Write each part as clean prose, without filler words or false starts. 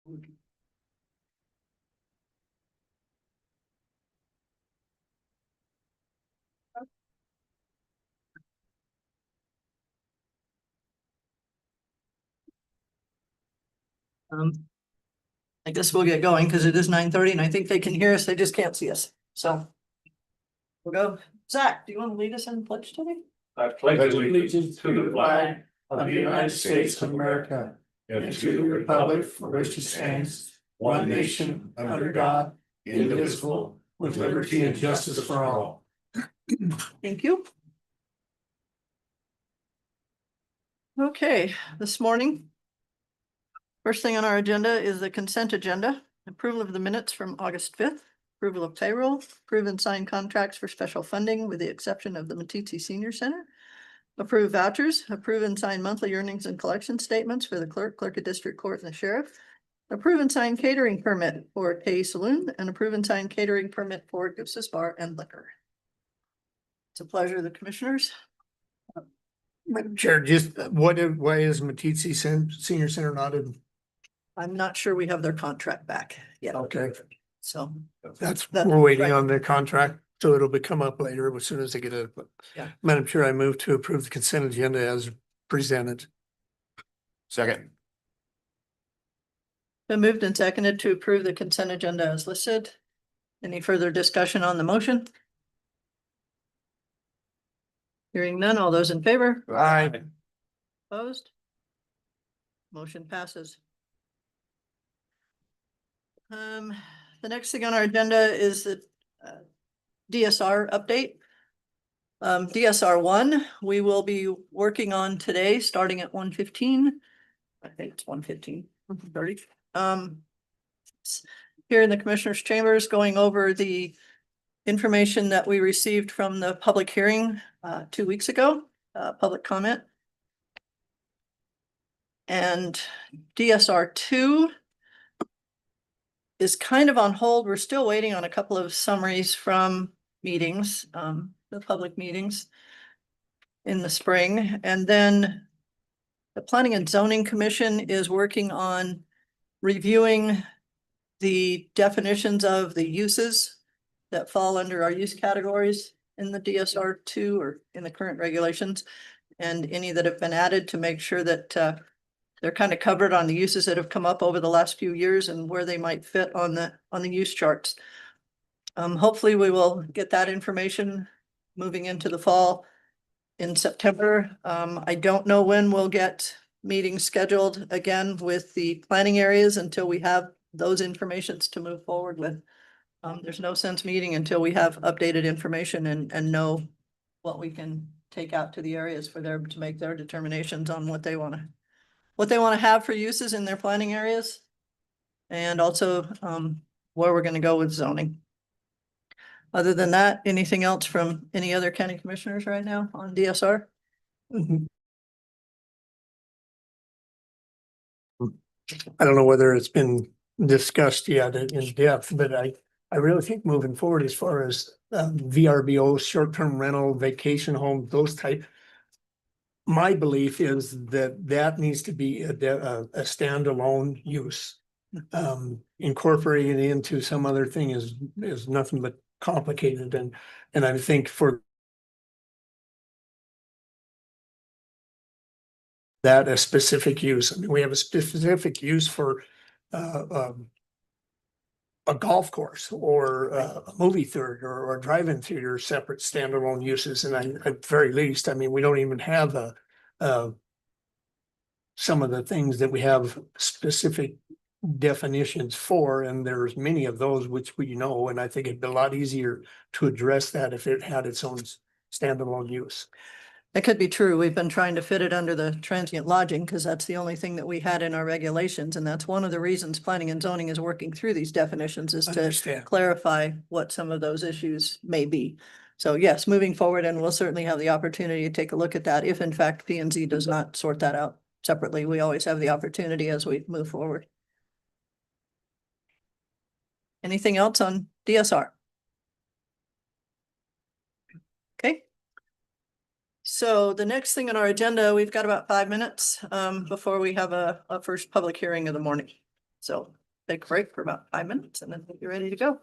I guess we'll get going because it is 9:30 and I think they can hear us. They just can't see us. So we'll go. Zach, do you want to lead us in pledge today? I pledge allegiance to the flag of the United States of America and to the republic for which it stands, one nation, under God, indivisible, with liberty and justice for all. Thank you. Okay, this morning, first thing on our agenda is the consent agenda. Approval of the minutes from August 5th, approval of payroll, approve and sign contracts for special funding with the exception of the Matisse Senior Center. Approve vouchers, approve and sign monthly earnings and collection statements for the clerk, clerk of district court, and the sheriff. Approve and sign catering permit for K Saloon and approve and sign catering permit for Goose's Bar and Liquor. It's a pleasure of the commissioners. Madam Chair, just why is Matisse Senior Center not in? I'm not sure we have their contract back yet. Okay, So we're waiting on their contract, so it'll come up later as soon as they get it. Yeah. Madam Chair, I move to approve the consent agenda as presented. Second. been moved and seconded to approve the consent agenda as listed. Any further discussion on the motion? Hearing none, all those in favor? Aye. Opposed? Motion passes. The next thing on our agenda is the DSR update. DSR 1, we will be working on today, starting at 1:15. I think it's 1:15, 1:30. Here in the commissioners' chambers, going over the information that we received from the public hearing 2 weeks ago, public comment. And DSR 2 is kind of on hold. We're still waiting on a couple of summaries from meetings, the public meetings in the spring. And then the Planning and Zoning Commission is working on reviewing the definitions of the uses that fall under our use categories in the DSR 2 or in the current regulations, and any that have been added to make sure that they're kind of covered on the uses that have come up over the last few years and where they might fit on the use charts. Hopefully we will get that information moving into the fall in September. I don't know when we'll get meetings scheduled again with the planning areas until we have those informations to move forward with. There's no sense meeting until we have updated information and know what we can take out to the areas for them to make their determinations on what they want to have for uses in their planning areas. And also where we're going to go with zoning. Other than that, anything else from any other county commissioners right now on DSR? I don't know whether it's been discussed yet in depth, but I really think moving forward as far as VRBO, short-term rental, vacation home, those type. My belief is that needs to be a standalone use. Incorporating it into some other thing is nothing but complicated, and I think for that a specific use. I mean, we have a specific use for a golf course or a movie theater or a drive-in theater, separate standalone uses. And at the very least, I mean, we don't even have some of the things that we have specific definitions for, and there's many of those which we know, and I think it'd be a lot easier to address that if it had its own standalone use. That could be true. We've been trying to fit it under the transient lodging because that's the only thing that we had in our regulations. And that's one of the reasons planning and zoning is working through these definitions, is to clarify what some of those issues may be. So yes, moving forward, and we'll certainly have the opportunity to take a look at that. If in fact P&Z does not sort that out separately, we always have the opportunity as we move forward. Anything else on DSR? Okay. So the next thing on our agenda, we've got about 5 minutes before we have a first public hearing of the morning. So take a break for about 5 minutes and then we'll be ready to go.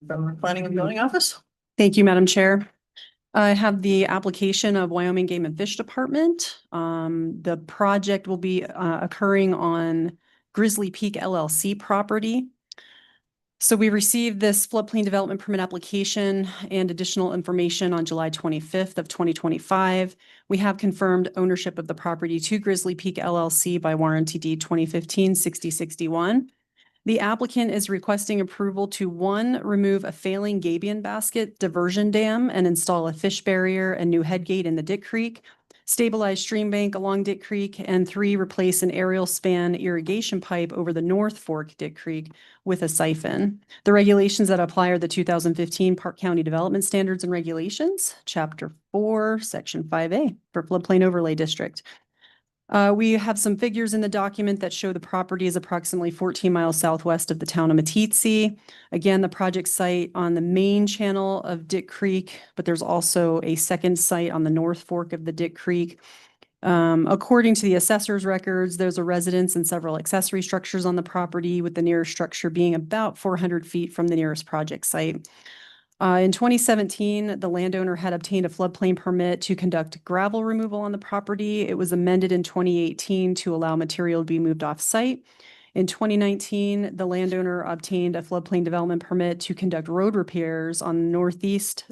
From the Planning and Building Office. Thank you, Madam Chair. I have the application of Wyoming Game and Fish Department. The project will be occurring on Grizzly Peak LLC property. So we received this floodplain development permit application and additional information on July 25th of 2025. We have confirmed ownership of the property to Grizzly Peak LLC by warranty deed 2015-6061. The applicant is requesting approval to one, remove a failing gabion basket diversion dam and install a fish barrier and new head gate in the Dick Creek, stabilize stream bank along Dick Creek, and three, replace an aerial span irrigation pipe over the North Fork Dick Creek with a siphon. The regulations that apply are the 2015 Park County Development Standards and Regulations, Chapter 4, Section 5A for Floodplain Overlay District. We have some figures in the document that show the property is approximately 14 miles southwest of the town of Meeteetse. Again, the project site on the main channel of Dick Creek, but there's also a second site on the North Fork of the Dick Creek. According to the assessor's records, there's a residence and several accessory structures on the property, with the nearest structure being about 400 feet from the nearest project site. In 2017, the landowner had obtained a floodplain permit to conduct gravel removal on the property. It was amended in 2018 to allow material to be moved off-site. In 2019, the landowner obtained a floodplain development permit to conduct road repairs on the northeast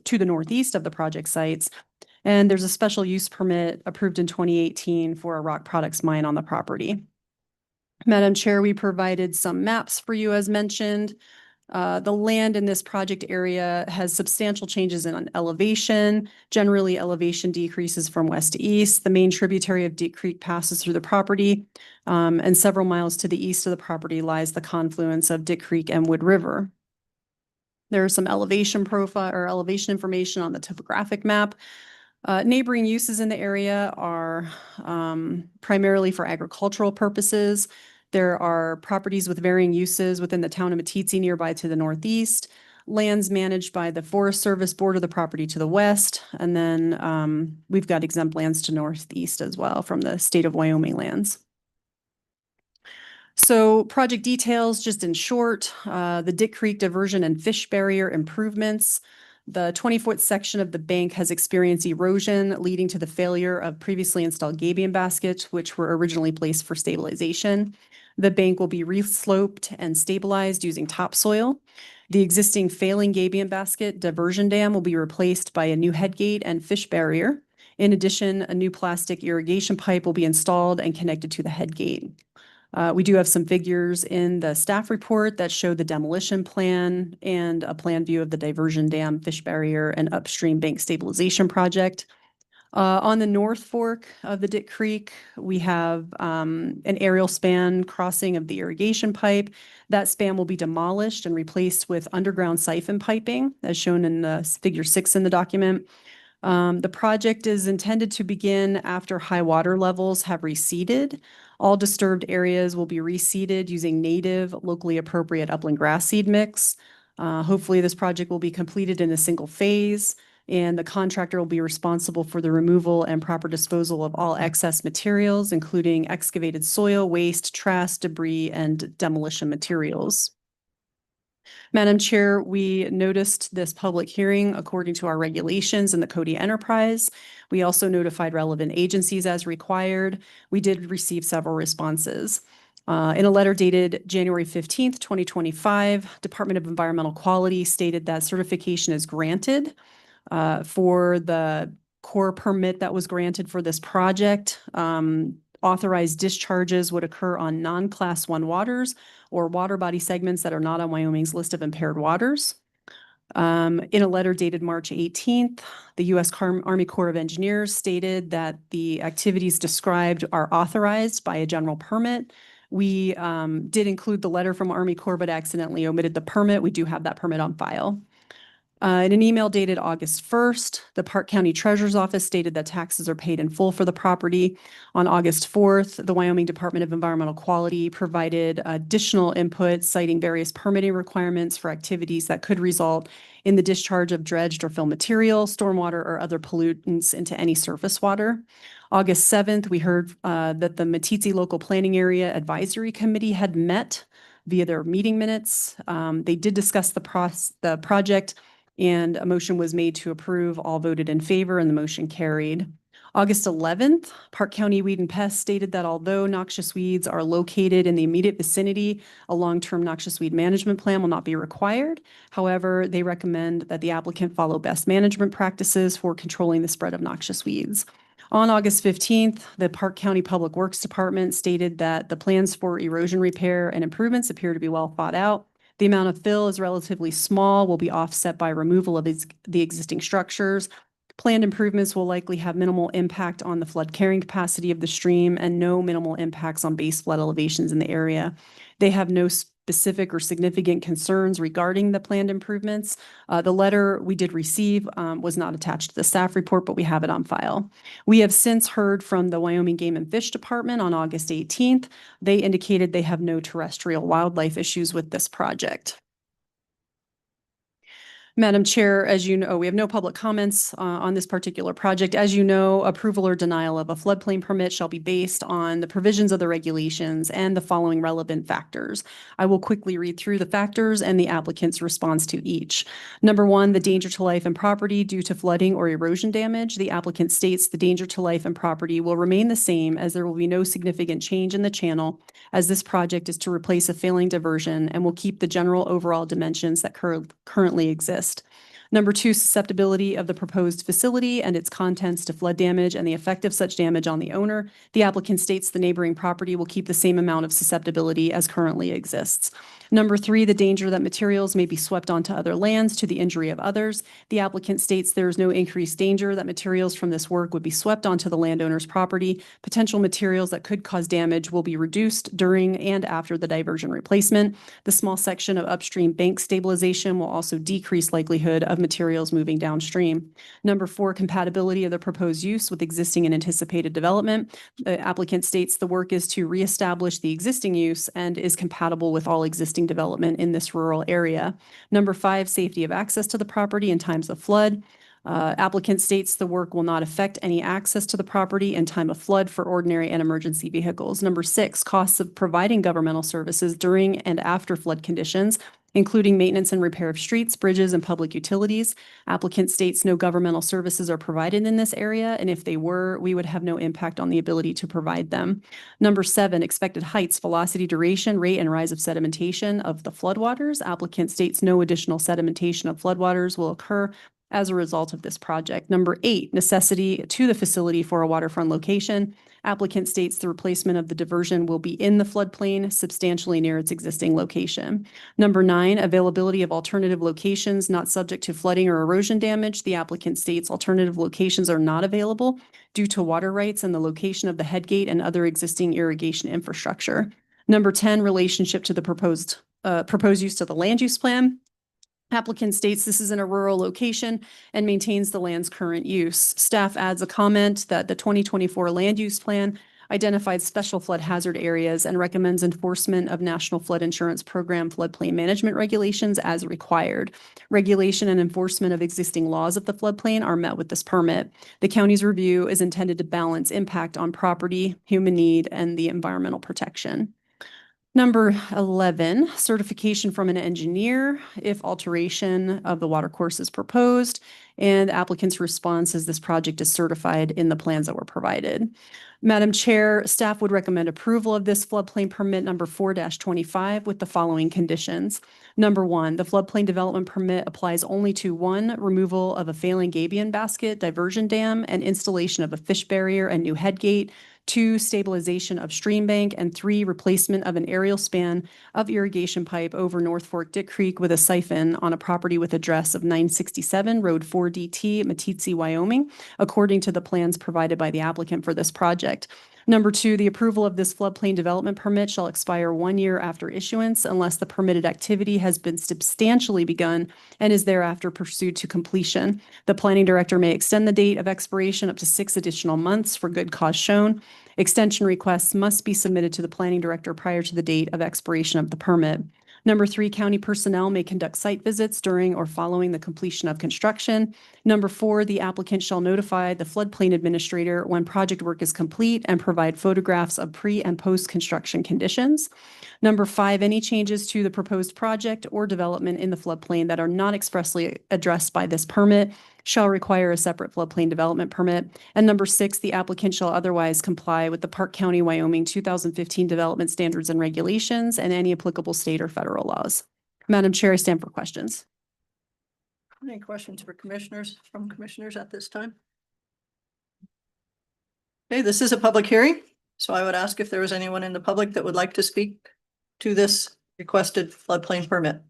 of the project sites. And there's a special use permit approved in 2018 for a rock products mine on the property. Madam Chair, we provided some maps for you as mentioned. The land in this project area has substantial changes in elevation. Generally, elevation decreases from west to east. The main tributary of Dick Creek passes through the property, and several miles to the east of the property lies the confluence of Dick Creek and Wood River. There is some elevation profile or elevation information on the topographic map. Neighboring uses in the area are primarily for agricultural purposes. There are properties with varying uses within the town of Meeteetse nearby to the northeast, lands managed by the Forest Service border the property to the west, and then we've got exempt lands to northeast as well from the state of Wyoming lands. So project details, just in short, the Dick Creek diversion and fish barrier improvements. The 20-foot section of the bank has experienced erosion, leading to the failure of previously installed gabion baskets, which were originally placed for stabilization. The bank will be resloped and stabilized using topsoil. The existing failing gabion basket diversion dam will be replaced by a new head gate and fish barrier. In addition, a new plastic irrigation pipe will be installed and connected to the head gate. We do have some figures in the staff report that show the demolition plan and a plan view of the diversion dam, fish barrier, and upstream bank stabilization project. On the North Fork of the Dick Creek, we have an aerial span crossing of the irrigation pipe. That span will be demolished and replaced with underground siphon piping, as shown in the figure 6 in the document. The project is intended to begin after high water levels have receded. All disturbed areas will be reseeded using native, locally appropriate upland grass seed mix. Hopefully, this project will be completed in a single phase, and the contractor will be responsible for the removal and proper disposal of all excess materials, including excavated soil, waste, trash, debris, and demolition materials. Madam Chair, we noticed this public hearing according to our regulations in the Cody Enterprise. We also notified relevant agencies as required. We did receive several responses. In a letter dated January 15th, 2025, Department of Environmental Quality stated that certification is granted for the core permit that was granted for this project. Authorized discharges would occur on non-class 1 waters or water body segments that are not on Wyoming's list of impaired waters. In a letter dated March 18th, the U.S. Army Corps of Engineers stated that the activities described are authorized by a general permit. We did include the letter from Army Corps, but accidentally omitted the permit. We do have that permit on file. In an email dated August 1st, the Park County Treasurer's Office stated that taxes are paid in full for the property. On August 4th, the Wyoming Department of Environmental Quality provided additional input citing various permitting requirements for activities that could result in the discharge of dredged or fill material, stormwater, or other pollutants into any surface water. August 7th, we heard that the Meeteetse Local Planning Area Advisory Committee had met via their meeting minutes. They did discuss the project, and a motion was made to approve. All voted in favor, and the motion carried. August 11th, Park County Weed and Pest stated that although noxious weeds are located in the immediate vicinity, a long-term noxious weed management plan will not be required. However, they recommend that the applicant follow best management practices for controlling the spread of noxious weeds. On August 15th, the Park County Public Works Department stated that the plans for erosion repair and improvements appear to be well thought out. The amount of fill is relatively small, will be offset by removal of the existing structures. Planned improvements will likely have minimal impact on the flood carrying capacity of the stream and no minimal impacts on base flood elevations in the area. They have no specific or significant concerns regarding the planned improvements. The letter we did receive was not attached to the staff report, but we have it on file. We have since heard from the Wyoming Game and Fish Department on August 18th. They indicated they have no terrestrial wildlife issues with this project. Madam Chair, as you know, we have no public comments on this particular project. As you know, approval or denial of a floodplain permit shall be based on the provisions of the regulations and the following relevant factors. I will quickly read through the factors and the applicant's response to each. Number one, the danger to life and property due to flooding or erosion damage. The applicant states the danger to life and property will remain the same as there will be no significant change in the channel, as this project is to replace a failing diversion and will keep the general overall dimensions that currently exist. Number two, susceptibility of the proposed facility and its contents to flood damage and the effect of such damage on the owner. The applicant states the neighboring property will keep the same amount of susceptibility as currently exists. Number three, the danger that materials may be swept onto other lands to the injury of others. The applicant states there is no increased danger that materials from this work would be swept onto the landowner's property. Potential materials that could cause damage will be reduced during and after the diversion replacement. The small section of upstream bank stabilization will also decrease likelihood of materials moving downstream. Number four, compatibility of the proposed use with existing and anticipated development. The applicant states the work is to reestablish the existing use and is compatible with all existing development in this rural area. Number five, safety of access to the property in times of flood. Applicant states the work will not affect any access to the property in time of flood for ordinary and emergency vehicles. Number six, costs of providing governmental services during and after flood conditions, including maintenance and repair of streets, bridges, and public utilities. Applicant states no governmental services are provided in this area, and if they were, we would have no impact on the ability to provide them. Number seven, expected heights, velocity, duration, rate, and rise of sedimentation of the floodwaters. Applicant states no additional sedimentation of floodwaters will occur as a result of this project. Number eight, necessity to the facility for a waterfront location. Applicant states the replacement of the diversion will be in the floodplain substantially near its existing location. Number nine, availability of alternative locations not subject to flooding or erosion damage. The applicant states alternative locations are not available due to water rights and the location of the headgate and other existing irrigation infrastructure. Number 10, relationship to the proposed use to the land use plan. Applicant states this is in a rural location and maintains the land's current use. Staff adds a comment that the 2024 land use plan identified special flood hazard areas and recommends enforcement of National Flood Insurance Program floodplain management regulations as required. Regulation and enforcement of existing laws of the floodplain are met with this permit. The county's review is intended to balance impact on property, human need, and the environmental protection. Number 11, certification from an engineer if alteration of the water course is proposed, and applicant's response is this project is certified in the plans that were provided. Madam Chair, staff would recommend approval of this floodplain permit number 4-25 with the following conditions. Number one, the floodplain development permit applies only to one, removal of a failing gabion basket, diversion dam, and installation of a fish barrier and new headgate. 2, stabilization of stream bank, and 3, replacement of an aerial span of irrigation pipe over North Fork Dick Creek with a siphon on a property with address of 967 Road 4DT, Meeteetse, Wyoming, according to the plans provided by the applicant for this project. Number 2, the approval of this floodplain development permit shall expire 1 year after issuance unless the permitted activity has been substantially begun and is thereafter pursued to completion. The planning director may extend the date of expiration up to 6 additional months for good cause shown. Extension requests must be submitted to the planning director prior to the date of expiration of the permit. Number 3, county personnel may conduct site visits during or following the completion of construction. Number 4, the applicant shall notify the floodplain administrator when project work is complete and provide photographs of pre- and post-construction conditions. Number 5, any changes to the proposed project or development in the floodplain that are not expressly addressed by this permit shall require a separate floodplain development permit. And number 6, the applicant shall otherwise comply with the Park County, Wyoming 2015 development standards and regulations and any applicable state or federal laws. Madam Chair, I stand for questions. Any questions for commissioners, from commissioners at this time? Okay, this is a public hearing, so I would ask if there was anyone in the public that would like to speak to this requested floodplain permit.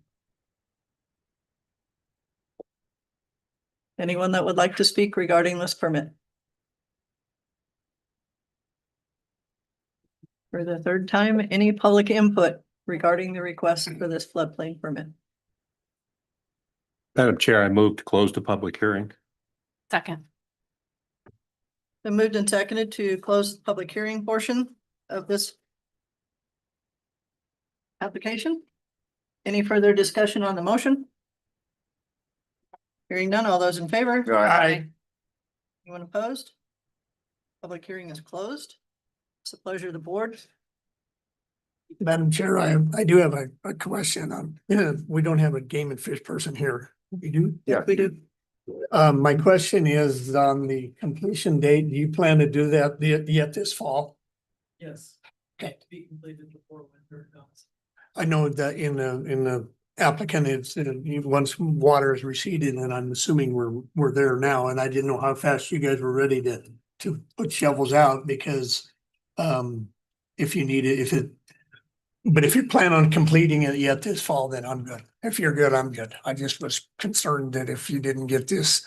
Anyone that would like to speak regarding this permit? For the third time, any public input regarding the request for this floodplain permit? Madam Chair, I move to close the public hearing. Second. Been moved and seconded to close the public hearing portion of this application. Any further discussion on the motion? Hearing none, all those in favor? Aye. Anyone opposed? Public hearing is closed. It's the pleasure of the board. Madam Chair, I do have a question on, we don't have a game and fish person here. We do? Yeah. We do. My question is on the completion date, do you plan to do that yet this fall? Yes. Okay. To be completed before winter comes. I know that in the applicant, it's once water is receded, and I'm assuming we're there now, and I didn't know how fast you guys were ready to put shovels out because if you need it, but if you plan on completing it yet this fall, then I'm good. If you're good, I'm good. I just was concerned that if you didn't get this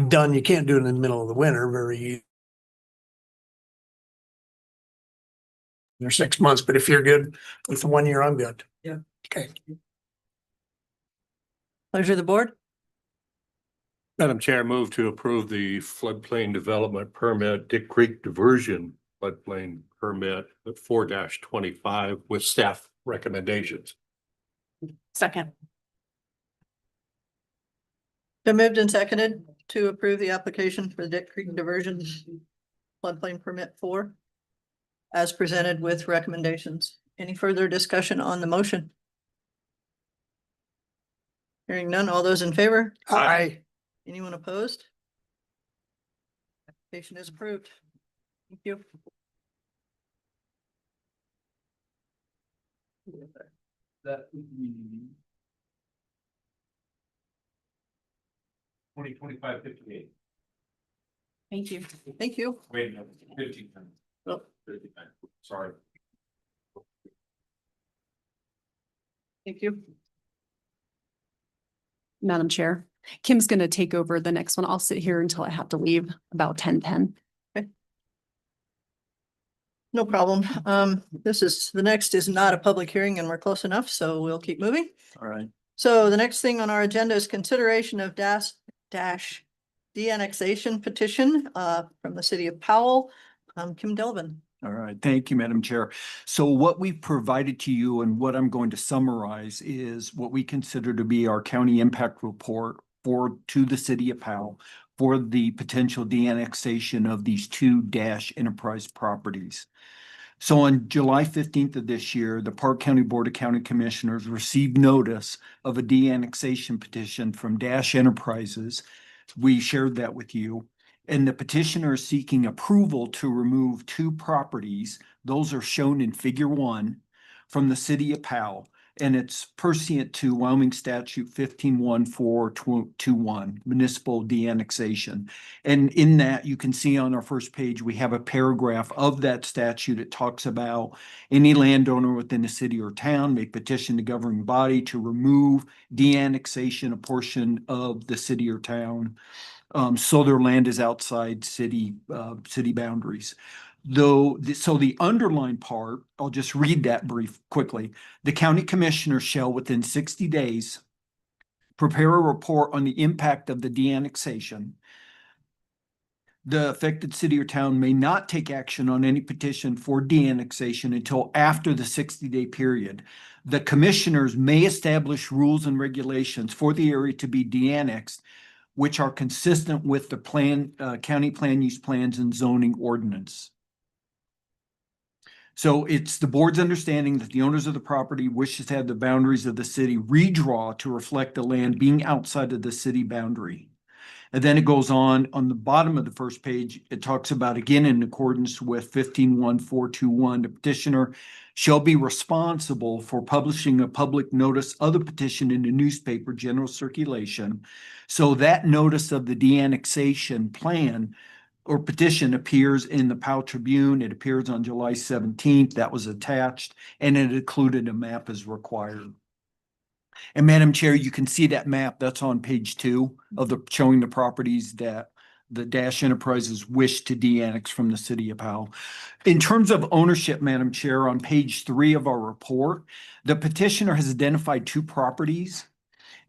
done, you can't do it in the middle of the winter very easy. They're 6 months, but if you're good with the 1 year, I'm good. Yeah. Okay. Pleasure of the board. Madam Chair, I move to approve the floodplain development permit, Dick Creek diversion floodplain permit at 4-25 with staff recommendations. Second. Been moved and seconded to approve the application for the Dick Creek diversion floodplain permit 4 as presented with recommendations. Any further discussion on the motion? Hearing none, all those in favor? Aye. Anyone opposed? Application is approved. Thank you. That would be 2025-58. Thank you. Thank you. Wait, no, 15. Oh. 59. Sorry. Thank you. Madam Chair, Kim's going to take over the next one. I'll sit here until I have to leave about 10:10. No problem. The next is not a public hearing and we're close enough, so we'll keep moving. All right. So the next thing on our agenda is consideration of de-annexation petition from the city of Powell. Kim Delvin. All right, thank you, Madam Chair. So what we've provided to you and what I'm going to summarize is what we consider to be our county impact report to the city of Powell for the potential de-annexation of these two Dash Enterprise properties. So on July 15th of this year, the Park County Board of County Commissioners received notice of a de-annexation petition from Dash Enterprises. We shared that with you. And the petitioner is seeking approval to remove two properties. Those are shown in Figure 1 from the city of Powell. And it's pursuant to Wyoming Statute 151421, municipal de-annexation. And in that, you can see on our first page, we have a paragraph of that statute. It talks about any landowner within a city or town may petition the governing body to remove de-annexation a portion of the city or town. So their land is outside city boundaries. So the underlined part, I'll just read that quickly. The county commissioner shall within 60 days prepare a report on the impact of the de-annexation. The affected city or town may not take action on any petition for de-annexation until after the 60-day period. The commissioners may establish rules and regulations for the area to be de-annexed, which are consistent with the county plan use plans and zoning ordinance. So it's the board's understanding that the owners of the property wishes to have the boundaries of the city redraw to reflect the land being outside of the city boundary. And then it goes on the bottom of the first page, it talks about, again, in accordance with 151421, the petitioner shall be responsible for publishing a public notice of the petition in the newspaper general circulation. So that notice of the de-annexation plan or petition appears in the Powell Tribune. It appears on July 17th. That was attached, and it included a map as required. And Madam Chair, you can see that map that's on page 2 of the showing the properties that the Dash Enterprises wish to de-annex from the city of Powell. In terms of ownership, Madam Chair, on page 3 of our report, the petitioner has identified 2 properties.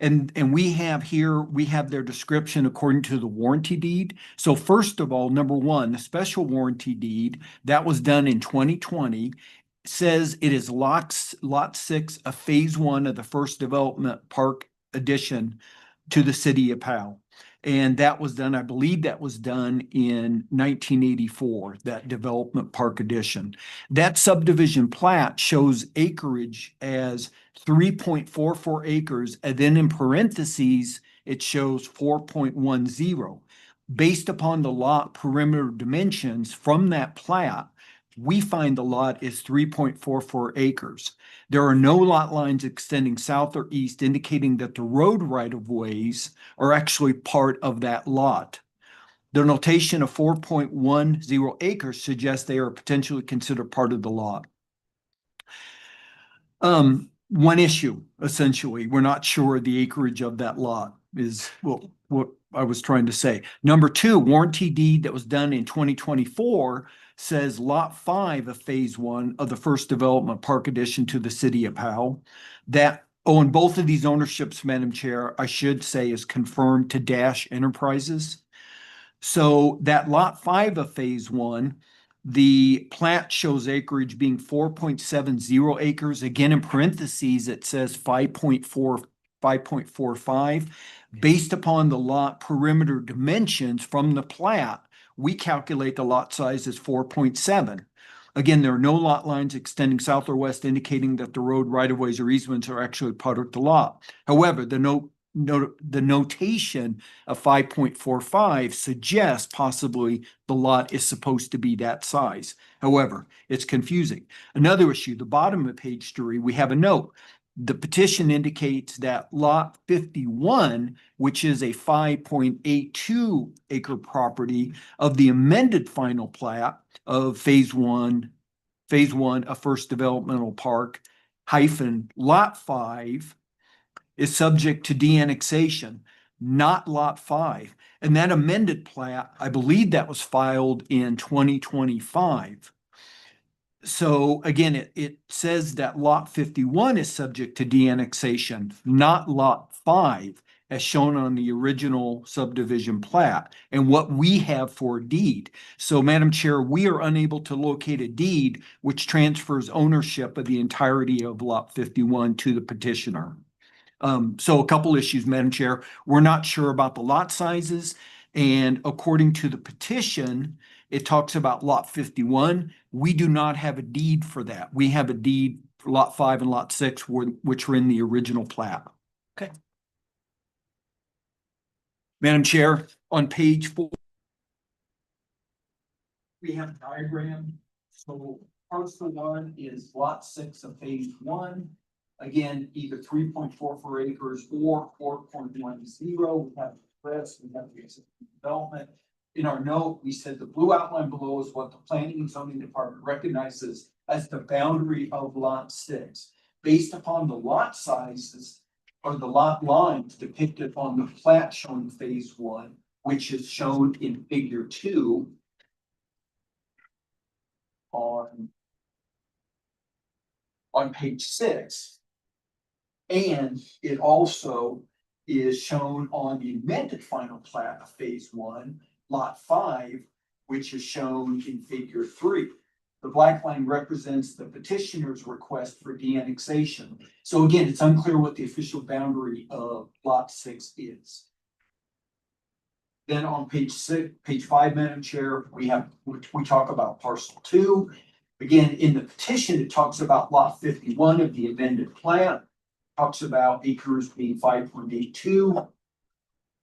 And we have their description according to the warranty deed. So first of all, number 1, the special warranty deed that was done in 2020 says it is lot 6 of phase 1 of the first development park addition to the city of Powell. And that was done, I believe that was done in 1984, that development park addition. That subdivision plat shows acreage as 3.44 acres, and then in parentheses, it shows 4.10. Based upon the lot perimeter dimensions from that plat, we find the lot is 3.44 acres. There are no lot lines extending south or east, indicating that the road right-of-ways are actually part of that lot. The notation of 4.10 acres suggests they are potentially considered part of the lot. One issue, essentially, we're not sure the acreage of that lot is what I was trying to say. Number 2, warranty deed that was done in 2024 says lot 5 of phase 1 of the first development park addition to the city of Powell. That, and both of these ownerships, Madam Chair, I should say is confirmed to Dash Enterprises. So that lot 5 of phase 1, the plat shows acreage being 4.70 acres. Again, in parentheses, it says 5.45. Based upon the lot perimeter dimensions from the plat, we calculate the lot size as 4.7. Again, there are no lot lines extending south or west, indicating that the road right-of-ways or easements are actually part of the lot. However, the notation of 5.45 suggests possibly the lot is supposed to be that size. However, it's confusing. Another issue, the bottom of page 3, we have a note. The petition indicates that lot 51, which is a 5.82 acre property of the amended final plat of phase 1 of first developmental park hyphen lot 5, is subject to de-annexation, not lot 5. And that amended plat, I believe that was filed in 2025. So again, it says that lot 51 is subject to de-annexation, not lot 5, as shown on the original subdivision plat and what we have for deed. So Madam Chair, we are unable to locate a deed which transfers ownership of the entirety of lot 51 to the petitioner. So a couple issues, Madam Chair. We're not sure about the lot sizes, and according to the petition, it talks about lot 51. We do not have a deed for that. We have a deed for lot 5 and lot 6, which were in the original plat. Okay. Madam Chair, on page 4, we have a diagram. So parcel 1 is lot 6 of phase 1. Again, either 3.44 acres or 4.10. We have this, we have the existing development. In our note, we said the blue outline below is what the Planning and Zoning Department recognizes as the boundary of lot 6. Based upon the lot sizes or the lot lines depicted on the plat showing phase 1, which is shown in figure 2 on page 6. And it also is shown on the amended final plat of phase 1, lot 5, which is shown in figure 3. The black line represents the petitioner's request for de-annexation. So again, it's unclear what the official boundary of lot 6 is. Then on page 5, Madam Chair, we talk about parcel 2. Again, in the petition, it talks about lot 51 of the amended plat. Talks about acres being 5.82.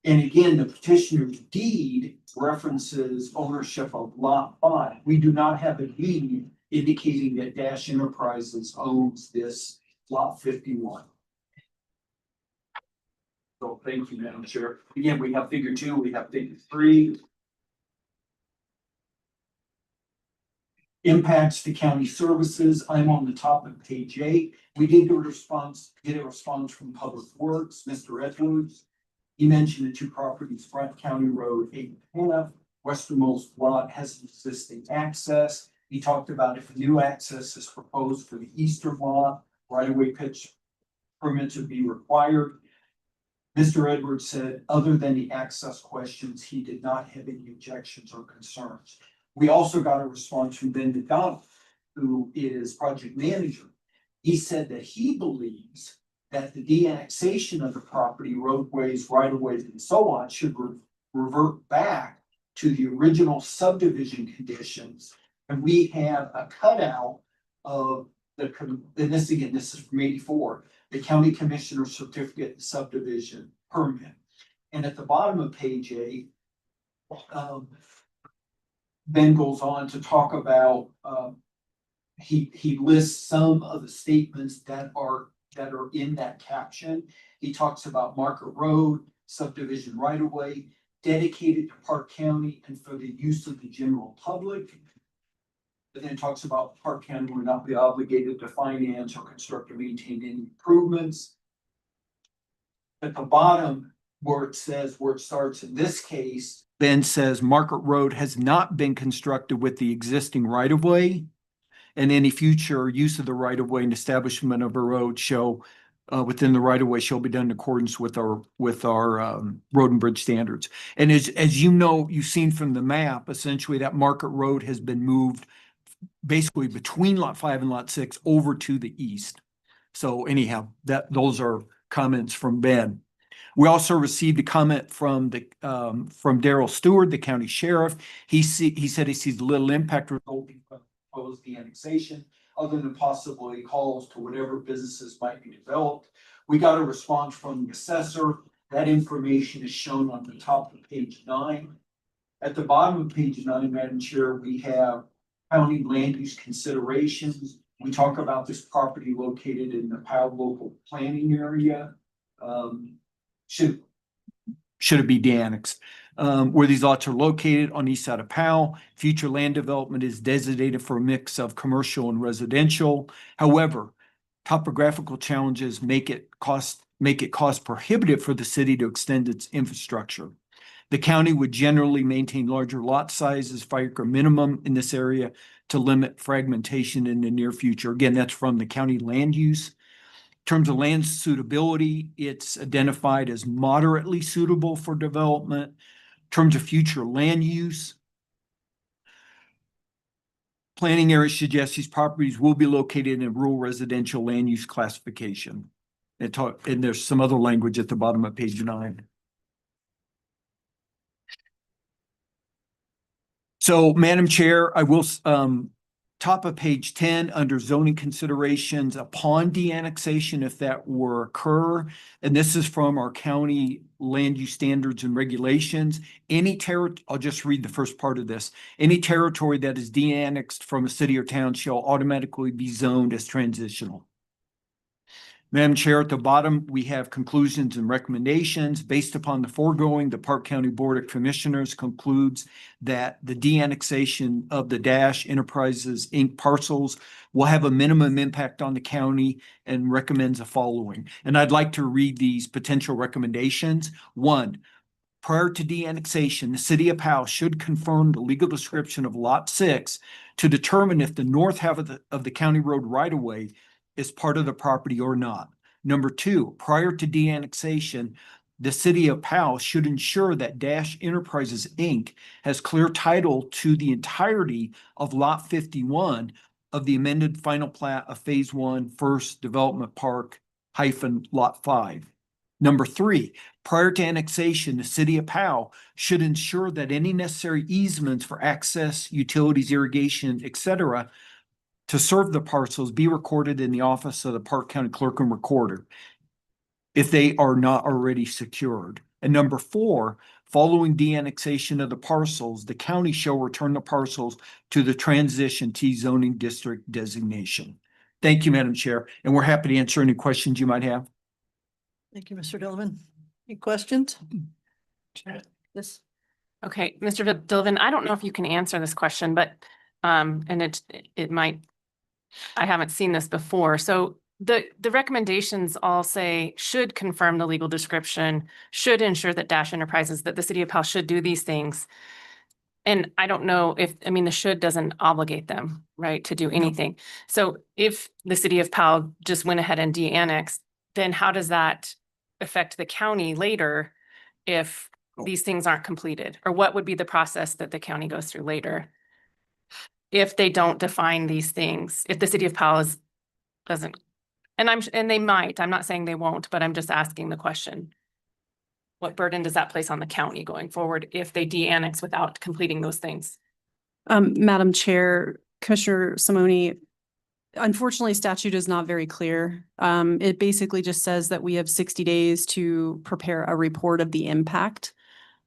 And again, the petitioner's deed references ownership of lot 5. We do not have a deed indicating that Dash Enterprises owns this lot 51. So thank you, Madam Chair. Again, we have figure 2, we have figure 3. Impacts to county services. I'm on the top of page 8. We did get a response from Public Works, Mr. Edwards. He mentioned the two properties, Front County Road 8.5, westernmost lot has existing access. He talked about if a new access is proposed for the eastern lot, right-of-way pitch permits would be required. Mr. Edwards said, other than the access questions, he did not have any objections or concerns. We also got a response from Ben McDonald, who is project manager. He said that he believes that the de-annexation of the property, roadways, right-of-ways, and so on should revert back to the original subdivision conditions. And we have a cutout of and this again, this is from 84, the county commissioner certificate subdivision permit. And at the bottom of page 8, Ben goes on to talk about, he lists some of the statements that are in that caption. He talks about Market Road, subdivision right of way, dedicated to Park County and for the use of the general public. And then talks about Park County will not be obligated to finance or construct or maintain any improvements. At the bottom, where it starts in this case, Ben says Market Road has not been constructed with the existing right of way. And any future use of the right of way and establishment of a road within the right of way shall be done in accordance with our road and bridge standards. And as you know, you've seen from the map, essentially that Market Road has been moved basically between lot 5 and lot 6 over to the east. So anyhow, those are comments from Ben. We also received a comment from Daryl Stewart, the county sheriff. He said he sees little impact resulting from proposed de-annexation, other than possibly calls to whatever businesses might be developed. We got a response from the assessor. That information is shown on the top of page 9. At the bottom of page 9, Madam Chair, we have county land use considerations. We talk about this property located in the Powell local planning area. Should it be de-annexed? Where these lots are located on east side of Powell, future land development is designated for a mix of commercial and residential. However, topographical challenges make it cost prohibitive for the city to extend its infrastructure. The county would generally maintain larger lot sizes, fire acre minimum in this area to limit fragmentation in the near future. Again, that's from the county land use. In terms of land suitability, it's identified as moderately suitable for development. In terms of future land use, planning area suggests these properties will be located in rural residential land use classification. And there's some other language at the bottom of page 9. So, Madam Chair, I will top of page 10 under zoning considerations upon de-annexation, if that were occur, and this is from our county land use standards and regulations. I'll just read the first part of this. Any territory that is de-annexed from a city or town shall automatically be zoned as transitional. Madam Chair, at the bottom, we have conclusions and recommendations. Based upon the foregoing, the Park County Board of Commissioners concludes that the de-annexation of the Dash Enterprises Inc. parcels will have a minimum impact on the county and recommends the following. And I'd like to read these potential recommendations. 1, prior to de-annexation, the city of Powell should confirm the legal description of Lot 6 to determine if the north half of the county road right-of-way is part of the property or not. Number 2, prior to de-annexation, the city of Powell should ensure that Dash Enterprises Inc. has clear title to the entirety of Lot 51 of the amended final plat of Phase 1 First Development Park - Lot 5. Number 3, prior to annexation, the city of Powell should ensure that any necessary easements for access, utilities, irrigation, etc., to serve the parcels be recorded in the office of the Park County Clerk and Recorder if they are not already secured. And number 4, following de-annexation of the parcels, the county shall return the parcels to the transition T zoning district designation. Thank you, Madam Chair, and we're happy to answer any questions you might have. Thank you, Mr. Dillman. Any questions? Yes. Okay, Mr. Dillon, I don't know if you can answer this question, but And it might, I haven't seen this before. So the recommendations all say should confirm the legal description, should ensure that Dash Enterprises, that the city of Powell should do these things. And I don't know if, I mean, the should doesn't obligate them, right, to do anything. So if the city of Powell just went ahead and de-annexed, then how does that affect the county later if these things aren't completed? Or what would be the process that the county goes through later? If they don't define these things, if the city of Powell doesn't, and they might, I'm not saying they won't, but I'm just asking the question. What burden does that place on the county going forward if they de-annex without completing those things? Madam Chair, Commissioner Simone, unfortunately, statute is not very clear. It basically just says that we have 60 days to prepare a report of the impact.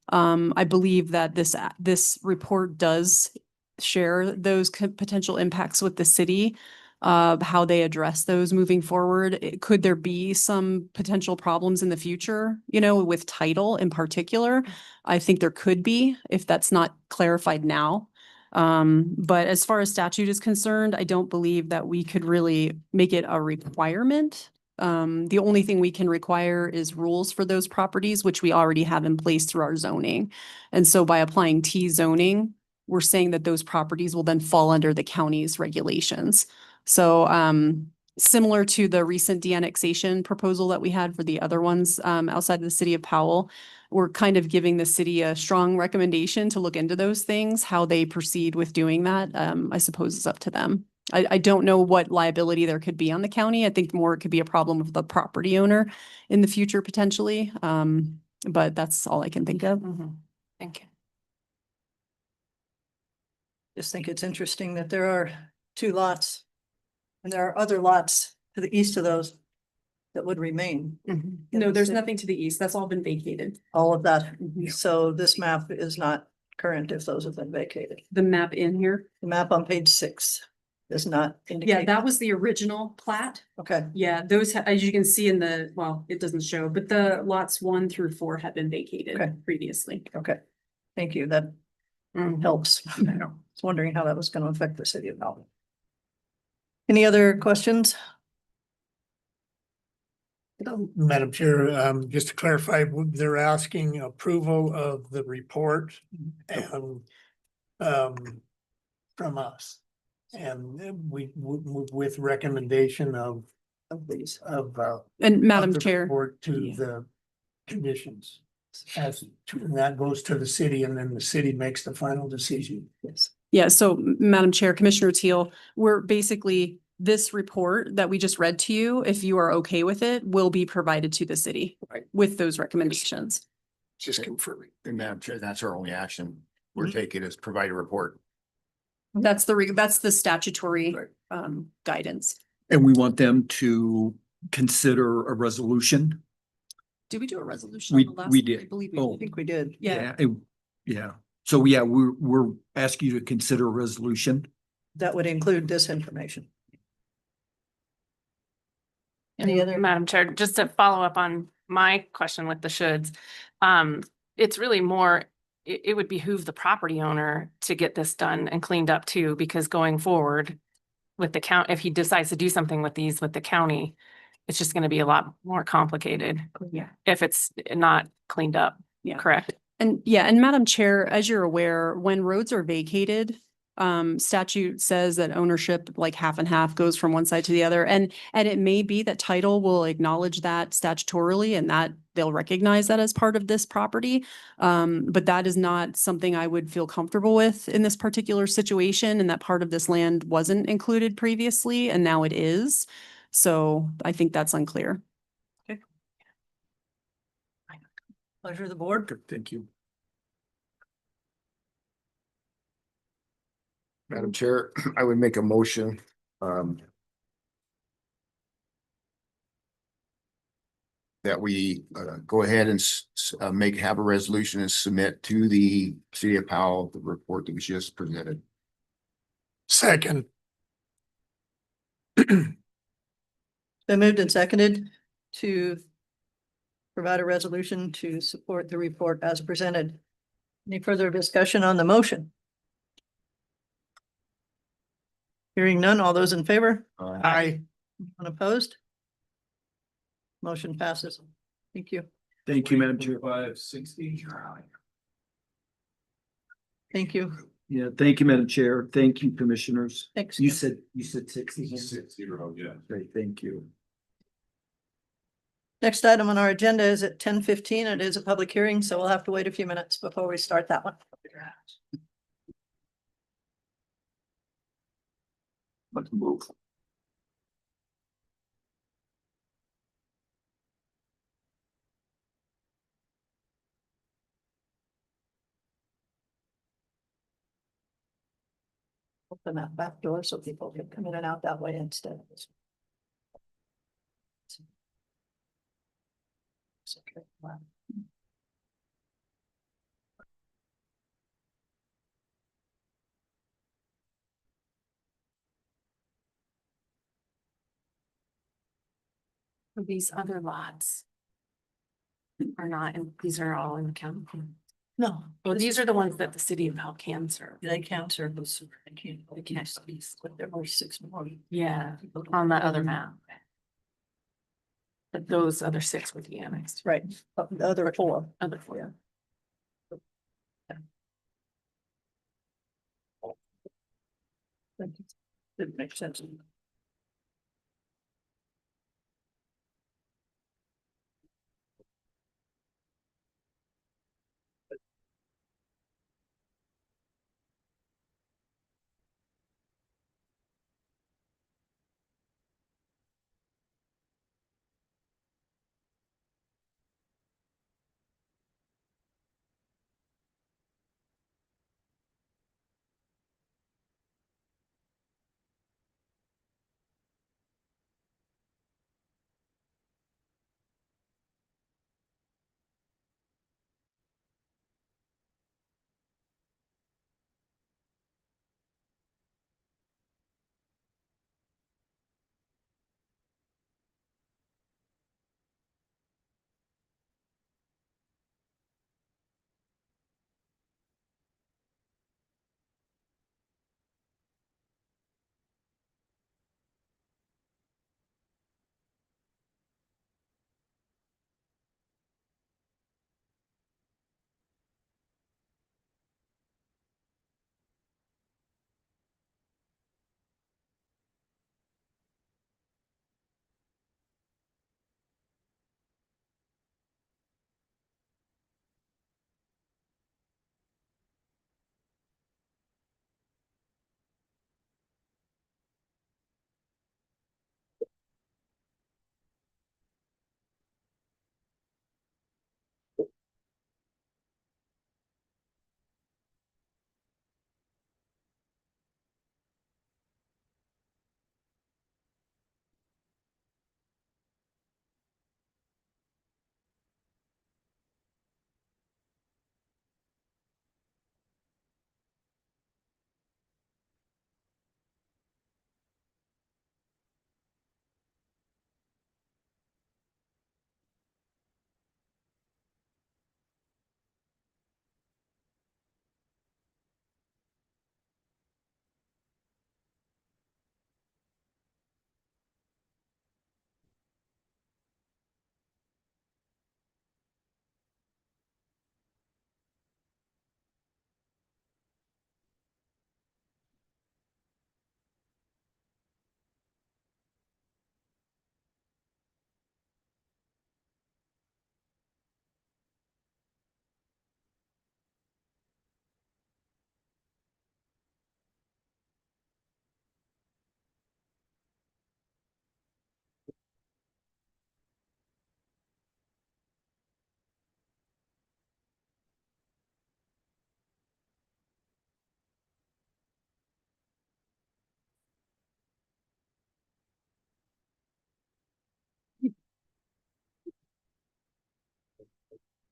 I believe that this report does share those potential impacts with the city, how they address those moving forward. Could there be some potential problems in the future, with title in particular? I think there could be if that's not clarified now. But as far as statute is concerned, I don't believe that we could really make it a requirement. The only thing we can require is rules for those properties, which we already have in place through our zoning. And so by applying T zoning, we're saying that those properties will then fall under the county's regulations. So similar to the recent de-annexation proposal that we had for the other ones outside of the city of Powell, we're kind of giving the city a strong recommendation to look into those things. How they proceed with doing that, I suppose is up to them. I don't know what liability there could be on the county. I think more it could be a problem with the property owner in the future potentially. But that's all I can think of. Thank you. Just think it's interesting that there are 2 lots. And there are other lots to the east of those that would remain. No, there's nothing to the east. That's all been vacated. All of that. So this map is not current if those have been vacated. The map in here. The map on page 6 does not Yeah, indicate. that was the original plat. Okay, Yeah, those, as you can see in well, it doesn't show, but the lots 1 through 4 have been vacated Okay. previously. okay. Thank you. That helps. I was wondering how that was going to affect the city of Melbourne. Any other questions? Madam Chair, just to clarify, they're asking approval of the report and from us. And we with recommendation of These. And Madam of the Chair, report to the conditions. And that goes to the city and then the city makes the final decision. Yes. yeah, so Madam Chair, Commissioner Teal, we're basically, this report that we just read to you, if you are okay with it, will be provided to the city with those recommendations. Just confirming. And Madam Chair, that's our only action we're taking is provide a report. That's the statutory guidance. And we want them to consider a resolution. Did we do a resolution? We- on the last we one? did. I believe Oh. I we did. think we did. Yeah, Yeah. So yeah, we're asking you to consider a resolution. That would include this information. Any other? Madam Chair, just to follow up on my question with the shoulds. It's really more, it would behoove the property owner to get this done and cleaned up too, because going forward with the count, if he decides to do something with these with the county, it's just going to be a lot more complicated. Yeah. If it's not cleaned up. Yeah. Correct. And Madam Chair, as you're aware, when roads are vacated, statute says that ownership, like half and half, goes from one side to the other. And it may be that title will acknowledge that statutorily and that they'll recognize that as part of this property. But that is not something I would feel comfortable with in this particular situation. And that part of this land wasn't included previously and now it is. So I think that's unclear. Pleasure of the board. Good, thank you. Madam Chair, I would make a motion. That we go ahead and have a resolution and submit to the city of Powell the report that was just presented. Second. Been moved and seconded to provide a resolution to support the report as presented. Any further discussion on the motion? Hearing none, all those in favor? Aye. Unopposed? Motion passes. Thank you. Thank you, Madam Chair. 560. Thank you. Yeah, thank you, Madam Chair. Thank you, commissioners. Thanks. You said 60. 60, yeah. Great, thank you. Next item on our agenda is at 10:15. It is a public hearing, so we'll have to wait a few minutes before we start that one. Let's move. Open that back door so people can come in and out that way instead of this. It's okay. Wow. These other lots are not, and these are all in the county. No, Well, these are the ones that the city of Pell can serve. they can't serve this. They can't. They can't. But there were 6 more. Yeah, on that other map. But those other 6 would be annexed. Right, but the other 4. Other 4. Didn't make sense.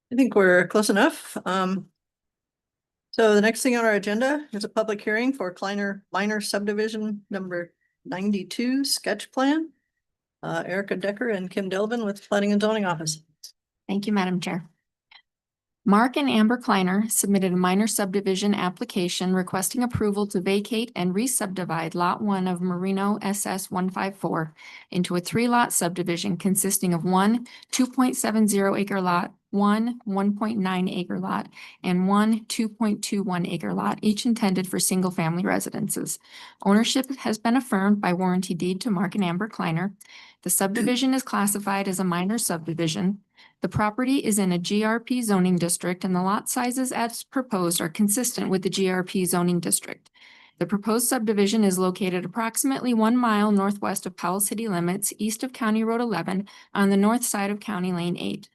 I think we're close enough. So the next thing on our agenda is a public hearing for Kleiner minor subdivision number 92 sketch plan. Erica Decker and Kim Delvin with Planning and Zoning Office. Thank you, Madam Chair. Mark and Amber Kleiner submitted a minor subdivision application requesting approval to vacate and re-subdivide Lot 1 of Merino SS 154 into a 3-lot subdivision consisting of one 2.70 acre lot, one 1.9 acre lot, and one 2.21 acre lot, each intended for single-family residences. Ownership has been affirmed by warranty deed to Mark and Amber Kleiner. The subdivision is classified as a minor subdivision. The property is in a GRP zoning district and the lot sizes as proposed are consistent with the GRP zoning district. The proposed subdivision is located approximately 1 mile northwest of Powell city limits, east of County Road 11, on the north side of County Lane 8.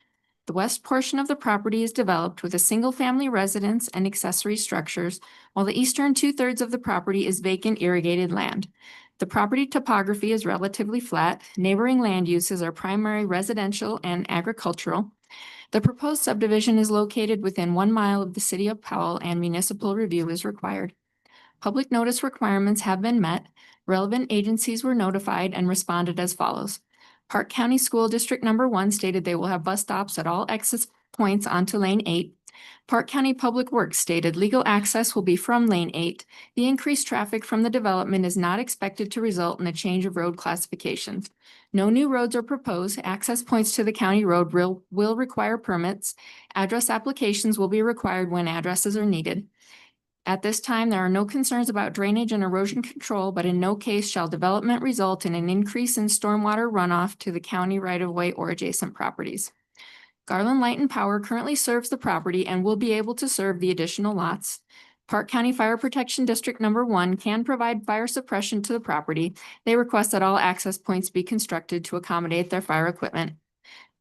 The west portion of the property is developed with a single-family residence and accessory structures, while the eastern 2/3 of the property is vacant irrigated land. The property topography is relatively flat. Neighboring land uses are primary residential and agricultural. The proposed subdivision is located within 1 mile of the city of Powell and municipal review is required. Public notice requirements have been met. Relevant agencies were notified and responded as follows. Park County School District Number 1 stated they will have bus stops at all exit points onto Lane 8. Park County Public Works stated legal access will be from Lane 8. The increased traffic from the development is not expected to result in a change of road classifications. No new roads are proposed. Access points to the county road will require permits. Address applications will be required when addresses are needed. At this time, there are no concerns about drainage and erosion control, but in no case shall development result in an increase in stormwater runoff to the county right-of-way or adjacent properties. Garland Light and Power currently serves the property and will be able to serve the additional lots. Park County Fire Protection District Number 1 can provide fire suppression to the property. They request that all access points be constructed to accommodate their fire equipment.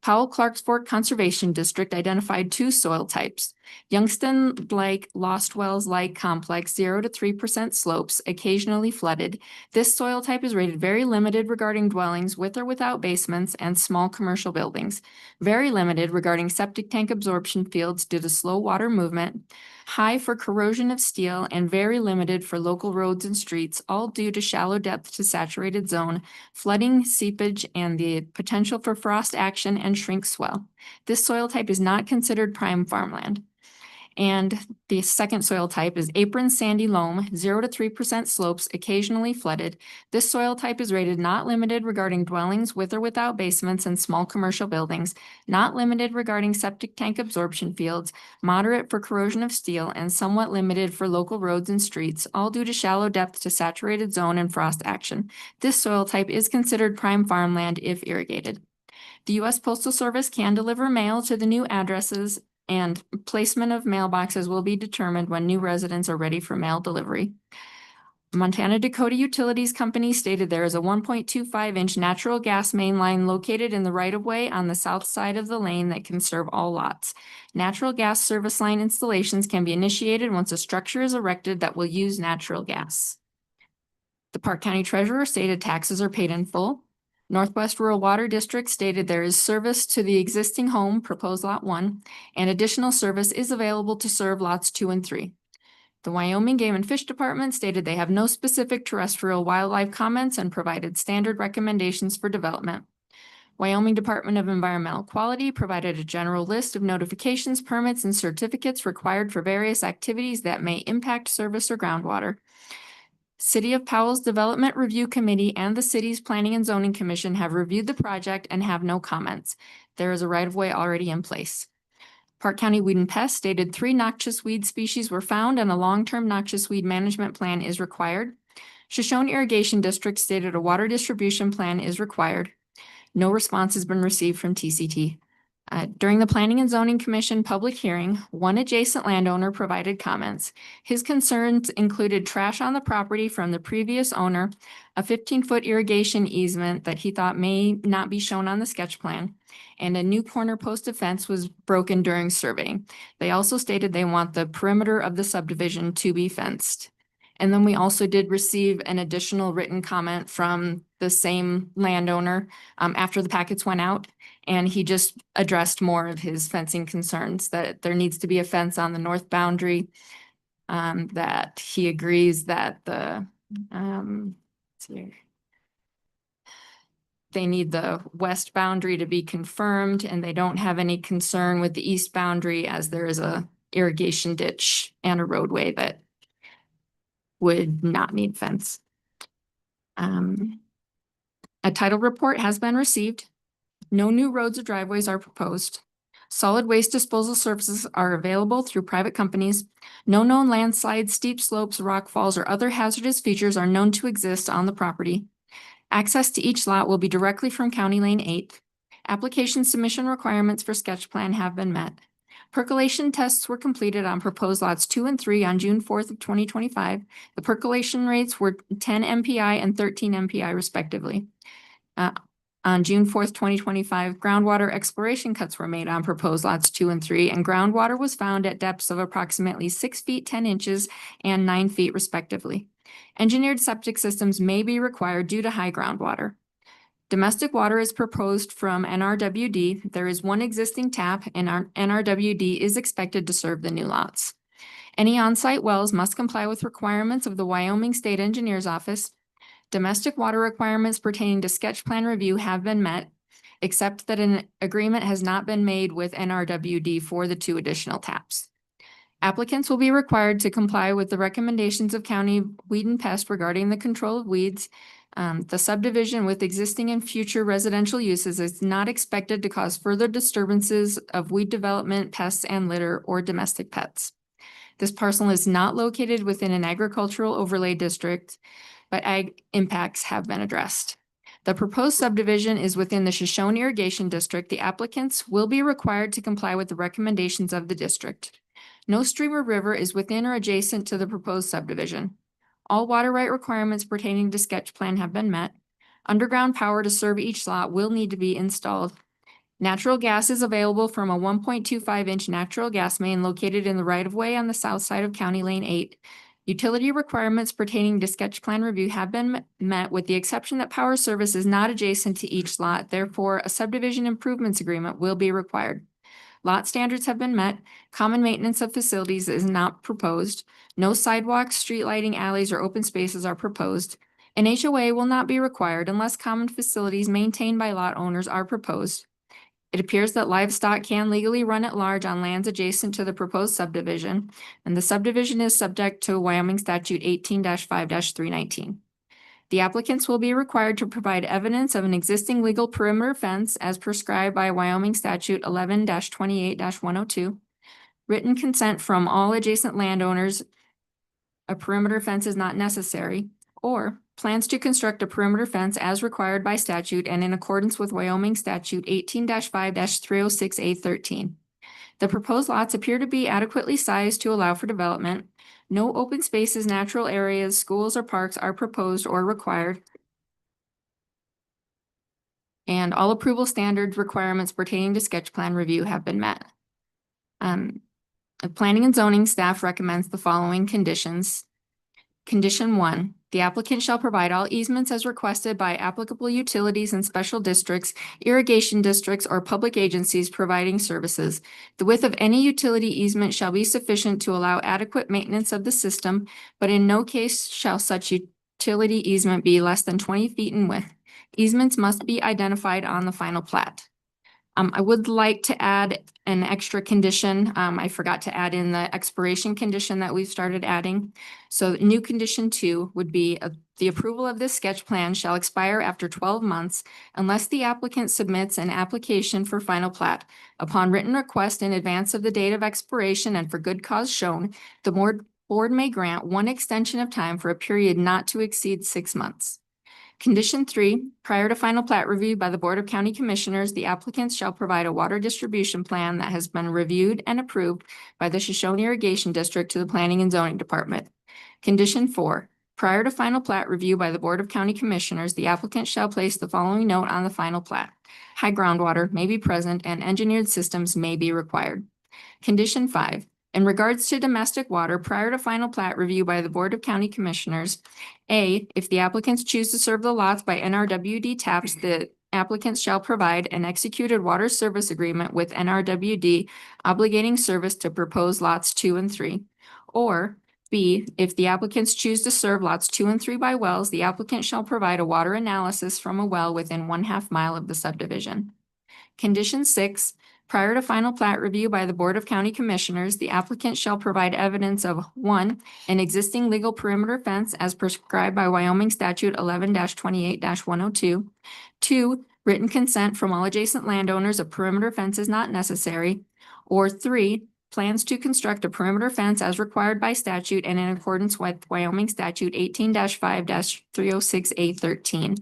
Powell Clark's Fork Conservation District identified 2 soil types. Youngston-like Lost Wells-like complex 0 to 3% slopes, occasionally flooded. This soil type is rated very limited regarding dwellings with or without basements and small commercial buildings. Very limited regarding septic tank absorption fields due to slow water movement. High for corrosion of steel and very limited for local roads and streets, all due to shallow depth to saturated zone, flooding, seepage, and the potential for frost action and shrink swell. This soil type is not considered prime farmland. And the second soil type is apron sandy loam, 0 to 3% slopes, occasionally flooded. This soil type is rated not limited regarding dwellings with or without basements and small commercial buildings, not limited regarding septic tank absorption fields, moderate for corrosion of steel, and somewhat limited for local roads and streets, all due to shallow depth to saturated zone and frost action. This soil type is considered prime farmland if irrigated. The U.S. Postal Service can deliver mail to the new addresses, and placement of mailboxes will be determined when new residents are ready for mail delivery. Montana Dakota Utilities Company stated there is a 1.25-inch natural gas main line located in the right-of-way on the south side of the lane that can serve all lots. Natural gas service line installations can be initiated once a structure is erected that will use natural gas. The Park County Treasurer stated taxes are paid in full. Northwest Rural Water District stated there is service to the existing home, proposed lot 1, and additional service is available to serve lots 2 and 3. The Wyoming Game and Fish Department stated they have no specific terrestrial wildlife comments and provided standard recommendations for development. Wyoming Department of Environmental Quality provided a general list of notifications, permits, and certificates required for various activities that may impact service or groundwater. City of Powell's Development Review Committee and the city's Planning and Zoning Commission have reviewed the project and have no comments. There is a right-of-way already in place. Park County Weed and Pest stated 3 noxious weed species were found and a long-term noxious weed management plan is required. Shoshone Irrigation District stated a water distribution plan is required. No response has been received from TCT. During the Planning and Zoning Commission public hearing, one adjacent landowner provided comments. His concerns included trash on the property from the previous owner, a 15-foot irrigation easement that he thought may not be shown on the sketch plan, and a new corner post of fence was broken during surveying. They also stated they want the perimeter of the subdivision to be fenced. And then we also did receive an additional written comment from the same landowner after the packets went out. And he just addressed more of his fencing concerns, that there needs to be a fence on the north boundary, that he agrees that the, let's see here. they need the west boundary to be confirmed, and they don't have any concern with the east boundary as there is a irrigation ditch and a roadway that would not need fence. A title report has been received. No new roads or driveways are proposed. Solid waste disposal services are available through private companies. No known landslides, steep slopes, rock falls, or other hazardous features are known to exist on the property. Access to each lot will be directly from County Lane 8. Application submission requirements for sketch plan have been met. Percolation tests were completed on proposed lots 2 and 3 on June 4th of 2025. The percolation rates were 10 MPI and 13 MPI respectively. On June 4th, 2025, groundwater exploration cuts were made on proposed lots 2 and 3, and groundwater was found at depths of approximately 6 feet 10 inches and 9 feet respectively. Engineered septic systems may be required due to high groundwater. Domestic water is proposed from NRWD. There is one existing tap, and our NRWD is expected to serve the new lots. Any on-site wells must comply with requirements of the Wyoming State Engineer's Office. Domestic water requirements pertaining to sketch plan review have been met, except that an agreement has not been made with NRWD for the 2 additional taps. Applicants will be required to comply with the recommendations of County Weed and Pest regarding the control of weeds. The subdivision with existing and future residential uses is not expected to cause further disturbances of weed development, pests, and litter, or domestic pets. This parcel is not located within an agricultural overlay district, but ag impacts have been addressed. The proposed subdivision is within the Shoshone Irrigation District. The applicants will be required to comply with the recommendations of the district. No stream or river is within or adjacent to the proposed subdivision. All water right requirements pertaining to sketch plan have been met. Underground power to serve each lot will need to be installed. Natural gas is available from a 1.25-inch natural gas main located in the right-of-way on the south side of County Lane 8. Utility requirements pertaining to sketch plan review have been met with the exception that power service is not adjacent to each lot. Therefore, a subdivision improvements agreement will be required. Lot standards have been met. Common maintenance of facilities is not proposed. No sidewalks, street lighting, alleys, or open spaces are proposed. An HOA will not be required unless common facilities maintained by lot owners are proposed. It appears that livestock can legally run at large on lands adjacent to the proposed subdivision, and the subdivision is subject to Wyoming Statute 18-5-319. The applicants will be required to provide evidence of an existing legal perimeter fence as prescribed by Wyoming Statute 11-28-102. Written consent from all adjacent landowners. A perimeter fence is not necessary, or plans to construct a perimeter fence as required by statute and in accordance with Wyoming Statute 18-5-306A13. The proposed lots appear to be adequately sized to allow for development. No open spaces, natural areas, schools, or parks are proposed or required. And all approval standards requirements pertaining to sketch plan review have been met. The planning and zoning staff recommends the following conditions. Condition 1, the applicant shall provide all easements as requested by applicable utilities and special districts, irrigation districts, or public agencies providing services. The width of any utility easement shall be sufficient to allow adequate maintenance of the system, but in no case shall such utility easement be less than 20 feet in width. Easements must be identified on the final plat. I would like to add an extra condition. I forgot to add in the expiration condition that we've started adding. So new condition 2 would be the approval of this sketch plan shall expire after 12 months unless the applicant submits an application for final plat. Upon written request in advance of the date of expiration and for good cause shown, the board may grant one extension of time for a period not to exceed 6 months. Condition 3, prior to final plat review by the Board of County Commissioners, the applicants shall provide a water distribution plan that has been reviewed and approved by the Shoshone Irrigation District to the Planning and Zoning Department. Condition 4, prior to final plat review by the Board of County Commissioners, the applicant shall place the following note on the final plat. High groundwater may be present and engineered systems may be required. Condition 5, in regards to domestic water, prior to final plat review by the Board of County Commissioners, A, if the applicants choose to serve the lots by NRWD taps, the applicants shall provide an executed water service agreement with NRWD obligating service to proposed lots 2 and 3. Or B, if the applicants choose to serve lots 2 and 3 by wells, the applicant shall provide a water analysis from a well within 1/2 mile of the subdivision. Condition 6, prior to final plat review by the Board of County Commissioners, the applicant shall provide evidence of 1, an existing legal perimeter fence as prescribed by Wyoming Statute 11-28-102. 2, written consent from all adjacent landowners a perimeter fence is not necessary. Or 3, plans to construct a perimeter fence as required by statute and in accordance with Wyoming Statute 18-5-306A13.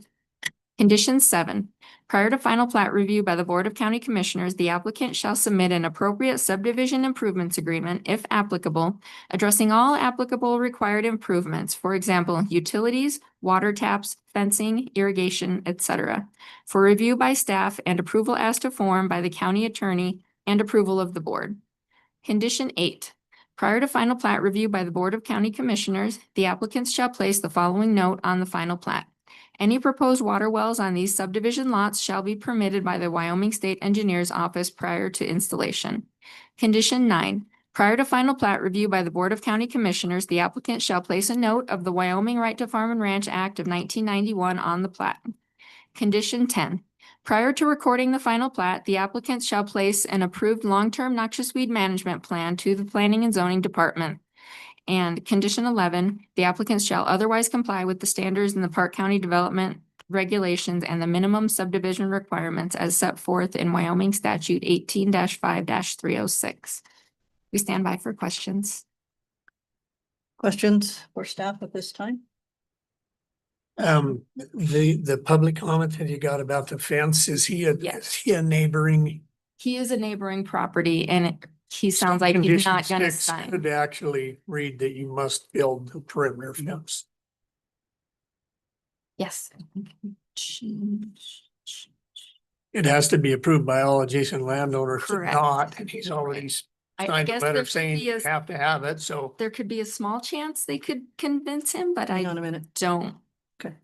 Condition 7, prior to final plat review by the Board of County Commissioners, the applicant shall submit an appropriate subdivision improvements agreement, if applicable, addressing all applicable required improvements, for example, utilities, water taps, fencing, irrigation, etc., for review by staff and approval as to form by the county attorney and approval of the board. Condition 8, prior to final plat review by the Board of County Commissioners, the applicants shall place the following note on the final plat. Any proposed water wells on these subdivision lots shall be permitted by the Wyoming State Engineer's Office prior to installation. Condition 9, prior to final plat review by the Board of County Commissioners, the applicant shall place a note of the Wyoming Right to Farm and Ranch Act of 1991 on the plat. Condition 10, prior to recording the final plat, the applicant shall place an approved long-term noxious weed management plan to the Planning and Zoning Department. And condition 11, the applicants shall otherwise comply with the standards in the Park County Development Regulations and the minimum subdivision requirements as set forth in Wyoming Statute 18-5-306. We stand by for questions. Questions for staff at this time? The public comment that you got about the fence, is he Yes. a neighboring? He is a neighboring property and he sounds like he's not Condition gonna 6 sign. Could actually read that you must build the perimeter fence. Yes. It has to be approved by all adjacent landowners. If Correct. not, and he's already I signed a guess letter there could saying be you a, have to have it, so. there could be a small chance they could convince him, but Hang I on a minute. don't. Okay.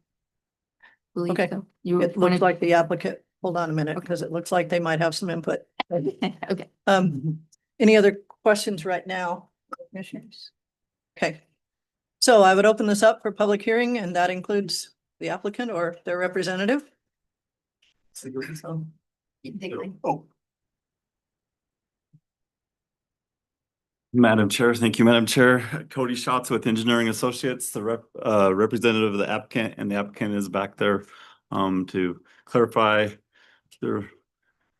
Believe Okay. so. You It looks wanted, like the applicant, hold on a minute, because it looks like they might have some input. okay. Any other questions right now, commissioners? Okay. So I would open this up for public hearing, and that includes the applicant or their representative. Oh, Madam Chair, thank you, Madam Chair. Cody Schatz with Engineering Associates, the representative of the applicant, and the applicant is back there to clarify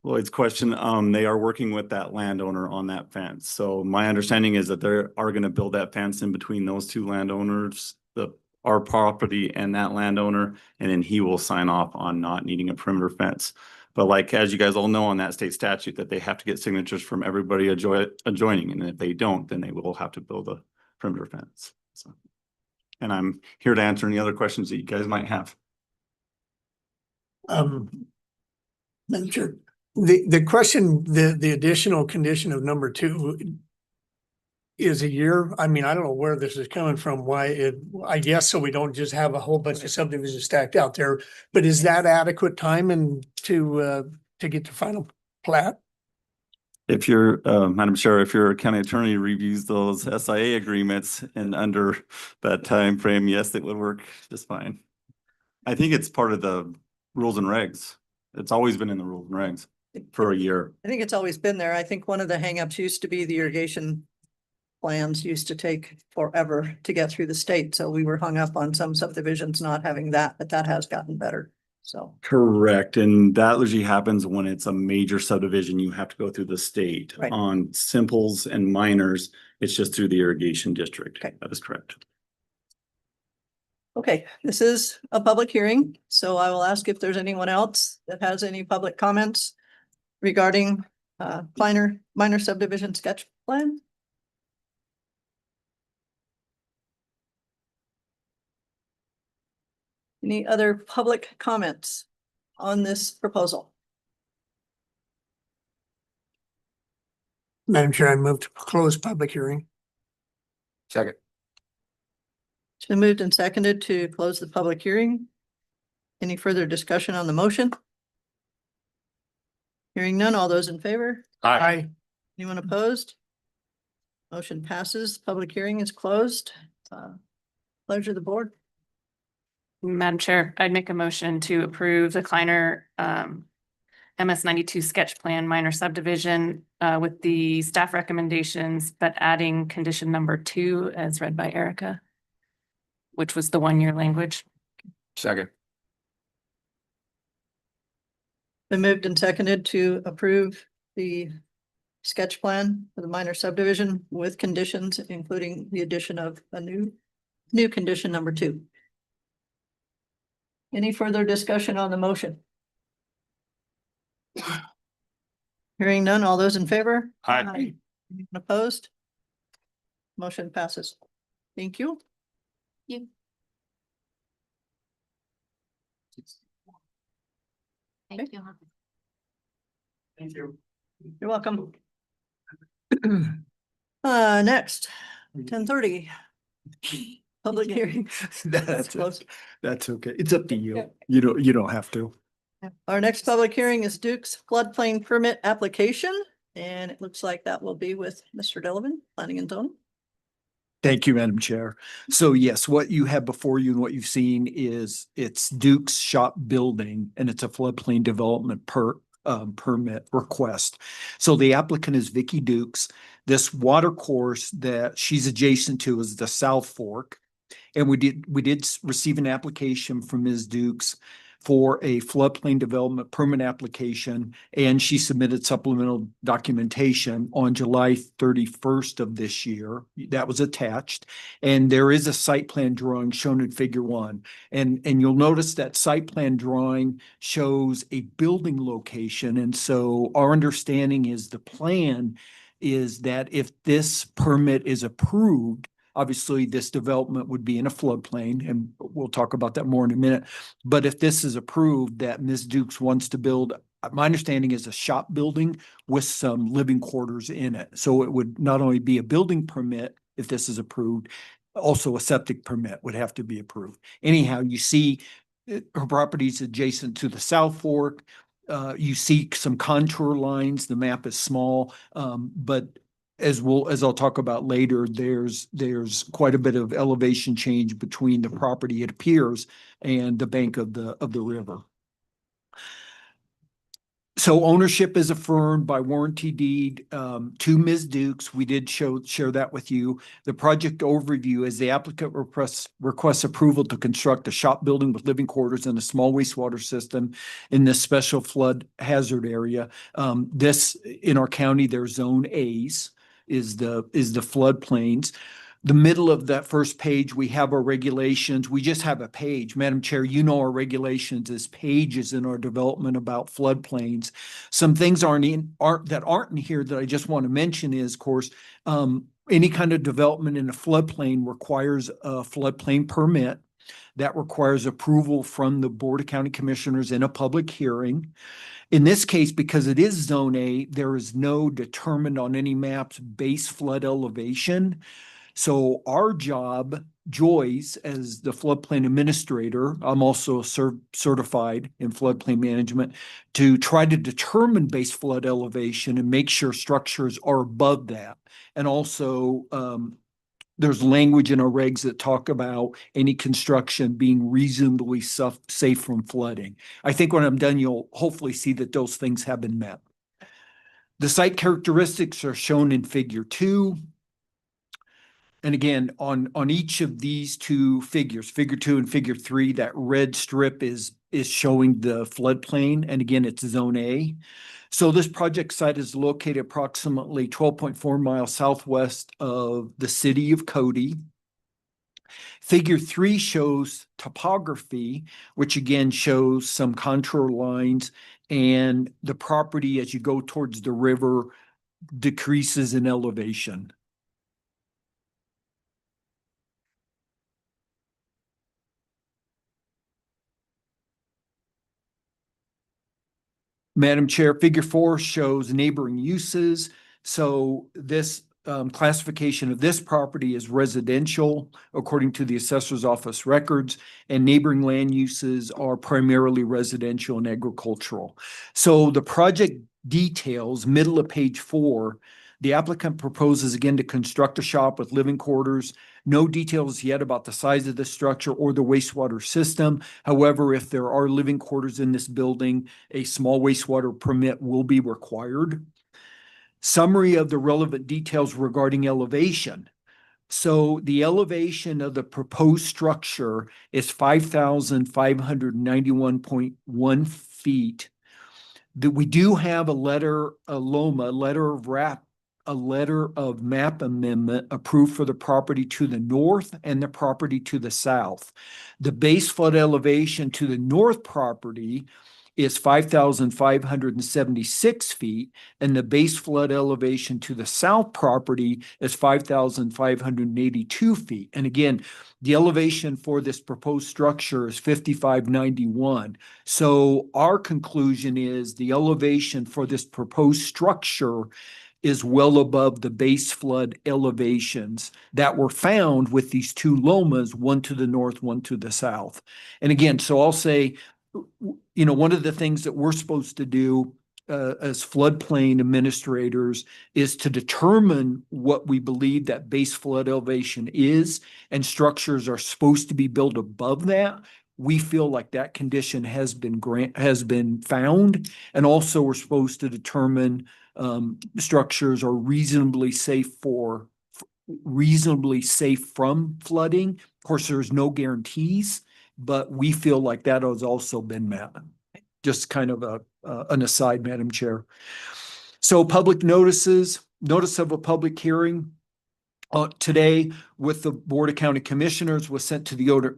Lloyd's question. They are working with that landowner on that fence. So my understanding is that they are going to build that fence in between those two landowners, our property and that landowner, and then he will sign off on not needing a perimeter fence. But like, as you guys all know, on that state statute, that they have to get signatures from everybody adjoining, and if they don't, then they will have to build a perimeter fence. So, and I'm here to answer any other questions that you guys might have. Madam Chair, the question, the additional condition of number 2 is a year. I mean, I don't know where this is coming from, I guess so we don't just have a whole bunch of subdivisions stacked out there, but is that adequate time and to get to final plat? If you're, Madam Chair, if your county attorney reviews those SIA agreements and under that time frame, yes, it would work just fine. I think it's part of the rules and regs. It's always been in the rules and regs for a year. I think it's always been there. I think one of the hangups used to be the irrigation plans used to take forever to get through the state. So we were hung up on some subdivisions not having that, but that has gotten better. So. Correct. And that usually happens when it's a major subdivision. You have to go through the state. Right. On simples and minors, it's just through the irrigation district. Okay. That is correct. Okay, this is a public hearing, so I will ask if there's anyone else that has any public comments regarding minor subdivision sketch plan. Any other public comments on this proposal? Madam Chair, I move to close public hearing. Second. It's been moved and seconded to close the public hearing. Any further discussion on the motion? Hearing none, all those in favor? Aye. Anyone opposed? Motion passes. Public hearing is closed. Pleasure of the board. Madam Chair, I'd make a motion to approve the Kleiner MS 92 sketch plan minor subdivision with the staff recommendations, but adding condition number 2 as read by Erica, which was the 1-year language. Second. Been moved and seconded to approve the sketch plan for the minor subdivision with conditions, including the addition of a new condition number 2. Any further discussion on the motion? Hearing none, all those in favor? Aye. Anyone opposed? Motion passes. Thank you. Thank you. Thank you. You're welcome. Next, 10:30. Public hearing. That's, Close. that's okay. It's up to Yeah. you. You don't have to. Our next public hearing is Duke's floodplain permit application, and it looks like that will be with Mr. Delavan, planning and zoning. Thank you, Madam Chair. So yes, what you have before you and what you've seen is it's Duke's Shop Building, and it's a floodplain development permit request. So the applicant is Vicky Dukes. This water course that she's adjacent to is the South Fork. And we did receive an application from Ms. Dukes for a floodplain development permit application, and she submitted supplemental documentation on July 31st of this year. That was attached, and there is a site plan drawing shown in Figure 1. And you'll notice that site plan drawing shows a building location, and so our understanding is the plan is that if this permit is approved, obviously, this development would be in a floodplain, and we'll talk about that more in a minute. But if this is approved, that Ms. Dukes wants to build, my understanding is a shop building with some living quarters in it. So it would not only be a building permit if this is approved, also a septic permit would have to be approved. Anyhow, you see her property is adjacent to the South Fork. You see some contour lines. The map is small, but as I'll talk about later, there's quite a bit of elevation change between the property, it appears, and the bank of the river. So ownership is affirmed by warranty deed to Ms. Dukes. We did share that with you. The project overview is the applicant requests approval to construct a shop building with living quarters and a small wastewater system in this special flood hazard area. This in our county, they're zone A's. Is the floodplains. The middle of that first page, we have our regulations. We just have a page. Madam Chair, you know our regulations as pages in our development about floodplains. Some things aren't in here that I just want to mention is, of course, any kind of development in a floodplain requires a floodplain permit. That requires approval from the Board of County Commissioners in a public hearing. In this case, because it is Zone A, there is no determined on any maps base flood elevation. So our job, Joyce, as the floodplain administrator, I'm also certified in floodplain management, to try to determine base flood elevation and make sure structures are above that. And also, there's language in our regs that talk about any construction being reasonably safe from flooding. I think when I'm done, you'll hopefully see that those things have been met. The site characteristics are shown in Figure 2. And again, on each of these two figures, Figure 2 and Figure 3, that red strip is showing the floodplain. And again, it's Zone A. So this project site is located approximately 12.4 miles southwest of the city of Cody. Figure 3 shows topography, which again shows some contour lines, and the property as you go towards the river decreases in elevation. Madam Chair, Figure 4 shows neighboring uses. So this classification of this property is residential according to the assessor's office records, and neighboring land uses are primarily residential and agricultural. So the project details, middle of page 4, The applicant proposes again to construct a shop with living quarters. No details yet about the size of the structure or the wastewater system. However, if there are living quarters in this building, a small wastewater permit will be required. Summary of the relevant details regarding elevation. So the elevation of the proposed structure is 5,591.1 feet. That we do have a letter of map amendment approved for the property to the north and the property to the south. The base flood elevation to the north property is 5,576 feet, and the base flood elevation to the south property is 5,582 feet. And again, the elevation for this proposed structure is 5,591. So our conclusion is the elevation for this proposed structure is well above the base flood elevations that were found with these two lomas, one to the north, one to the south. And again, so I'll say, one of the things that we're supposed to do as floodplain administrators is to determine what we believe that base flood elevation is, and structures are supposed to be built above that. We feel like that condition has been found, and also we're supposed to determine structures are reasonably safe from flooding. Of course, there's no guarantees, but we feel like that has also been met. Just kind of an aside, Madam Chair. So public notices, notice of a public hearing today with the Board of County Commissioners was sent to the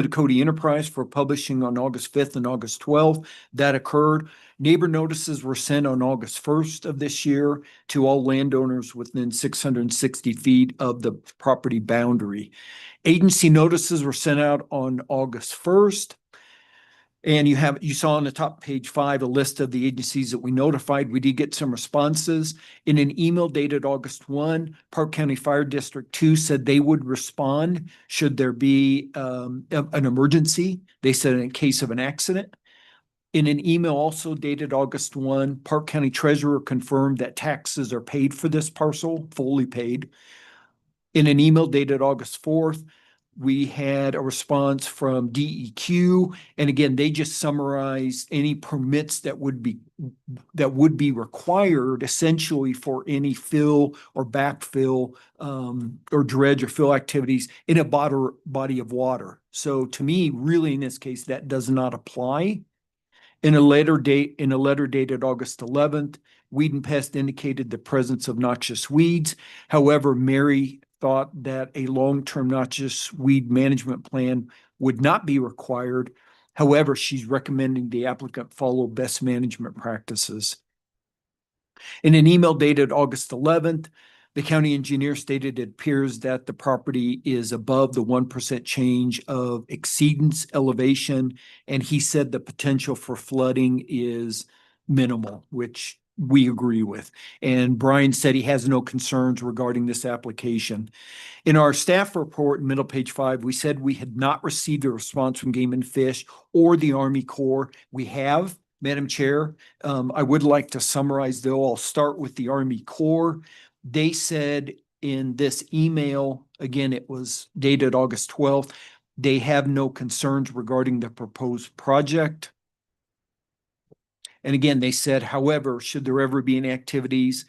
Cody Enterprise for publishing on August 5th and August 12th. That occurred. Neighbor notices were sent on August 1st of this year to all landowners within 660 feet of the property boundary. Agency notices were sent out on August 1st. And you saw on the top page 5 a list of the agencies that we notified. We did get some responses. In an email dated August 1, Park County Fire District 2 said they would respond should there be an emergency. They said in case of an accident. In an email also dated August 1, Park County Treasurer confirmed that taxes are paid for this parcel, fully paid. In an email dated August 4th, we had a response from DEQ, and again, they just summarized any permits that would be required essentially for any fill or backfill or dredge or fill activities in a body of water. So to me, really in this case, that does not apply. In a letter dated August 11th, Weed and Pest indicated the presence of noxious weeds. However, Mary thought that a long-term noxious weed management plan would not be required. However, she's recommending the applicant follow best management practices. In an email dated August 11th, the county engineer stated it appears that the property is above the 1% change of exceedance elevation, and he said the potential for flooding is minimal, which we agree with. And Brian said he has no concerns regarding this application. In our staff report in middle page 5, we said we had not received a response from Game and Fish or the Army Corps. We have, Madam Chair. I would like to summarize though. I'll start with the Army Corps. They said in this email, again, it was dated August 12th, they have no concerns regarding the proposed project. And again, they said, however, should there ever be any activities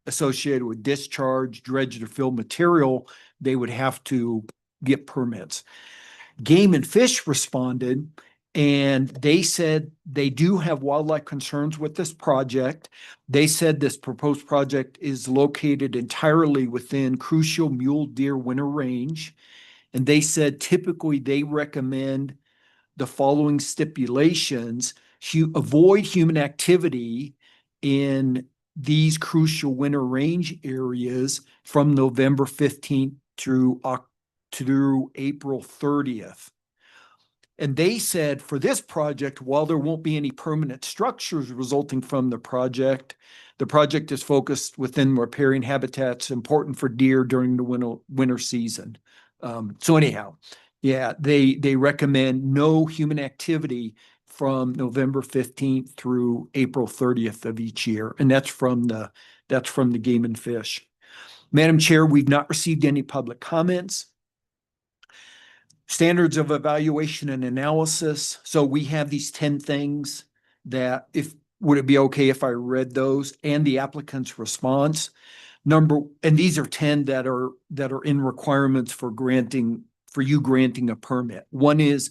associated with discharge, dredged or filled material, they would have to get permits. Game and Fish responded, and they said they do have wildlife concerns with this project. They said this proposed project is located entirely within crucial mule deer winter range. And they said typically they recommend the following stipulations: avoid human activity in these crucial winter range areas from November 15th through April 30th. And they said for this project, while there won't be any permanent structures resulting from the project is focused within riparian habitats important for deer during the winter season. So anyhow, yeah, they recommend no human activity from November 15th through April 30th of each year. And that's from the That's from the Game and Fish. Madam Chair, we've not received any public comments. Standards of evaluation and analysis. So we have these 10 things that would it be okay if I read those and the applicant's response? And these are 10 that are in requirements for you granting a permit. One is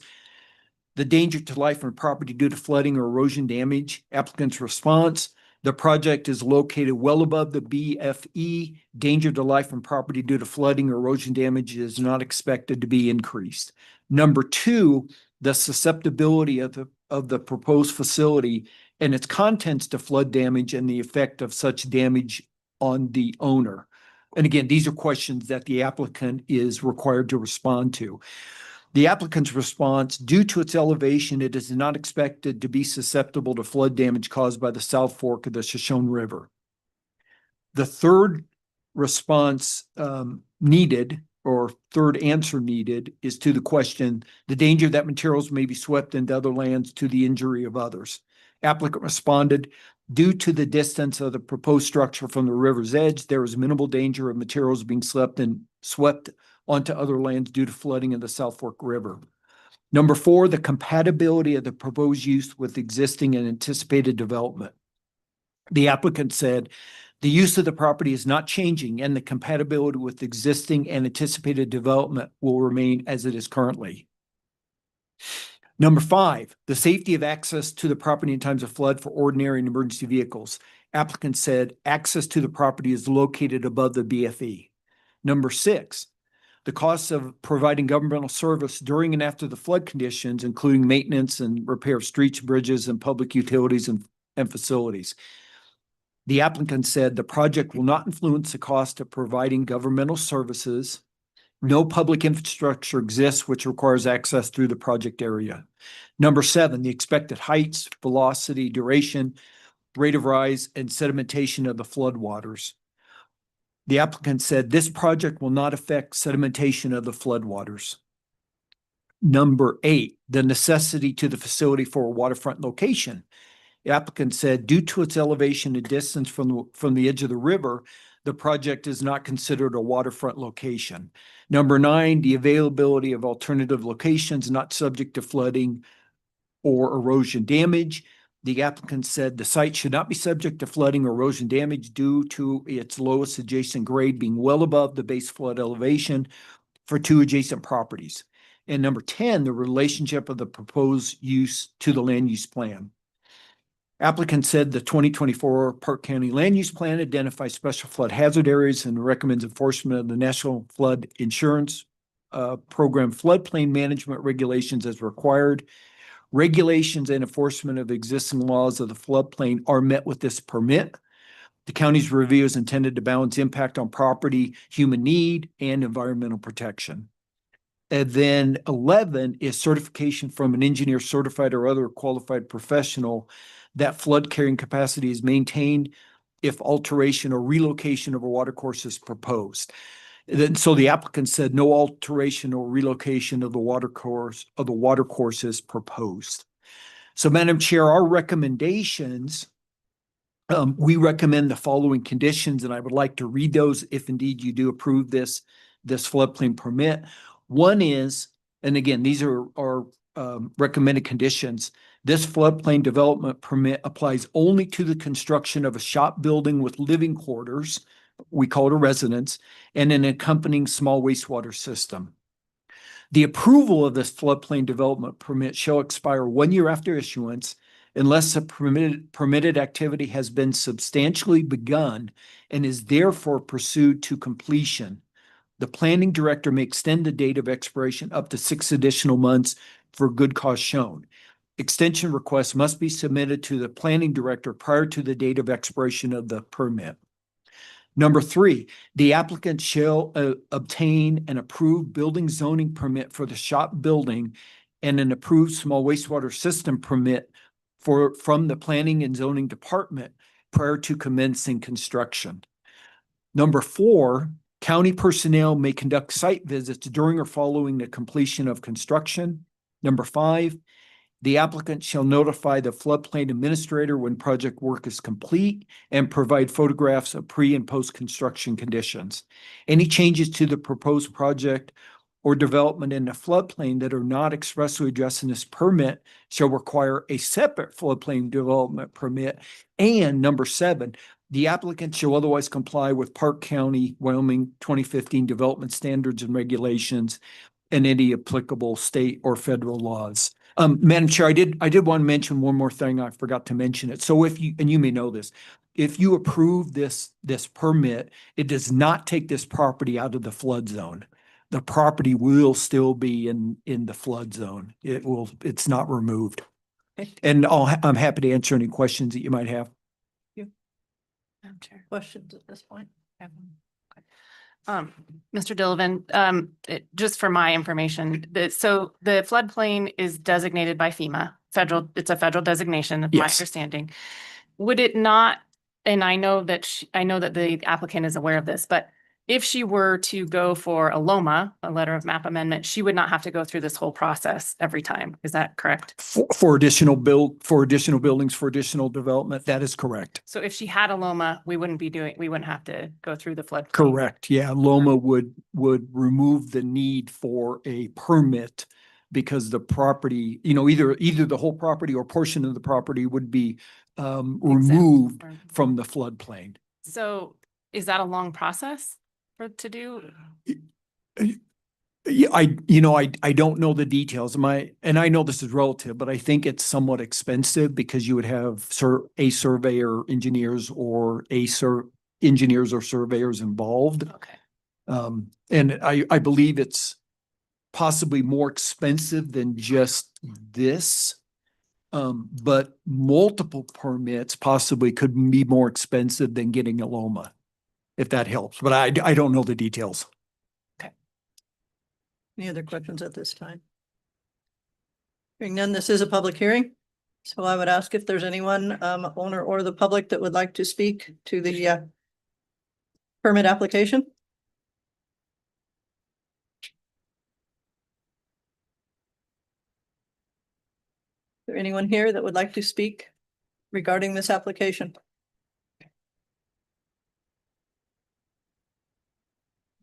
the danger to life and property due to flooding or erosion damage. Applicant's response: the project is located well above the BFE. Danger to life and property due to flooding or erosion damage is not expected to be increased. Number two, the susceptibility of the proposed facility and its contents to flood damage and the effect of such damage on the owner. And again, these are questions that the applicant is required to respond to. The applicant's response: due to its elevation, it is not expected to be susceptible to flood damage caused by the South Fork of the Shoshone River. The third response needed, or third answer needed, is to the question: the danger that materials may be swept into other lands to the injury of others. Applicant responded: due to the distance of the proposed structure from the river's edge, there is minimal danger of materials being swept onto other lands due to flooding in the South Fork River. Number four, the compatibility of the proposed use with existing and anticipated development. The applicant said the use of the property is not changing and the compatibility with existing and anticipated development will remain as it is currently. Number five, the safety of access to the property in times of flood for ordinary and emergency vehicles. Applicant said access to the property is located above the BFE. Number six, the costs of providing governmental service during and after the flood conditions, including maintenance and repair of streets, bridges, and public utilities and facilities. The applicant said the project will not influence the cost of providing governmental services. No public infrastructure exists which requires access through the project area. Number seven, the expected heights, velocity, duration, rate of rise, and sedimentation of the floodwaters. The applicant said this project will not affect sedimentation of the floodwaters. Number eight, the necessity to the facility for a waterfront location. The applicant said due to its elevation and distance from the edge of the river, the project is not considered a waterfront location. Number nine, the availability of alternative locations not subject to flooding or erosion damage. The applicant said the site should not be subject to flooding or erosion damage due to its lowest adjacent grade being well above the base flood elevation for two adjacent properties. And number 10, the relationship of the proposed use to the land use plan. Applicant said the 2024 Park County Land Use Plan identifies special flood hazard areas and recommends enforcement of the National Flood Insurance Program floodplain management regulations as required. Regulations and enforcement of existing laws of the floodplain are met with this permit. The county's review is intended to balance impact on property, human need, and environmental protection. And then 11 is certification from an engineer certified or other qualified professional that flood carrying capacity is maintained if alteration or relocation of a watercourse is proposed. And so the applicant said no alteration or relocation of the watercourse is proposed. So, Madam Chair, our recommendations, we recommend the following conditions, and I would like to read those if indeed you do approve this floodplain permit. One is, and again, these are recommended conditions. This floodplain development permit applies only to the construction of a shop building with living quarters, we call it a residence, and an accompanying small wastewater system. The approval of this floodplain development permit shall expire 1 year after issuance unless the permitted activity has been substantially begun and is therefore pursued to completion. The planning director may extend the date of expiration up to 6 additional months for good cause shown. Extension requests must be submitted to the planning director prior to the date of expiration of the permit. Number 3, the applicant shall obtain an approved building zoning permit for the shop building and an approved small wastewater system permit from the planning and zoning department prior to commencing construction. Number 4, county personnel may conduct site visits during or following the completion of construction. Number 5, The applicant shall notify the floodplain administrator when project work is complete and provide photographs of pre and post-construction conditions. Any changes to the proposed project or development in the floodplain that are not expressly addressed in this permit shall require a separate floodplain development permit. And number 7, the applicant shall otherwise comply with Park County, Wyoming 2015 development standards and regulations and any applicable state or federal laws. Madam Chair, I did want to mention one more thing. I forgot to mention it. So if you, and you may know this, if you approve this permit, it does not take this property out of the flood zone. The property will still be in the flood zone. It's not removed. And I'm happy to answer any questions that you might have. Madam Chair. Questions at this point? Mr. Dillon, just for my information, so the floodplain is designated by FEMA, it's a federal designation, of my Yes. understanding. Would it not, and I know that the applicant is aware of this, but if she were to go for a LOMA, a letter of map amendment, she would not have to go through this whole process every time. Is that correct? For additional buildings, for additional development, that is correct. So if she had a LOMA, we wouldn't have to go through the flood. Correct. Yeah, LOMA would remove the need for a permit because the property, either the whole property or portion of the property would be removed from the floodplain. So is that a long process to do? Yeah, I don't know the details. And I know this is relative, but I think it's somewhat expensive because you would have a surveyor, engineers or engineers or surveyors involved. Okay. And I believe it's possibly more expensive than just this. But multiple permits possibly could be more expensive than getting a LOMA, if that helps. But I don't know the details. Any other questions at this time? Hearing none, this is a public hearing. So I would ask if there's anyone, owner or the public that would like to speak to the permit application. Is there anyone here that would like to speak regarding this application?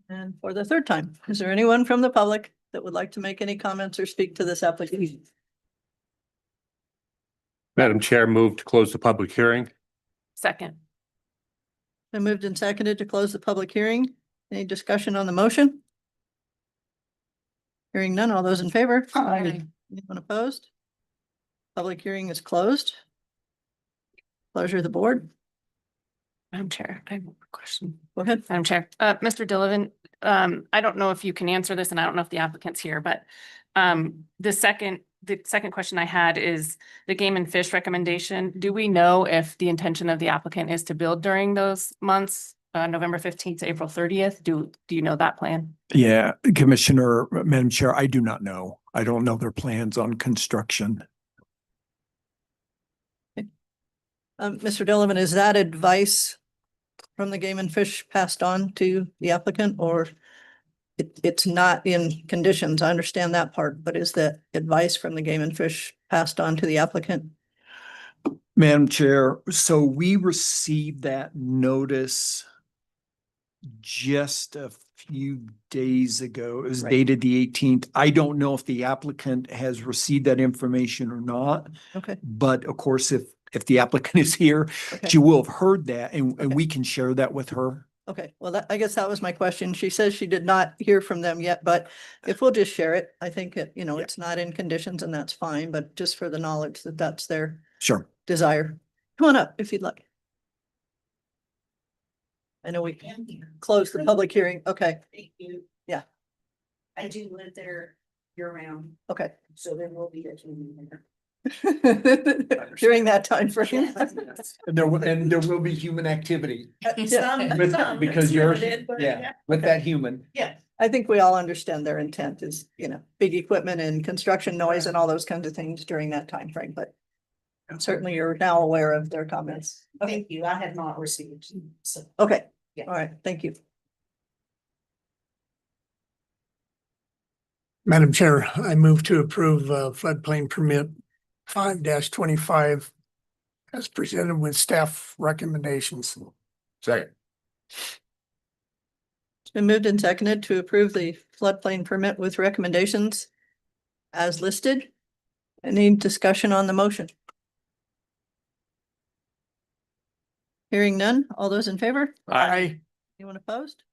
And for the third time, is there anyone from the public that would like to make any comments or speak to this application? Madam Chair, move to close the public hearing. Second. Been moved and seconded to close the public hearing. Any discussion on the motion? Hearing none, all those in favor? Aye. Anyone opposed? Public hearing is closed. Pleasure of the board. Madam Chair, I have a question. Go ahead. Madam Chair, Mr. Dillon, I don't know if you can answer this and I don't know if the applicant's here, but the second question I had is the game and fish recommendation. Do we know if the intention of the applicant is to build during those months, November 15th to April 30th? Do you know that plan? Yeah, Commissioner, Madam Chair, I do not know. I don't know their plans on construction. Mr. Dillon, is that advice from the Game and Fish passed on to the applicant, or it's not in conditions? I understand that part, but is the advice from the Game and Fish passed on to the applicant? Madam Chair, so we received that notice just a few days ago. It was Right. dated the 18th. I don't know if the applicant has received that information or not. Okay. But of course, if the applicant is here, Okay. she will have heard that and Okay. we can share that with her. Okay, well, I guess that was my question. She says she did not hear from them yet, but if we'll just share it, I think it, Yeah. it's not in conditions and that's fine, but just for the knowledge that that's their Sure. desire. Come on up if you'd like. I know we can close the public hearing. Okay, Thank you. Yeah. I do live there year round, okay. so there will be a community there. During that time frame. And there will be human activity Some because it's you're, limited, but with that human. Yeah, I think we all understand their intent is, big equipment and construction noise and all those kinds of things during that time frame. But certainly you're now aware of their comments. Okay, thank you. I have not received, so. okay, Yeah. all right, thank you. Madam Chair, I move to approve floodplain permit 5-25 as presented with staff recommendations. Second. It's been moved and seconded to approve the floodplain permit with recommendations as listed. Any discussion on the motion? Hearing none, all those in favor? Aye. Anyone opposed?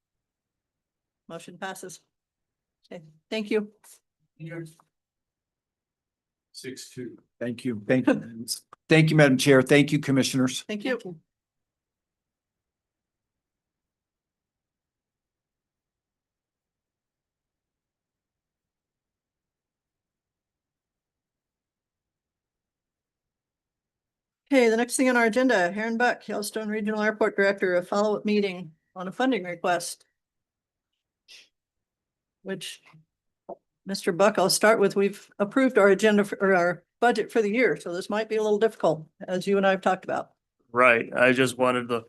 Motion passes. Okay, thank you. 6-2. Thank you. Thank you. Thank you, Madam Chair. Thank you, commissioners. Thank you. Okay, the next thing on our agenda, Heron Buck, Yellowstone Regional Airport Director, a follow-up meeting on a funding request. Which, Mr. Buck, I'll start with, we've approved our agenda or our budget for the year, so this might be a little difficult, as you and I have talked about. Right, I just wanted to,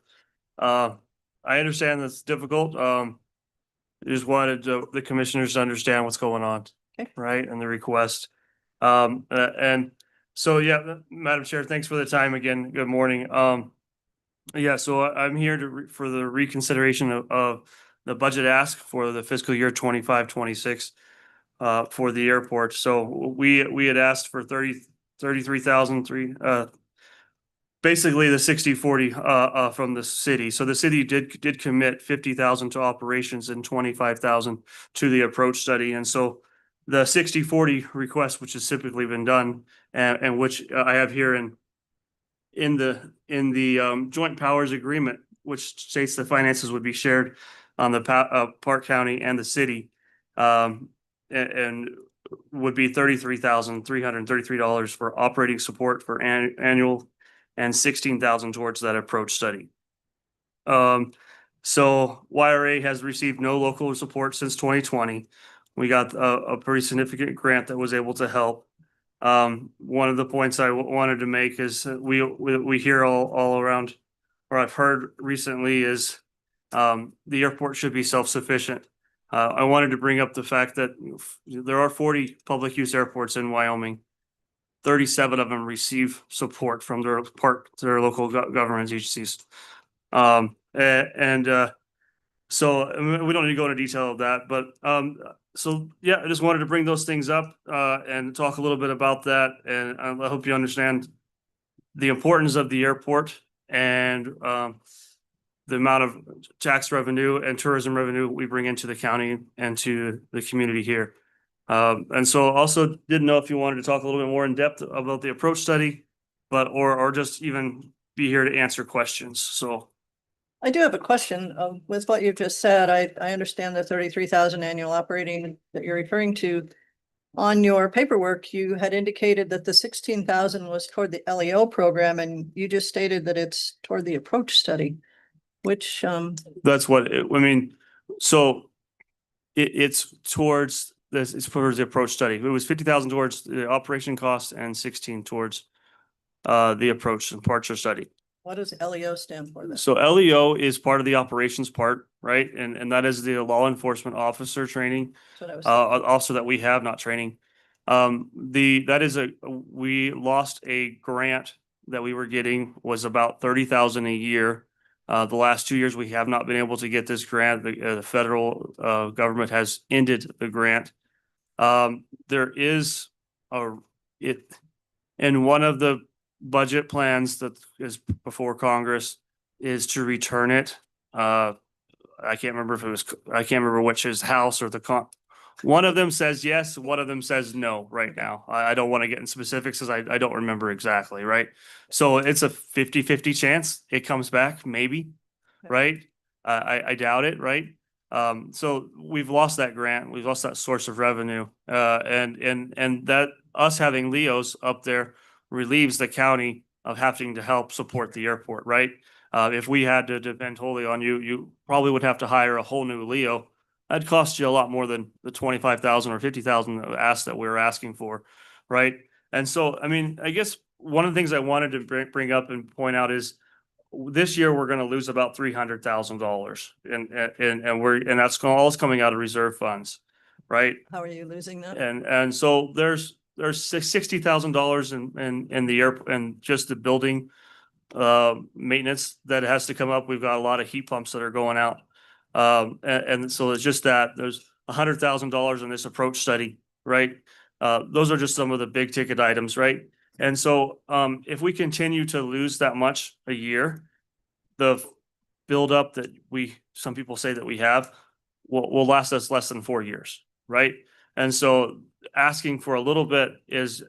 I understand that's difficult, I just wanted the commissioners to understand what's going on. Okay. Right, and the request. And so, yeah, Madam Chair, thanks for the time again, good morning, yeah, so I'm here for the reconsideration of the budget ask for the fiscal year 25-26 for the airport, so we had asked for 33,003, basically the 60-40 from the city. So the city did commit 50,000 to operations and 25,000 to the approach study. And so the 60-40 request, which has typically been done, and which I have here in the joint powers agreement, which states the finances would be shared on the Park County and the city, and would be $33,333 for operating support for annual, and 16,000 towards that approach study. So YRA has received no local support since 2020. We got a pretty significant grant that was able to help. One of the points I wanted to make is we hear all around, or I've heard recently, is the airport should be self-sufficient. I wanted to bring up the fact that there are 40 public use airports in Wyoming. 37 of them receive support from their local government agencies. So we don't need to go into detail of that, but so yeah, I just wanted to bring those things up and talk a little bit about that, and I hope you understand the importance of the airport and the amount of tax revenue and tourism revenue we bring into the county and to the community here. And so also didn't know if you wanted to talk a little bit more in depth about the approach study, but or just even be here to answer questions. So I do have a question with what you've just said. I understand the 33,000 annual operating that you're referring to. On your paperwork, you had indicated that the 16,000 was toward the LEO program, and you just stated that it's toward the approach study, which that's what I mean. So it's towards this. It's towards the approach study. It was 50,000 towards the operation costs and 16 towards the approach and departure study. what does LEO stand for then? So LEO is part of the operations part, right? And that is the law enforcement officer training, That's what I was also that we have, not training. We lost a grant that we were getting, was about 30,000 a year. The last 2 years, we have not been able to get this grant. The federal government has ended the grant. There is in one of the budget plans that is before Congress is to return it. I can't remember which is House or one of them says yes, one of them says no right now. I don't want to get in specifics because I don't remember exactly, right? So it's a 50-50 chance it comes back, maybe, Okay. right? I doubt it, right? So we've lost that grant, we've lost that source of revenue, and that us having Leos up there relieves the county of having to help support the airport, right? If we had to depend wholly on you, you probably would have to hire a whole new Leo. That'd cost you a lot more than the 25,000 or 50,000 that we're asking for, right? And so, I mean, I guess one of the things I wanted to bring up and point out is this year we're going to lose about $300,000, and that's all coming out of reserve funds, right? How are you losing that? And so there's there's $60,000 in the air and just the building maintenance that has to come up. We've got a lot of heat pumps that are going out. And so it's just that there's $100,000 in this approach study, right? Those are just some of the big ticket items, right? And so if we continue to lose that much a year, the buildup that some people say that we have will last us less than 4 years, right? And so asking for a little bit is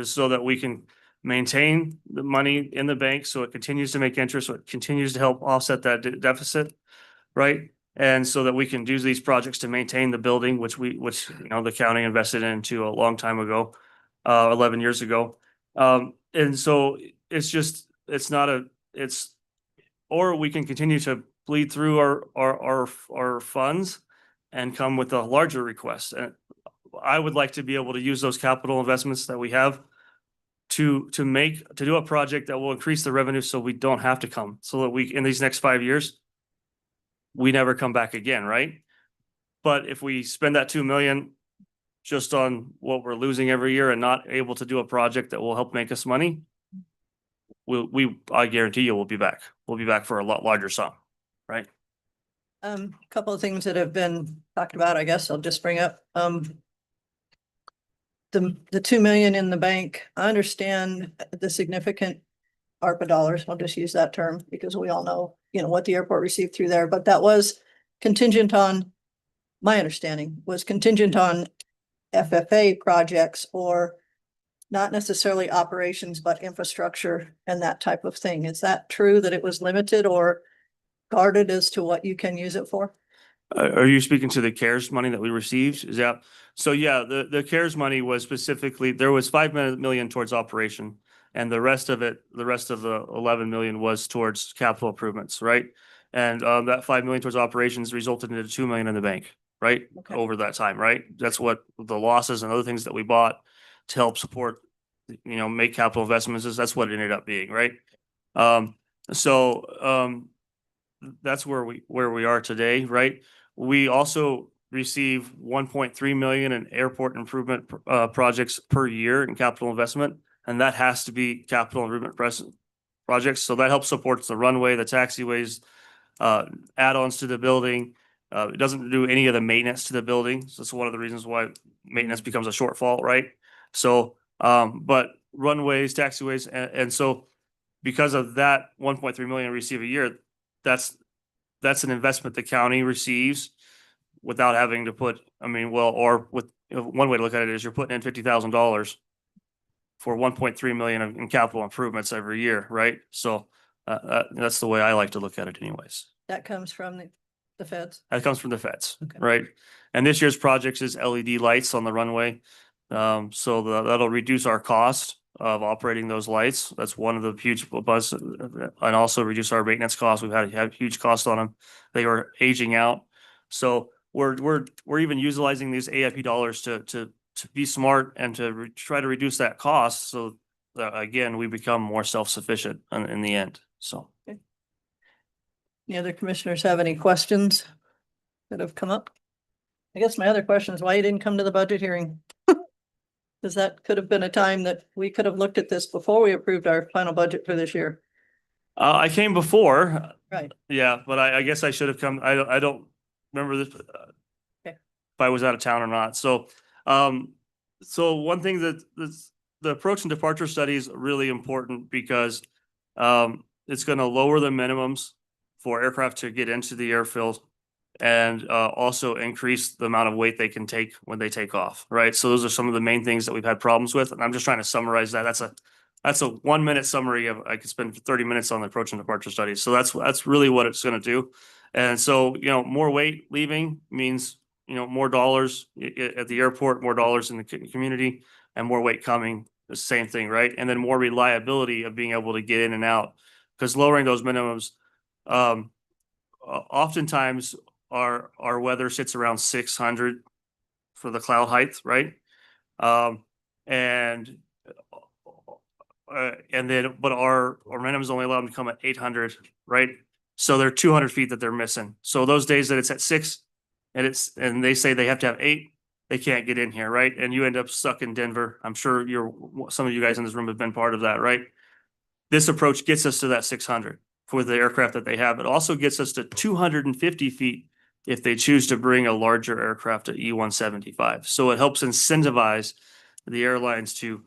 so that we can maintain the money in the bank, so it continues to make interest, so it continues to help offset that deficit, right? And so that we can do these projects to maintain the building, which the county invested into a long time ago, 11 years ago. And so or we can continue to bleed through our funds and come with a larger request. And I would like to be able to use those capital investments that we have to do a project that will increase the revenue, so we don't have to come, so that in these next 5 years, we never come back again, right? But if we spend that 2 million just on what we're losing every year and not able to do a project that will help make us money, I guarantee you we'll be back. We'll be back for a lot larger sum, right? Couple of things that have been talked about, I guess I'll just bring up. The 2 million in the bank, I understand the significant ARPA dollars. I'll just use that term because we all know, what the airport received through there, but that was contingent on, my understanding was contingent on FFA projects, or not necessarily operations, but infrastructure and that type of thing. Is that true, that it was limited or guarded as to what you can use it for? Are you speaking to the CARES money that we received? Is that, so yeah, the CARES money was specifically, there was 5 million towards operation, and the rest of the 11 million was towards capital improvements, right? And that 5 million towards operations resulted in 2 million in the bank, right? Okay. Over that time, right? That's what the losses and other things that we bought to help support, make capital investments that's what it ended up being, right? That's where we are today, right? We also receive 1.3 million in airport improvement projects per year in capital investment, and that has to be capital improvement projects. So that helps support the runway, the taxiways, add-ons to the building. It doesn't do any of the maintenance to the building. So that's one of the reasons why maintenance becomes a shortfall, right? So, but runways, taxiways, and so because of that 1.3 million we receive a year, that's an investment the county receives without having to put, one way to look at it is you're putting in $50,000 for 1.3 million in capital improvements every year, right? So that's the way I like to look at it anyways. That comes from the feds? That comes from the feds, Okay. right? And this year's projects is LED lights on the runway. So that'll reduce our cost of operating those lights. That's one of the huge buzz, and also reduce our maintenance costs. We've had huge costs on them. They were aging out. So we're even utilizing these AIP dollars to be smart and to try to reduce that cost. So again, we become more self-sufficient in the end. So. Okay. Any other commissioners have any questions that have come up? I guess my other question is why you didn't come to the budget hearing? Because that could have been a time that we could have looked at this before we approved our final budget for this year. I came before. Right. Yeah, but I guess I should have come. I don't remember this. Okay. If I was out of town or not. So, so one thing that the approach and departure study is really important because it's going to lower the minimums for aircraft to get into the airfield, and also increase the amount of weight they can take when they take off, right? So those are some of the main things that we've had problems with, and I'm just trying to summarize that. That's a 1 minute summary of, I could spend 30 minutes on the approach and departure study. So that's really what it's going to do. And so, more weight leaving means, more dollars at the airport, more dollars in the community, and more weight coming, the same thing, right? And then more reliability of being able to get in and out, because lowering those minimums, oftentimes our weather sits around 600 for the cloud height, right? And then, but our minimum is only allowed to come at 800, right? So they're 200 feet that they're missing. So those days that it's at 6 and they say they have to have 8, they can't get in here, right? And you end up stuck in Denver. I'm sure some of you guys in this room have been part of that, right? This approach gets us to that 600 for the aircraft that they have. It also gets us to 250 feet if they choose to bring a larger aircraft at E-175. So it helps incentivize the airlines to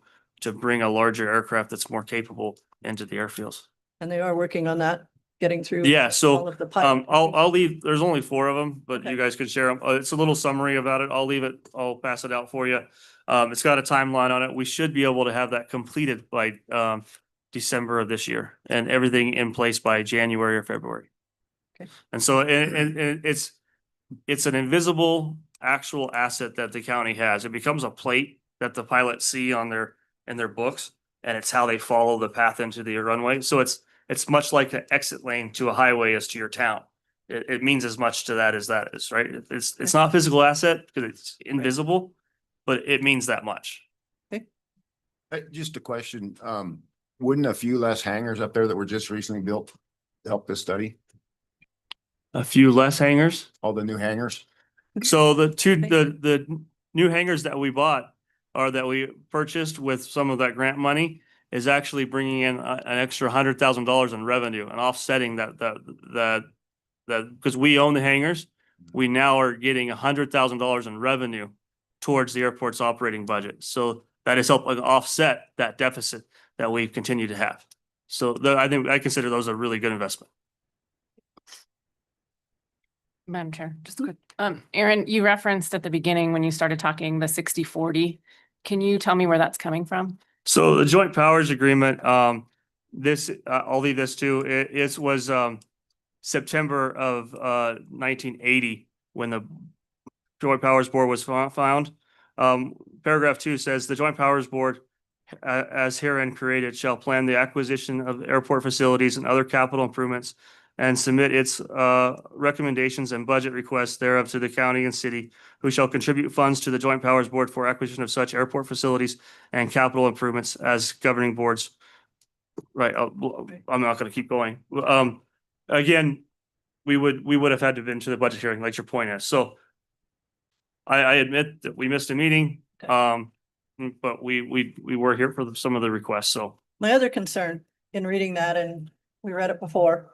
bring a larger aircraft that's more capable into the airfields. And they are working on that, getting through. Yeah, all so of the pipe. I'll leave, there's only 4 of them, but you Okay. guys could share them. It's a little summary about it. I'll leave it, I'll pass it out for you. It's got a timeline on it. We should be able to have that completed by December of this year and everything in place by January or February. Okay. And so and it's an invisible actual asset that the county has. It becomes a plate that the pilots see on in their books, and it's how they follow the path into the runway. So it's much like an exit lane to a highway is to your town. It means as much to that as that is, right? It's not a physical asset because it's invisible, but it means that much. Just a question, wouldn't a few less hangars up there that were just recently built help this study? A few less hangars. All the new hangars? So the new hangars that we bought or that we purchased with some of that grant money is actually bringing in an extra $100,000 in revenue and offsetting that because we own the hangars, we now are getting $100,000 in revenue towards the airport's operating budget. So that is helping offset that deficit that we continue to have. So I think I consider those a really good investment. Madam Chair, just quick. Aaron, you referenced at the beginning when you started talking the 60-40. Can you tell me where that's coming from? So the joint powers agreement, this, I'll leave this too. It was, September of, 1980 when the Joint Powers Board was found. Paragraph 2 says the Joint Powers Board, as herein created, shall plan the acquisition of airport facilities and other capital improvements and submit its recommendations and budget requests thereof to the county and city, who shall contribute funds to the Joint Powers Board for acquisition of such airport facilities and capital improvements as governing boards. Right, I'm not gonna keep going. Again, we would have had to have been to the budget hearing, like your point is. So I admit that we missed a meeting, but we were here for some of the requests, so. My other concern in reading that, and we read it before,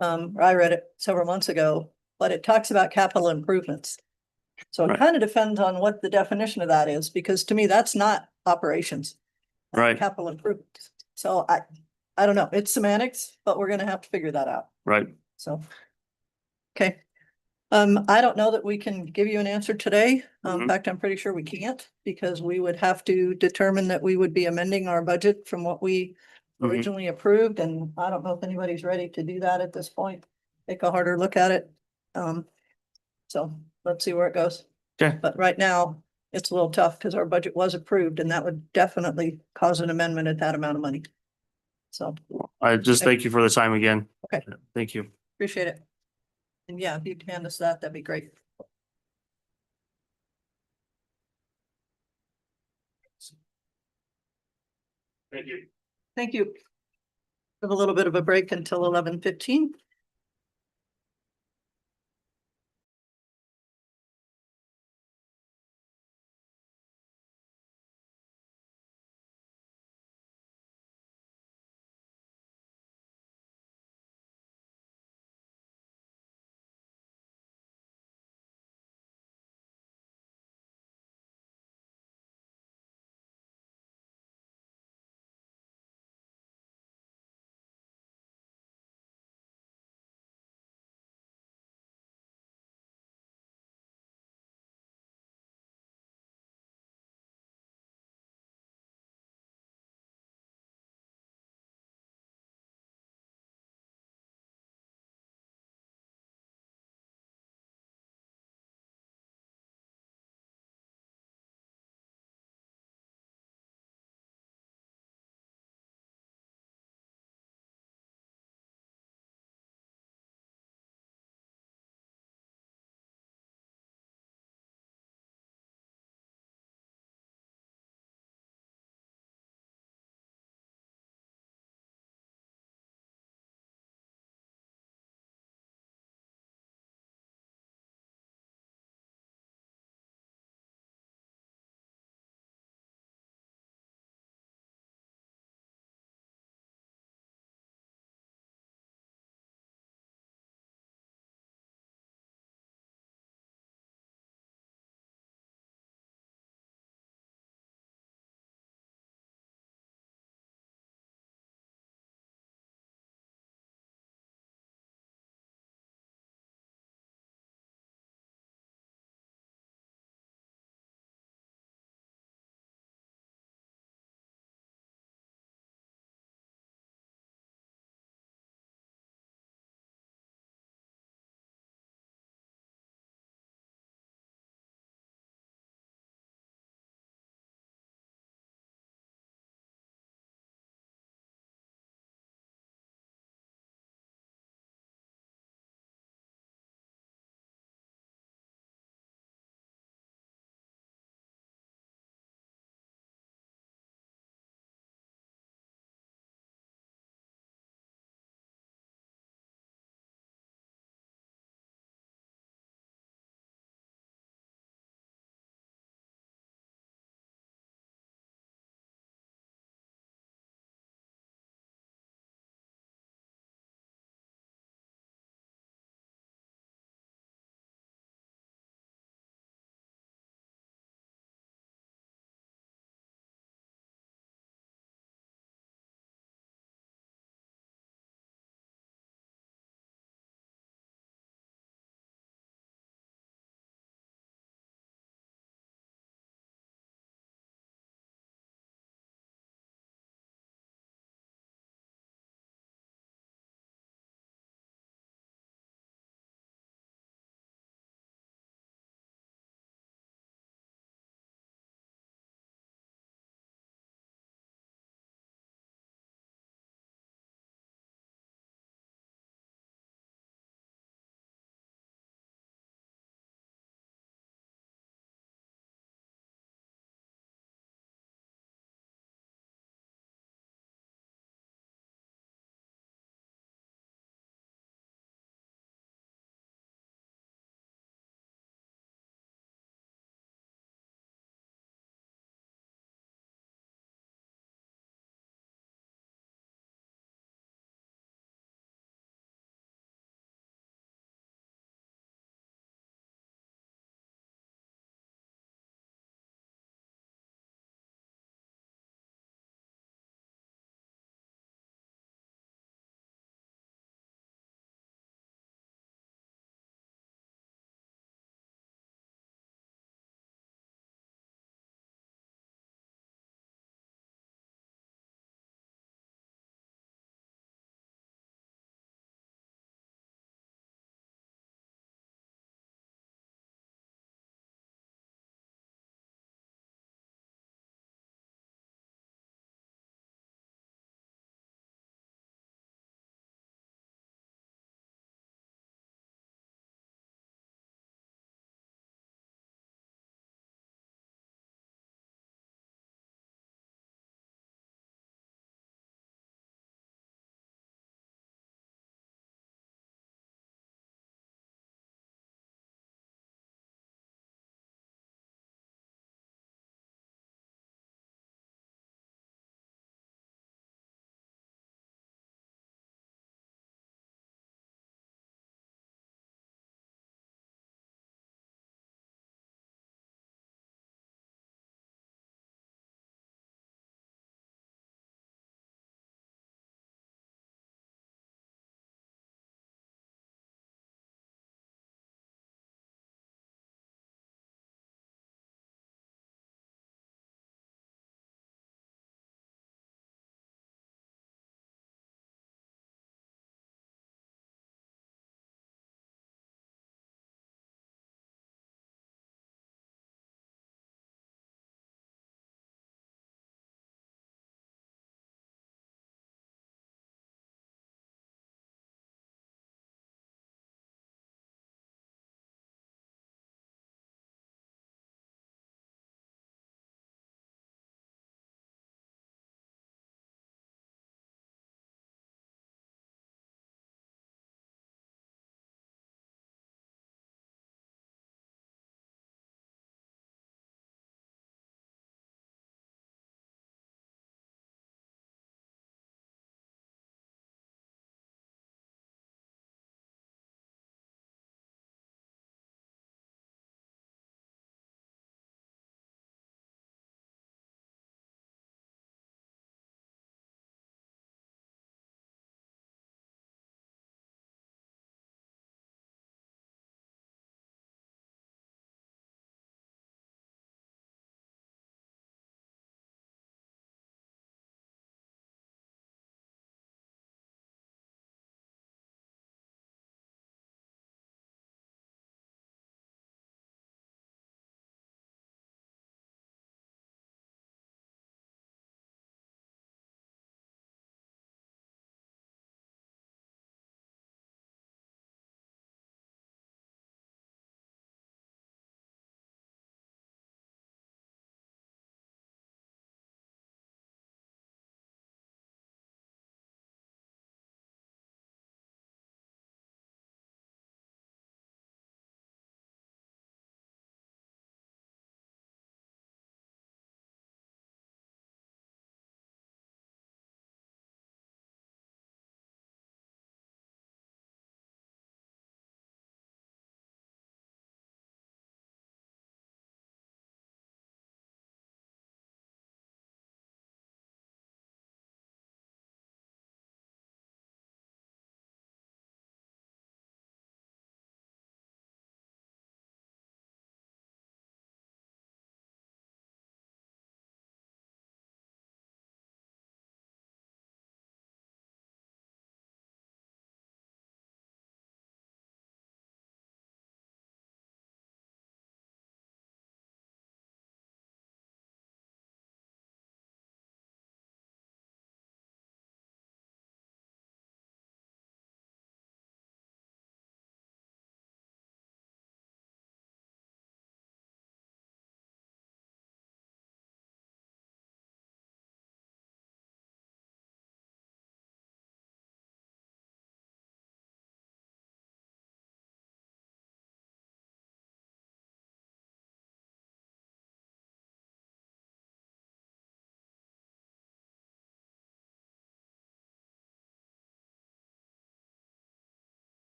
I read it several months ago, but it talks about capital improvements. So it Right. kind of depends on what the definition of that is, because to me, that's not operations. That's Right. Capital improvements. So I don't know, it's semantics, but we're gonna have to figure that out, Right. so. Okay. I don't know that we can give you an answer today. In Mhm. fact, I'm pretty sure we can't, because we would have to determine that we would be amending our budget from what we Mhm. originally approved, and I don't know if anybody's ready to do that at this point. Take a harder look at it. So let's see where it goes. Okay. But right now, it's a little tough because our budget was approved, and that would definitely cause an amendment at that amount of money. So I just thank you for the time again. Okay. Thank you. appreciate it. And yeah, if you'd hand us that, that'd be great. Thank you. Thank you. Have a little bit of a break until 11:15.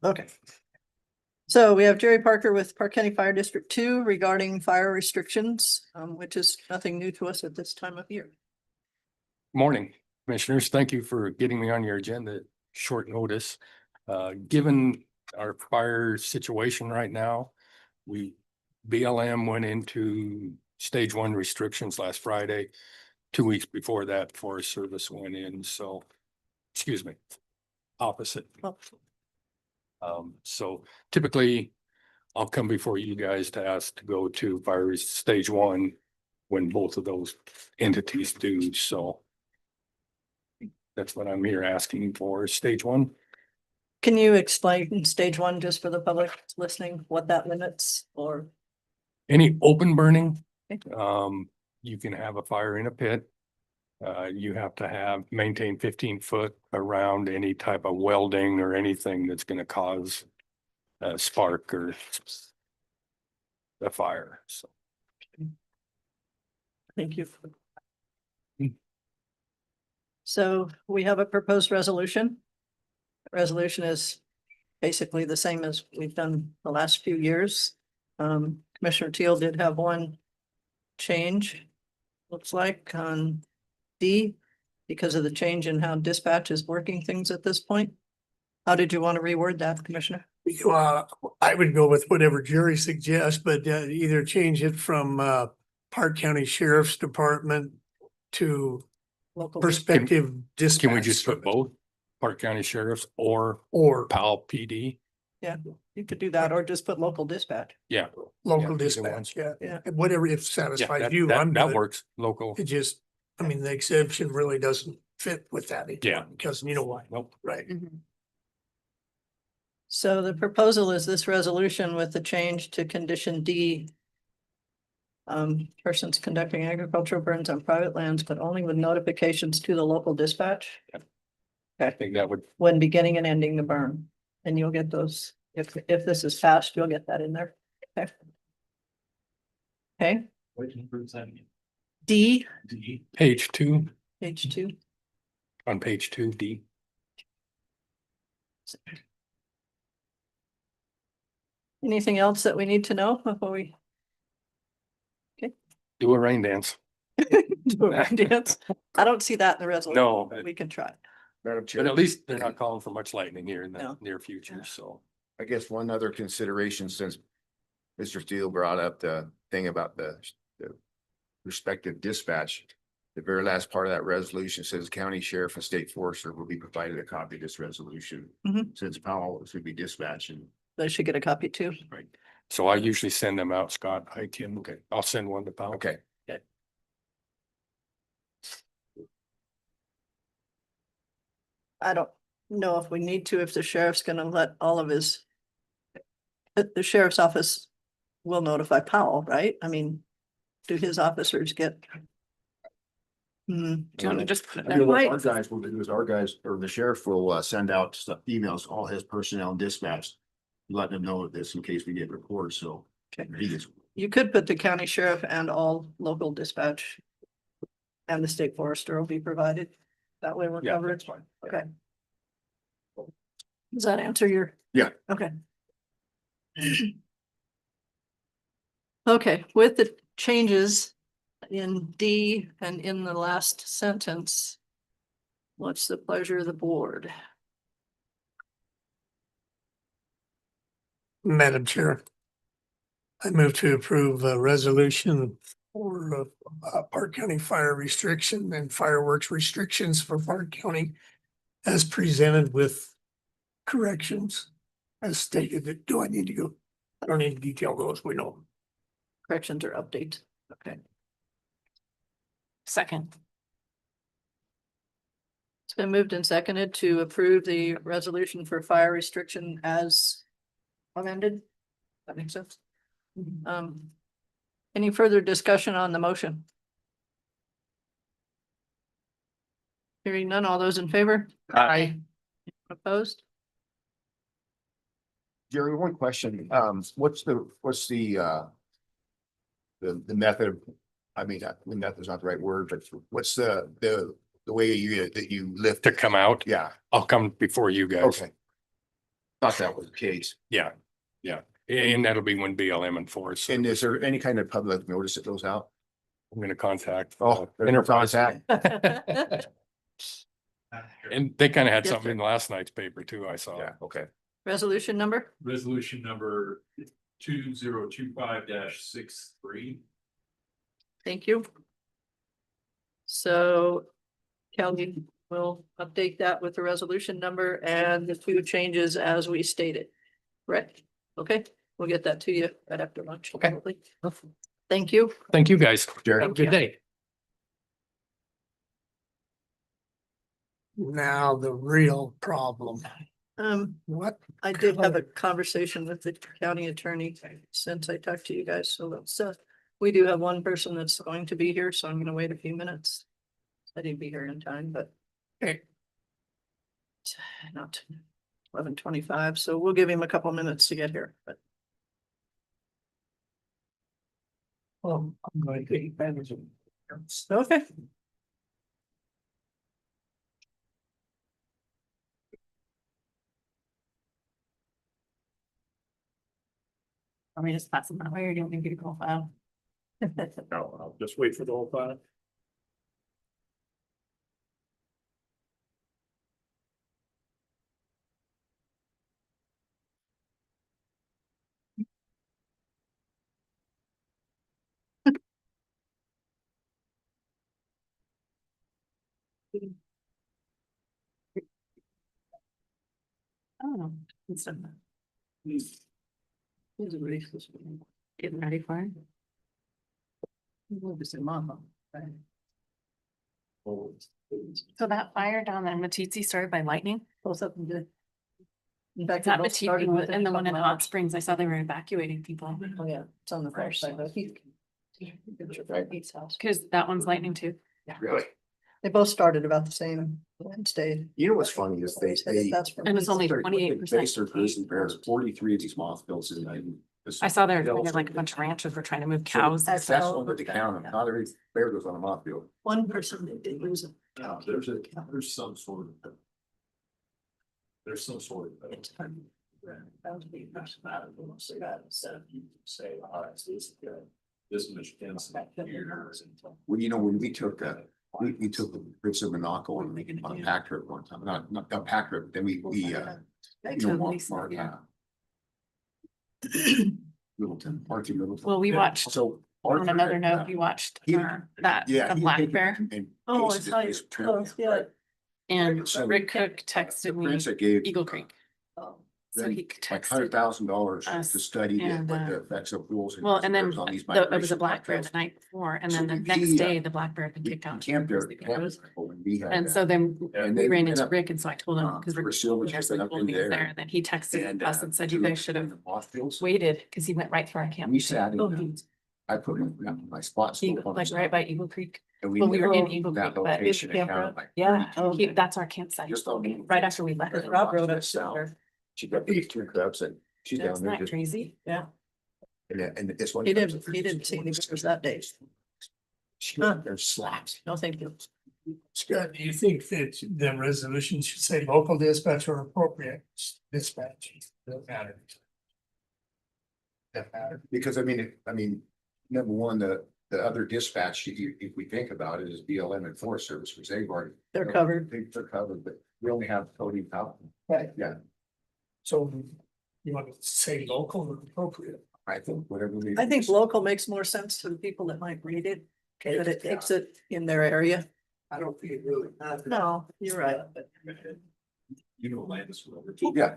Okay. So we have Jerry Parker with Park County Fire District 2 regarding fire restrictions, which is nothing new to us at this time of year. Morning, Commissioners. Thank you for getting me on your agenda at short notice. Given our fire situation right now, BLM went into stage 1 restrictions last Friday. 2 weeks before that, Forest Service went in, so, excuse me, opposite. So typically I'll come before you guys to ask to go to fire stage 1 when both of those entities do, so. That's what I'm here asking for, stage 1. Can you explain stage 1 just for the public listening, what that limits or? Any open burning, Okay. you can have a fire in a pit. You have to maintain 15 foot around any type of welding or anything that's gonna cause a spark or a fire, so. Thank you. So we have a proposed resolution. Resolution is basically the same as we've done the last few years. Commissioner Teal did have one change. Looks like on D, because of the change in how dispatch is working things at this point. How did you want to reword that, Commissioner? I would go with whatever Jerry suggests, but either change it from Park County Sheriff's Department to Local perspective dispatch. Can we just put both Park County Sheriffs or Powell PD? Yeah, you could do that or just put local dispatch. Yeah. Local either dispatch, one. yeah. Yeah. Whatever, if Yeah, satisfies you, I'm that good. works, local. It just, I mean, the exception really doesn't fit with that. Yeah. Because you know why, Nope. right? So the proposal is this resolution with the change to condition D. Persons conducting agricultural burns on private lands, but only with notifications to the local dispatch. I think that would, When beginning and ending the burn, and you'll get those, if this is passed, you'll get that in there. Okay. Okay, D, page 2, page 2. on page 2, D. Anything else that we need to know before we Do a rain dance. do a rain dance? I don't see that in the resolution. No, but we can try. Madam Chair. but at least they're not calling for much lightning here in the No. near future, so. I guess one other consideration, since Mr. Steele brought up the thing about the respective dispatch. The very last part of that resolution says county sheriff and state forester will be provided a copy of this resolution. Mhm. Since Powell should be dispatching. They should get a copy too. Right. So I usually send them out, Scott. I can, okay, I'll send one to Powell. Okay. I don't know if we need to, if the sheriff's gonna let all of his. The sheriff's office will notify Powell, right? I mean, do his officers get? Hmm, Do you want to just put it I there? mean, what Right. our guys will do is our guys, or the sheriff will send out emails, all his personnel and dispatch. Letting them know of this in case we get reports, so. Okay. He gets, you could put the county sheriff and all local dispatch. And the state forester will be provided. That way we're Yeah, covered. that's fine. Okay. Does that answer your? Yeah. Okay. Okay, with the changes in D and in the last sentence. What's the pleasure of the board? Madam Chair. I move to approve a resolution for Park County fire restriction and fireworks restrictions for Park County as presented with corrections as stated. Do I need to go? I don't need to detail those. We know. Corrections or updates? Okay, Second. it's been moved and seconded to approve the resolution for fire restriction as amended. That makes sense. Any further discussion on the motion? Hearing none, all those in favor? Aye. Opposed? Jerry, one question, what's the method, I mean, method's not the right word, but what's the way that you lift? To come out, Yeah, I'll come before you guys. okay. Thought that was the case. Yeah, yeah. And that'll be when BLM and Forest. And is there any kind of public notice that goes out? I'm gonna contact. Oh, there's Enterprise. contact. And they kind of had something in last night's paper too, I saw. Yeah, okay. Resolution number? Resolution number 2025-63. Thank you. So Kelly will update that with the resolution number and the two changes as we stated. Right? Okay, we'll get that to you right after lunch. Okay. Probably. Thank you. Thank you, guys. Jared. Have a good day. Now the real problem. What? I did have a conversation with the county attorney since I talked to you guys, so that's, we do have one person that's going to be here, so I'm gonna wait a few minutes. I didn't be here in time, but. Okay. Not 11:25, so we'll give him a couple minutes to get here, but. I'm going to take advantage of. Okay. Let me just pass them that way, or do you want me to get a call file? No, I'll just wait for the whole file. Oh, instead of He's a racist. getting ready for it. What is it, mama? Right. So that fire down there in Matisse started by lightning? Both of them did. In fact, That they both started Matisse within and the a one in couple Hot hours. Springs, I saw they were evacuating people. Oh, yeah, it's on the far side, but Heath's house. Cause that one's lightning too. Really? They both started about the same Wednesday. You know what's funny is they. That's from. And it's only They 28%. based their grizzly bears, 43 of these moths built in. I saw there were like a bunch of ranchers were trying to move cows. and That's stuff. one that they count them. Not every bear goes on a moth field. One person that did lose it. There's some sort of. There's some sort of. It's hard. Bound to be about it, we'll say that instead of you say, all right, so this is good. This much density here. Well, you know, when we took we took the Prince of Monaco on a pack trip one time, not a pack trip, then we you know, Mark, Littleton, Marky Littleton. Well, we watched, So. on Arthur another had, note, we watched he- that, Yeah. the he black had bear. taken and Oh, I pasted saw his you. trim. Oh, yeah. And So- Rick Cook texted Prince me that gave. Eagle Creek. Oh, So Then he like texted, $100,000 us to study and, what the effects of rules. well, and then on these it was a migration black bear the cocktails. night before, and So then the we- next he, day, the black bear had been We kicked out. camped there. Grizzly bears. When we had And that. so then And we then ran we into ended up, Rick, and so I told him, because Rick Priscilla was was just like, up well, in he was there. there, and then he texted And, us and said, you guys should have Mothfields. waited, because he went right through our camp. We sat Oh, in, I put my spot. Like right by Eagle Creek. And Well, we were in never- Eagle that Creek, but location it's accounted like yeah, 32. that's our campsite. Just on. Right after we left. Rob wrote it South. there. She got these two cubs and she's That's down there not just. crazy. Yeah, And it's one. he didn't see any pictures that day. She got there slaps. No, thank you. Scott, do you think that the resolution should say local dispatch or appropriate dispatch? Doesn't matter. Doesn't matter. Because I mean, number one, the other dispatch, if we think about it, is BLM and Forest Service, which they've already. They're covered. They're covered, but we only have Cody Fountain. Right. Yeah, So you want to say local or appropriate? I think whatever. we- I think local makes more sense to the people that might read it, that it takes it in their area. I don't think it really matters. No, you're right. You know, Landis Rover. Yeah,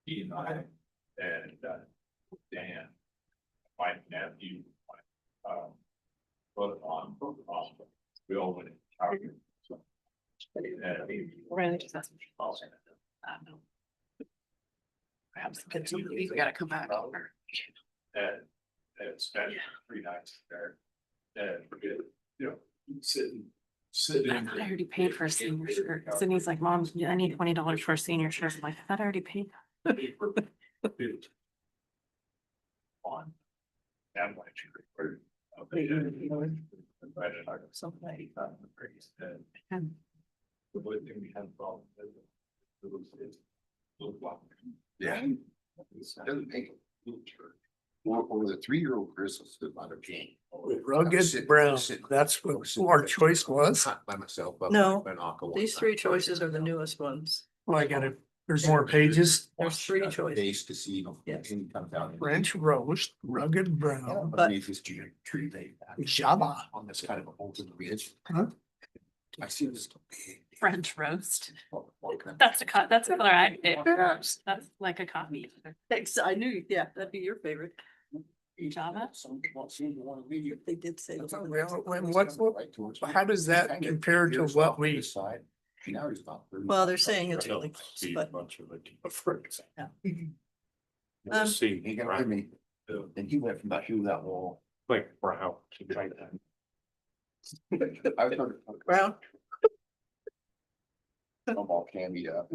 He and I and Dan. My nephew. Put on. We all went. Really just ask me to follow it. No. Perhaps we gotta come back over. And spent 3 nights there. And you know, sitting. I thought I already paid for a senior shirt. Sydney's like, Mom, I need $20 for a senior shirt. I'm like, I thought I already paid. On. And when she recorded. Something. The only thing we had a problem with. Yeah. Doesn't make it. Or the 3-year-old Christmas is not a game. Rugged brown, that's what our choice was. By myself. No, these 3 choices are the newest ones. Well, I got it. There's more pages. There's 3 choices. Base casino. Yes. And he comes out. French roast, rugged brown, But- Underneath this tree they. Java. On this kind of a hole in the ridge. Huh? I see this. French roast. That's a that's a color I picked. That's like a coffee. Thanks, I knew, yeah, that'd be your favorite. Java. They did say. Well, how does that compare to what we? Well, they're saying it's really close, but yeah. Let's see. He got rid of me. And he went from that, he was that wall. Like brown. I was sort of. Brown, All candy up.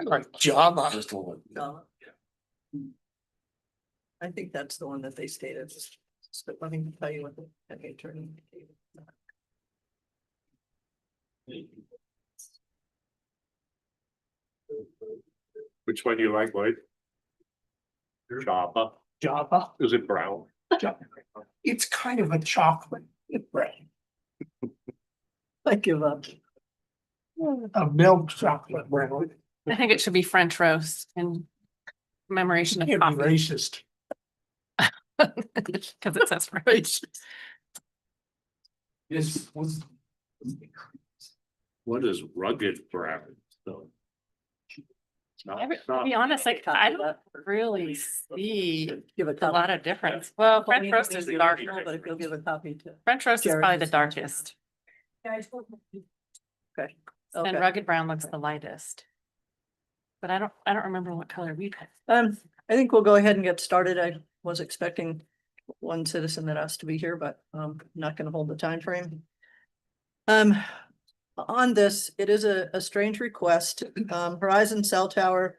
Like Java. Just a little bit. no. I think that's the one that they stated, but let me tell you what the county attorney. Which one do you like, Lloyd? Java. Java. Is it brown? It's kind of a chocolate brown. I give up. A milk chocolate brown. I think it should be French roast in commemoration of Can't be coffee. racist. Cause it says French. This was. What is rugged brown? So. To be honest, like, I don't really see Give a a copy. lot of difference. Well, French roast is But darker. if you'll give a copy to. French roast is Jared probably the is- darkest, Okay. and Okay. rugged brown looks the lightest. But I don't remember what color we picked. I think we'll go ahead and get started. I was expecting one citizen that has to be here, but not gonna hold the time frame. On this, it is a strange request. Horizon Cell Tower,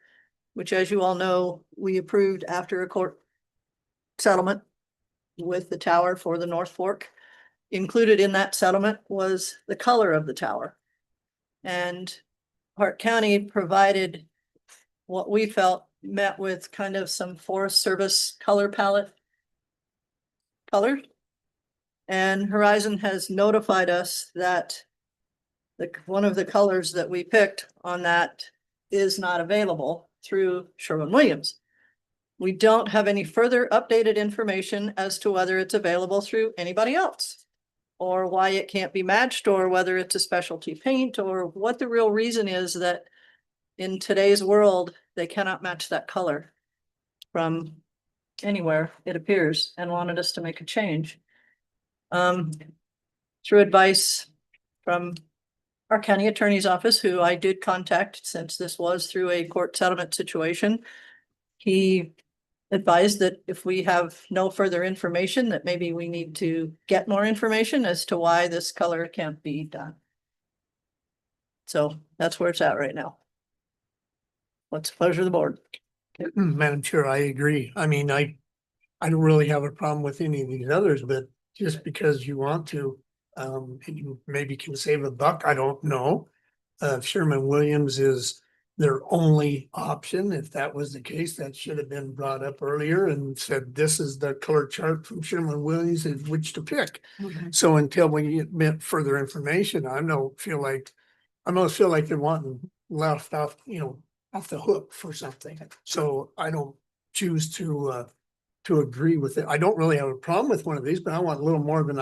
which, as you all know, we approved after a court settlement with the tower for the North Fork. Included in that settlement was the color of the tower. And Hart County provided what we felt met with kind of some Forest Service color palette color. And Horizon has notified us that one of the colors that we picked on that is not available through Sherwin-Williams. We don't have any further updated information as to whether it's available through anybody else, or why it can't be matched, or whether it's a specialty paint, or what the real reason is that in today's world, they cannot match that color from anywhere, it appears, and wanted us to make a change. Through advice from our county attorney's office, who I did contact since this was through a court settlement situation, he advised that if we have no further information, that maybe we need to get more information as to why this color can't be done. So that's where it's at right now. What's the pleasure of the board? Madam Chair, I agree. I mean, I don't really have a problem with any of these others, but just because you want to, you maybe can save a buck, I don't know. Sherwin-Williams is their only option. If that was the case, that should have been brought up earlier and said, this is the color chart from Sherwin-Williams and which to pick. So until we get further information, I almost feel like they're wanting left off, off the hook for something. So I don't choose to agree with it. I don't really have a problem with one of these, but I want a little more than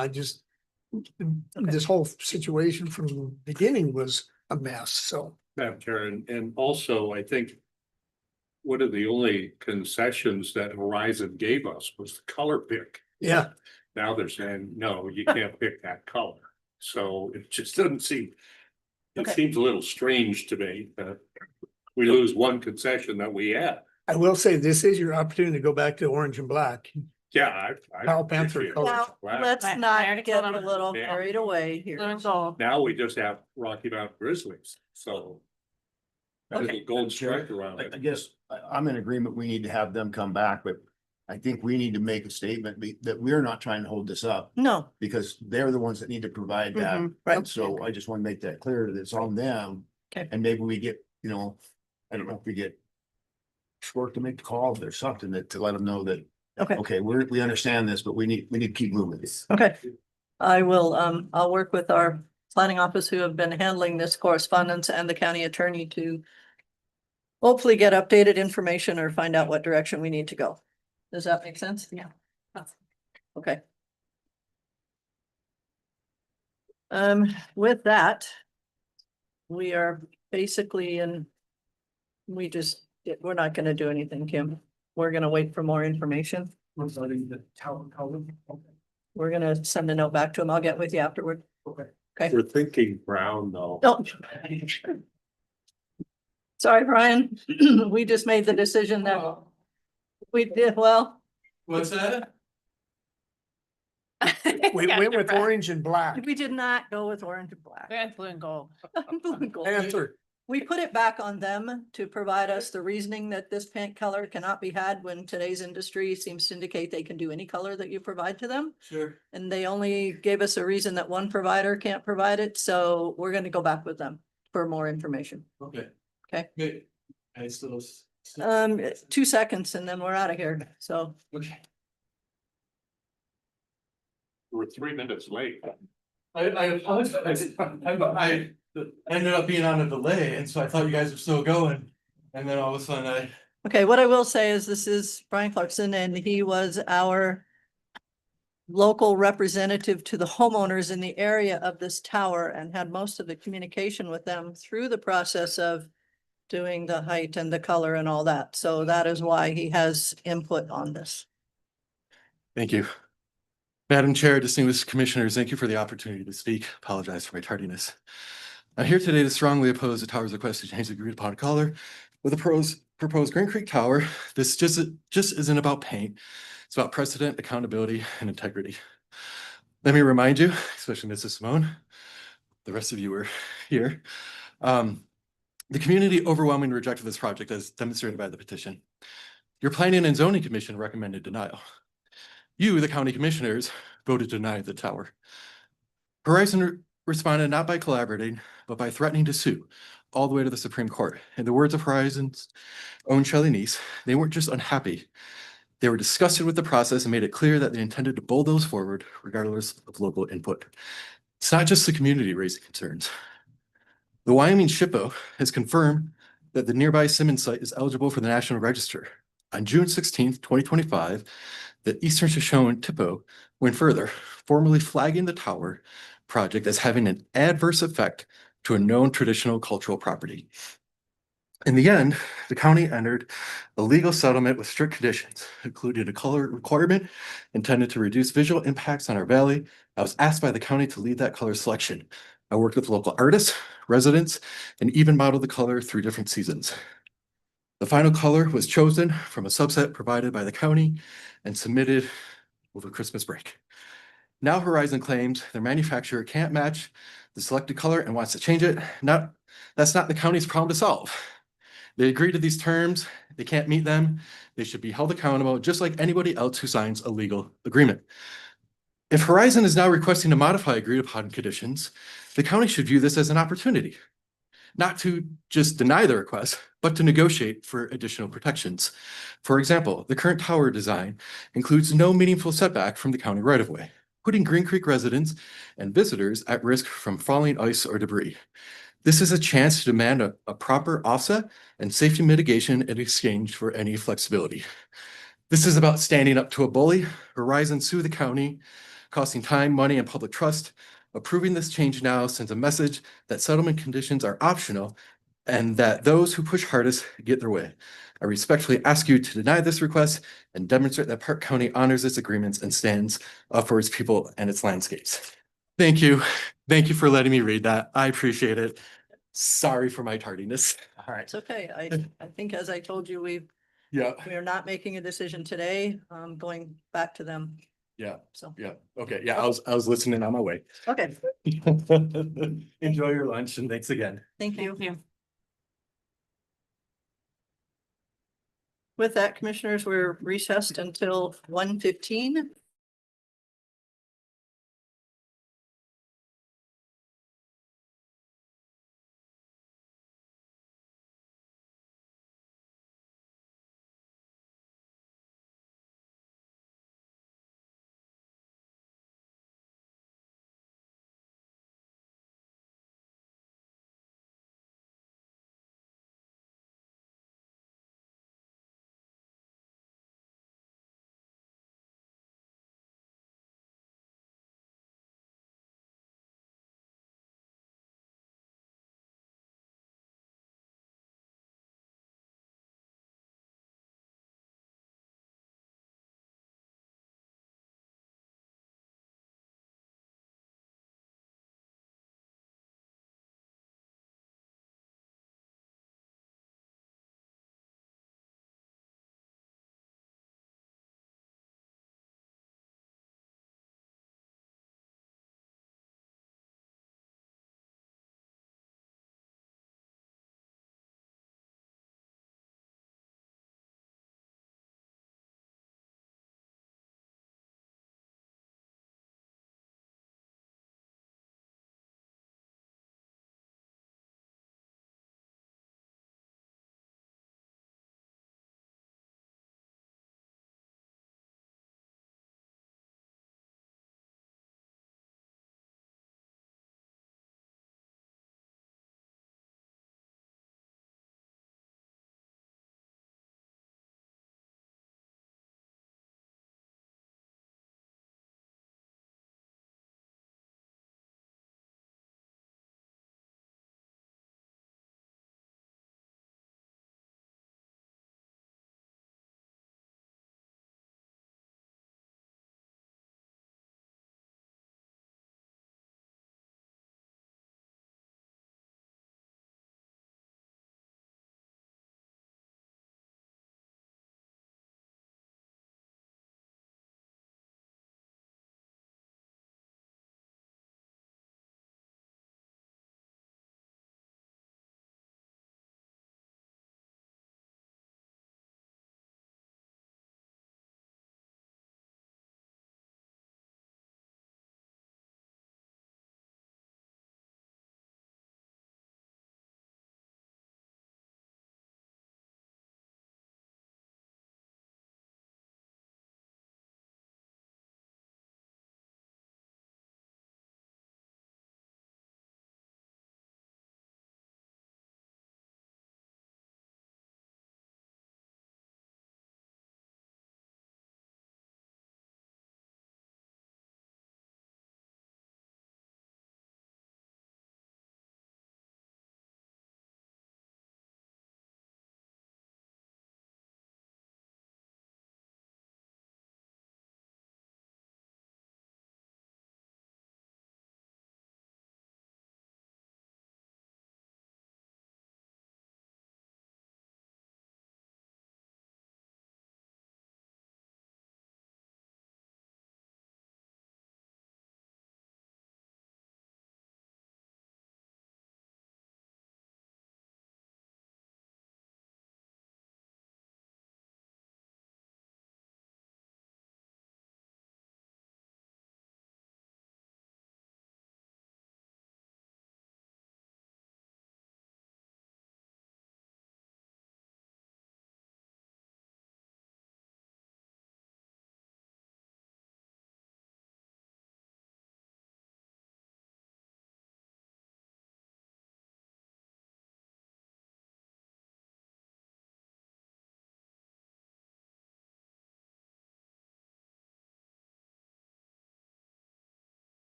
this whole situation from the beginning was a mess, so. Madam Chair, and also I think one of the only concessions that Horizon gave us was the color pick. Yeah, Now they're saying, no, you can't pick that color. So it just doesn't seem, it Okay. seems a little strange to me that we lose one concession that we had. I will say this is your opportunity to go back to orange and black. Yeah, I. Kyle Panther appreciate it. colors. Now, Wow. let's I not already get told a him. little Yeah. carried away here. Blue and gold. Now we just have Rocky Mountain Grizzlies, so. There's Okay. a gold stripe around I it. guess I'm in agreement. We need to have them come back, but I think we need to make a statement that we're not trying to hold this up No, because they're the ones that need to provide that. Mhm. right. So I just want to make that clear that it's on them. Okay. And maybe we get, I don't know if we get short to make the call, if there's something that, to let them know that, Okay, okay, we understand this, but we need to keep moving this. okay. I will, I'll work with our planning office who have been handling this correspondence and the county attorney to hopefully get updated information or find out what direction we need to go. Does that make sense? Yeah. Okay. With that, we are basically we're not gonna do anything, Kim. We're gonna wait for more information. Regarding the tower color. We're gonna send a note back to him. I'll get with you afterward. Okay. Okay. We're thinking brown though. Oh. Sorry, Brian. We just made the decision that we did well. What's that? We went with orange and black. We did not go with orange and black. That's blue and gold. Blue and gold. Answer. We put it back on them to provide us the reasoning that this paint color cannot be had when today's industry seems to indicate they can do any color that you provide to them. Sure. And they only gave us a reason that one provider can't provide it, so we're gonna go back with them for more information. Okay. Okay. Good. I still. 2 seconds and then we're out of here, so. Okay. We're 3 minutes late. I apologize. I ended up being on a delay, and so I thought you guys were still going. And then all of a sudden Okay, what I will say is this is Brian Clarkson and he was our local representative to the homeowners in the area of this tower and had most of the communication with them through the process of doing the height and the color and all that. So that is why he has input on this. Thank you. Madam Chair, distinguished commissioners, thank you for the opportunity to speak. Apologize for my tardiness. I'm here today to strongly oppose the tower's request to change the agreed upon color. With the proposed Green Creek Tower, this just isn't about paint. It's about precedent, accountability, and integrity. Let me remind you, especially Mrs. Simone, the rest of you were here. The community overwhelmingly rejected this project as demonstrated by the petition. Your Planning and Zoning Commission recommended denial. You, the county commissioners, voted to deny the tower. Horizon responded not by collaborating, but by threatening to sue all the way to the Supreme Court. In the words of Horizon's own Shelley Neese, they weren't just unhappy. They were disgusted with the process and made it clear that they intended to bulldoze forward regardless of local input. It's not just the community raising concerns. The Wyoming SHPO has confirmed that the nearby Simmons site is eligible for the National Register. On June 16th, 2025, the Eastern Shoshone TIPO went further, formally flagging the tower project as having an adverse effect to a known traditional cultural property. In the end, the county entered a legal settlement with strict conditions, including a color requirement intended to reduce visual impacts on our valley. I was asked by the county to lead that color selection. I worked with local artists, residents, and even modeled the color through different seasons. The final color was chosen from a subset provided by the county and submitted over Christmas break. Now Horizon claims their manufacturer can't match the selected color and wants to change it. That's not the county's problem to solve. They agreed to these terms. They can't meet them. They should be held accountable just like anybody else who signs a legal agreement. If Horizon is now requesting to modify agreed upon conditions, the county should view this as an opportunity, not to just deny the request, but to negotiate for additional protections. For example, the current tower design includes no meaningful setback from the county right-of-way, putting Green Creek residents and visitors at risk from falling ice or debris. This is a chance to demand a proper offset and safety mitigation in exchange for any flexibility. This is about standing up to a bully. Horizon sued the county, costing time, money, and public trust. Approving this change now sends a message that settlement conditions are optional and that those who push hardest get their way. I respectfully ask you to deny this request and demonstrate that Park County honors its agreements and stands up for its people and its landscapes. Thank you. Thank you for letting me read that. I appreciate it. Sorry for my tardiness. All right. It's okay. I think as I told you, we Yeah. are not making a decision today, going back to them. Yeah. So, Yeah. Okay. Yeah. I was listening on my way. okay, Enjoy your lunch and thanks again. thank you. Thank you. With that, commissioners, we're recessed until 1:15.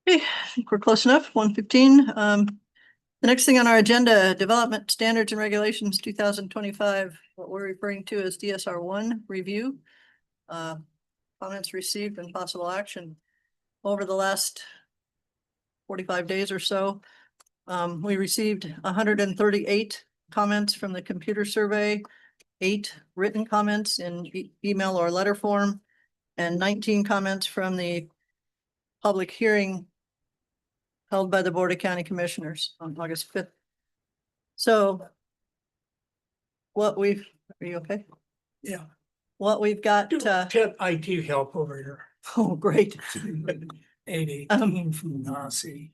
Okay, I think we're close enough, 1:15. The next thing on our agenda, Development Standards and Regulations 2025, what we're referring to as DSR 1 review. Comments received and possible action over the last 45 days or so. We received 138 comments from the computer survey, 8 written comments in email or letter form, and 19 comments from the public hearing held by the Board of County Commissioners on August 5th. So are you okay? Yeah. What we've got, Get IT help over here. oh, great. 818 from Nazi.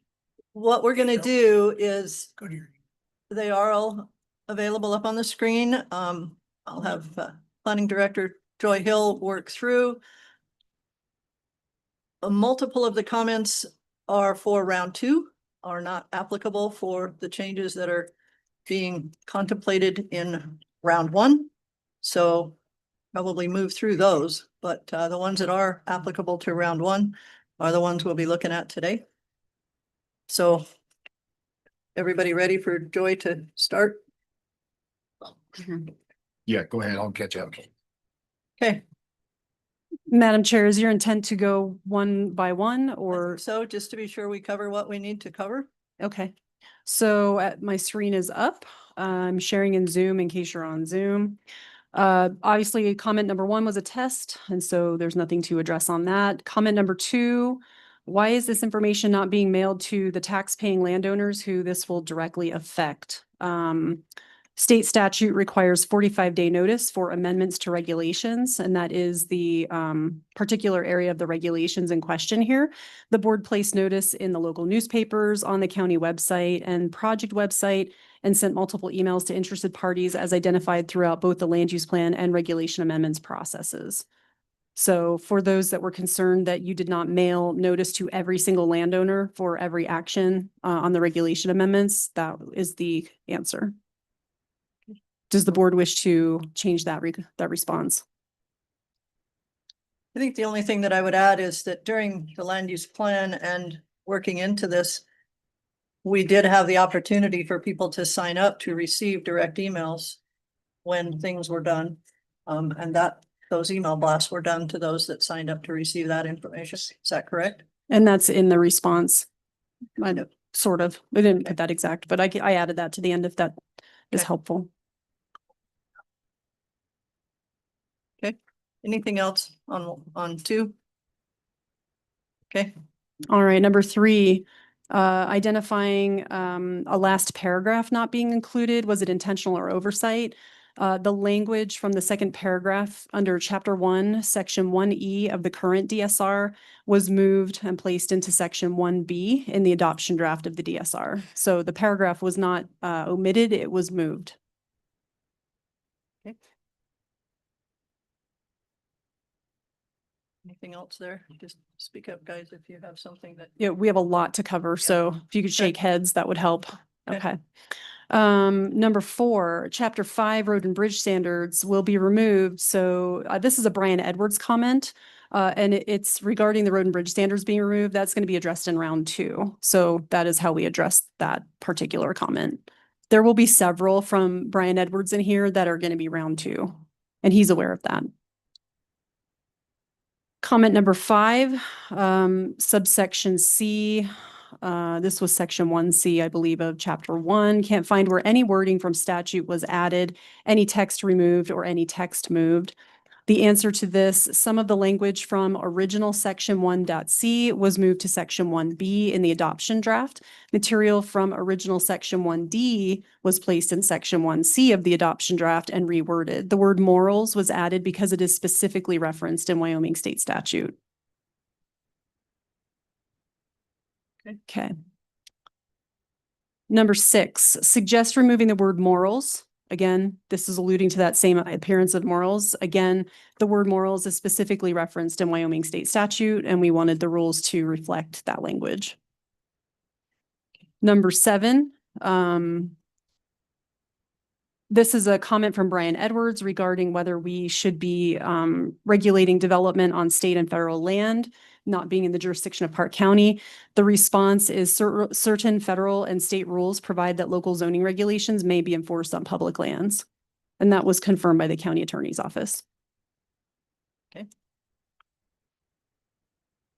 What we're gonna do is, Go to your. they are all available up on the screen. I'll have Planning Director Joy Hill work through. Multiple of the comments are for round 2, are not applicable for the changes that are being contemplated in round 1. So probably move through those, but the ones that are applicable to round 1 are the ones we'll be looking at today. So everybody ready for Joy to start? Yeah, go ahead. I'll catch up. Okay, Madam Chair, is your intent to go one by one I or? think so just to be sure we cover what we need to cover. Okay, so my screen is up. I'm sharing in Zoom in case you're on Zoom. Obviously, comment number 1 was a test, and so there's nothing to address on that. Comment number 2, why is this information not being mailed to the tax-paying landowners who this will directly affect? State statute requires 45-day notice for amendments to regulations, and that is the particular area of the regulations in question here. The board placed notice in the local newspapers, on the county website and project website, and sent multiple emails to interested parties as identified throughout both the land use plan and regulation amendments processes. So for those that were concerned that you did not mail notice to every single landowner for every action on the regulation amendments, that is the answer. Does the board wish to change that response? I think the only thing that I would add is that during the land use plan and working into this, we did have the opportunity for people to sign up to receive direct emails when things were done. And those email blasts were done to those that signed up to receive that information. Is that correct? And that's in the response. I know, sort of. I didn't put that exact, but I added that to the end if that is Okay. helpful. Okay. Anything else on 2? Okay. All right, number 3, identifying a last paragraph not being included. Was it intentional or oversight? The language from the second paragraph under Chapter 1, Section 1E of the current DSR was moved and placed into Section 1B in the adoption draft of the DSR. So the paragraph was not omitted, it was moved. Okay. Anything else there? Just speak up, guys, if you have something that. Yeah, we have a lot to cover, so if you could shake heads, that would help. Okay. Okay. Number 4, Chapter 5, Road and Bridge Standards will be removed. So this is a Brian Edwards comment, and it's regarding the road and bridge standards being removed. That's going to be addressed in round 2. So that is how we address that particular comment. There will be several from Brian Edwards in here that are going to be round 2, and he's aware of that. Comment number 5, subsection C. This was section 1C, I believe, of chapter 1. Can't find where any wording from statute was added, any text removed, or any text moved. The answer to this, some of the language from original section 1.c was moved to section 1B in the adoption draft. Material from original section 1D was placed in section 1C of the adoption draft and reworded. The word morals was added because it is specifically referenced in Wyoming state statute. Okay. Number 6, suggest removing the word morals. Again, this is alluding to that same appearance of morals. Again, the word morals is specifically referenced in Wyoming state statute, and we wanted the rules to reflect that language. Number 7, this is a comment from Brian Edwards regarding whether we should be regulating development on state and federal land. not being in the jurisdiction of Park County. The response is certain federal and state rules provide that local zoning regulations may be enforced on public lands. And that was confirmed by the county attorney's office. Okay.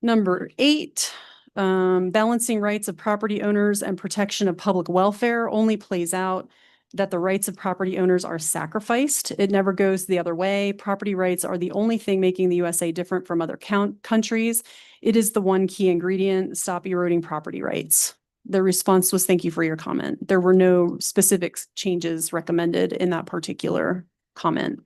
Number 8, balancing rights of property owners and protection of public welfare only plays out that the rights of property owners are sacrificed. It never goes the other way. Property rights are the only thing making the USA different from other countries. It is the one key ingredient. Stop eroding property rights. The response was, thank you for your comment. There were no specific changes recommended in that particular comment.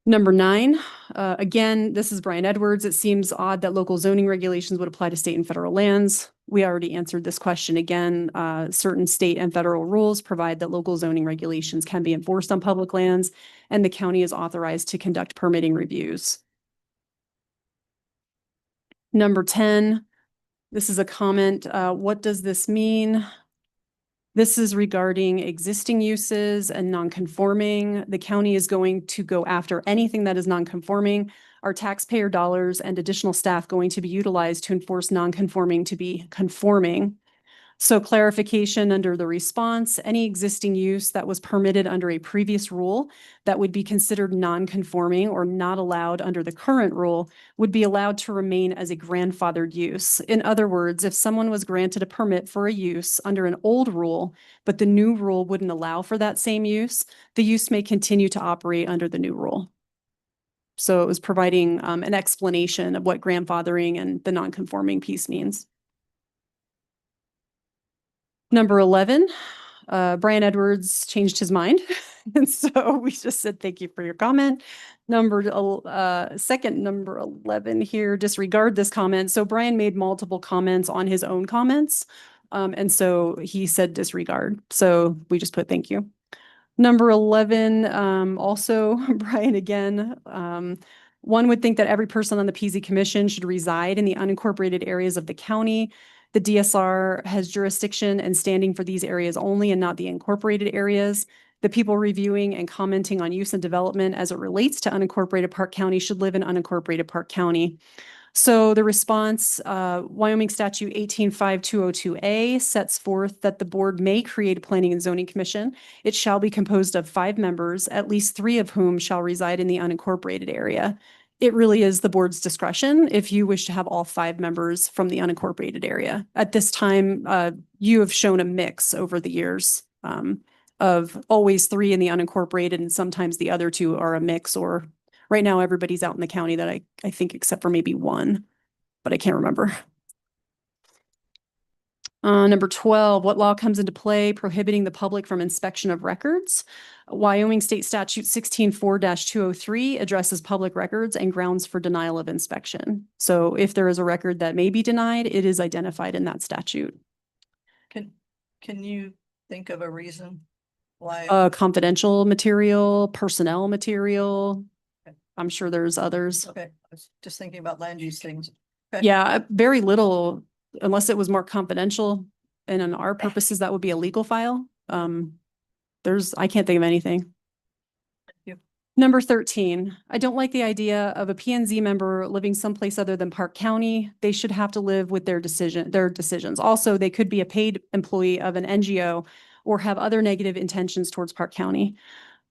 Number 9, again, this is Brian Edwards. It seems odd that local zoning regulations would apply to state and federal lands. We already answered this question again. Certain state and federal rules provide that local zoning regulations can be enforced on public lands, and the county is authorized to conduct permitting reviews. Number 10, this is a comment. What does this mean? This is regarding existing uses and non-conforming. The county is going to go after anything that is non-conforming. Our taxpayer dollars and additional staff going to be utilized to enforce non-conforming to be conforming. So clarification under the response, any existing use that was permitted under a previous rule that would be considered non-conforming or not allowed under the current rule would be allowed to remain as a grandfathered use. In other words, if someone was granted a permit for a use under an old rule, but the new rule wouldn't allow for that same use, the use may continue to operate under the new rule. So it was providing an explanation of what grandfathering and the non-conforming piece means. Number 11, Brian Edwards changed his mind. And so we just said, thank you for your comment. Number 11 here, disregard this comment. So Brian made multiple comments on his own comments. And so he said disregard. So we just put thank you. Number 11, also Brian again, one would think that every person on the PZ Commission should reside in the unincorporated areas of the county. The DSR has jurisdiction and standing for these areas only and not the incorporated areas. The people reviewing and commenting on use and development as it relates to unincorporated Park County should live in unincorporated Park County. So the response, Wyoming Statute 185202A sets forth that the board may create a planning and zoning commission. It shall be composed of 5 members, at least 3 of whom shall reside in the unincorporated area. It really is the board's discretion if you wish to have all 5 members from the unincorporated area. At this time, you have shown a mix over the years of always 3 in the unincorporated, and sometimes the other 2 are a mix, or right now everybody's out in the county that I think except for maybe 1, but I can't remember. Number 12, what law comes into play prohibiting the public from inspection of records? Wyoming State Statute 16.4-203 addresses public records and grounds for denial of inspection. So if there is a record that may be denied, it is identified in that statute. Can you think of a reason why? Confidential material, personnel material. I'm sure there's others. Okay, I was just thinking about land use things. Okay. Yeah, very little, unless it was more confidential. And in our purposes, that would be a legal file. I can't think of anything. Thank you. Number 13, I don't like the idea of a P&Z member living someplace other than Park County. They should have to live with their decisions. Also, they could be a paid employee of an NGO or have other negative intentions towards Park County.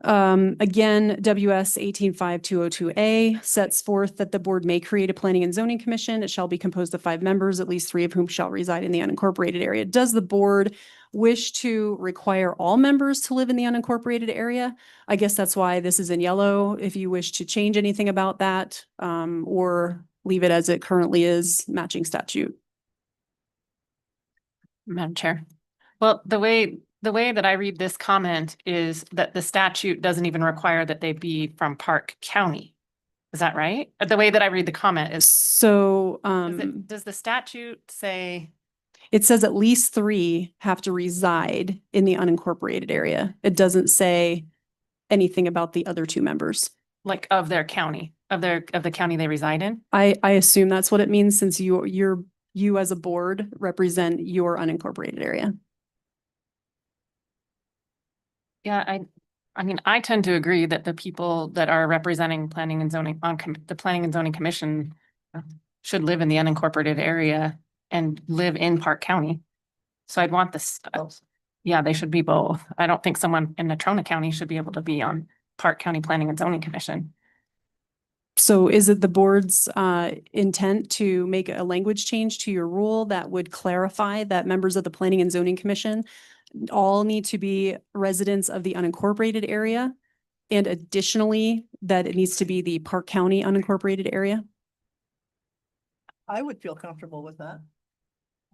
Again, WS 185202A sets forth that the board may create a planning and zoning commission. It shall be composed of 5 members, at least 3 of whom shall reside in the unincorporated area. Does the board wish to require all members to live in the unincorporated area? I guess that's why this is in yellow. If you wish to change anything about that, or leave it as it currently is, matching statute. Madam Chair. Well, the way that I read this comment is that the statute doesn't even require that they be from Park County. Is that right? The way that I read the comment is. So, does the statute say? It says at least 3 have to reside in the unincorporated area. It doesn't say anything about the other 2 members. Like of their county, of the county they reside in? I assume that's what it means, since you as a board represent your unincorporated area. Yeah, I mean, I tend to agree that the people that are representing planning and zoning on the Planning and Zoning Commission should live in the unincorporated area and live in Park County. So I'd want this, yeah, they should be both. I don't think someone in Natrona County should be able to be on Park County Planning and Zoning Commission. So is it the board's intent to make a language change to your rule that would clarify that members of the Planning and Zoning Commission all need to be residents of the unincorporated area? And additionally, that it needs to be the Park County unincorporated area? I would feel comfortable with that.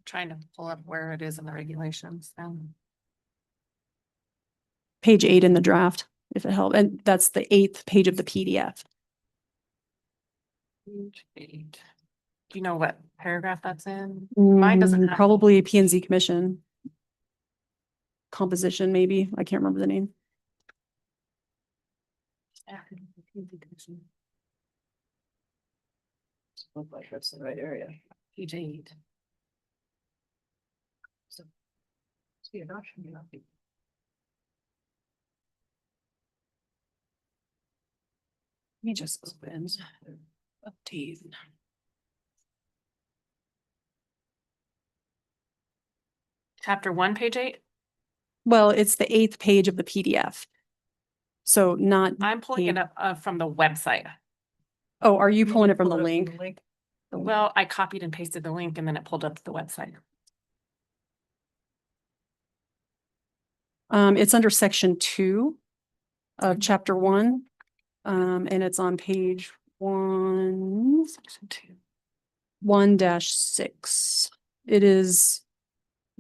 Trying to pull up where it is in the regulations. Page 8 in the draft, if it helps. And that's the 8th page of the PDF. Page 8. Do you know what paragraph that's in? Mine doesn't have. Probably P and Z Commission. Composition, maybe. I can't remember the name. Look like that's the right area. Page 8. See, adoption may not be. Let me just open update. Chapter 1, page 8. Well, it's the 8th page of the PDF. So not. I'm pulling it up from the website. Oh, are you pulling it from the Pull link? Well, I copied and pasted the link and then it pulled up the website. It's under section 2 of chapter 1. And it's on page 1, Section 2. 1-6. It is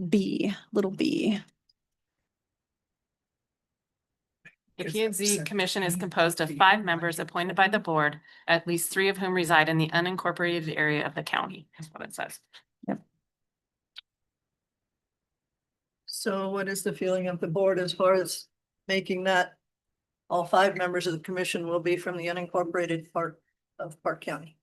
B, little b. The P and Z Commission is composed of 5 members appointed by the board, at least 3 of whom reside in the unincorporated area of the county, is what it says. So what is the feeling of the board as far as making that all 5 members of the commission will be from the unincorporated part of Park County?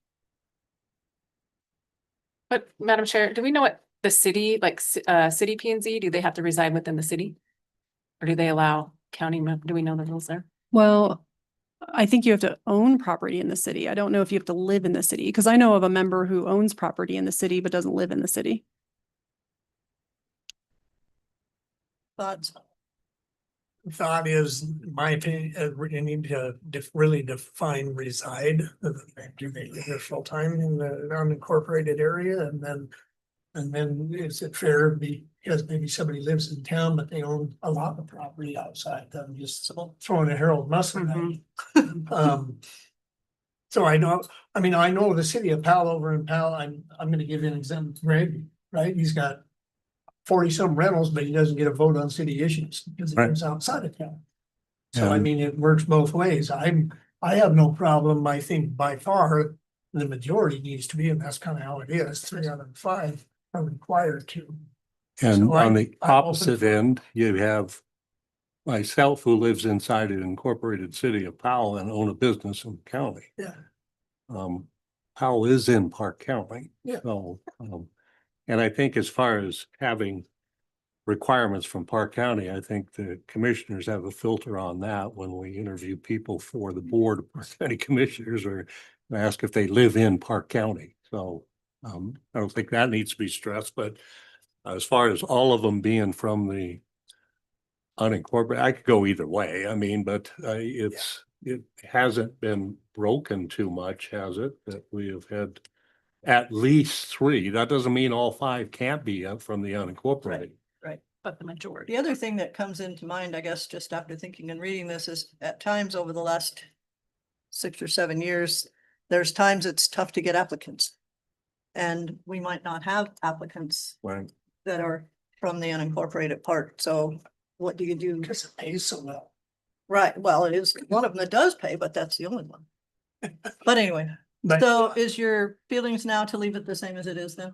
But Madam Chair, do we know what the city, like city P and Z, do they have to reside within the city? Or do they allow county, do we know the rules there? Well, I think you have to own property in the city. I don't know if you have to live in the city, because I know of a member who owns property in the city but doesn't live in the city. Thoughts? Thought is, in my opinion, we need to really define reside. Do they live there full time in the unincorporated area? And then is it fair because maybe somebody lives in town, but they own a lot of property outside, them just throwing a Harold Muscle at you. So I know the city of Powell over in Powell, I'm gonna give you an example, Greg, right? He's got 40-some rentals, but he doesn't get a vote on city issues because he Right. lives outside of town. So I And- mean, it works both ways. I have no problem. I think by far the majority needs to be, and that's kind of how it is. 3 out of 5 are required to. And So on the I'm open opposite for- end, you have myself who lives inside an incorporated city of Powell and own a business in the county. Yeah. Powell is in Park County. Yeah. So, and I think as far as having requirements from Park County, I think the commissioners have a filter on that when we interview people for the board of Park County Commissioners or ask if they live in Park County. So I don't think that needs to be stressed, but as far as all of them being from the unincorporated, I could go either way. I mean, but it hasn't been broken too much, has it? That we have had at least 3. That doesn't mean all 5 can't be from the unincorporated. Right. But the majority. The other thing that comes into mind, I guess, just after thinking and reading this is at times over the last 6 or 7 years, there's times it's tough to get applicants. And we might not have applicants Right. that are from the unincorporated part. So what do you do? Because it pays so well. Right, well, it is one of them that does pay, but that's the only one. But anyway, But so is your feelings now to leave it the same as it is then?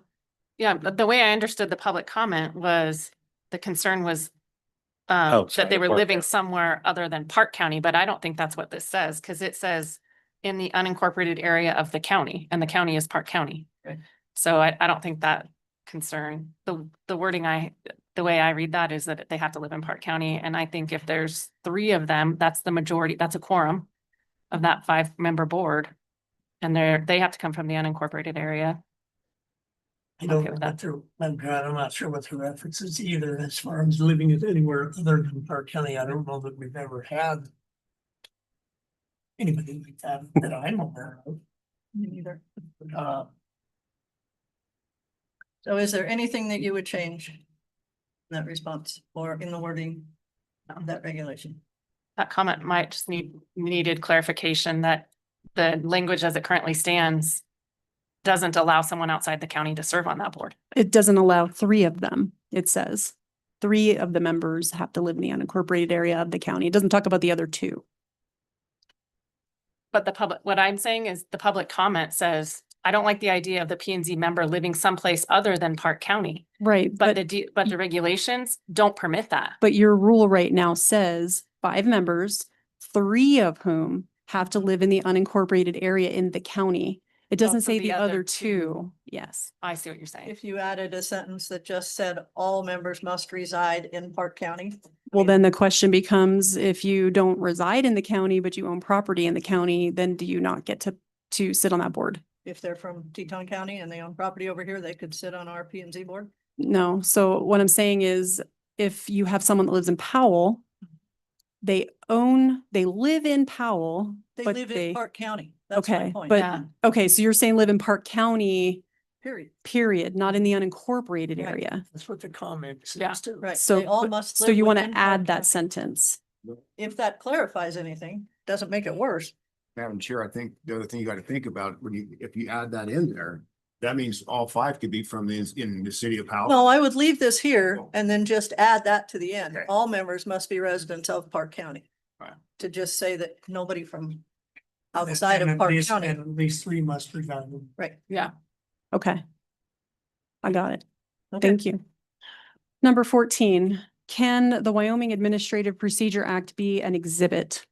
Yeah, but the way I understood the public comment was the concern was that Outside they of were Park living County. somewhere other than Park County, but I don't think that's what this says, because it says in the unincorporated area of the county, and the county is Park County. Right. So I don't think that concern, the wording the way I read that is that they have to live in Park County. And I think if there's 3 of them, that's the majority, that's a quorum of that 5-member board. And they have to come from the unincorporated area. I I'm don't okay know with what that. the, I'm not sure what the reference is either as far as living anywhere other than Park County. I don't know that we've ever had anybody like that that I'm aware of. Me neither. Uh, So is there anything that you would change in that response or in the wording of that regulation? That comment might just needed clarification that the language as it currently stands doesn't allow someone outside the county to serve on that board. It doesn't allow 3 of them, it says. 3 of the members have to live in the unincorporated area of the county. It doesn't talk about the other 2. But what I'm saying is the public comment says, I don't like the idea of the P and Z member living someplace other than Park County. Right, But the regulations don't permit that. but your rule right now says 5 members, 3 of whom have to live in the unincorporated area in the county. It doesn't for say the the other other 2. 2. Yes. I see what you're saying. If you added a sentence that just said all members must reside in Park County. Well, then the question becomes, if you don't reside in the county, but you own property in the county, then do you not get to sit on that board? If they're from Teton County and they own property over here, they could sit on our P and Z board. No. So what I'm saying is, if you have someone that lives in Powell, they live in Powell, They but live they, in Park County. That's my okay, point. but, Yeah. okay, so you're saying live in Park County, Period. period, not in the unincorporated Right. area. That's what the comment Yeah. says too. Right. So, They all but- must so live you want to within Park add that County. sentence. If that clarifies anything, doesn't make it worse. Madam Chair, I think the other thing you got to think about if you add that in there, that means all 5 could be from in the city of Powell. No, I would leave this here and then just add that to the end. Okay. All members must be residents of Park County. Right. To just say that nobody from And outside of at Park least- County. and at least 3 must reside. Right. Yeah. Okay. I got it. Okay. Thank you. Number 14, can the Wyoming Administrative Procedure Act be an exhibit?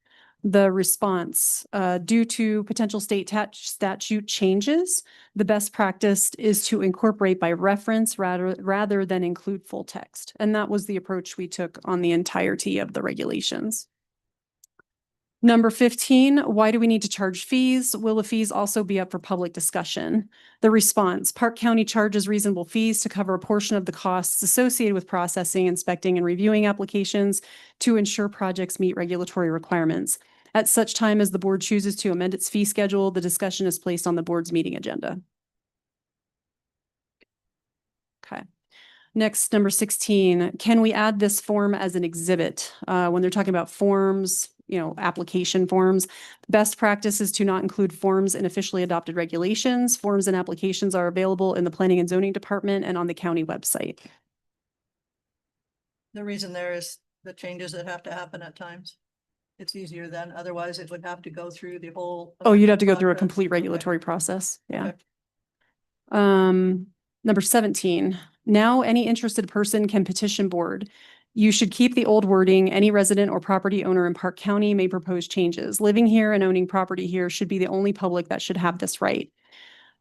The response, due to potential state statute changes, the best practice is to incorporate by reference rather than include full text. And that was the approach we took on the entirety of the regulations. Number 15, why do we need to charge fees? Will the fees also be up for public discussion? The response, Park County charges reasonable fees to cover a portion of the costs associated with processing, inspecting, and reviewing applications to ensure projects meet regulatory requirements. At such time as the board chooses to amend its fee schedule, the discussion is placed on the board's meeting agenda. Okay. Next, number 16, can we add this form as an exhibit? When they're talking about forms, application forms, best practice is to not include forms in officially adopted regulations. Forms and applications are available in the Planning and Zoning Department and on the county website. The reason there is the changes that have to happen at times. It's easier than, otherwise it would have to go through the whole. Oh, you'd have to go through a process. complete Okay. regulatory process. Yeah. Okay. Number 17, now any interested person can petition board. You should keep the old wording. Any resident or property owner in Park County may propose changes. Living here and owning property here should be the only public that should have this right.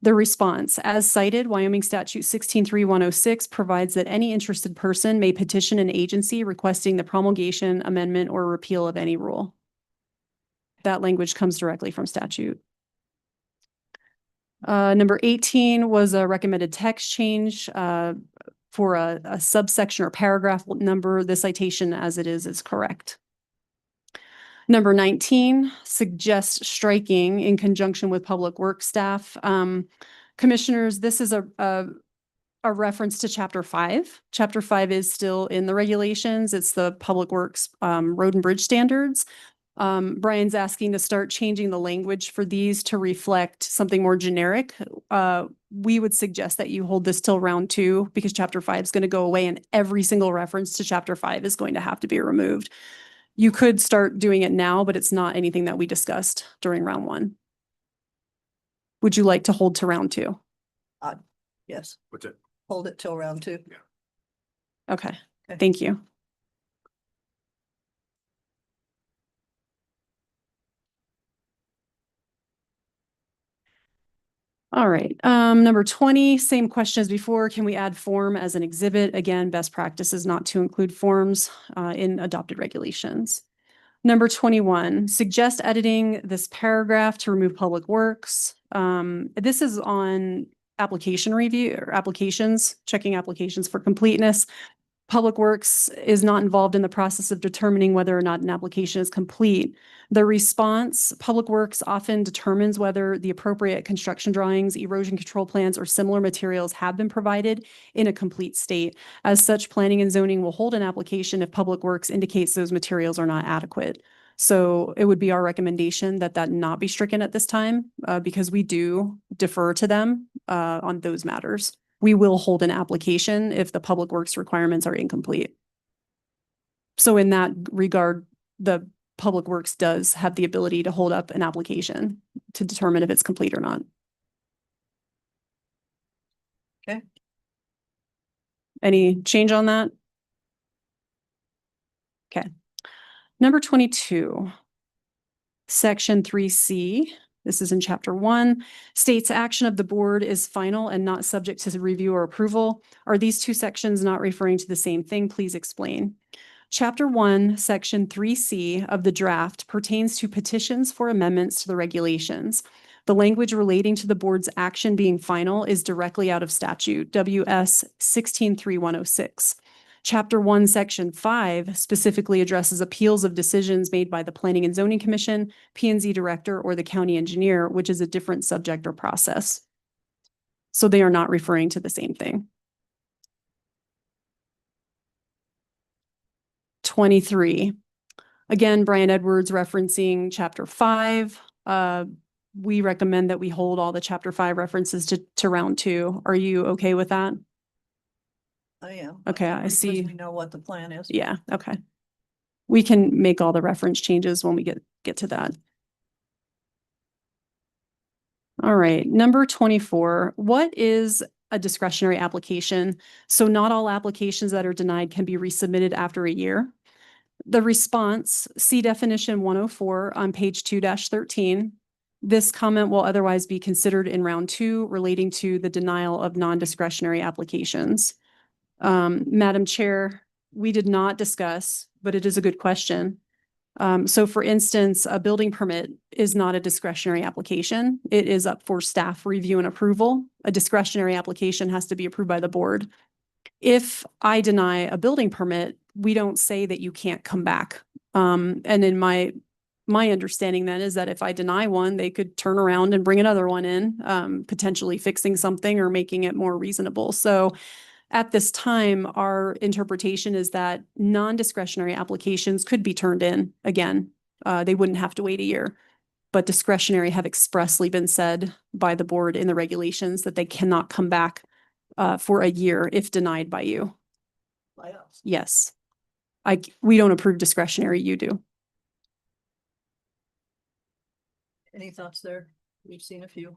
The response, as cited, Wyoming Statute 163106 provides that any interested person may petition an agency requesting the promulgation, amendment, or repeal of any rule. That language comes directly from statute. Number 18 was a recommended text change for a subsection or paragraph number. The citation as it is correct. Number 19 suggests striking in conjunction with public works staff. Commissioners, this is a reference to Chapter 5. Chapter 5 is still in the regulations. It's the Public Works Road and Bridge Standards. Brian's asking to start changing the language for these to reflect something more generic. We would suggest that you hold this till round 2 because Chapter 5 is going to go away and every single reference to Chapter 5 is going to have to be removed. You could start doing it now, but it's not anything that we discussed during round 1. Would you like to hold to round 2? Yes, What's it? hold it till round 2. Okay, Okay. thank you. All right, number 20, same question as before. Can we add form as an exhibit? Again, best practice is not to include forms in adopted regulations. Number 21, suggest editing this paragraph to remove public works. This is on application review or applications, checking applications for completeness. Public Works is not involved in the process of determining whether or not an application is complete. The response, Public Works often determines whether the appropriate construction drawings, erosion control plans, or similar materials have been provided in a complete state. As such, planning and zoning will hold an application if Public Works indicates those materials are not adequate. So it would be our recommendation that that not be stricken at this time because we do defer to them on those matters. We will hold an application if the public works requirements are incomplete. So in that regard, the public works does have the ability to hold up an application to determine if it's complete or not. Okay. Any change on that? Okay. Number 22, section 3C. This is in chapter 1, states action of the board is final and not subject to review or approval. Are these two sections not referring to the same thing? Please explain. Chapter 1, section 3C of the draft pertains to petitions for amendments to the regulations. The language relating to the board's action being final is directly out of statute, WS 163106. Chapter 1, Section 5 specifically addresses appeals of decisions made by the Planning and Zoning Commission, P&Z Director, or the County Engineer, which is a different subject or process. So they are not referring to the same thing. 23. Again, Brian Edwards referencing Chapter 5. We recommend that we hold all the Chapter 5 references to round 2. Are you okay with that? I am. Okay, I Because see. We know what the plan is. Yeah, okay. We can make all the reference changes when we get to that. All right, number 24. What is a discretionary application? So not all applications that are denied can be resubmitted after a year. The response, see definition 104 on page 2-13. This comment will otherwise be considered in round 2 relating to the denial of non-discretionary applications. Madam Chair, we did not discuss, but it is a good question. So for instance, a building permit is not a discretionary application. It is up for staff review and approval. A discretionary application has to be approved by the board. If I deny a building permit, we don't say that you can't come back. And in my understanding then is that if I deny one, they could turn around and bring another one in, potentially fixing something or making it more reasonable. So at this time, our interpretation is that non-discretionary applications could be turned in again. They wouldn't have to wait a year, but discretionary have expressly been said by the board in the regulations that they cannot come back for a year if denied by you. By us. Yes. We don't approve discretionary, you do. Any thoughts there? We've seen a few.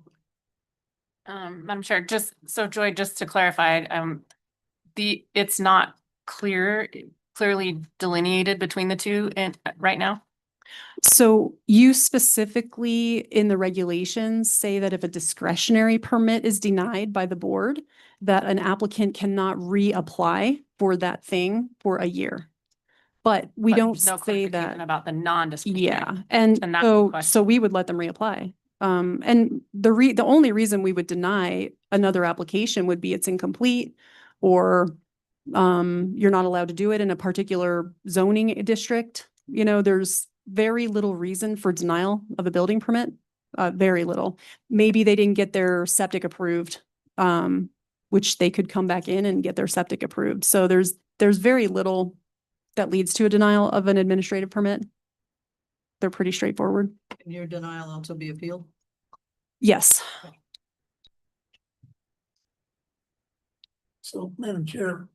Madam Chair, just so Joy, just to clarify, it's not clearly delineated between the two and right now? So you specifically in the regulations say that if a discretionary permit is denied by the board, that an applicant cannot reapply for that thing for a year. But we But don't there's no say clarification that. about the non-discretionary. Yeah, and And that's the so question. we would let them reapply. And the only reason we would deny another application would be it's incomplete or you're not allowed to do it in a particular zoning district. You know, there's very little reason for denial of a building permit, very little. Maybe they didn't get their septic approved, which they could come back in and get their septic approved. So there's very little that leads to a denial of an administrative permit. They're pretty straightforward. Can your denial also be appealed? Yes. So, Madam Chair,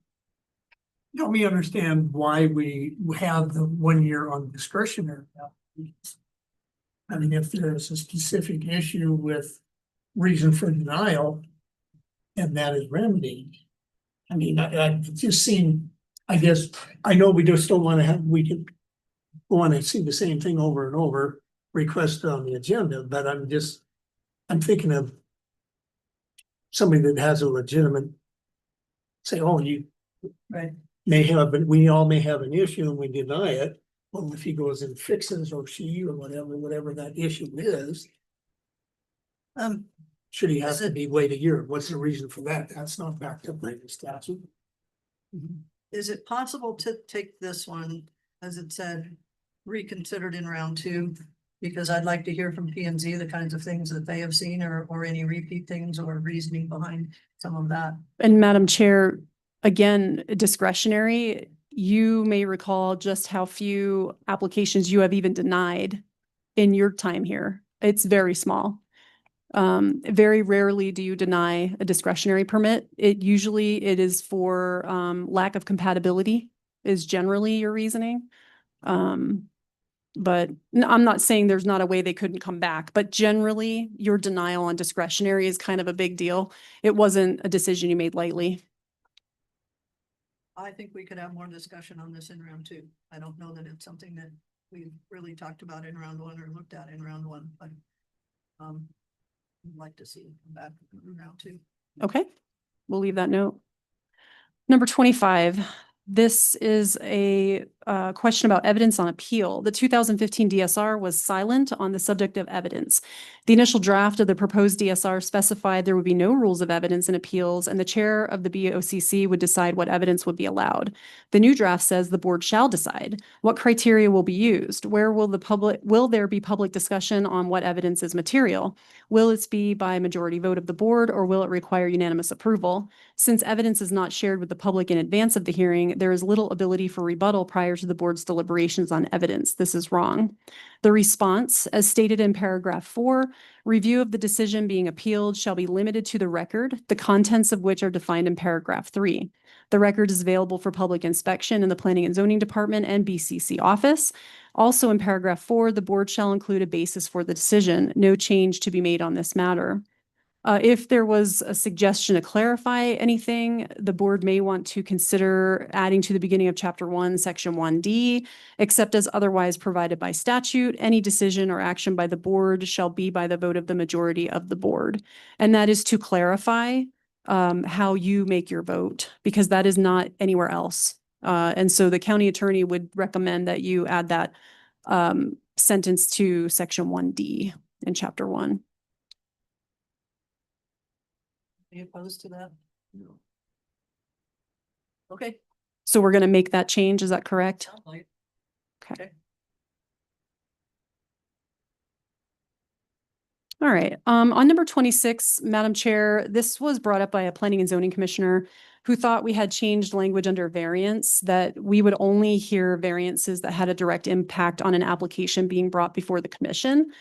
help me understand why we have the 1 year on discretionary applications. I mean, if there's a specific issue with reason for denial and that is remedied. I mean, I just seen, I guess, I know we just don't want to have, we can want to see the same thing over and over, request on the agenda, but I'm thinking of somebody that has a legitimate, say, oh, you Right. may have, we all may have an issue and we deny it. Well, if he goes and fixes or she or whatever that issue is, should he have Is to it- be wait a year? What's the reason for that? That's not backed up by the statute. Is it possible to take this one, as it said, reconsidered in round two? Because I'd like to hear from P and Z the kinds of things that they have seen or any repeat things or reasoning behind some of that. And Madam Chair, again, discretionary, you may recall just how few applications you have even denied in your time here. It's very small. Very rarely do you deny a discretionary permit. It is for lack of compatibility is generally your reasoning. But I'm not saying there's not a way they couldn't come back, but generally your denial on discretionary is kind of a big deal. It wasn't a decision you made lightly. I think we could have more discussion on this in round two. I don't know that it's something that we've really talked about in round one or looked at in round one, but I'd like to see it come back in round two. Okay, we'll leave that note. Number 25, this is a question about evidence on appeal. The 2015 DSR was silent on the subject of evidence. The initial draft of the proposed DSR specified there would be no rules of evidence in appeals, and the chair of the BOCC would decide what evidence would be allowed. The new draft says the board shall decide what criteria will be used. Will there be public discussion on what evidence is material? Will it be by majority vote of the board, or will it require unanimous approval? Since evidence is not shared with the public in advance of the hearing, there is little ability for rebuttal prior to the board's deliberations on evidence. This is wrong. The response, as stated in paragraph 4, review of the decision being appealed shall be limited to the record, the contents of which are defined in paragraph 3. The record is available for public inspection in the Planning and Zoning Department and BCC office. Also in paragraph 4, the board shall include a basis for the decision. No change to be made on this matter. If there was a suggestion to clarify anything, the board may want to consider adding to the beginning of chapter 1, section 1D, except as otherwise provided by statute, any decision or action by the board shall be by the vote of the majority of the board. And that is to clarify how you make your vote, because that is not anywhere else. And so the county attorney would recommend that you add that sentence to section 1D in chapter 1. Are you opposed to that? No. Okay. So we're going to make that change, is that correct? Sounds like- Okay. All right, on number 26, Madam Chair, this was brought up by a planning and zoning commissioner who thought we had changed language under variance, that we would only hear variances that had a direct impact on an application being brought before the commission.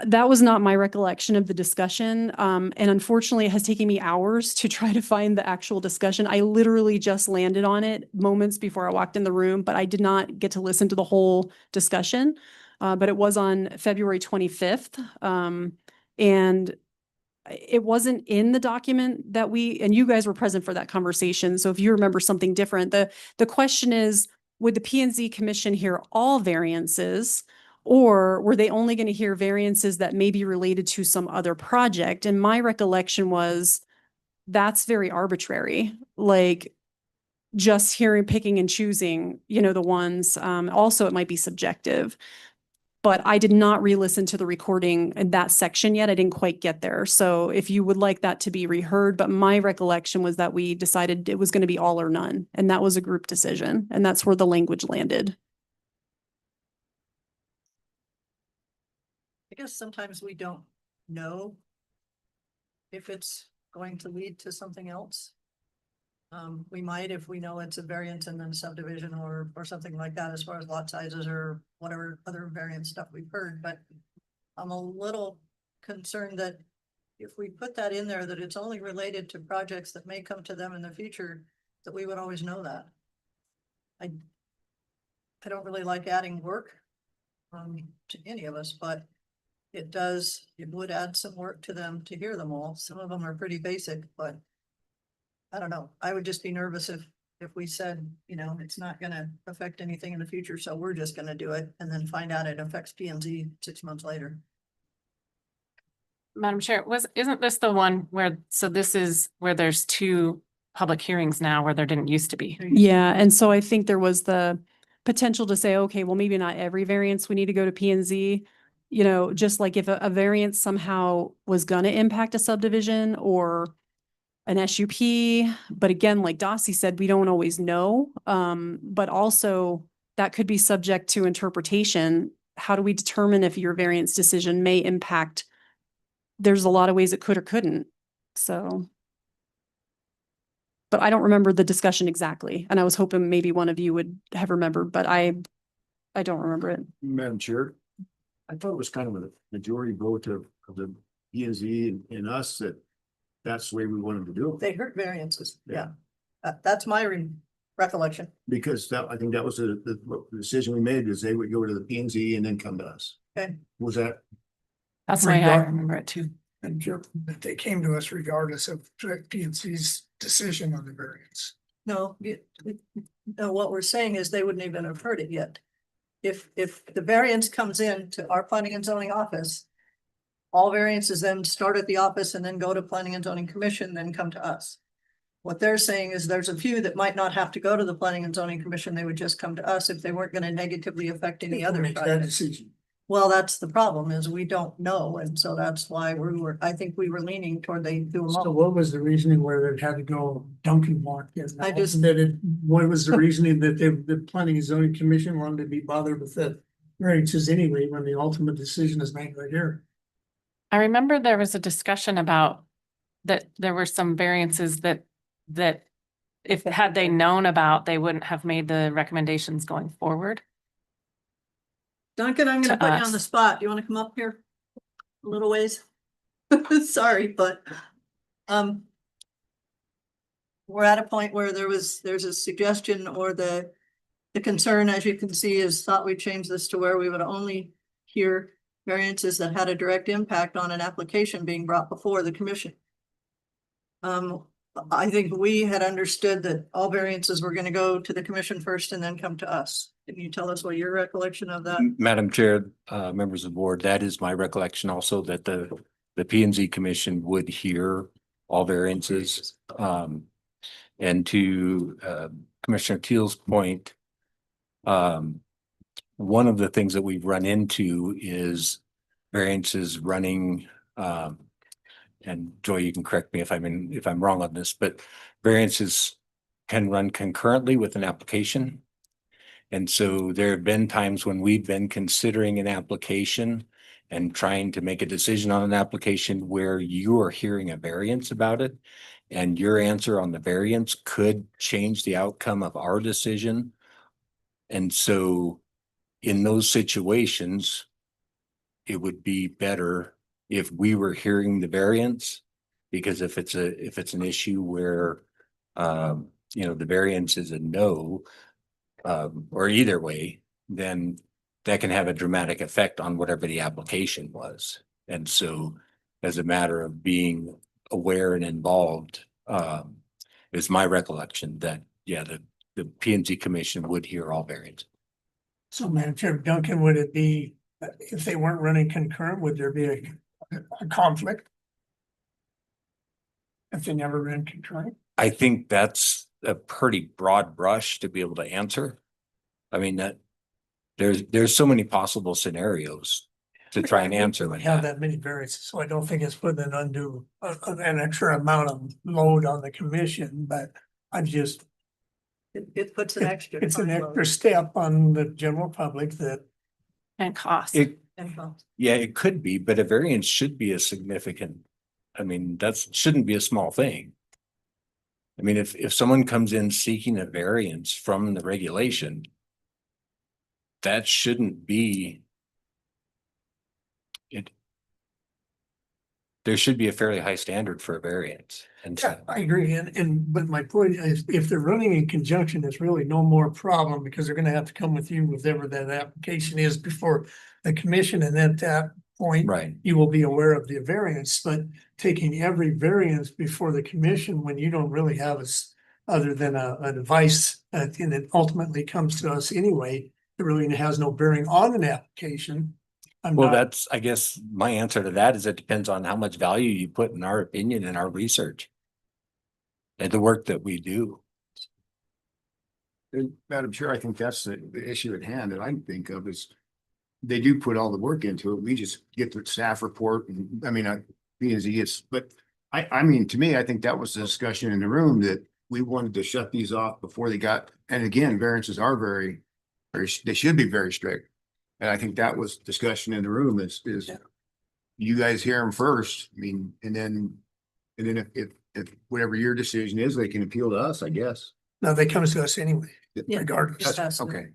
That was not my recollection of the discussion. And unfortunately, it has taken me hours to try to find the actual discussion. I literally just landed on it moments before I walked in the room, but I did not get to listen to the whole discussion. But it was on February 25th. And it wasn't in the document that and you guys were present for that conversation. So if you remember something different, the question is, would the P&Z Commission hear all variances? Or were they only going to hear variances that may be related to some other project? And my recollection was that's very arbitrary. Like just picking and choosing, the ones. Also, it might be subjective. But I did not re-listen to the recording in that section yet. I didn't quite get there. So if you would like that to be reheard, but my recollection was that we decided it was going to be all or none. And that was a group decision. And that's where the language landed. I guess sometimes we don't know if it's going to lead to something else. We might if we know it's a variance and then subdivision or something like that as far as lot sizes or whatever other variance stuff we've heard, but I'm a little concerned that if we put that in there, that it's only related to projects that may come to them in the future, that we would always know that. I don't really like adding work to any of us, but it would add some work to them to hear them all. Some of them are pretty basic, but I don't know. I would just be nervous if we said, it's not gonna affect anything in the future, so we're just gonna do it and then find out it affects P&Z 6 months later. Madam Chair, isn't this the one where, so this is where there's two public hearings now where there didn't used to be? Yeah, and so I think there was the potential to say, okay, well, maybe not every variance we need to go to P and Z. You know, just like if a variance somehow was gonna impact a subdivision or an SUP, but again, like Dossie said, we don't always know. But also that could be subject to interpretation. How do we determine if your variance decision may impact? There's a lot of ways it could or couldn't, so. But I don't remember the discussion exactly, and I was hoping maybe one of you would have remembered, but I don't remember it. Madam Chair, I thought it was kind of a majority vote of the P and Z and us that that's the way we wanted to do it. They heard variances, yeah. That's my recollection. Because that, I think that was the decision we made, is they would go to the P and Z and then come to us. Okay. Was that? That's the way I remember it too. And that they came to us regardless of P and C's decision on the variance. No, no, what we're saying is they wouldn't even have heard it yet. If the variance comes in to our planning and zoning office, all variances then start at the office and then go to planning and zoning commission, then come to us. What they're saying is there's a few that might not have to go to the planning and zoning commission. They would just come to us if they weren't going to negatively affect any other Make that project. decision. Well, that's the problem, is we don't know, and so that's why I think we were leaning toward they do them So all. what was the reasoning where it had to go Duncan walk? I just- What was the reasoning that the planning and zoning commission wanted to be bothered with the variances anyway, when the ultimate decision is made right here? I remember there was a discussion about that there were some variances that if had they known about, they wouldn't have made the recommendations going forward. Duncan, I'm gonna To put you on the us. spot. You wanna come up here? A little ways? Sorry, but, we're at a point where there's a suggestion, or the concern, as you can see, is thought we change this to where we would only hear variances that had a direct impact on an application being brought before the commission. I think we had understood that all variances were gonna go to the commission first and then come to us. Can you tell us what your recollection of that? Madam Chair, members of the board, that is my recollection also, that the P and Z Commission would hear all variances. And to Commissioner Teal's point, one of the things that we've run into is variances running, and Joy, you can correct me if I'm wrong on this, but variances can run concurrently with an application. And so there have been times when we've been considering an application and trying to make a decision on an application where you are hearing a variance about it, and your answer on the variance could change the outcome of our decision. And so in those situations, it would be better if we were hearing the variance, because if it's an issue where the variance is a no, or either way, then that can have a dramatic effect on whatever the application was. And so as a matter of being aware and involved, is my recollection that, yeah, the P and Z Commission would hear all variants. So Madam Chair, Duncan, would it be, if they weren't running concurrent, would there be a conflict? If they never ran concurrent? I think that's a pretty broad brush to be able to answer. I mean, that there's so many possible scenarios to try and answer like Have that. that many variances, so I don't think it's putting an undue, an extra amount of load on the commission, but I just. It puts an extra. It's an time load extra step on the general public that. And cost. and cost. Yeah, it could be, but a variance should be a significant, I mean, shouldn't be a small thing. I mean, if someone comes in seeking a variance from the regulation, that shouldn't be it. There should be a fairly high standard for a variance. And Yeah, I agree, but my point is, if they're running in conjunction, it's really no more problem, because they're gonna have to come with you, whatever that application is, before the commission, and at that point. right. You will be aware of the variance, but taking every variance before the commission when you don't really have other than a device, and it ultimately comes to us anyway, it really has no bearing on an application. I'm Well, not, that's, I guess, my answer to that is it depends on how much value you put in our opinion and our research. And the work that we do. Madam Chair, I think that's the issue at hand that I can think of is they do put all the work into it. We just get the staff report and, I mean, B and Z is, but I mean, to me, I think that was the discussion in the room that we wanted to shut these off before they got, and again, variances are very, they should be very strict. And I think that was discussion in the room is you guys hear them first. I mean, and then if whatever your decision is, they can appeal to us, I guess. no, they come to us anyway, Yeah. regardless. That's Okay.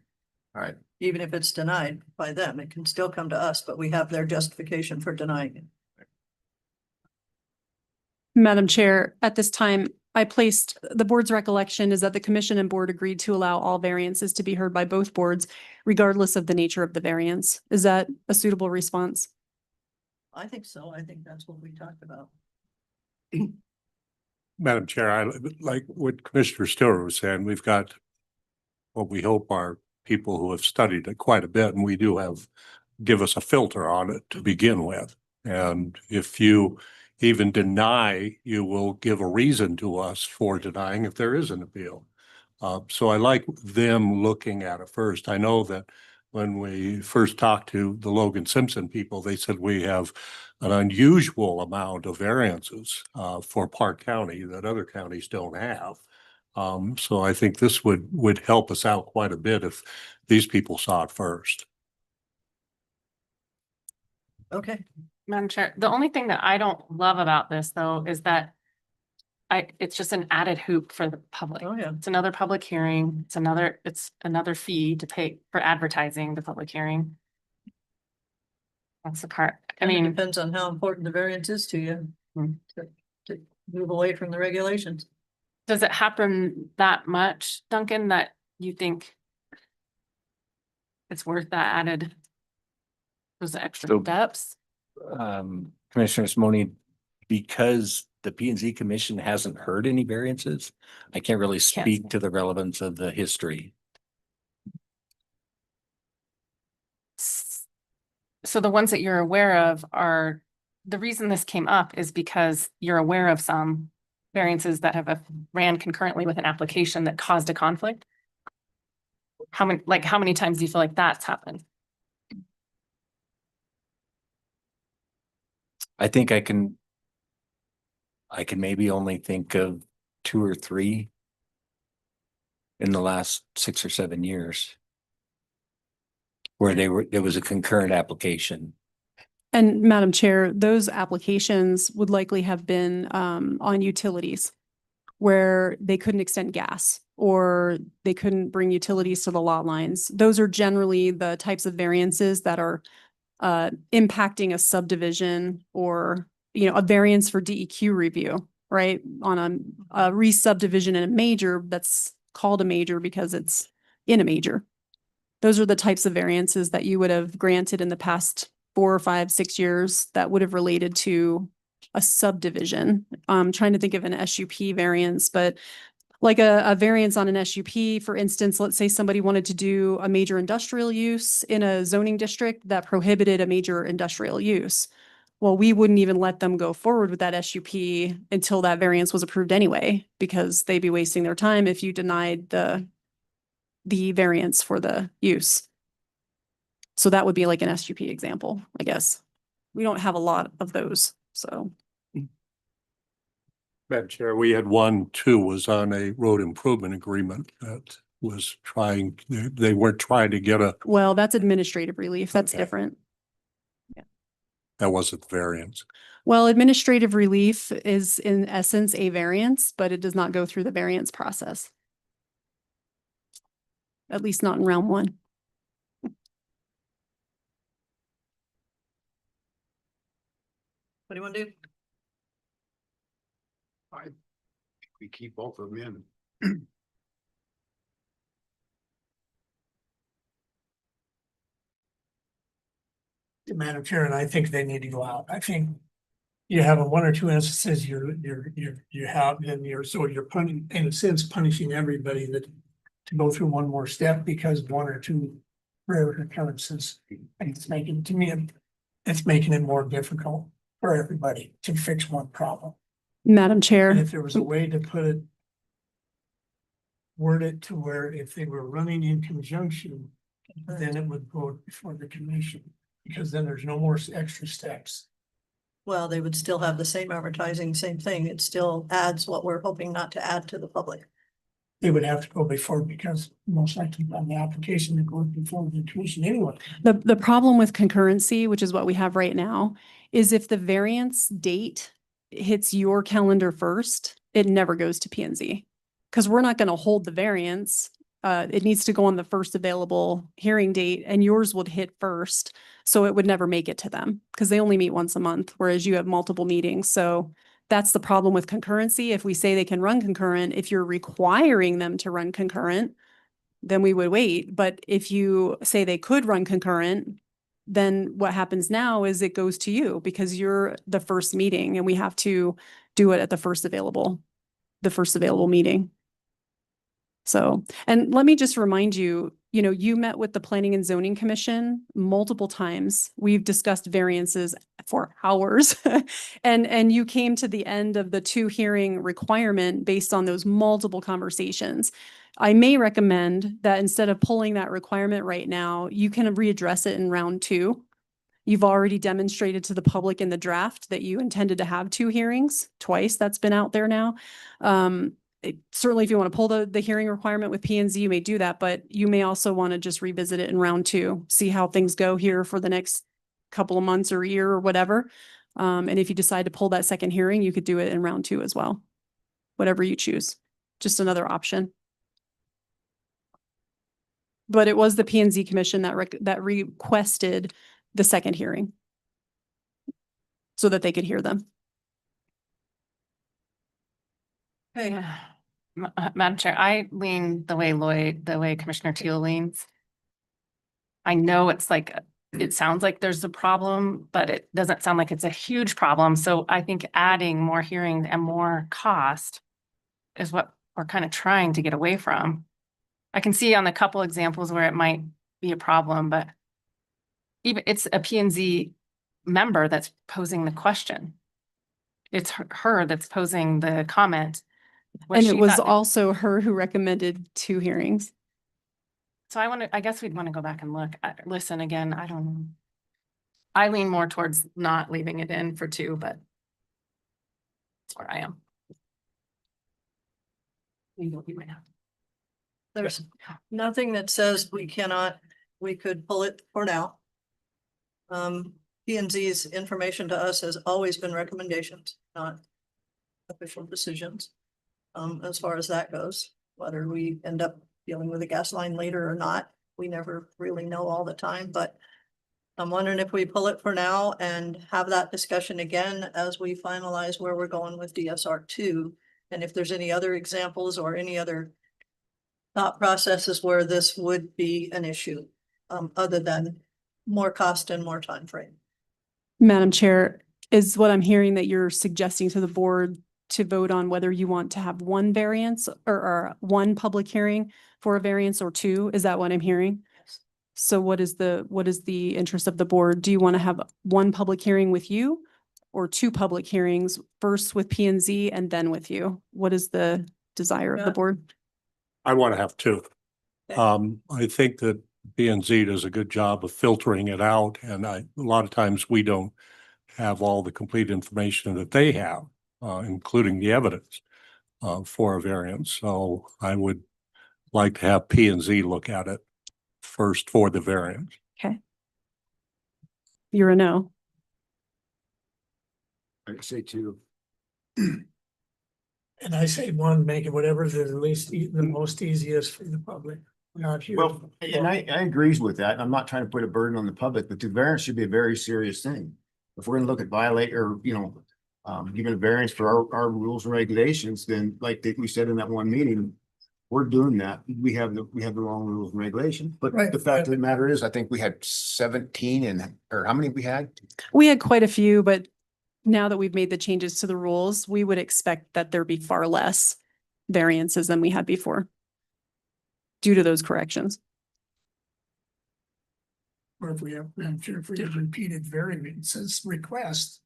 All right. Even if it's denied by them, it can still come to us, but we have their justification for denying it. Madam Chair, at this time, I placed, the board's recollection is that the commission and board agreed to allow all variances to be heard by both boards, regardless of the nature of the variance. Is that a suitable response? I think so. I think that's what we talked about. Madam Chair, I like what Commissioner Stewart was saying. We've got what we hope are people who have studied it quite a bit, and we do have, give us a filter on it to begin with. And if you even deny, you will give a reason to us for denying if there is an appeal. So I like them looking at it first. I know that when we first talked to the Logan Simpson people, they said we have an unusual amount of variances for Park County that other counties don't have. So I think this would help us out quite a bit if these people saw it first. Okay. Madam Chair, the only thing that I don't love about this though is that it's just an added hoop for the public. Oh, yeah. It's another public hearing. It's another fee to pay for advertising the public hearing. That's the part. I And it mean, depends on how important the variance is to you to move away from the regulations. does it happen that much, Duncan, that you think it's worth that added, those extra So- steps? Commissioner Simone, because the P and Z Commission hasn't heard any variances, I can't really speak to the relevance of the history. So the ones that you're aware of are, the reason this came up is because you're aware of some variances that have ran concurrently with an application that caused a conflict? How many times do you feel like that's happened? I think I can maybe only think of 2 or 3 in the last 6 or 7 years where there was a concurrent application. And Madam Chair, those applications would likely have been on utilities where they couldn't extend gas or they couldn't bring utilities to the lot lines. Those are generally the types of variances that are impacting a subdivision or, a variance for DEQ review, right? On a re-subdivision in a major that's called a major because it's in a major. Those are the types of variances that you would have granted in the past 4 or 5, 6 years that would have related to a subdivision. I'm trying to think of an SUP variance, but like a variance on an SUP, for instance, let's say somebody wanted to do a major industrial use in a zoning district that prohibited a major industrial use. Well, we wouldn't even let them go forward with that SUP until that variance was approved anyway, because they'd be wasting their time if you denied the variance for the use. So that would be like an SUP example, I guess. We don't have a lot of those, so. Madam Chair, we had one too, was on a road improvement agreement that was they weren't trying to get Well, that's administrative relief. That's Okay. different. that wasn't the variance. Well, administrative relief is in essence a variance, but it does not go through the variance process. At least not in round 1. What do you want to do? We keep both of them in. Madam Chair, and I think they need to go out. I think you have 1 or 2 instances you have, and you're punishing, in a sense, punishing everybody that to go through one more step because 1 or 2 rare occurrences. And it's making, to me, it's making it more difficult for everybody to fix one problem. Madam And Chair, if there was a way to put it, word it to where if they were running in conjunction, then it would go before the commission, because then there's no more extra steps. Well, they would still have the same advertising, same thing. It still adds what we're hoping not to add to the public. They would have to go before, because most likely on the application, it goes before the commission anyway. the problem with concurrency, which is what we have right now, is if the variance date hits your calendar first, it never goes to P and Z. Because we're not going to hold the variance. It needs to go on the first available hearing date, and yours would hit first. So it would never make it to them because they only meet once a month, whereas you have multiple meetings. So that's the problem with concurrency. If we say they can run concurrent, if you're requiring them to run concurrent, then we would wait. But if you say they could run concurrent, then what happens now is it goes to you because you're the first meeting and we have to do it at the first available meeting. So, and let me just remind you, you met with the Planning and Zoning Commission multiple times. We've discussed variances for hours. And you came to the end of the 2 hearing requirement based on those multiple conversations. I may recommend that instead of pulling that requirement right now, you can readdress it in round 2. You've already demonstrated to the public in the draft that you intended to have 2 hearings twice. That's been out there now. Certainly, if you want to pull the hearing requirement with P and Z, you may do that, but you may also want to just revisit it in round 2, see how things go here for the next couple of months or year or whatever. And if you decide to pull that second hearing, you could do it in round 2 as well. Whatever you choose, just another option. But it was the P and Z Commission that requested the second hearing so that they could hear them. Okay, Madam Chair, I lean the way Commissioner Teal leans. I know it sounds like there's a problem, but it doesn't sound like it's a huge problem. So I think adding more hearings and more cost is what we're kind of trying to get away from. I can see on a couple examples where it might be a problem, but even it's a P and Z member that's posing the question. It's her that's posing the comment. And it was also her who recommended 2 hearings. So I guess we'd want to go back and look, listen again. I don't know. I lean more towards not leaving it in for 2, but that's where I am. there's nothing that says we could pull it for now. P and Z's information to us has always been recommendations, not official decisions. As far as that goes, whether we end up dealing with a gas line later or not, we never really know all the time, but I'm wondering if we pull it for now and have that discussion again as we finalize where we're going with DSR 2. And if there's any other examples or any other thought processes where this would be an issue, other than more cost and more time frame. Madam Chair, is what I'm hearing that you're suggesting to the board to vote on whether you want to have 1 variance or 1 public hearing for a variance or 2? Is that what I'm hearing? Yes. So what is the interest of the board? Do you want to have 1 public hearing with you or 2 public hearings, first with P and Z and then with you? What is the desire of the board? I want to have 2. Okay. I think that P and Z does a good job of filtering it out, and a lot of times we don't have all the complete information that they have, including the evidence for a variance. So I would like to have P and Z look at it first for the variance. Okay. You're a no. I'd say 2. And I say 1, make it whatever the least, the most easiest for the public. We're not here. Well, and I agrees with that. I'm not trying to put a burden on the public, but the variance should be a very serious thing. If we're gonna look at violate or, giving a variance for our rules and regulations, then like we said in that one meeting, we're doing that. We have the wrong rules and regulations. But Right. the fact of the matter is, I think we had 17 or how many we had? We had quite a few, but now that we've made the changes to the rules, we would expect that there be far less variances than we had before due to those corrections. or if we have, I'm sure if we have repeated variances request,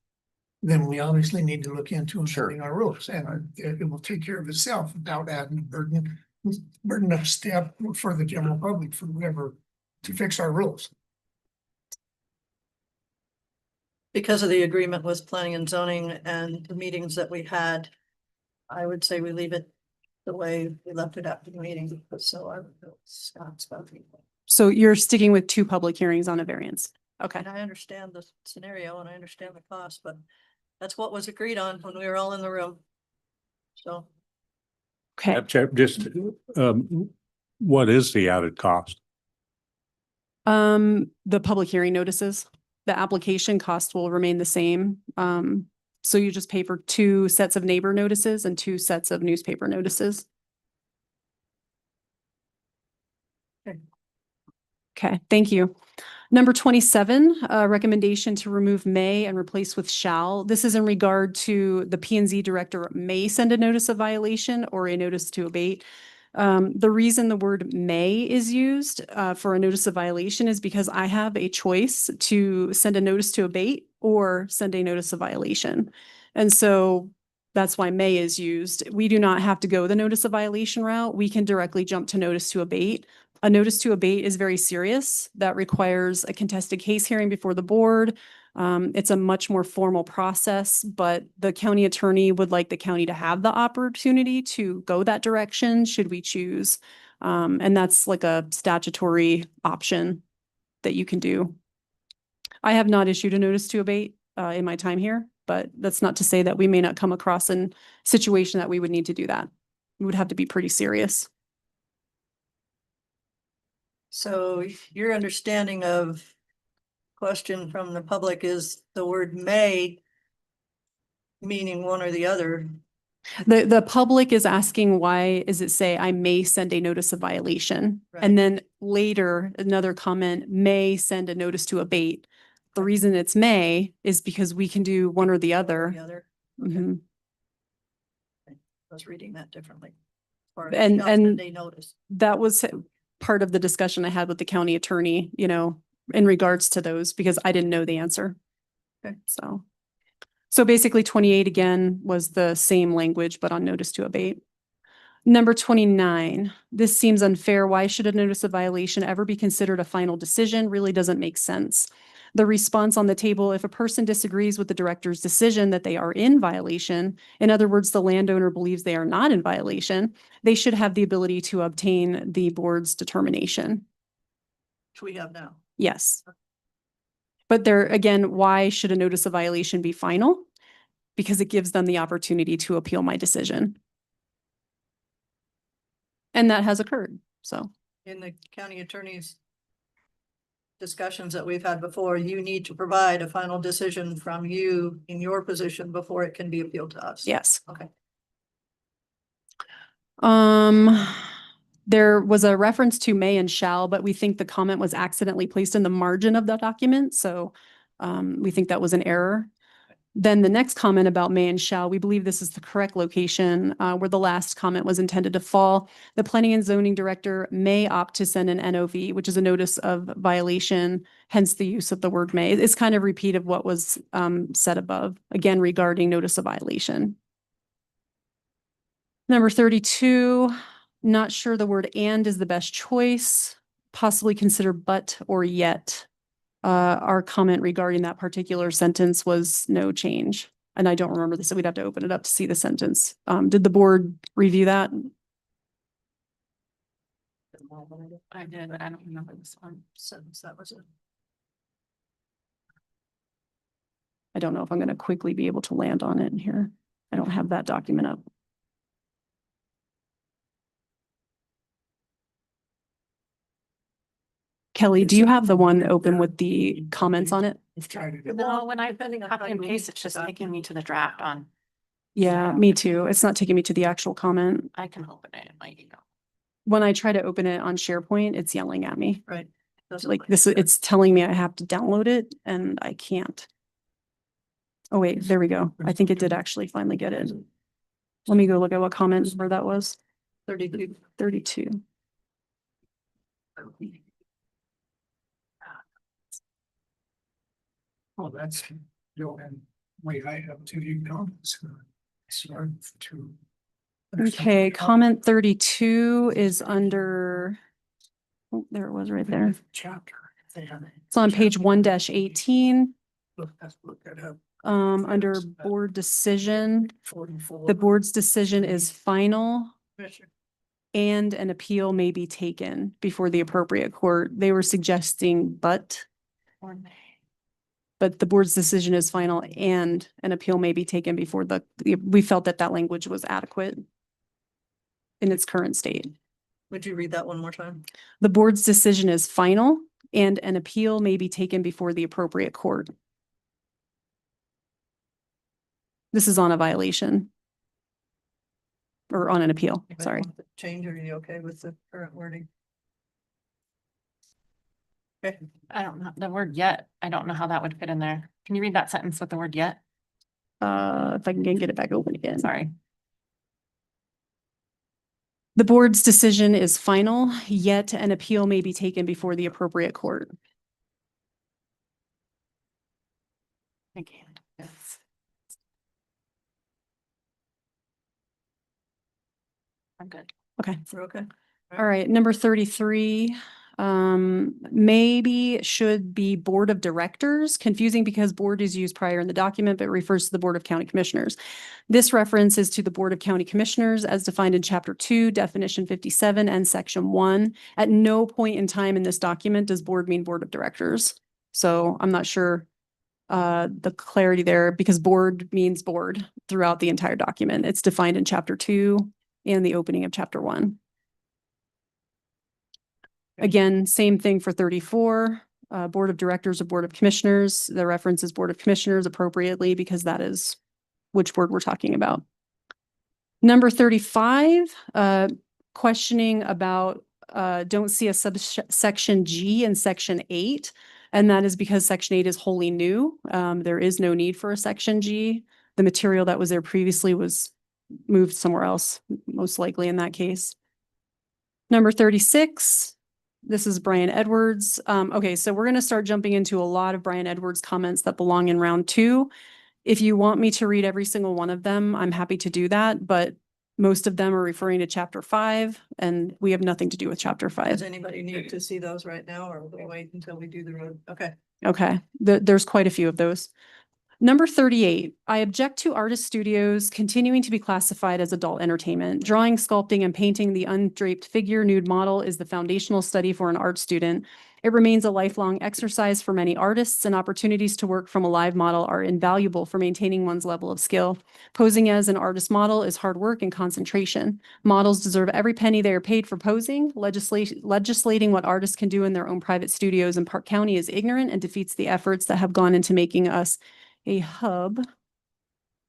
then we obviously need to look into improving our rules, and it will take care of itself without adding burden of step for the general public for whoever to fix our rules. Because of the agreement with planning and zoning and the meetings that we had, I would say we leave it the way we left it after the meeting, so I would go Scott's about people. So you're sticking with 2 public hearings on a variance? Okay. And I understand the scenario and I understand the cost, but that's what was agreed on when we were all in the room. So Okay. Madam Chair, just, what is the added cost? The public hearing notices, the application cost will remain the same. So you just pay for 2 sets of neighbor notices and 2 sets of newspaper notices. Okay, thank you. Number 27, recommendation to remove may and replace with shall. This is in regard to the P and Z director may send a notice of violation or a notice to abate. The reason the word may is used for a notice of violation is because I have a choice to send a notice to abate or send a notice of violation. And so that's why may is used. We do not have to go the notice of violation route. We can directly jump to notice to abate. A notice to abate is very serious. That requires a contested case hearing before the board. It's a much more formal process, but the county attorney would like the county to have the opportunity to go that direction should we choose. And that's like a statutory option that you can do. I have not issued a notice to abate in my time here, but that's not to say that we may not come across a situation that we would need to do that. It would have to be pretty serious. So your understanding of question from the public is the word may meaning one or the other. The public is asking, why is it say I may send a notice of violation? Right. And then later, another comment, may send a notice to abate. The reason it's may is because we can do one or the The other. other, Mhm. I was reading that differently. Or And- shall send and- a notice. That was part of the discussion I had with the county attorney, you know, in regards to those, because I didn't know the answer. Okay. So basically 28 again was the same language, but on notice to abate. Number 29, this seems unfair. Why should a notice of violation ever be considered a final decision? Really doesn't make sense. The response on the table, if a person disagrees with the director's decision that they are in violation, in other words, the landowner believes they are not in violation, they should have the ability to obtain the board's determination. Which we have now. Yes. But there, again, why should a notice of violation be final? Because it gives them the opportunity to appeal my decision. And that has occurred, so. In the county attorney's discussions that we've had before, you need to provide a final decision from you in your position before it can be appealed to us. Yes. Okay. There was a reference to may and shall, but we think the comment was accidentally placed in the margin of the document, so we think that was an error. Then the next comment about may and shall, we believe this is the correct location where the last comment was intended to fall. The planning and zoning director may opt to send an NOV, which is a notice of violation, hence the use of the word may. It's kind of repeat of what was said above, again, regarding notice of violation. Number 32, not sure the word and is the best choice. Possibly consider but or yet. Our comment regarding that particular sentence was no change. And I don't remember this, so we'd have to open it up to see the sentence. Did the board review that? I did, but I don't remember this one. Sentence, that was it. I don't know if I'm going to quickly be able to land on it here. I don't have that document up. Kelly, do you have the one open with the comments on it? We've tried it. No, when I copy and paste, it's just taking me to the draft on, Yeah, me too. It's not taking me to the actual comment. I can open it in my email. When I try to open it on SharePoint, it's yelling at me. Right. Doesn't Like look this, good. it's telling me I have to download it and I can't. Oh, wait, there we go. I think it did actually finally get it. Let me go look at what comment where that was. 32. 32. Oh, that's, and wait, I have two new comments. Sorry to. Okay, comment 32 is under, oh, there it was right there. Chapter. It's on page 1-18, Let's look that up. under board decision. 44. The board's decision is final Commissioner, and an appeal may be taken before the appropriate court. They were suggesting but the board's decision is final and an appeal may be taken before we felt that that language was adequate in its current state. would you read that one more time? The board's decision is final and an appeal may be taken before the appropriate court. This is on a violation. Or on an appeal, Anybody sorry. want to change, or are you okay with the current wording? Okay, I don't know, the word yet, I don't know how that would fit in there. Can you read that sentence with the word yet? If I can get it back open again. Sorry. The board's decision is final, yet an appeal may be taken before the appropriate court. Okay. Yes. I'm good. Okay. we're okay. All right, number 33, maybe should be Board of Directors, confusing because board is used prior in the document, but refers to the Board of County Commissioners. This reference is to the Board of County Commissioners as defined in Chapter 2, Definition 57 and Section 1. At no point in time in this document does board mean Board of Directors. So I'm not sure the clarity there because board means board throughout the entire document. It's defined in Chapter 2 and the opening of Chapter 1. Again, same thing for 34, Board of Directors or Board of Commissioners. The reference is Board of Commissioners appropriately because that is which board we're talking about. Number 35, questioning about, don't see a subsection G in Section 8. And that is because Section 8 is wholly new. There is no need for a Section G. The material that was there previously was moved somewhere else, most likely in that case. Number 36. This is Brian Edwards. Okay, so we're going to start jumping into a lot of Brian Edwards comments that belong in round 2. If you want me to read every single one of them, I'm happy to do that, but most of them are referring to Chapter 5, and we have nothing to do with Chapter 5. Does anybody need to see those right now, or will we wait until we do the road? Okay. Okay, there's quite a few of those. Number 38, I object to artist studios continuing to be classified as adult entertainment. Drawing, sculpting, and painting the undraped figure nude model is the foundational study for an art student. It remains a lifelong exercise for many artists, and opportunities to work from a live model are invaluable for maintaining one's level of skill. Posing as an artist model is hard work and concentration. Models deserve every penny they are paid for posing. Legislating what artists can do in their own private studios in Park County is ignorant and defeats the efforts that have gone into making us a hub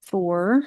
for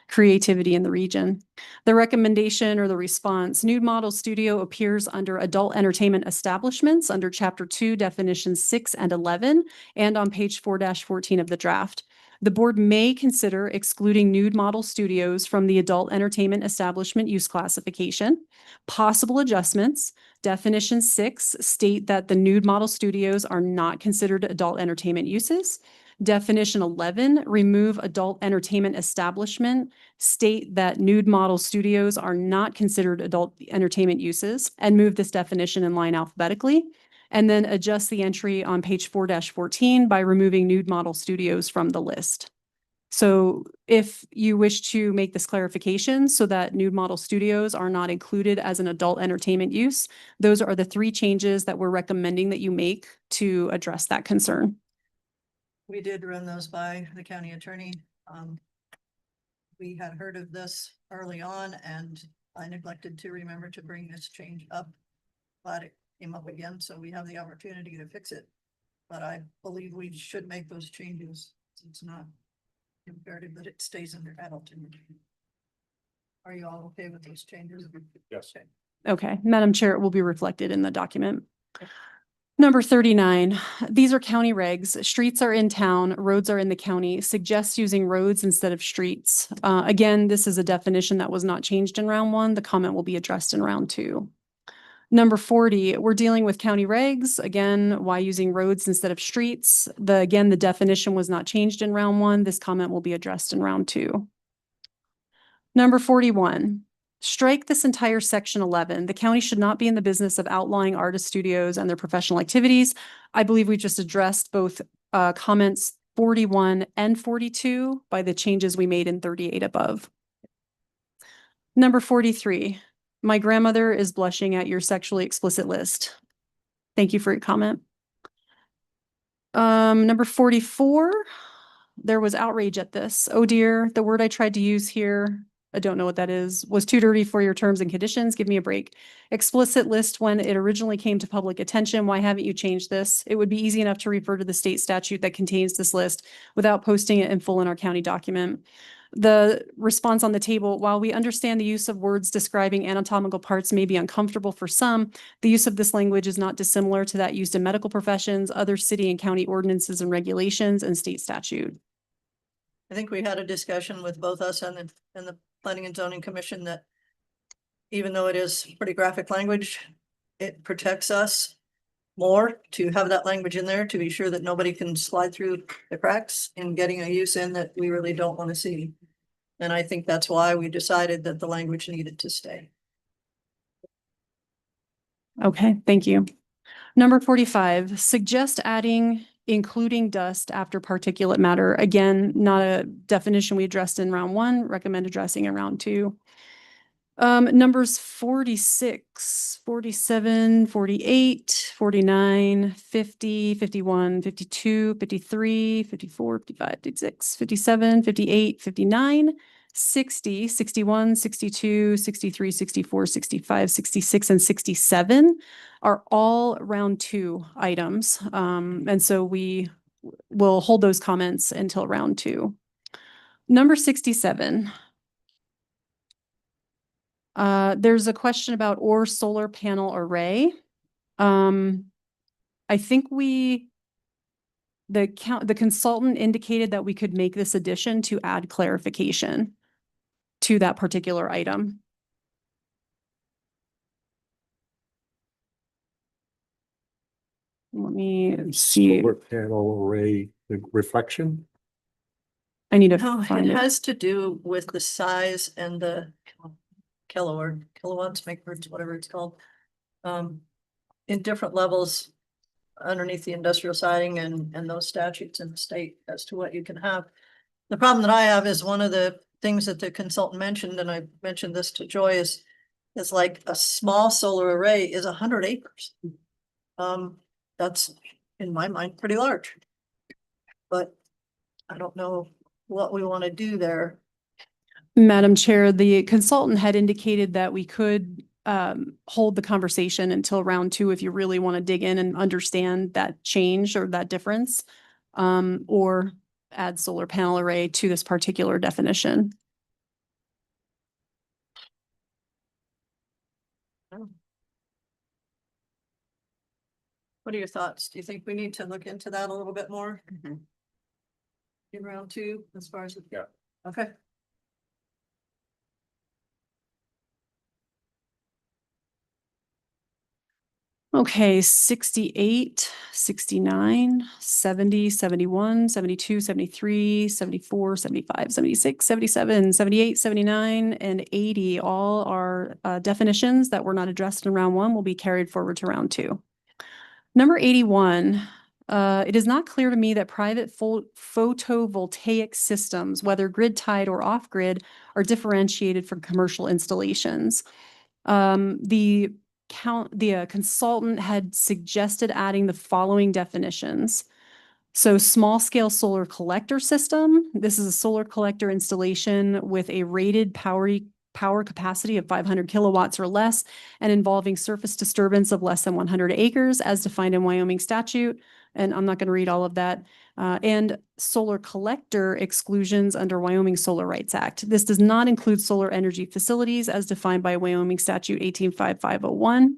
creativity in the region. The recommendation or the response, nude model studio appears under adult entertainment establishments under Chapter 2, Definitions 6 and 11, and on page 4-14 of the draft. The board may consider excluding nude model studios from the adult entertainment establishment use classification. Possible adjustments. Definition 6 state that the nude model studios are not considered adult entertainment uses. Definition 11, remove adult entertainment establishment, state that nude model studios are not considered adult entertainment uses, and move this definition in line alphabetically. And then adjust the entry on page 4-14 by removing nude model studios from the list. So if you wish to make this clarification so that nude model studios are not included as an adult entertainment use, those are the 3 changes that we're recommending that you make to address that concern. We did run those by the county attorney. We had heard of this early on, and I neglected to remember to bring this change up. Glad it came up again, so we have the opportunity to fix it. But I believe we should make those changes. It's not imperative that it stays under adult entertainment. Are you all okay with those changes? Yes. Okay. Okay, Madam Chair, it will be reflected in the document. Number 39, these are county regs. Streets are in town, roads are in the county. Suggests using roads instead of streets. Again, this is a definition that was not changed in round 1. The comment will be addressed in round 2. Number 40, we're dealing with county regs. Again, why using roads instead of streets? Again, the definition was not changed in round one. This comment will be addressed in round two. Number 41, strike this entire section 11. The county should not be in the business of outlawing artist studios and their professional activities. I believe we just addressed both comments 41 and 42 by the changes we made in 38 above. Number 43, my grandmother is blushing at your sexually explicit list. Thank you for your comment. Number 44, there was outrage at this. Oh dear, the word I tried to use here, I don't know what that is, was too dirty for your terms and conditions. Give me a break. Explicit list when it originally came to public attention. Why haven't you changed this? It would be easy enough to refer to the state statute that contains this list without posting it in full in our county document. The response on the table, while we understand the use of words describing anatomical parts may be uncomfortable for some, the use of this language is not dissimilar to that used in medical professions, other city and county ordinances and regulations, and state statute. I think we had a discussion with both us and the Planning and Zoning Commission that even though it is pretty graphic language, it protects us more to have that language in there to be sure that nobody can slide through the cracks in getting a use in that we really don't want to see. And I think that's why we decided that the language needed to stay. Okay, thank you. Number 45, suggest adding including dust after particulate matter. Again, not a definition we addressed in round one, recommend addressing in round two. Numbers 46, 47, 48, 49, 50, 51, 52, 53, 54, 55, 56, 57, 58, 59, 60, 61, 62, 63, 64, 65, 66, and 67 are all round two items. And so we will hold those comments until round two. Number 67. There's a question about or solar panel array. I think the consultant indicated that we could make this addition to add clarification to that particular item. Let me see. Solar panel array, the reflection. I need to No, find it it. has to do with the size and the kilowatts, megahertz, whatever it's called. In different levels underneath the industrial siding and those statutes in the state as to what you can have. The problem that I have is one of the things that the consultant mentioned, and I mentioned this to Joy, is like a small solar array is 100 acres. That's in my mind pretty large. But I don't know what we want to do there. Madam Chair, the consultant had indicated that we could hold the conversation until round two if you really want to dig in and understand that change or that difference, or add solar panel array to this particular definition. What are your thoughts? Do you think we need to look into that a little bit more? In round two, as far as. Yeah. Okay. Okay, 68, 69, 70, 71, 72, 73, 74, 75, 76, 77, 78, 79, and 80 all are definitions that were not addressed in round one will be carried forward to round two. Number 81, it is not clear to me that private photovoltaic systems, whether grid tied or off grid, are differentiated from commercial installations. The consultant had suggested adding the following definitions. So small scale solar collector system. This is a solar collector installation with a rated power capacity of 500 kilowatts or less and involving surface disturbance of less than 100 acres as defined in Wyoming statute. And I'm not going to read all of that. And solar collector exclusions under Wyoming Solar Rights Act. This does not include solar energy facilities as defined by Wyoming statute 185501.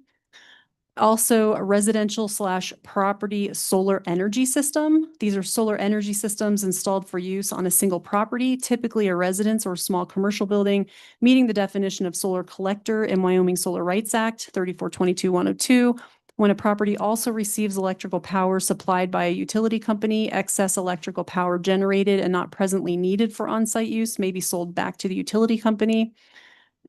Also, a residential / property solar energy system. These are solar energy systems installed for use on a single property, typically a residence or small commercial building, meeting the definition of solar collector in Wyoming Solar Rights Act 3422-102. When a property also receives electrical power supplied by a utility company, excess electrical power generated and not presently needed for on-site use may be sold back to the utility company.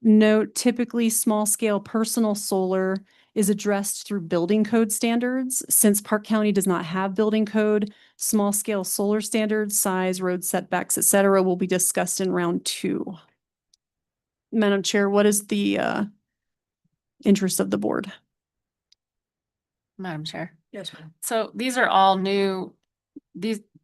Note, typically small-scale personal solar is addressed through building code standards. Since Park County does not have building code, small-scale solar standards, size, road setbacks, et cetera, will be discussed in round 2. Madam Chair, what is the interest of the board? Madam Chair. Yes, ma'am. So these are all new,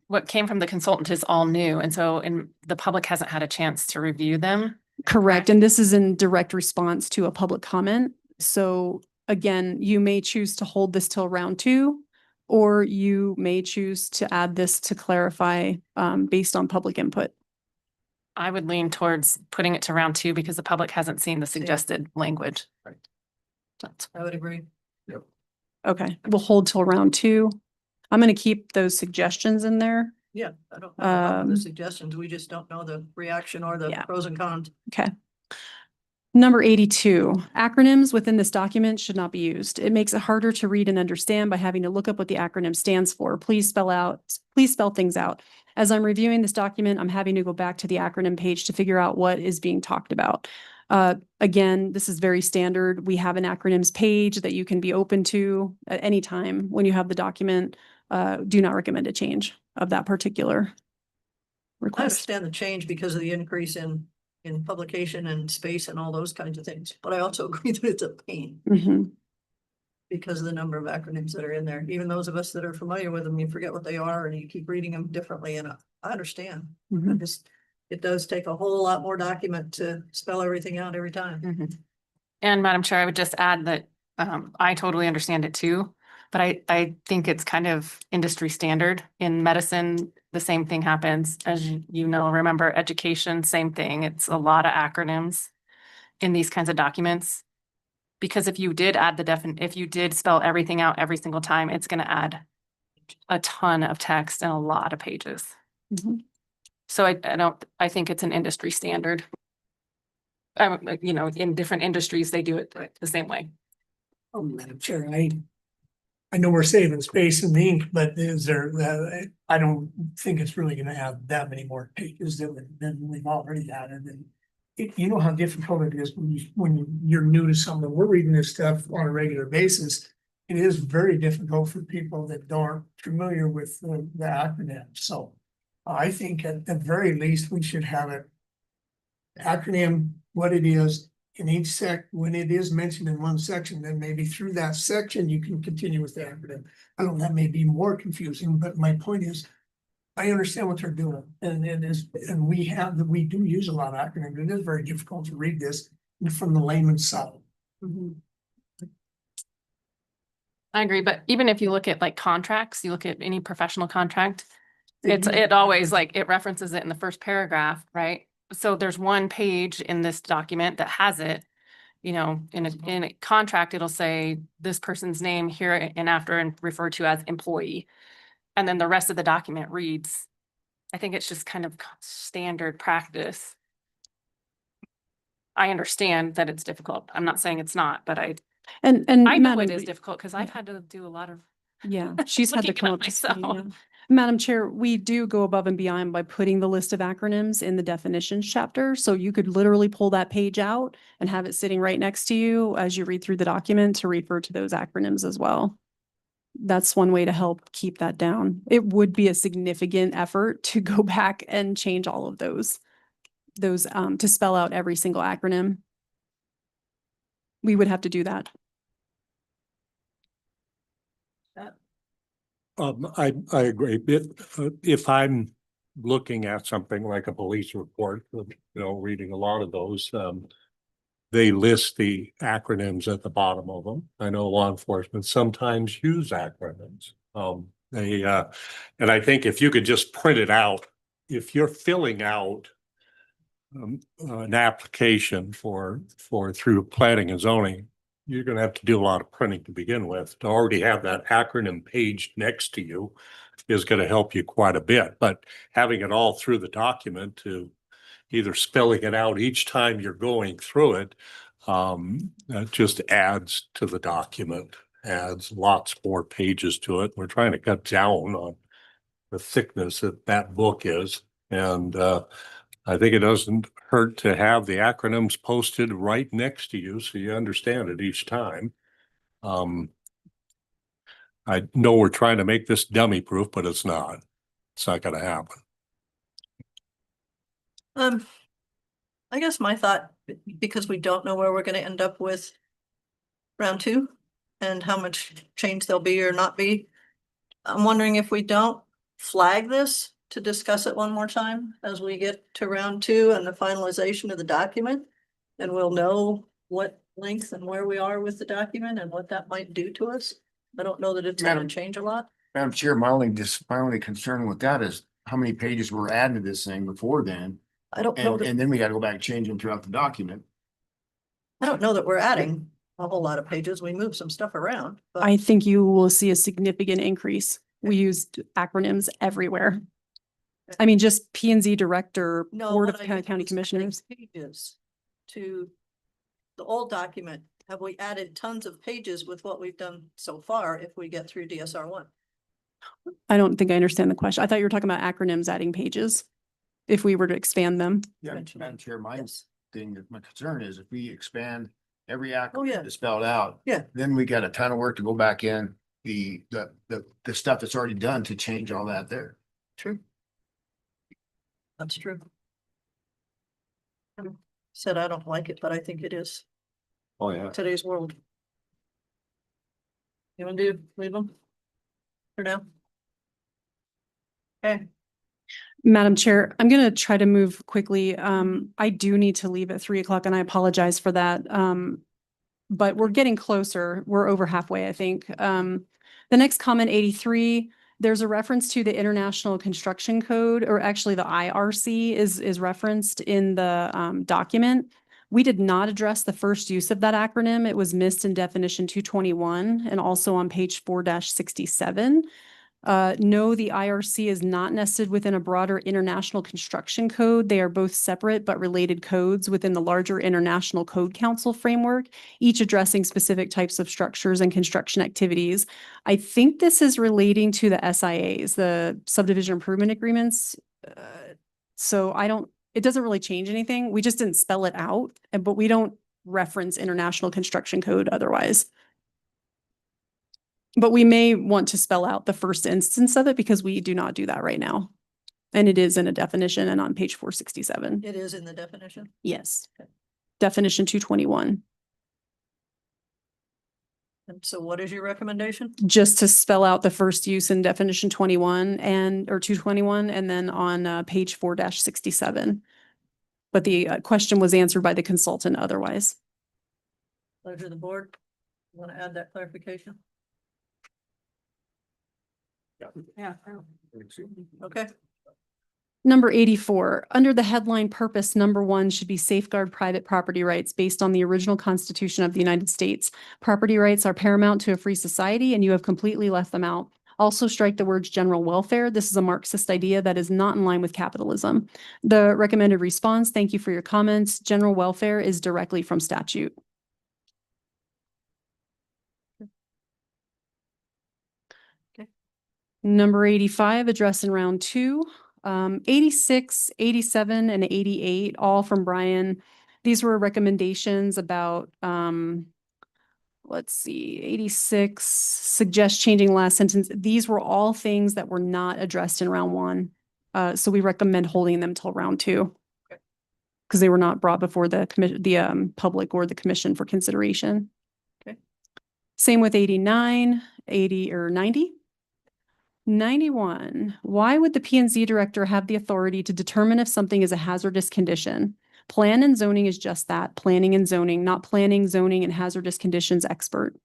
what came from the consultant is all new. And so the public hasn't had a chance to review them. Correct. And this is in direct response to a public comment. So again, you may choose to hold this till round 2, or you may choose to add this to clarify based on public input. I would lean towards putting it to round 2 because the public hasn't seen the suggested language. I would agree. Okay, we'll hold till round 2. I'm going to keep those suggestions in there. Yeah, I don't know the Um, suggestions. We just don't know the reaction or the Yeah. pros and cons. Okay. Number 82, acronyms within this document should not be used. It makes it harder to read and understand by having to look up what the acronym stands for. Please spell things out. As I'm reviewing this document, I'm having to go back to the acronym page to figure out what is being talked about. Again, this is very standard. We have an acronyms page that you can be open to at any time when you have the document. Do not recommend a change of that particular I request. understand the change because of the increase in publication and space and all those kinds of things, but I also agree that it's a pain Mhm. because of the number of acronyms that are in there. Even those of us that are familiar with them, you forget what they are and you keep reading them differently, and I understand. Mhm. It does take a whole lot more document to spell everything out every time. And Madam Chair, I would just add that I totally understand it too, but I think it's kind of industry standard. In medicine, the same thing happens. As you know, remember education, same thing. It's a lot of acronyms in these kinds of documents. Because if you did add if you did spell everything out every single time, it's going to add a ton of text and a lot of pages. Mhm. So I think it's an industry standard. You know, in different industries, they do it the same way. Oh, Madam Chair, I know we're saving space in the ink, but is there, I don't think it's really gonna have that many more pages than we've already added. And you know how difficult it is when you're new to something. We're reading this stuff on a regular basis. It is very difficult for people that aren't familiar with the acronym. So I think at the very least, we should have it acronym, what it is in each when it is mentioned in one section, then maybe through that section, you can continue with the acronym. I don't know, that may be more confusing, but my point is, I understand what they're doing, and it is, and we do use a lot of acronyms. It is very difficult to read this from the layman's side. I agree, but even if you look at like contracts, you look at any professional contract, it always like, it references it in the first paragraph, right? So there's one page in this document that has it, you know, in a contract, it'll say this person's name here and after and referred to as employee. And then the rest of the document reads, I think it's just kind of standard practice. I understand that it's difficult. I'm not saying it's not, but I And know Madam, it is difficult because I've had to do a lot of yeah, she's had to looking come at up to speed. myself. Yeah. Madam Chair, we do go above and beyond by putting the list of acronyms in the definitions chapter. So you could literally pull that page out and have it sitting right next to you as you read through the document to refer to those acronyms as well. That's one way to help keep that down. It would be a significant effort to go back and change all of those to spell out every single acronym. We would have to do that. I agree. If I'm looking at something like a police report, you know, reading a lot of those, they list the acronyms at the bottom of them. I know law enforcement sometimes use acronyms. And I think if you could just print it out, if you're filling out an application for through planning and zoning, you're gonna have to do a lot of printing to begin with. To already have that acronym page next to you is gonna help you quite a bit, but having it all through the document to either spelling it out each time you're going through it, that just adds to the document, adds lots more pages to it. We're trying to cut down on the thickness that that book is. And I think it doesn't hurt to have the acronyms posted right next to you so you understand it each time. I know we're trying to make this dummy proof, but it's not. It's not gonna happen. I guess my thought, because we don't know where we're gonna end up with round two and how much change there'll be or not be. I'm wondering if we don't flag this to discuss it one more time as we get to round two and the finalization of the document. And we'll know what length and where we are with the document and what that might do to us. I don't know that it's gonna Madam- change a lot. Madam Chair, my only concern with that is how many pages were added to this thing before then? I don't know And, that, and then we gotta go back and change them throughout the document. I don't know that we're adding a whole lot of pages. We moved some stuff around, but I think you will see a significant increase. We used acronyms everywhere. I mean, just P and Z director, no. Board what of I County mean is adding Commissioners. Pages to the old document. Have we added tons of pages with what we've done so far if we get through DSR one? I don't think I understand the question. I thought you were talking about acronyms adding pages. If we were to expand them. Yeah, Eventually. Madam Chair, my Yes. thing, that my concern is if we expand every Oh, yeah. acronym that's spelled out. Yeah. Then we got a ton of work to go back in, the stuff that's already done to change all that there. True. That's true. Said I don't like it, but I think it is Oh, yeah. today's world. You wanna leave them? For now? Okay, Madam Chair, I'm going to try to move quickly. I do need to leave at 3 o'clock and I apologize for that. But we're getting closer. We're over halfway, I think. The next comment, 83, there's a reference to the International Construction Code, or actually the IRC is referenced in the document. We did not address the first use of that acronym. It was missed in definition 221 and also on page 4-67. No, the IRC is not nested within a broader international construction code. They are both separate but related codes within the larger International Code Council framework, each addressing specific types of structures and construction activities. I think this is relating to the SIAs, the subdivision improvement agreements. So it doesn't really change anything. We just didn't spell it out, but we don't reference international construction code otherwise. But we may want to spell out the first instance of it because we do not do that right now. And it is in a definition and on page 467. it is in the definition. Yes. Definition 221. And so what is your recommendation? Just to spell out the first use in definition 21 or 221 and then on page 4-67. But the question was answered by the consultant otherwise. Pleasure of the board. You want to add that clarification? Yeah. Okay, Number 84, under the headline purpose, number 1 should be safeguard private property rights based on the original Constitution of the United States. Property rights are paramount to a free society and you have completely left them out. Also strike the words general welfare. This is a Marxist idea that is not in line with capitalism. The recommended response, thank you for your comments. General welfare is directly from statute. Number 85, address in round 2. 86, 87, and 88, all from Brian. These were recommendations about, let's see, 86, suggest changing last sentence. These were all things that were not addressed in round 1. So we recommend holding them till round 2. Because they were not brought before the public or the commission for consideration. Okay. Same with 89, 80 or 90. 91, why would the P&Z director have the authority to determine if something is a hazardous condition? Plan and zoning is just that, planning and zoning, not planning, zoning, and hazardous conditions expert.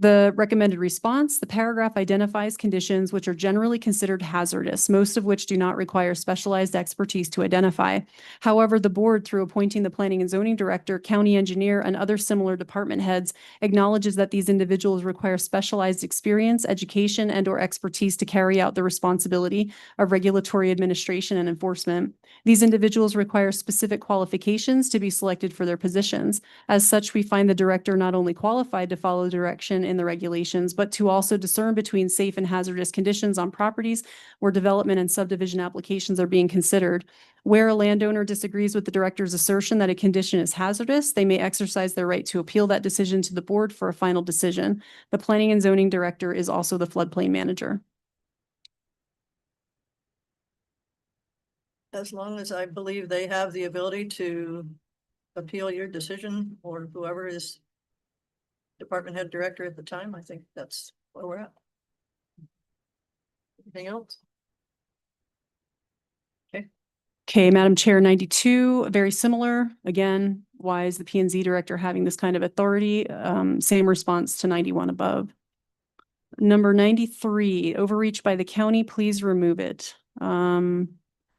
The recommended response, the paragraph identifies conditions which are generally considered hazardous, most of which do not require specialized expertise to identify. However, the board, through appointing the planning and zoning director, county engineer, and other similar department heads, acknowledges that these individuals require specialized experience, education, and/or expertise to carry out the responsibility of regulatory administration and enforcement. These individuals require specific qualifications to be selected for their positions. As such, we find the director not only qualified to follow direction in the regulations, but to also discern between safe and hazardous conditions on properties where development and subdivision applications are being considered. Where a landowner disagrees with the director's assertion that a condition is hazardous, they may exercise their right to appeal that decision to the board for a final decision. The planning and zoning director is also the floodplain manager. As long as I believe they have the ability to appeal your decision or whoever is department head director at the time, I think that's where we're at. Anything else? Okay, Madam Chair, 92, very similar. Again, why is the P and Z director having this kind of authority? Same response to 91 above. Number 93, overreach by the county, please remove it.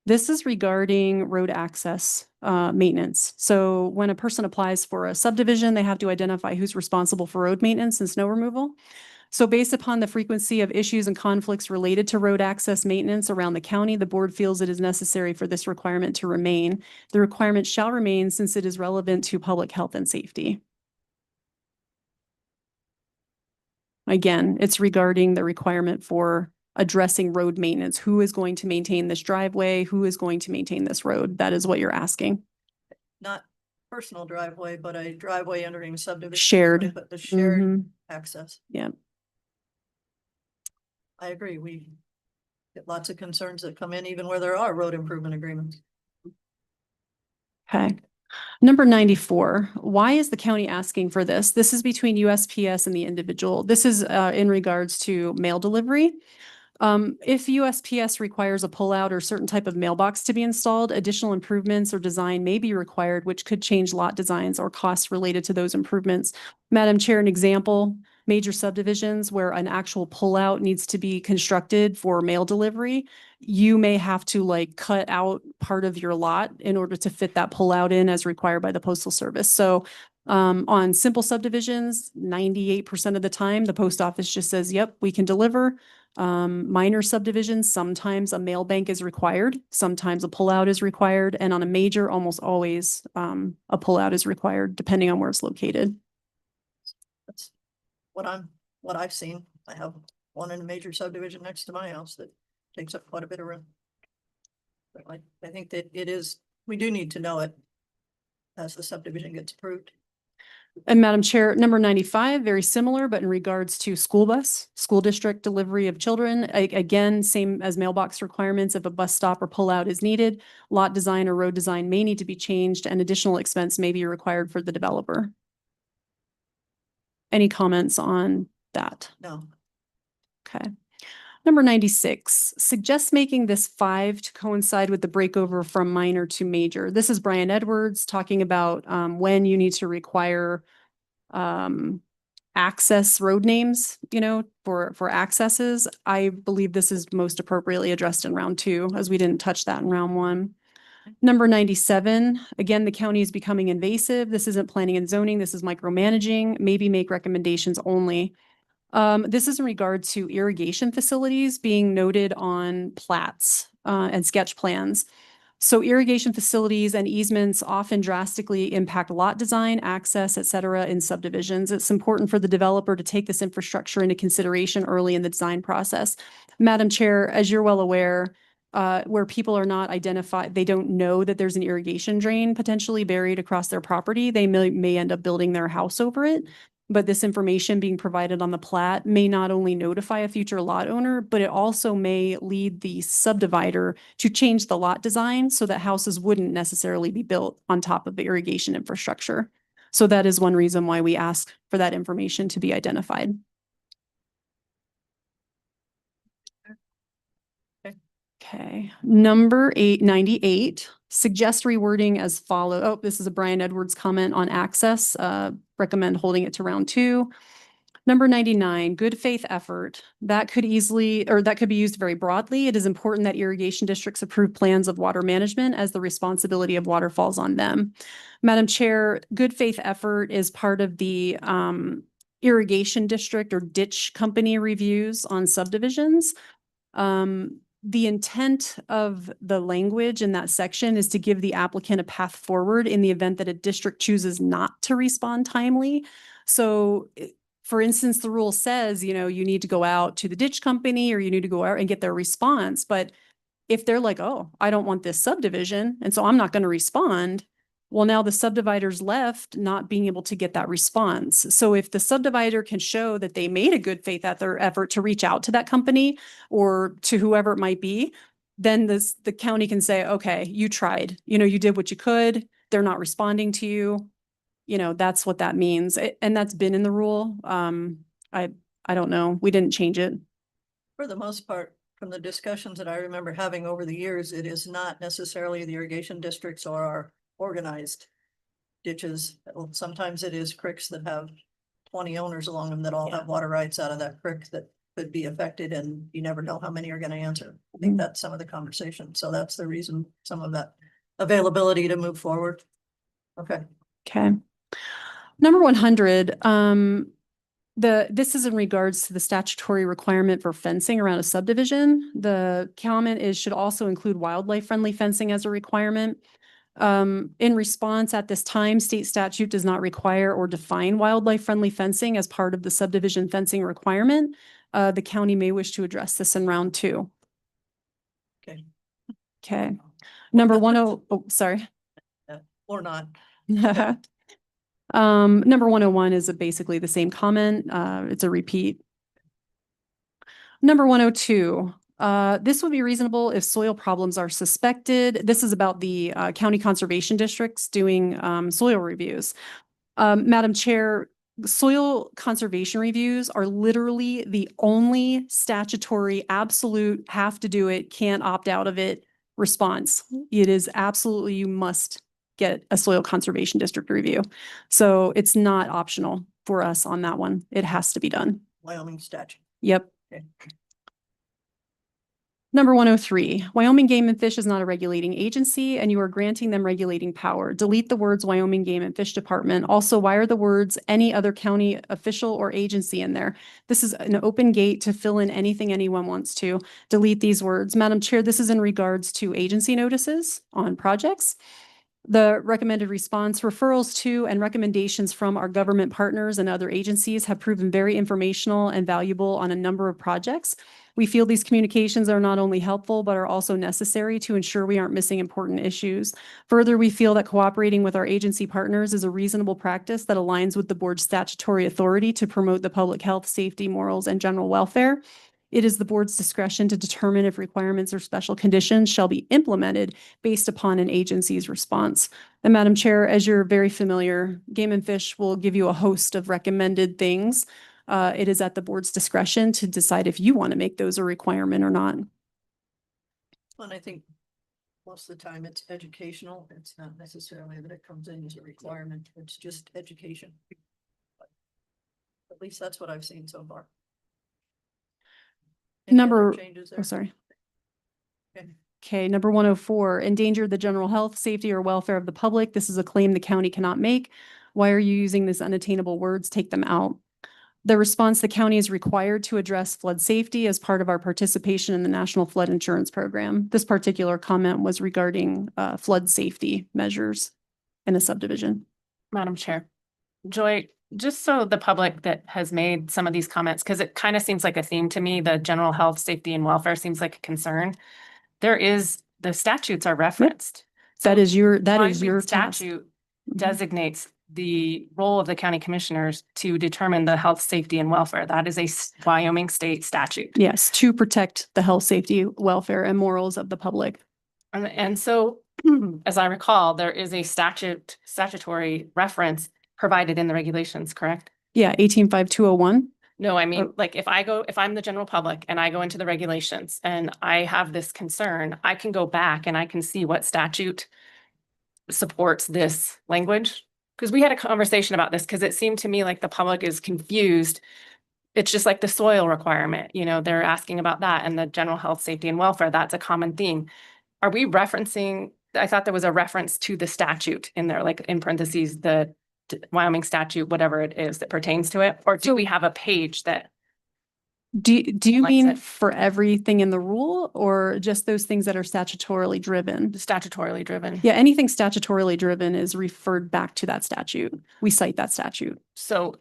This is regarding road access maintenance. So when a person applies for a subdivision, they have to identify who's responsible for road maintenance and snow removal. So based upon the frequency of issues and conflicts related to road access maintenance around the county, the board feels it is necessary for this requirement to remain. The requirement shall remain since it is relevant to public health and safety. Again, it's regarding the requirement for addressing road maintenance. Who is going to maintain this driveway? Who is going to maintain this road? That is what you're asking. Not personal driveway, but a driveway entering subdivision. Shared. But the shared Mhm. access. Yeah. I agree. We get lots of concerns that come in even where there are road improvement agreements. Okay. Number 94, why is the county asking for this? This is between USPS and the individual. This is in regards to mail delivery. If USPS requires a pullout or certain type of mailbox to be installed, additional improvements or design may be required, which could change lot designs or costs related to those improvements. Madam Chair, an example, major subdivisions where an actual pullout needs to be constructed for mail delivery, you may have to like cut out part of your lot in order to fit that pullout in as required by the Postal Service. So on simple subdivisions, 98% of the time, the post office just says, yep, we can deliver. Minor subdivisions, sometimes a mail bank is required, sometimes a pullout is required, and on a major, almost always a pullout is required, depending on where it's located. That's what I've seen. I have one in a major subdivision next to my house that takes up quite a bit of room. But I think that we do need to know it as the subdivision gets approved. And Madam Chair, number 95, very similar, but in regards to school bus, school district delivery of children, again, same as mailbox requirements. If a bus stop or pullout is needed, lot design or road design may need to be changed and additional expense may be required for the developer. Any comments on that? No. Okay. Number 96, suggests making this 5 to coincide with the breakover from minor to major. This is Brian Edwards talking about when you need to require access road names, for accesses. I believe this is most appropriately addressed in round 2, as we didn't touch that in round 1. Number 97, again, the county is becoming invasive. This isn't planning and zoning. This is micromanaging, maybe make recommendations only. This is in regard to irrigation facilities being noted on plats and sketch plans. So irrigation facilities and easements often drastically impact lot design, access, et cetera, in subdivisions. It's important for the developer to take this infrastructure into consideration early in the design process. Madam Chair, as you're well aware, where people are not identified, they don't know that there's an irrigation drain potentially buried across their property, they may end up building their house over it. But this information being provided on the plat may not only notify a future lot owner, but it also may lead the subdivider to change the lot design so that houses wouldn't necessarily be built on top of the irrigation infrastructure. So that is one reason why we ask for that information to be identified. Okay, number 98, suggest rewording as follows. Oh, this is a Brian Edwards comment on access. Recommend holding it to round 2. Number 99, good faith effort. That could easily, or that could be used very broadly. It is important that irrigation districts approve plans of water management as the responsibility of water falls on them. Madam Chair, good faith effort is part of the irrigation district or ditch company reviews on subdivisions. The intent of the language in that section is to give the applicant a path forward in the event that a district chooses not to respond timely. So for instance, the rule says, you know, you need to go out to the ditch company or you need to go out and get their response. But if they're like, oh, I don't want this subdivision, and so I'm not going to respond, well, now the subdivider's left not being able to get that response. So if the subdivider can show that they made a good faith effort to reach out to that company or to whoever it might be, then the county can say, okay, you tried, you know, you did what you could. They're not responding to you. You know, that's what that means. And that's been in the rule. I don't know. We didn't change it. For the most part, from the discussions that I remember having over the years, it is not necessarily the irrigation districts or our organized ditches. Sometimes it is creeks that have 20 owners along them that all have water rights out of that creek that could be affected, and you never know how many are going to answer. I think that's some of the conversation. So that's the reason some of that availability to move forward. Okay. Okay. Number 100, this is in regards to the statutory requirement for fencing around a subdivision. The comment is should also include wildlife friendly fencing as a requirement. In response, at this time, state statute does not require or define wildlife friendly fencing as part of the subdivision fencing requirement. The county may wish to address this in round 2. Okay. Okay. Number 10, oh, sorry. Or not. Number 101 is basically the same comment. It's a repeat. Number 102, this would be reasonable if soil problems are suspected. This is about the county conservation districts doing soil reviews. Madam Chair, soil conservation reviews are literally the only statutory, absolute, have to do it, can't opt out of it response. It is absolutely, you must get a soil conservation district review. So it's not optional for us on that one. It has to be done. Wyoming statute. Yep. Okay. Number 103, Wyoming Game and Fish is not a regulating agency and you are granting them regulating power. Delete the words Wyoming Game and Fish Department. Also, why are the words any other county official or agency in there? This is an open gate to fill in anything anyone wants to. Delete these words. Madam Chair, this is in regards to agency notices on projects. The recommended response, referrals to and recommendations from our government partners and other agencies have proven very informational and valuable on a number of projects. We feel these communications are not only helpful, but are also necessary to ensure we aren't missing important issues. Further, we feel that cooperating with our agency partners is a reasonable practice that aligns with the board's statutory authority to promote the public health, safety, morals, and general welfare. It is the board's discretion to determine if requirements or special conditions shall be implemented based upon an agency's response. And Madam Chair, as you're very familiar, Game and Fish will give you a host of recommended things. It is at the board's discretion to decide if you want to make those a requirement or not. And I think most of the time it's educational. It's not necessarily that it comes in as a requirement. It's just education. But at least that's what I've seen so far. Any other changes there? Oh, sorry. Okay. Okay, number 104, endanger the general health, safety, or welfare of the public. This is a claim the county cannot make. Why are you using these unattainable words? Take them out. The response, the county is required to address flood safety as part of our participation in the National Flood Insurance Program. This particular comment was regarding flood safety measures in a subdivision. Madam Chair, Joy, just so the public that has made some of these comments, because it kind of seems like a theme to me, the general health, safety, and welfare seems like a concern. The statutes are referenced. That is your Wyoming task. statute designates the role of the county commissioners to determine the health, safety, and welfare. That is a Wyoming state statute. Yes, to protect the health, safety, welfare, and morals of the public. And so, as I recall, there is a statutory reference provided in the regulations, correct? Yeah, 185201. No, I mean, like if I'm the general public and I go into the regulations and I have this concern, I can go back and I can see what statute supports this language. Because we had a conversation about this because it seemed to me like the public is confused it's just like the soil requirement, they're asking about that and the general health, safety and welfare. That's a common theme. Are we referencing, I thought there was a reference to the statute in there, like in parentheses, the Wyoming statute, whatever it is that pertains to it? Or do So- we have a page that, Do you Like mean that. for everything in the rule or just those things that are statutorily driven? statutorily driven? Yeah, anything statutorily driven is referred back to that statute. We cite that statute. So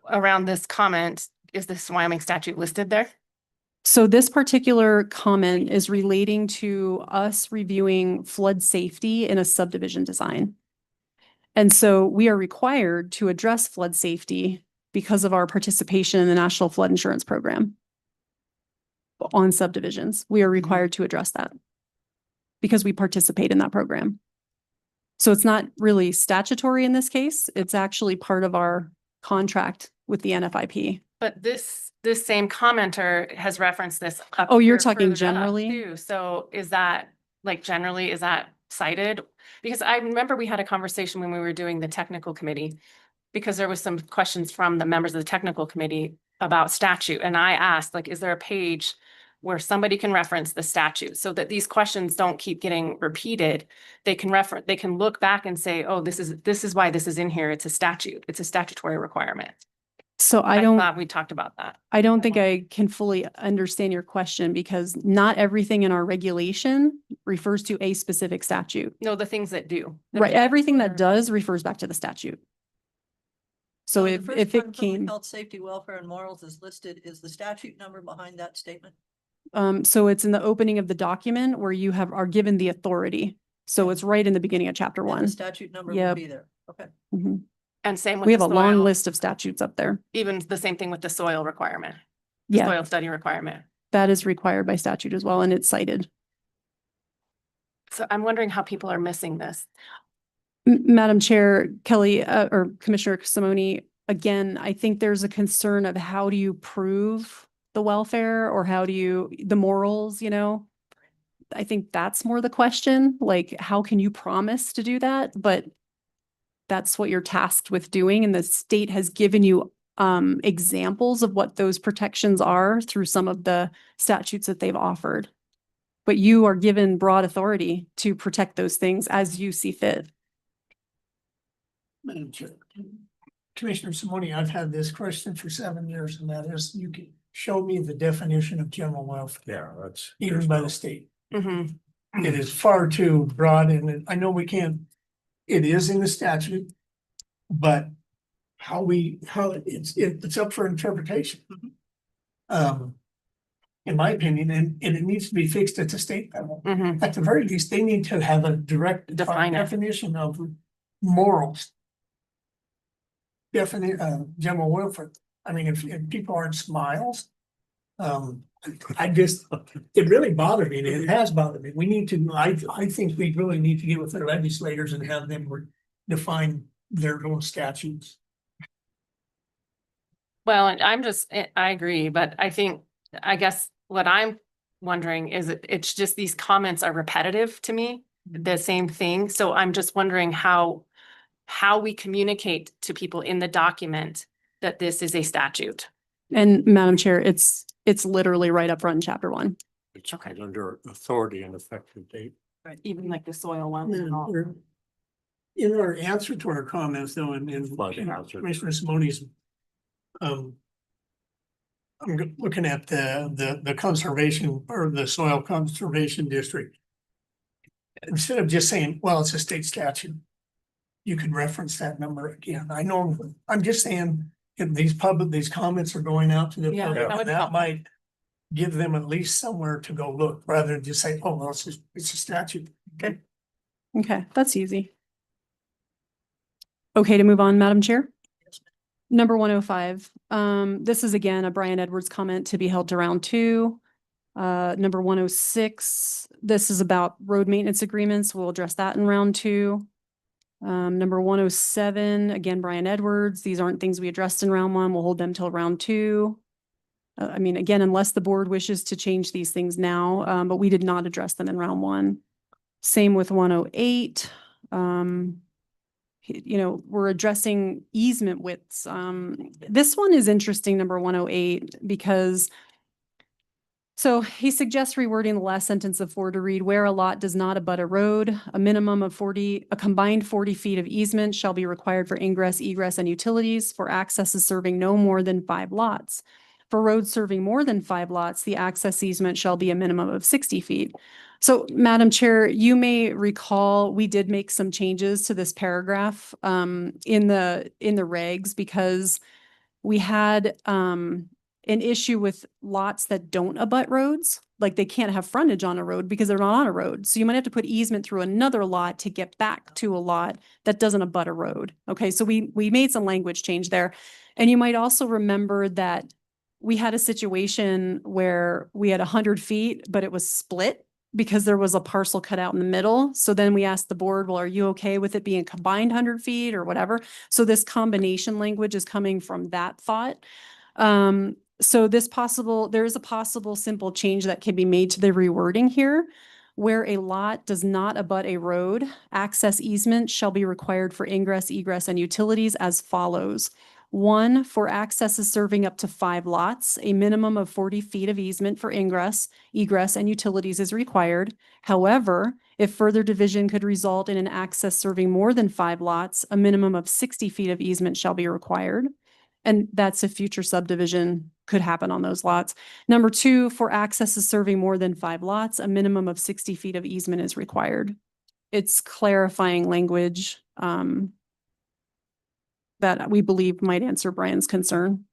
around this comment, is this Wyoming statute listed there? So this particular comment is relating to us reviewing flood safety in a subdivision design. And so we are required to address flood safety because of our participation in the National Flood Insurance Program on subdivisions. We are required to address that because we participate in that program. So it's not really statutory in this case. It's actually part of our contract with the NFIP. But this same commenter has referenced this. up Oh, you're here talking further up, generally? too. So is that, like, generally, is that cited? Because I remember we had a conversation when we were doing the technical committee, because there was some questions from the members of the technical committee about statute. And I asked, like, is there a page where somebody can reference the statute so that these questions don't keep getting repeated? They can look back and say, oh, this is why this is in here. It's a statute. It's a statutory requirement. So I thought we talked about that. I don't think I can fully understand your question because not everything in our regulation refers to a specific statute. No, the things that do. Right, everything that does refers back to the statute. So the if first it part, public came, Health, safety, welfare and morals is listed, is the statute number behind that statement? so it's in the opening of the document where you are given the authority. So it's right in the beginning of chapter And the one. statute number will Yep. be there. Okay. Mhm. And same with We have the a long soil, list of statutes up there. even the same thing with the soil requirement, the Yeah, soil study requirement. that is required by statute as well, and it's cited. So I'm wondering how people are missing this. Madam Chair, Kelly, or Commissioner Simone, again, I think there's a concern of how do you prove the welfare or the morals, I think that's more the question, like, how can you promise to do that? But that's what you're tasked with doing, and the state has given you examples of what those protections are through some of the statutes that they've offered. But you are given broad authority to protect those things as you see fit. Madam Chair. Commissioner Simone, I've had this question for 7 years, and that is, you can show me the definition of general welfare, Yeah, that's. even by the state. Mm-hmm. It is far too broad, and I know we can't, it is in the statute, but how it's up for interpretation. In my opinion, and it needs to be fixed at the state level. Mm-hmm. At the very least, they need to have a direct Define it. definition of morals. General welfare. I mean, if people aren't smiles. It really bothered me, and it has bothered me. We need to, I think we really need to get with the legislators and have them define their own statutes. Well, and I agree, but I guess what I'm wondering is it's just these comments are repetitive to me, the same thing. So I'm just wondering how we communicate to people in the document that this is a statute. And Madam Chair, it's literally right up front in chapter one. It's under authority and effective date. Right. Even like the soil one. and all. In our answer to our comments though, in Flood hazard. Commissioner Simone's. I'm looking at the conservation or the soil conservation district. Instead of just saying, well, it's a state statute. You could reference that number again. I know, I'm just saying, if these comments are going out to the Yeah, public, that would that help. might. Give them at least somewhere to go look, rather than just say, oh, well, it's a statute. Okay, that's easy. Okay, to move on, Madam Chair. Number 105, this is again a Brian Edwards comment to be held to round two. Number 106, this is about road maintenance agreements. We'll address that in round two. Number 107, again, Brian Edwards. These aren't things we addressed in round one. We'll hold them till round two. I mean, again, unless the board wishes to change these things now, but we did not address them in round one. Same with 108. we're addressing easement widths. This one is interesting, number 108, because so he suggests rewording the last sentence of 4 to read, where a lot does not abut a road, a minimum of a combined 40 feet of easement shall be required for ingress, egress, and utilities for accesses serving no more than 5 lots. For roads serving more than 5 lots, the access easement shall be a minimum of 60 feet. So, Madam Chair, you may recall, we did make some changes to this paragraph in the regs because we had an issue with lots that don't abut roads. Like they can't have frontage on a road because they're not on a road. So you might have to put easement through another lot to get back to a lot that doesn't abut a road. Okay, so we made some language change there. And you might also remember that we had a situation where we had 100 feet, but it was split because there was a parcel cut out in the middle. So then we asked the board, well, are you okay with it being combined 100 feet or whatever? So this combination language is coming from that thought. So there is a possible simple change that can be made to the rewording here. Where a lot does not abut a road, access easement shall be required for ingress, egress, and utilities as follows. 1, for accesses serving up to 5 lots, a minimum of 40 feet of easement for ingress, egress, and utilities is required. However, if further division could result in an access serving more than 5 lots, a minimum of 60 feet of easement shall be required. And that's if future subdivision could happen on those lots. Number 2, for accesses serving more than 5 lots, a minimum of 60 feet of easement is required. It's clarifying language that we believe might answer Brian's concern.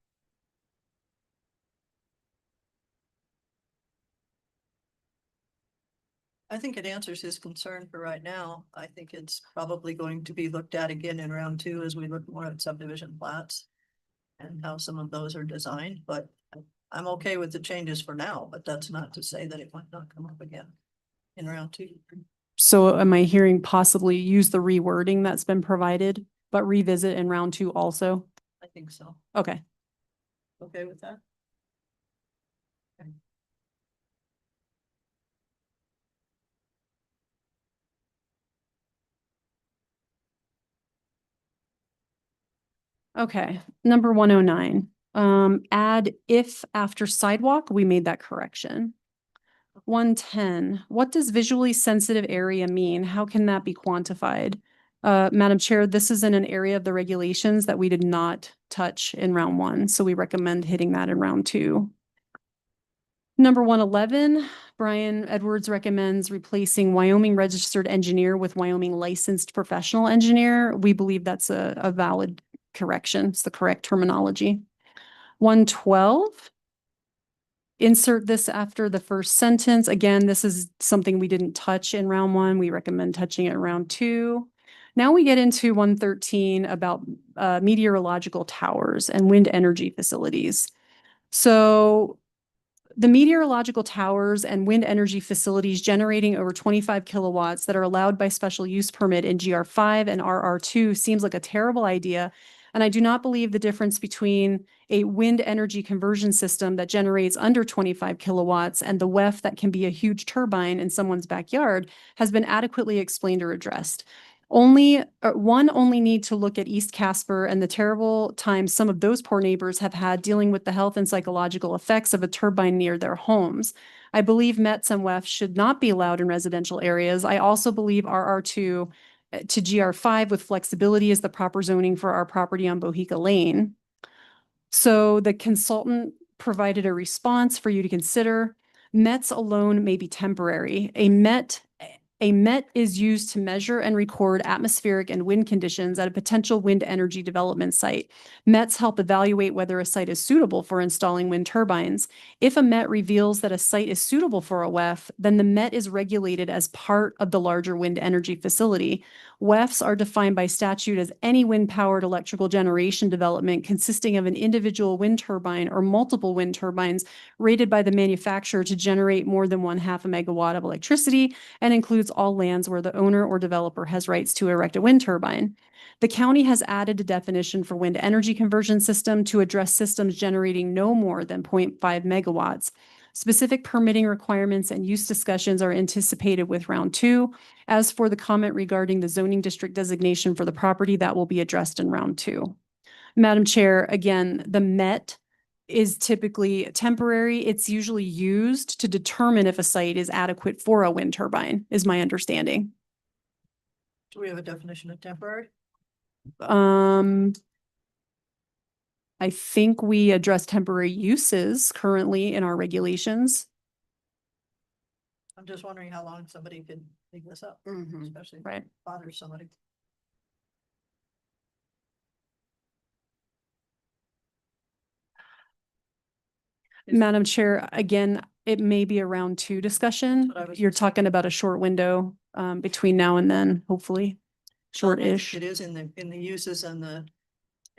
I think it answers his concern for right now. I think it's probably going to be looked at again in round 2 as we look more at subdivision plats and how some of those are designed, but I'm okay with the changes for now, but that's not to say that it might not come up again in round 2. So am I hearing possibly use the rewording that's been provided, but revisit in round 2 also? I think so. Okay. Okay with that? Okay. Okay, number 109. Add if after sidewalk, we made that correction. 110, what does visually sensitive area mean? How can that be quantified? Madam Chair, this is in an area of the regulations that we did not touch in round 1, so we recommend hitting that in round 2. Number 111, Brian Edwards recommends replacing Wyoming registered engineer with Wyoming licensed professional engineer. We believe that's a valid correction. It's the correct terminology. 112, insert this after the first sentence. Again, this is something we didn't touch in round 1. We recommend touching it in round 2. Now we get into 113 about meteorological towers and wind energy facilities. So the meteorological towers and wind energy facilities generating over 25 kilowatts that are allowed by special use permit in GR5 and RR2 seems like a terrible idea. And I do not believe the difference between a wind energy conversion system that generates under 25 kilowatts and the WEF that can be a huge turbine in someone's backyard has been adequately explained or addressed. Only need to look at East Casper and the terrible times some of those poor neighbors have had dealing with the health and psychological effects of a turbine near their homes. I believe METs and WEFs should not be allowed in residential areas. I also believe RR2 to GR5 with flexibility is the proper zoning for our property on Bohica Lane. So the consultant provided a response for you to consider. METs alone may be temporary. A MET is used to measure and record atmospheric and wind conditions at a potential wind energy development site. METs help evaluate whether a site is suitable for installing wind turbines. If a MET reveals that a site is suitable for a WEF, then the MET is regulated as part of the larger wind energy facility. WEFs are defined by statute as any wind-powered electrical generation development consisting of an individual wind turbine or multiple wind turbines rated by the manufacturer to generate more than 1/2 a megawatt of electricity and includes all lands where the owner or developer has rights to erect a wind turbine. The county has added a definition for wind energy conversion system to address systems generating no more than 0.5 megawatts. Specific permitting requirements and use discussions are anticipated with round 2. As for the comment regarding the zoning district designation for the property, that will be addressed in round 2. Madam Chair, again, the MET is typically temporary. It's usually used to determine if a site is adequate for a wind turbine, is my understanding. Do we have a definition of temporary? I think we address temporary uses currently in our regulations. I'm just wondering how long somebody could dig this up, especially if it Right. bothers somebody. Madam Chair, again, it may be a round 2 discussion. That's what I was You're gonna say. talking about a short window between now and then, hopefully. Short-ish. It is in the uses and the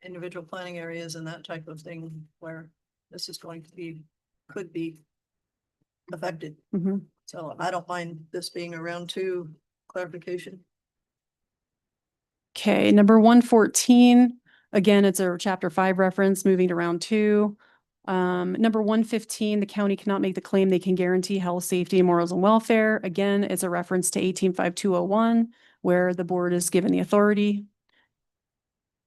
individual planning areas and that type of thing where this is going to be, could be affected. Mhm. So I don't mind this being a round 2 clarification. Okay, number 114, again, it's a chapter 5 reference, moving to round 2. Number 115, the county cannot make the claim they can guarantee health, safety, morals, and welfare. Again, it's a reference to 185201, where the board is given the authority.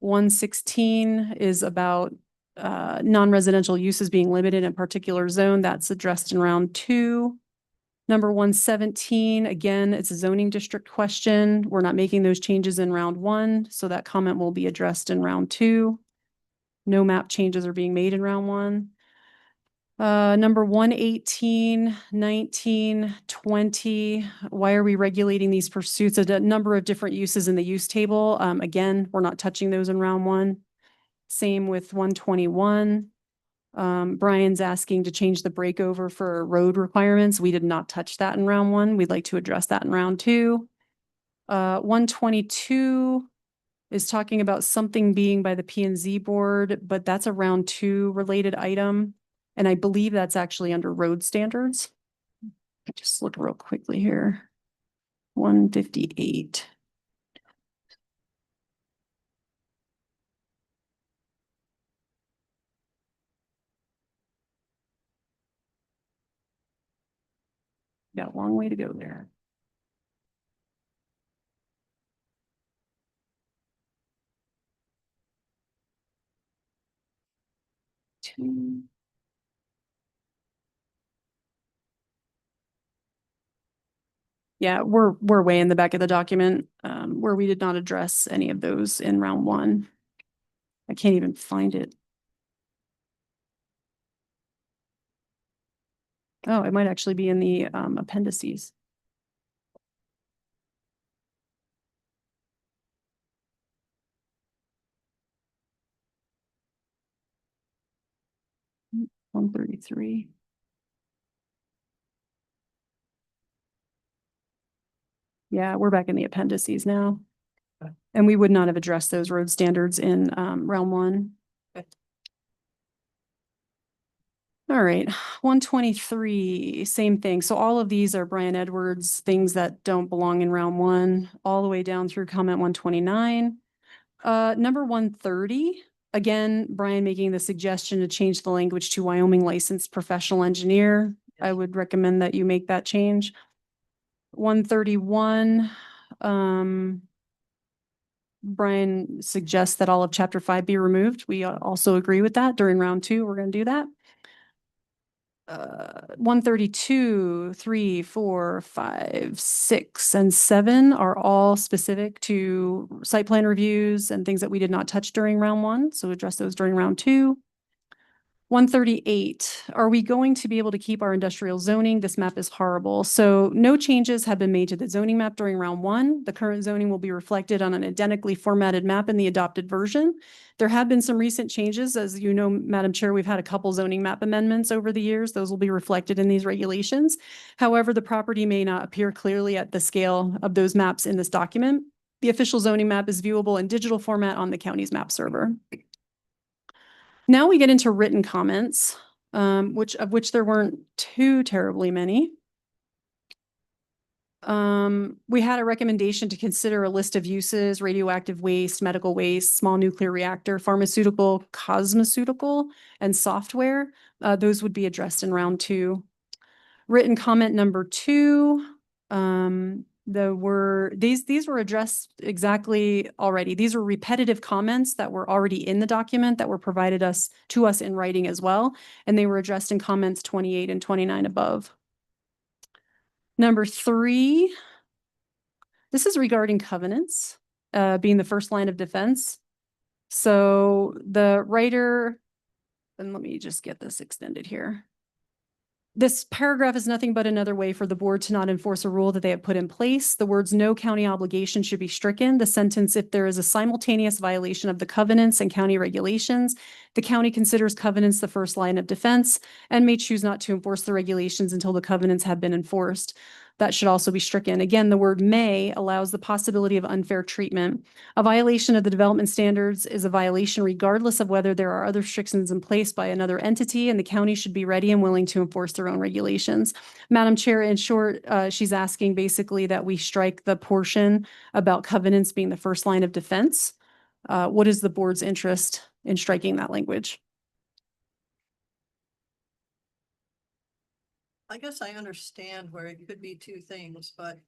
116 is about non-residential uses being limited in a particular zone. That's addressed in round 2. Number 117, again, it's a zoning district question. We're not making those changes in round 1, so that comment will be addressed in round 2. No map changes are being made in round 1. Number 118, 19, 20, why are we regulating these pursuits? A number of different uses in the use table. Again, we're not touching those in round 1. Same with 121. Brian's asking to change the breakover for road requirements. We did not touch that in round 1. We'd like to address that in round 2. 122 is talking about something being by the P and Z board, but that's a round 2 related item. And I believe that's actually under road standards. Just look real quickly here. 158. Got a long way to go there. Two. Yeah, we're way in the back of the document, where we did not address any of those in round 1. I can't even find it. Oh, it might actually be in the appendices. Mm, 133. Yeah, we're back in the appendices now. And we would not have addressed those road standards in round 1. Okay. All right, 123, same thing. So all of these are Brian Edwards, things that don't belong in round 1, all the way down through comment 129. Number 130, again, Brian making the suggestion to change the language to Wyoming licensed professional engineer. I would recommend that you make that change. 131, Brian suggests that all of chapter 5 be removed. We also agree with that. During round 2, we're going to do that. 132, 3, 4, 5, 6, and 7 are all specific to site plan reviews and things that we did not touch during round 1. So address those during round 2. 138, are we going to be able to keep our industrial zoning? This map is horrible. So no changes have been made to the zoning map during round 1. The current zoning will be reflected on an identically formatted map in the adopted version. There have been some recent changes. As you know, Madam Chair, we've had a couple zoning map amendments over the years. Those will be reflected in these regulations. However, the property may not appear clearly at the scale of those maps in this document. The official zoning map is viewable in digital format on the county's map server. Now we get into written comments, which there weren't too terribly many. We had a recommendation to consider a list of uses: radioactive waste, medical waste, small nuclear reactor, pharmaceutical, cosmeceutical, and software. Those would be addressed in round 2. Written comment number 2, these were addressed exactly already. These were repetitive comments that were already in the document that were provided to us in writing as well. And they were addressed in comments 28 and 29 above. Number 3, this is regarding covenants, being the first line of defense. So the writer, and let me just get this extended here. This paragraph is nothing but another way for the board to not enforce a rule that they have put in place. The words "no county obligation" should be stricken. The sentence, "if there is a simultaneous violation of the covenants and county regulations, the county considers covenants the first line of defense and may choose not to enforce the regulations until the covenants have been enforced." That should also be stricken. Again, the word "may" allows the possibility of unfair treatment. A violation of the development standards is a violation regardless of whether there are other restrictions in place by another entity, and the county should be ready and willing to enforce their own regulations. Madam Chair, in short, she's asking basically that we strike the portion about covenants being the first line of defense. What is the board's interest in striking that language? I guess I understand where it could be two things, but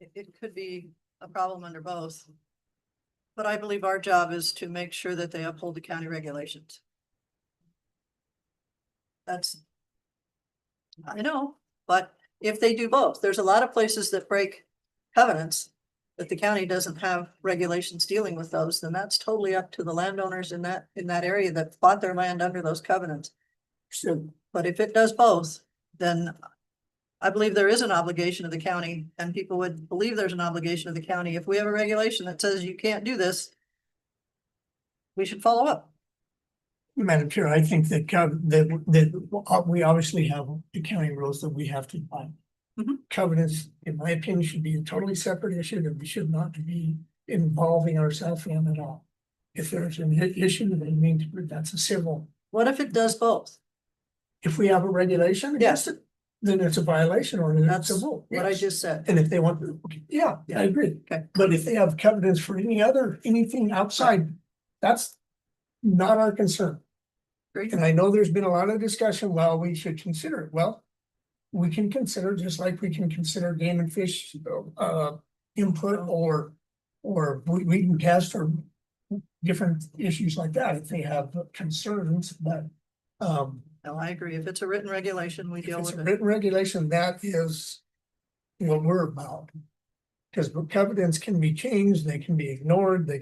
it could be a problem under both. But I believe our job is to make sure that they uphold the county regulations. I know, but if they do both, there's a lot of places that break covenants that the county doesn't have regulations dealing with those, then that's totally up to the landowners in that area that bought their land under those covenants. So, but if it does both, then I believe there is an obligation of the county, and people would believe there's an obligation of the county. If we have a regulation that says you can't do this, we should follow up. Madam Chair, I think that we obviously have the county rules that we have to find. Covenants, in my opinion, should be a totally separate issue that we should not be involving ourselves in at all. If there's an issue, then that's a civil. What if it does both? If we have a regulation against it, then it's a violation or it's a rule. What I just said. And if they want, yeah, I agree. Okay. But if they have covenants for anything outside, that's not our concern. Great. And I know there's been a lot of discussion, well, we should consider it. Well, we can consider, just like we can consider game and fish input or we can cast or different issues like that if they have concerns, but no, I agree. If it's a written regulation, we deal if it's with a it. written regulation, that is what we're about. Because covenants can be changed, they can be ignored, they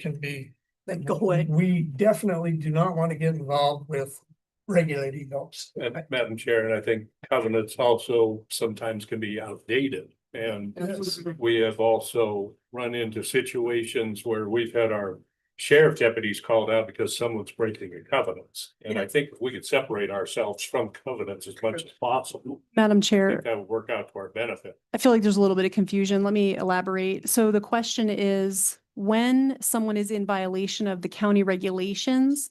go away. We definitely do not want to get involved with regulating those. And Madam Chair, and I think covenants also sometimes can be outdated. And Yes. we have also run into situations where we've had our sheriff deputies called out because someone's breaking the covenants. And I think if we could separate ourselves from covenants as much as possible, Madam I Chair, think that would work out to our benefit. I feel like there's a little bit of confusion. Let me elaborate. So the question is, when someone is in violation of the county regulations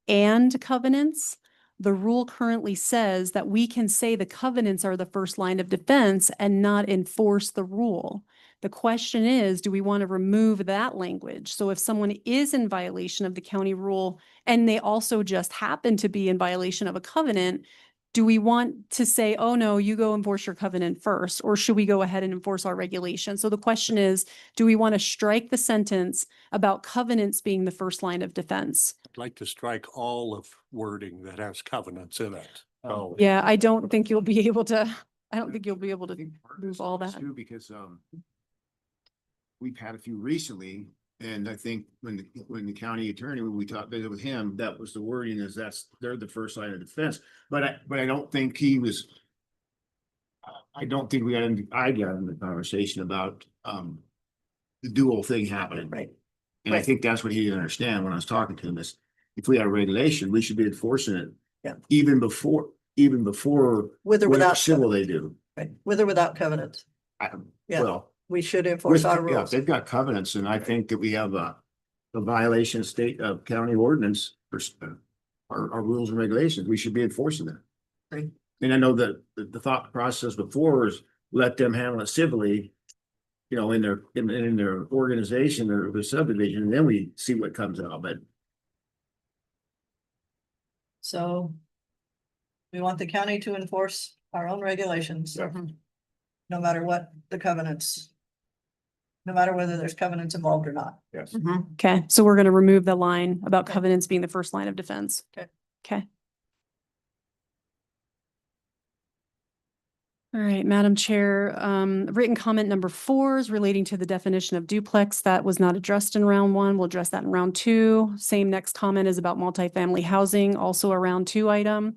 and covenants, the rule currently says that we can say the covenants are the first line of defense and not enforce the rule. The question is, do we want to remove that language? So if someone is in violation of the county rule and they also just happen to be in violation of a covenant, do we want to say, oh no, you go enforce your covenant first, or should we go ahead and enforce our regulation? So the question is, do we want to strike the sentence about covenants being the first line of defense? I'd like to strike all of wording that has covenants in it. So Yeah, I don't think you'll be able to move all that. Too, because we've had a few recently, and I think when the county attorney, when we talked with him, that was the wording, is they're the first line of defense. But I don't think he was. I don't think I got in the conversation about the dual thing happening. Right. And I think that's what he didn't understand when I was talking to him, is if we had a regulation, we should be enforcing it. Yeah. Even before with or whatever without civil they do. right, with or without covenants. Yeah. Well, We should enforce our yeah, rules. they've got covenants, and I think that we have a violation of state of county ordinance for our rules and regulations. We should be enforcing that. Right. And I know that the thought process before is let them handle it civilly, you know, in their organization or their subdivision, and then we see what comes out. But So we want the county to enforce our own regulations. Yeah. No matter what the covenants. No matter whether there's covenants involved or not. Yes. Okay, so we're gonna remove the line about Okay. covenants being the first line of defense. Okay. Okay. All right, Madam Chair, written comment number 4 is relating to the definition of duplex. That was not addressed in round 1. We'll address that in round 2. Same next comment is about multifamily housing, also a round 2 item.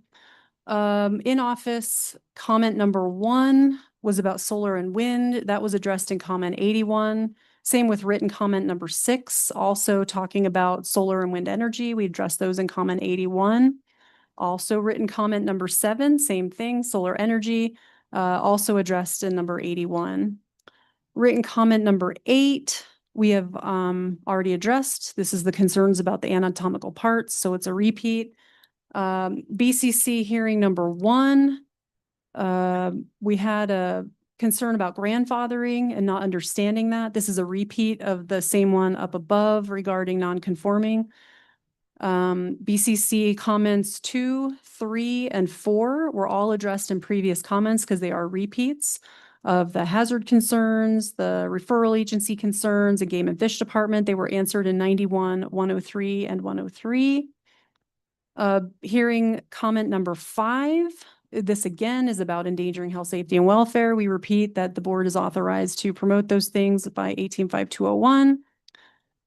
In office, comment number 1 was about solar and wind. That was addressed in comment 81. Same with written comment number 6, also talking about solar and wind energy. We addressed those in comment 81. Also written comment number 7, same thing, solar energy, also addressed in number 81. Written comment number 8, we have already addressed. This is the concerns about the anatomical parts, so it's a repeat. BCC hearing number 1, we had a concern about grandfathering and not understanding that. This is a repeat of the same one up above regarding non-conforming. BCC comments 2, 3, and 4 were all addressed in previous comments because they are repeats of the hazard concerns, the referral agency concerns, and game and fish department. They were answered in 91, 103, and 103. Hearing comment number 5. This again is about endangering health, safety, and welfare. We repeat that the board is authorized to promote those things by 185201.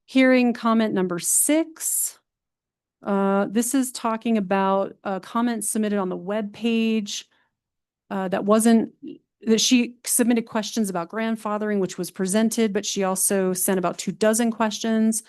Hearing comment number 6. This is talking about a comment submitted on the web page that she submitted questions about grandfathering, which was presented, but she also sent about 24 questions.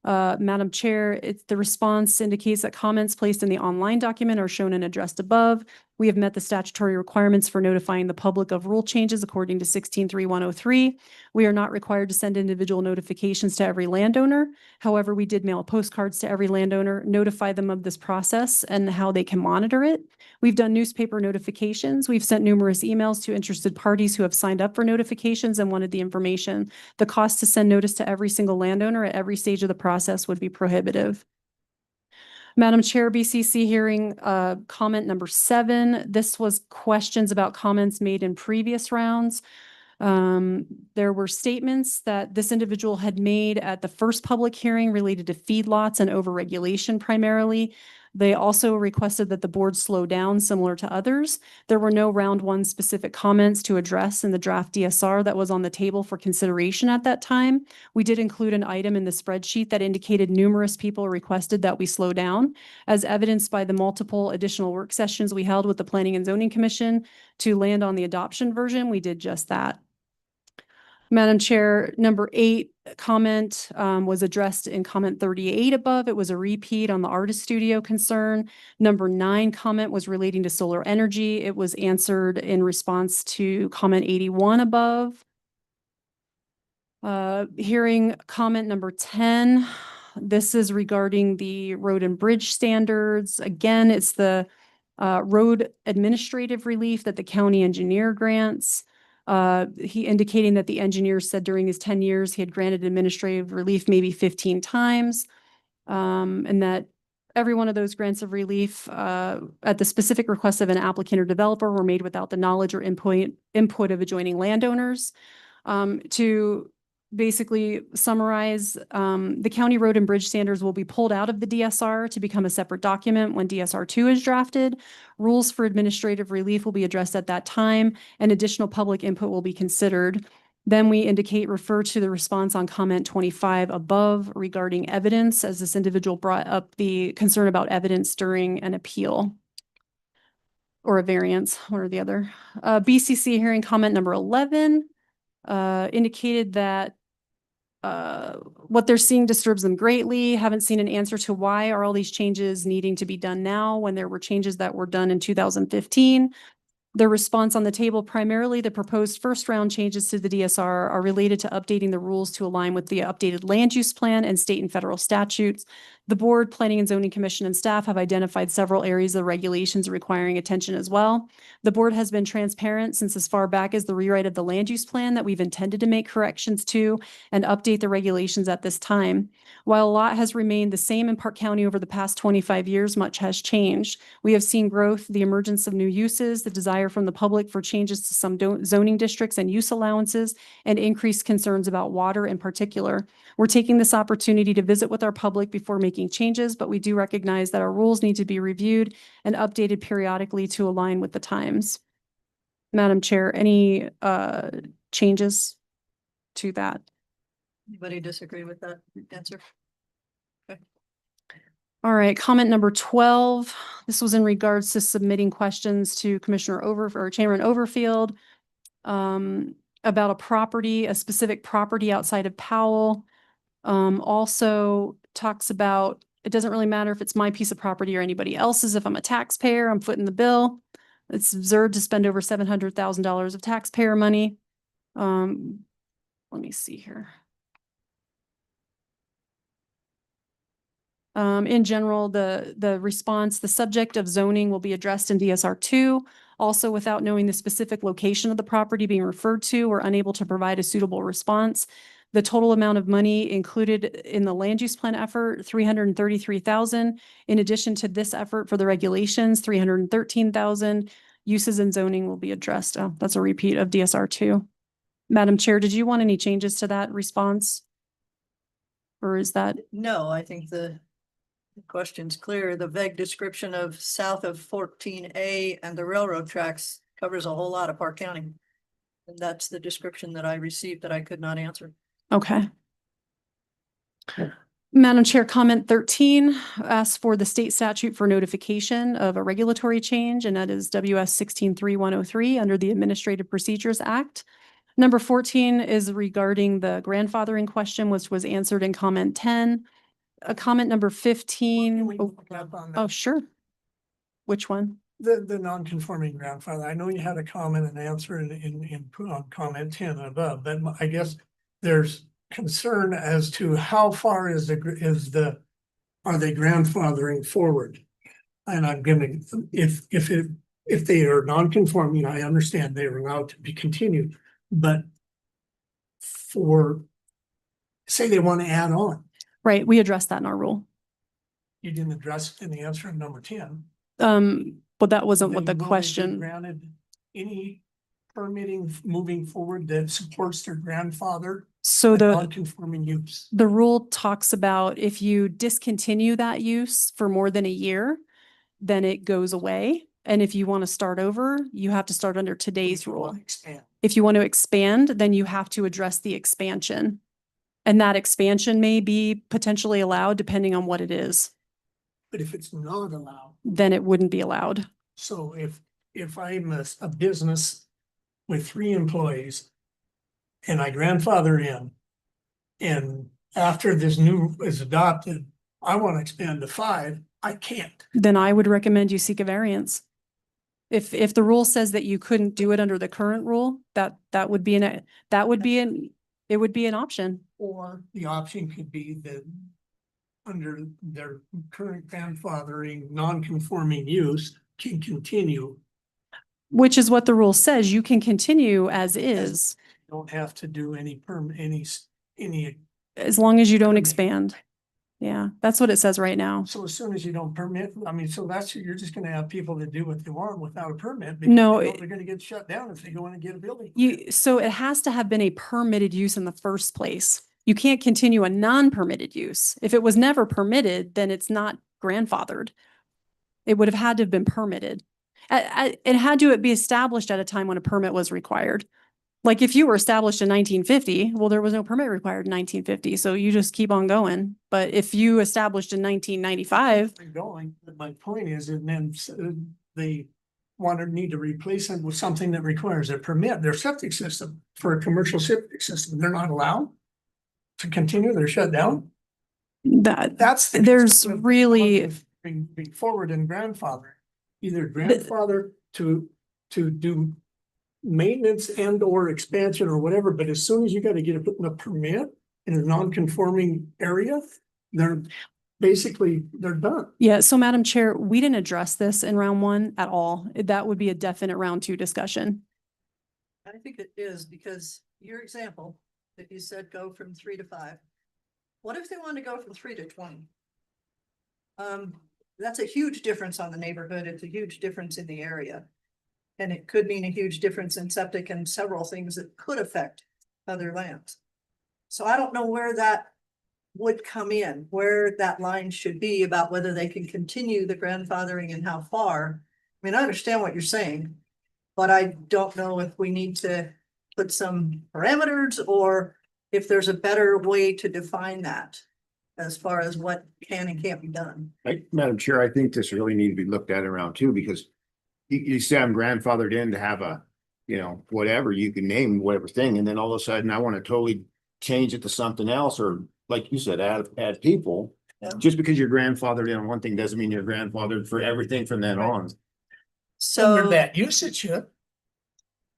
Madam Chair, the response indicates that comments placed in the online document are shown and addressed above. We have met the statutory requirements for notifying the public of rule changes according to 16.3.103. We are not required to send individual notifications to every landowner. However, we did mail postcards to every landowner, notify them of this process and how they can monitor it. We've done newspaper notifications. We've sent numerous emails to interested parties who have signed up for notifications and wanted the information. The cost to send notice to every single landowner at every stage of the process would be prohibitive. Madam Chair, BCC hearing comment number 7. This was questions about comments made in previous rounds. There were statements that this individual had made at the first public hearing related to feedlots and overregulation primarily. They also requested that the board slow down similar to others. There were no round 1 specific comments to address in the draft DSR that was on the table for consideration at that time. We did include an item in the spreadsheet that indicated numerous people requested that we slow down, as evidenced by the multiple additional work sessions we held with the Planning and Zoning Commission to land on the adoption version. We did just that. Madam Chair, number 8 comment was addressed in comment 38 above. It was a repeat on the artist studio concern. Number 9 comment was relating to solar energy. It was answered in response to comment 81 above. Hearing comment number 10. This is regarding the road and bridge standards. Again, it's the road administrative relief that the county engineer grants. He indicating that the engineer said during his 10 years, he had granted administrative relief maybe 15 times. And that every one of those grants of relief at the specific request of an applicant or developer were made without the knowledge or input of adjoining landowners. To basically summarize, the county road and bridge standards will be pulled out of the DSR to become a separate document when DSR 2 is drafted. Rules for administrative relief will be addressed at that time, and additional public input will be considered. Then we refer to the response on comment 25 above regarding evidence, as this individual brought up the concern about evidence during an appeal or a variance, one or the other. BCC hearing comment number 11 indicated that what they're seeing disturbs them greatly. Haven't seen an answer to why are all these changes needing to be done now when there were changes that were done in 2015. The response on the table, primarily the proposed first round changes to the DSR are related to updating the rules to align with the updated land use plan and state and federal statutes. The Board, Planning and Zoning Commission and staff have identified several areas of the regulations requiring attention as well. The board has been transparent since as far back as the rewrite of the land use plan that we've intended to make corrections to and update the regulations at this time. While a lot has remained the same in Park County over the past 25 years, much has changed. We have seen growth, the emergence of new uses, the desire from the public for changes to some zoning districts and use allowances, and increased concerns about water in particular. We're taking this opportunity to visit with our public before making changes, but we do recognize that our rules need to be reviewed and updated periodically to align with the times. Madam Chair, any changes to that? Anybody disagree with that answer? All right, comment number 12. This was in regards to submitting questions to Chairman Overfield about a property, a specific property outside of Powell. Also talks about, it doesn't really matter if it's my piece of property or anybody else's. If I'm a taxpayer, I'm footing the bill. It's absurd to spend over $700,000 of taxpayer money. Let me see here. In general, the response, the subject of zoning will be addressed in DSR 2. Also, without knowing the specific location of the property being referred to, we're unable to provide a suitable response. The total amount of money included in the land use plan effort, $333,000. In addition to this effort for the regulations, $313,000. Uses and zoning will be addressed. Oh, that's a repeat of DSR 2. Madam Chair, did you want any changes to that response? Or is that? No, I think the question's clear. The vague description of south of 14A and the railroad tracks covers a whole lot of Park County. And that's the description that I received that I could not answer. Okay. Madam Chair, comment 13 asks for the state statute for notification of a regulatory change, and that is WS 163103 under the Administrative Procedures Act. Number 14 is regarding the grandfathering question, which was answered in comment 10. Comment number 15. Oh, sure. Which one? The non-conforming grandfather. I know you had a comment and answer in on comment 10 and above, but I guess there's concern as to how far are they grandfathering forward? And I'm gonna, if they are non-conforming, I understand they are allowed to be continued, but say they want to add on. Right, we addressed that in our rule. You didn't address it in the answer in number 10. But that wasn't what the Then will they be question. Granted any permitting moving forward that supports their grandfather? So the Non-conforming use. the rule talks about if you discontinue that use for more than a year, then it goes away. And if you want to start over, you have to start under today's rule. Expand. If you want to expand, then you have to address the expansion. And that expansion may be potentially allowed depending on what it is. But if it's not allowed, Then it wouldn't be allowed. so if I'm a business with 3 employees and I grandfather in, and after this new is adopted, I want to expand to 5, I can't. Then I would recommend you seek a variance. If the rule says that you couldn't do it under the current rule, that would be it would be an option. Or the option could be that under their current grandfathering, non-conforming use can continue. Which is what the rule says. You can continue as is, Don't have to do any as long as you don't Permit. expand. Yeah, that's what it says right now. so as soon as you don't permit, I mean, so you're just gonna have people that do what they want without a permit. because No, they know they're gonna get shut down if they go in and get a building. So it has to have been a permitted use in the first place. You can't continue a non-permitted use. If it was never permitted, then it's not grandfathered. It would have had to have been permitted. It had to be established at a time when a permit was required. Like if you were established in 1950, well, there was no permit required in 1950, so you just keep on going. But if you established in 1995, Going, but my point is, and then they need to replace it with something that requires a permit, their septic system for a commercial septic system, they're not allowed to continue, they're shut down. That's. there's really, Bring forward in grandfather, either grandfather to do maintenance and or expansion or whatever, but as soon as you gotta get a permit in a non-conforming area, they're basically they're done. Yeah, so Madam Chair, we didn't address this in round one at all. That would be a definite round two discussion. I think it is because your example, that you said go from 3 to 5. What if they want to go from 3 to 20? That's a huge difference on the neighborhood. It's a huge difference in the area. And it could mean a huge difference in septic and several things that could affect other lands. So I don't know where that would come in, where that line should be about whether they can continue the grandfathering and how far. I mean, I understand what you're saying, but I don't know if we need to put some parameters or if there's a better way to define that as far as what can and can't be done. Madam Chair, I think this really need to be looked at around too, because you say I'm grandfathered in to have a, you know, whatever, you can name whatever thing, and then all of a sudden I want to totally change it to something else, or like you said, add people. Yeah. Just because you're grandfathered in on one thing doesn't mean you're grandfathered for everything from then on. Under So that usage, yeah.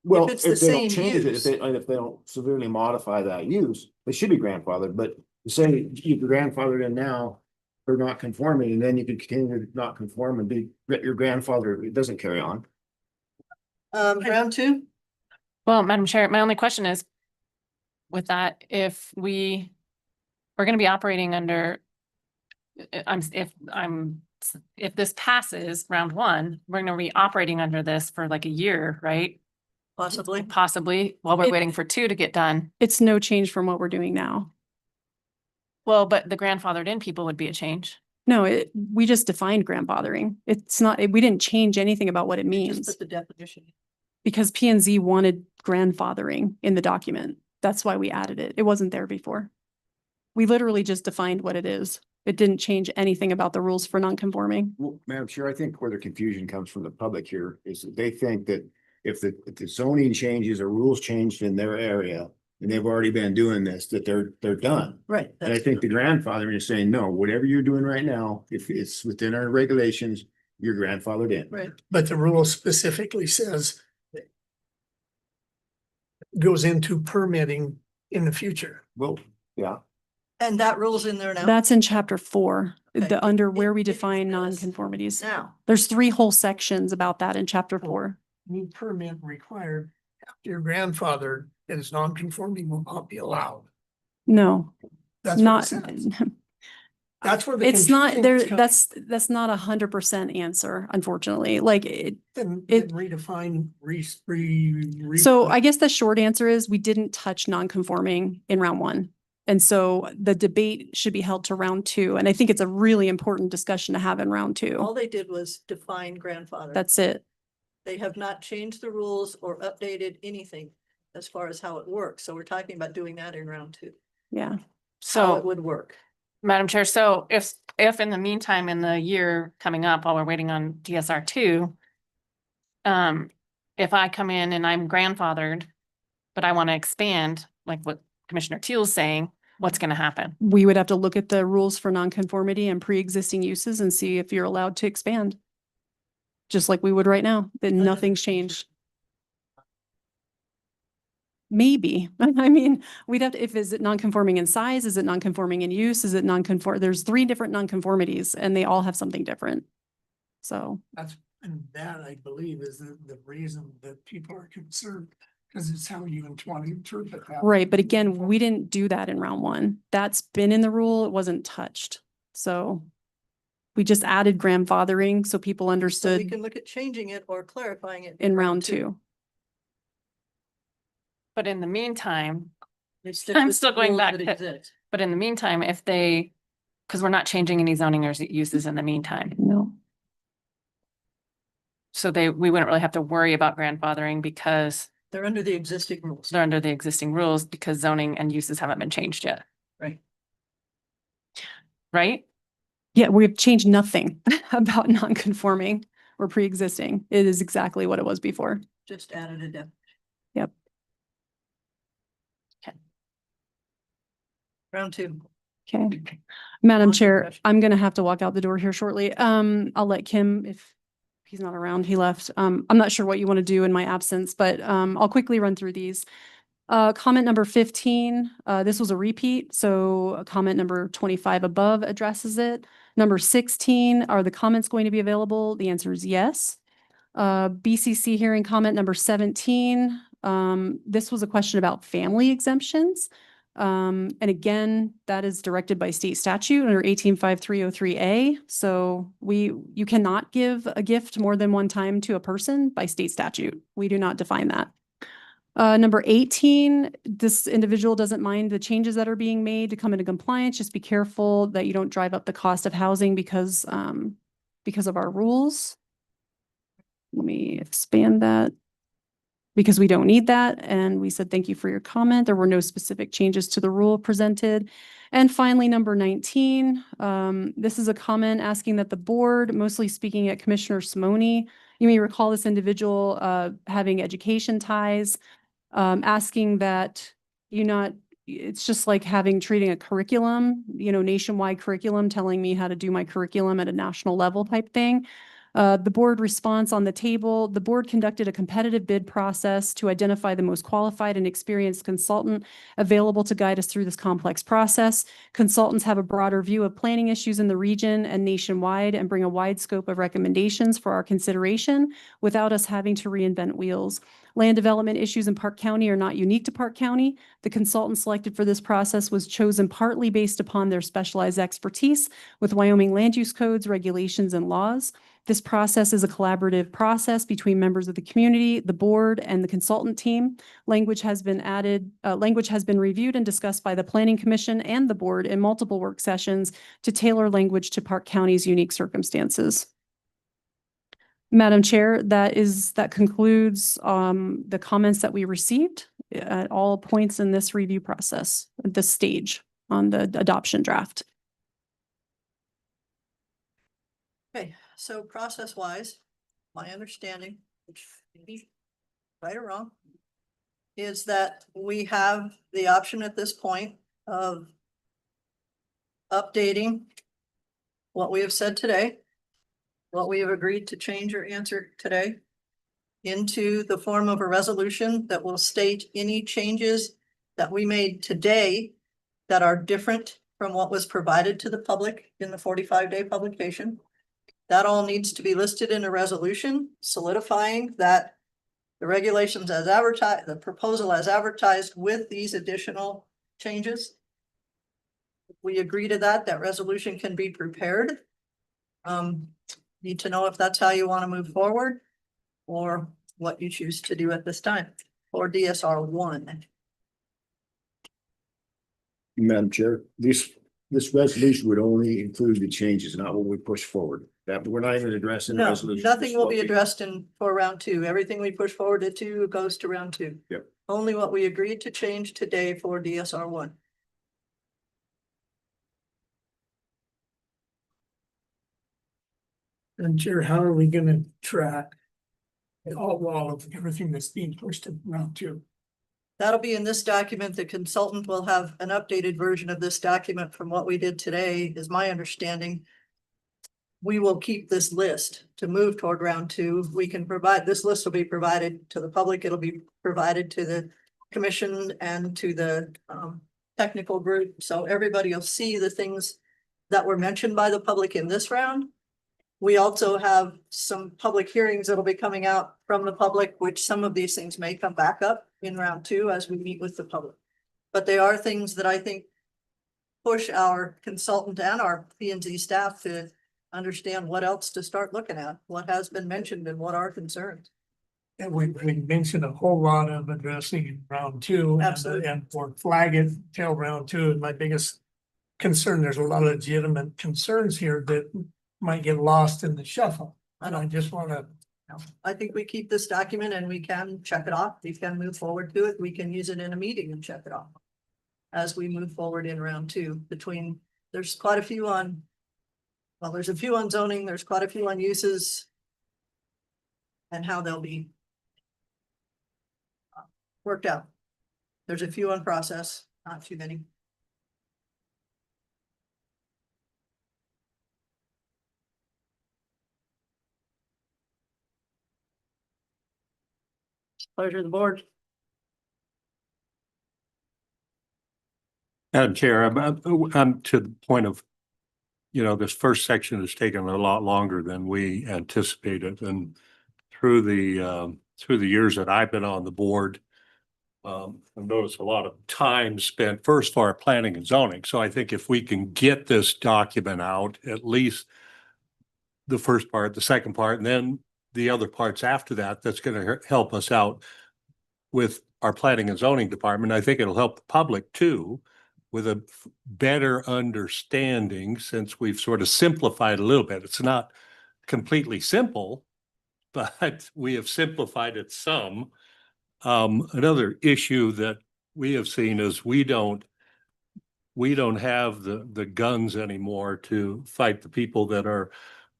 Well, it's the if they don't same change it, use. if they don't severely modify that use, they should be grandfathered, but to say you're grandfathered in now, they're not conforming, and then you could continue to not conform and be your grandfather, it doesn't carry on. round two, Well, Madam Chair, my only question is with that, if we're going to be operating under, if this passes round one, we're going to be operating under this for like a year, right? possibly. Possibly, while we're waiting for two to get done. It's no change from what we're doing now. Well, but the grandfathered in people would be a change. No, we just defined grandfathering. It's not, we didn't change anything about what it Just means put the definition. because P and Z wanted grandfathering in the document. That's why we added it. It wasn't there before. We literally just defined what it is. It didn't change anything about the rules for non-conforming. Well, Madam Chair, I think where the confusion comes from the public here is that they think that if the zoning changes or rules changed in their area, and they've already been doing this, that they're done. Right. And I think the grandfathering is saying, no, whatever you're doing right now, if it's within our regulations, you're grandfathered in. Right. But the rule specifically says goes into permitting in the future. Well, yeah. And that rule's in there now. That's in chapter 4, Okay. under where we It- it define says non-conformities. Now, There's 3 whole sections about that in chapter 4. New permit required after your grandfather that is non-conforming will not be allowed. No, That's what it not, says. That's where the. it's not there. confusion comes. That's not 100% answer, unfortunately. Like Then it- redefine, so I guess the short answer is we didn't touch non-conforming in round 1. And so the debate should be held to round 2. And I think it's a really important discussion to have in round 2. all they did was define grandfather. That's it. They have not changed the rules or updated anything as far as how it works. So we're talking about doing that in round 2. Yeah. How So, it would work. Madam Chair, so if in the meantime, in the year coming up, while we're waiting on DSR two, if I come in and I'm grandfathered, but I want to expand, like what Commissioner Teal's saying, what's going to happen? We would have to look at the rules for nonconformity and pre-existing uses and see if you're allowed to expand. Just like we would right now, that nothing's changed. Maybe. I mean, we'd have to, is it non-conforming in size? Is it non-conforming in use? Is it non-conform? There's 3 different non-conformities and they all have something different. So, And that, I believe, is the reason that people are concerned, because it's how you interpret that. right. But again, we didn't do that in round 1. That's been in the rule. It wasn't touched. So we just added grandfathering so people So we understood can look at changing it or clarifying it. in round 2. But in the meantime, They stick I'm with still the going rules back that to- exist. but in the meantime, because we're not changing any zoning or uses in the meantime. No. So we wouldn't really have to worry about grandfathering because They're under the existing rules. they're under the existing rules because zoning and uses haven't been changed yet. Right. Right? Yeah, we've changed nothing about non-conforming or pre-existing. It is exactly what it was before. Just added a def. Yep. Round 2. Okay. Madam On to Chair, question. I'm gonna have to walk out the door here shortly. I'll let Kim, if he's not around, he left. I'm not sure what you want to do in my absence, but I'll quickly run through these. Comment number 15, this was a repeat, so comment number 25 above addresses it. Number 16, are the comments going to be available? The answer is yes. BCC hearing comment number 17, this was a question about family exemptions. And again, that is directed by state statute under 185303A. So you cannot give a gift more than one time to a person by state statute. We do not define that. Number 18, this individual doesn't mind the changes that are being made to come into compliance. Just be careful that you don't drive up the cost of housing because of our rules. Let me expand that because we don't need that. And we said, thank you for your comment. There were no specific changes to the rule presented. And finally, number 19, this is a comment asking that the board, mostly speaking at Commissioner Simone, you may recall this individual having education ties, asking that it's just like treating a curriculum, nationwide curriculum, telling me how to do my curriculum at a national level type thing. The board response on the table, the board conducted a competitive bid process to identify the most qualified and experienced consultant available to guide us through this complex process. Consultants have a broader view of planning issues in the region and nationwide and bring a wide scope of recommendations for our consideration without us having to reinvent wheels. Land development issues in Park County are not unique to Park County. The consultant selected for this process was chosen partly based upon their specialized expertise with Wyoming land use codes, regulations, and laws. This process is a collaborative process between members of the community, the board, and the consultant team. Language has been reviewed and discussed by the Planning Commission and the board in multiple work sessions to tailor language to Park County's unique circumstances. Madam Chair, that concludes the comments that we received at all points in this review process, at this stage on the adoption draft. Okay, so process-wise, my understanding, which may be right or wrong, is that we have the option at this point of updating what we have said today, what we have agreed to change or answer today, into the form of a resolution that will state any changes that we made today that are different from what was provided to the public in the 45-day publication. That all needs to be listed in a resolution, solidifying that the regulations as advertised, the proposal as advertised with these additional changes. If we agree to that, that resolution can be prepared. Need to know if that's how you want to move forward or what you choose to do at this time for DSR 1. Madam Chair, this resolution would only include the changes, not what we push forward. That we're not even addressing the No, resolution. nothing will be addressed for round 2. Everything we push forward to 2 goes to round 2. Yep. Only what we agreed to change today for DSR 1. And Chair, how are we gonna track all of everything that's being pushed to round 2? That'll be in this document. The consultant will have an updated version of this document from what we did today, is my understanding. We will keep this list to move toward round 2. We can provide, this list will be provided to the public. It'll be provided to the commission and to the technical group. So everybody will see the things that were mentioned by the public in this round. We also have some public hearings that'll be coming out from the public, which some of these things may come back up in round 2 as we meet with the public. But they are things that I think push our consultant and our P&Z staff to understand what else to start looking at, what has been mentioned and what are concerns. And we mentioned a whole lot of addressing in round 2. Absolutely. And for flag it till round 2, my biggest concern, there's a lot of legitimate concerns here that might get lost in the shuffle. And I just wanna. I think we keep this document and we can check it off. We can move forward to it. We can use it in a meeting and check it off. As we move forward in round 2 there's quite a few on, well, there's a few on zoning, there's quite a few on uses. And how they'll be worked out. There's a few on process, not too many. Pleasure of the board. Madam Chair, I'm to the point of, this first section has taken a lot longer than we anticipated, and through the years that I've been on the board, I've noticed a lot of time spent first for our planning and zoning. So I think if we can get this document out, at least the first part, the second part, and then the other parts after that, that's going to help us out with our planning and zoning department. I think it'll help the public too, with a better understanding, since we've sort of simplified a little bit. It's not completely simple, but we have simplified it some. Another issue that we have seen is we don't have the guns anymore to fight the people that are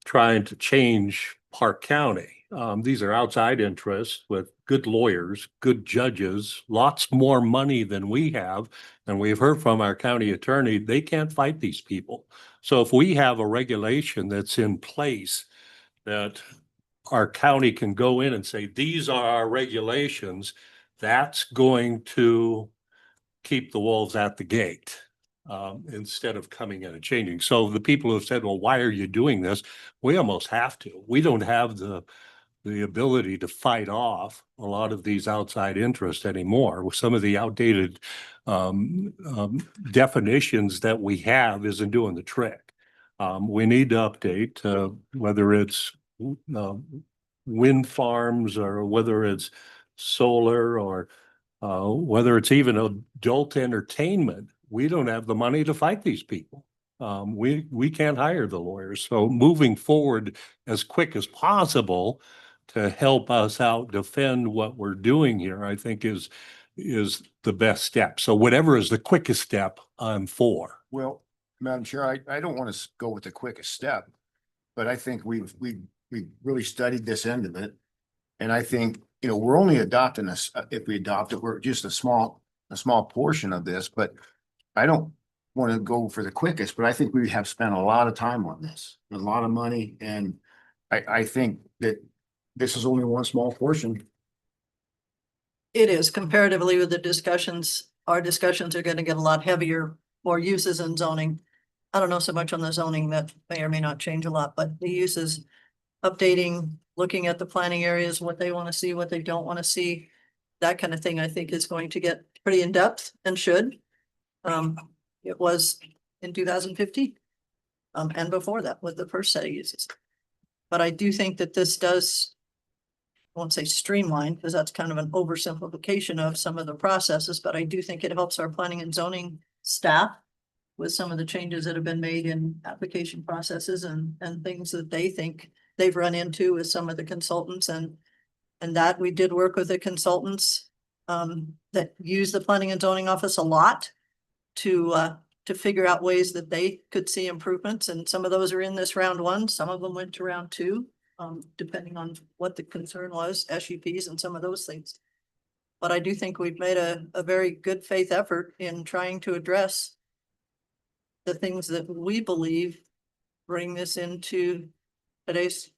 trying to change Park County. These are outside interests with good lawyers, good judges, lots more money than we have. And we've heard from our county attorney, they can't fight these people. So if we have a regulation that's in place that our county can go in and say, these are our regulations, that's going to keep the wolves at the gate. Instead of coming in and changing. So the people who have said, well, why are you doing this? We almost have to. We don't have the ability to fight off a lot of these outside interests anymore. With some of the outdated definitions that we have isn't doing the trick. We need to update whether it's wind farms or whether it's solar or whether it's even adult entertainment. We don't have the money to fight these people. We can't hire the lawyers. So moving forward as quick as possible to help us out defend what we're doing here, I think is the best step. So whatever is the quickest step, I'm for. Well, Madam Chair, I don't want to go with the quickest step, but I think we've really studied this end of it. And I think, we're only adopting this, if we adopt it, we're just a small portion of this, but I don't want to go for the quickest, but I think we have spent a lot of time on this, a lot of money. And I think that this is only one small portion. It is comparatively with the discussions, our discussions are going to get a lot heavier, more uses in zoning. I don't know so much on the zoning, that may or may not change a lot, but the uses, updating, looking at the planning areas, what they want to see, what they don't want to see, that kind of thing, I think is going to get pretty in depth and should. It was in 2015. And before that with the first set of uses. But I do think that this does, I won't say streamline, because that's kind of an oversimplification of some of the processes, but I do think it helps our planning and zoning staff with some of the changes that have been made in application processes and things that they think they've run into with some of the consultants, and that we did work with the consultants that use the planning and zoning office a lot to figure out ways that they could see improvements. And some of those are in this round one. Some of them went to round two, depending on what the concern was, SUPs and some of those things. But I do think we've made a very good faith effort in trying to address the things that we believe bring this into today's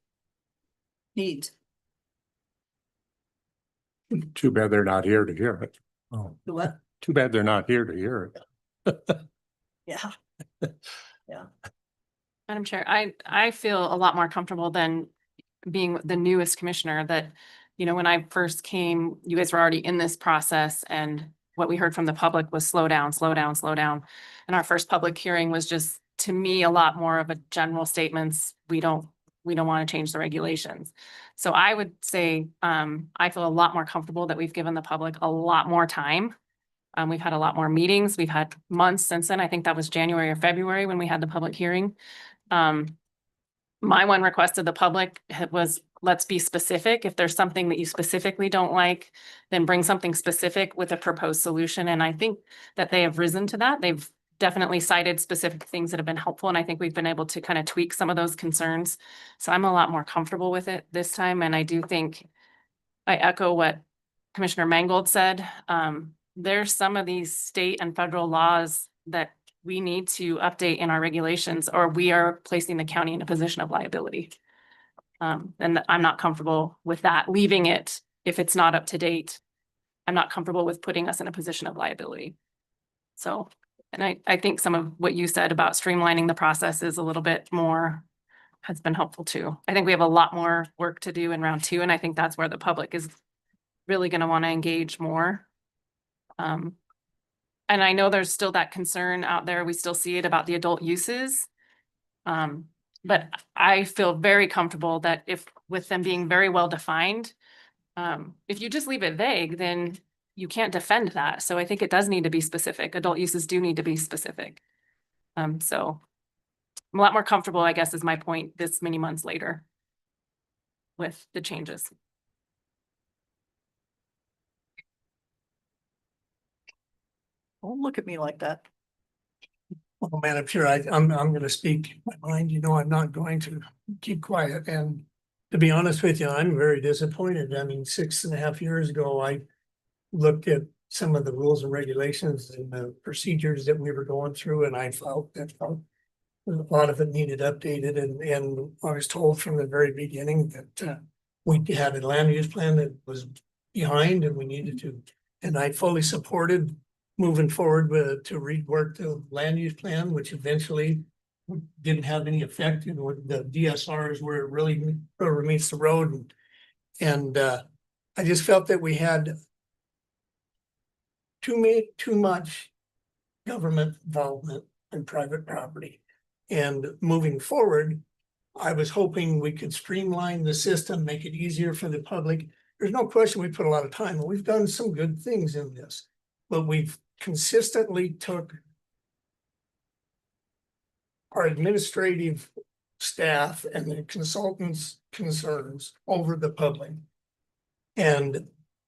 needs. Too bad they're not here to hear it. Oh, The what? too bad they're not here to hear it. Yeah. Madam Chair, I feel a lot more comfortable than being the newest commissioner that, when I first came, you guys were already in this process, and what we heard from the public was slow down, slow down, slow down. And our first public hearing was just, to me, a lot more of a general statements. We don't want to change the regulations. So I would say, I feel a lot more comfortable that we've given the public a lot more time. We've had a lot more meetings. We've had months since then. I think that was January or February when we had the public hearing. My one request to the public was, let's be specific. If there's something that you specifically don't like, then bring something specific with a proposed solution. And I think that they have risen to that. They've definitely cited specific things that have been helpful. And I think we've been able to kind of tweak some of those concerns. So I'm a lot more comfortable with it this time. And I do think I echo what Commissioner Mangold said. There's some of these state and federal laws that we need to update in our regulations, or we are placing the county in a position of liability. And I'm not comfortable with that, leaving it if it's not up to date. I'm not comfortable with putting us in a position of liability. So And I think some of what you said about streamlining the process is a little bit more, has been helpful too. I think we have a lot more work to do in round two, and I think that's where the public is really gonna want to engage more. And I know there's still that concern out there. We still see it about the adult uses. But I feel very comfortable that if, with them being very well defined, if you just leave it vague, then you can't defend that. So I think it does need to be specific. Adult uses do need to be specific. So I'm a lot more comfortable, I guess, is my point this many months later with the changes. Don't look at me like that. Well, Madam Chair, I'm gonna speak my mind, you know, I'm not going to keep quiet, and to be honest with you, I'm very disappointed. I mean, 6.5 years ago, I looked at some of the rules and regulations and the procedures that we were going through, and I felt that a lot of it needed updated, and I was told from the very beginning that we had a land use plan that was behind and we needed to, and I fully supported moving forward with to rework the land use plan, which eventually didn't have any effect, you know, the DSRs where it really rubber meets the road. And I just felt that we had too much government involvement in private property. And moving forward, I was hoping we could streamline the system, make it easier for the public. There's no question we put a lot of time, and we've done some good things in this, but we've consistently took our administrative staff and the consultants' concerns over the public. And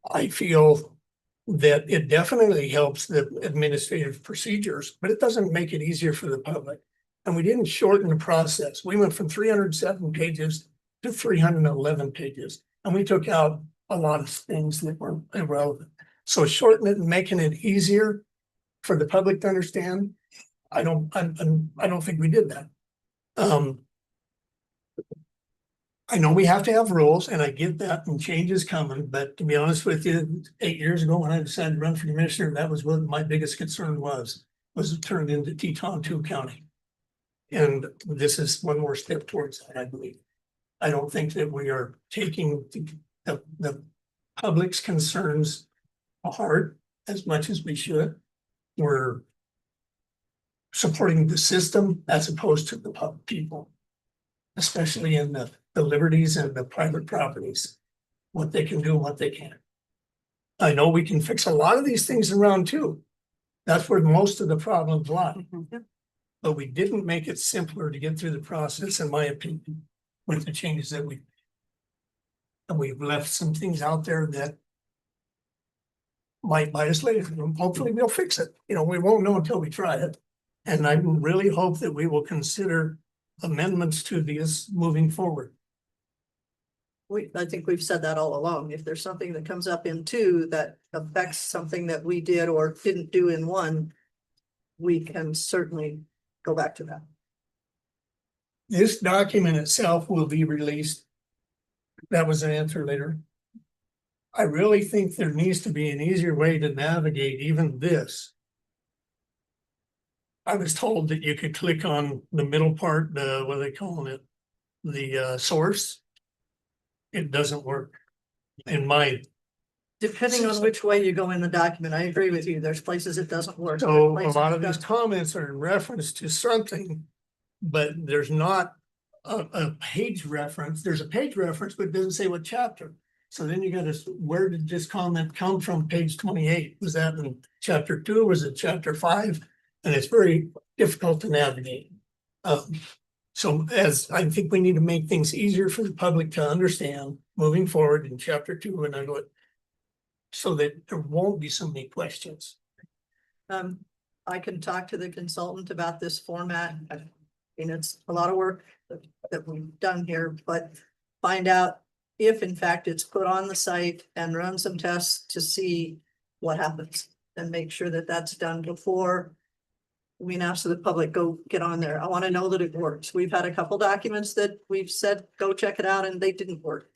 I feel that it definitely helps the administrative procedures, but it doesn't make it easier for the public. And we didn't shorten the process. We went from 307 pages to 311 pages, and we took out a lot of things that were irrelevant. So shorten it and making it easier for the public to understand, I don't think we did that. I know we have to have rules, and I get that, and change is coming, but to be honest with you, 8 years ago when I decided to run for commissioner, that was what my biggest concern was it turned into Teton 2 County. And this is one more step towards that, I believe. I don't think that we are taking the public's concerns to heart as much as we should. We're supporting the system as opposed to the people, especially in the liberties and the private properties, what they can do and what they can't. I know we can fix a lot of these things around too. That's where most of the problems lie. But we didn't make it simpler to get through the process, in my opinion, with the changes that we've left some things out there that might bite us later. Hopefully we'll fix it. You know, we won't know until we try it. And I really hope that we will consider amendments to these moving forward. I think we've said that all along. If there's something that comes up in 2 that affects something that we did or didn't do in 1, we can certainly go back to that. This document itself will be released. That was an answer later. I really think there needs to be an easier way to navigate even this. I was told that you could click on the middle part, what are they calling it? The source. It doesn't work in my. Depending on which way you go in the document, I agree with you. There's places it doesn't work. So There's a places lot it of these does. comments are in reference to something, but there's not a page reference. There's a page reference, but it doesn't say what chapter. So then you gotta, where did this comment come from? Page 28, was that in chapter 2? Was it chapter 5? And it's very difficult to navigate. So as I think we need to make things easier for the public to understand moving forward in chapter 2 and under it, so that there won't be so many questions. I can talk to the consultant about this format. I mean, it's a lot of work that we've done here, but find out if in fact it's put on the site and run some tests to see what happens and make sure that that's done before we ask the public, go get on there. I want to know that it works. We've had a couple documents that we've said, go check it out, and they didn't work.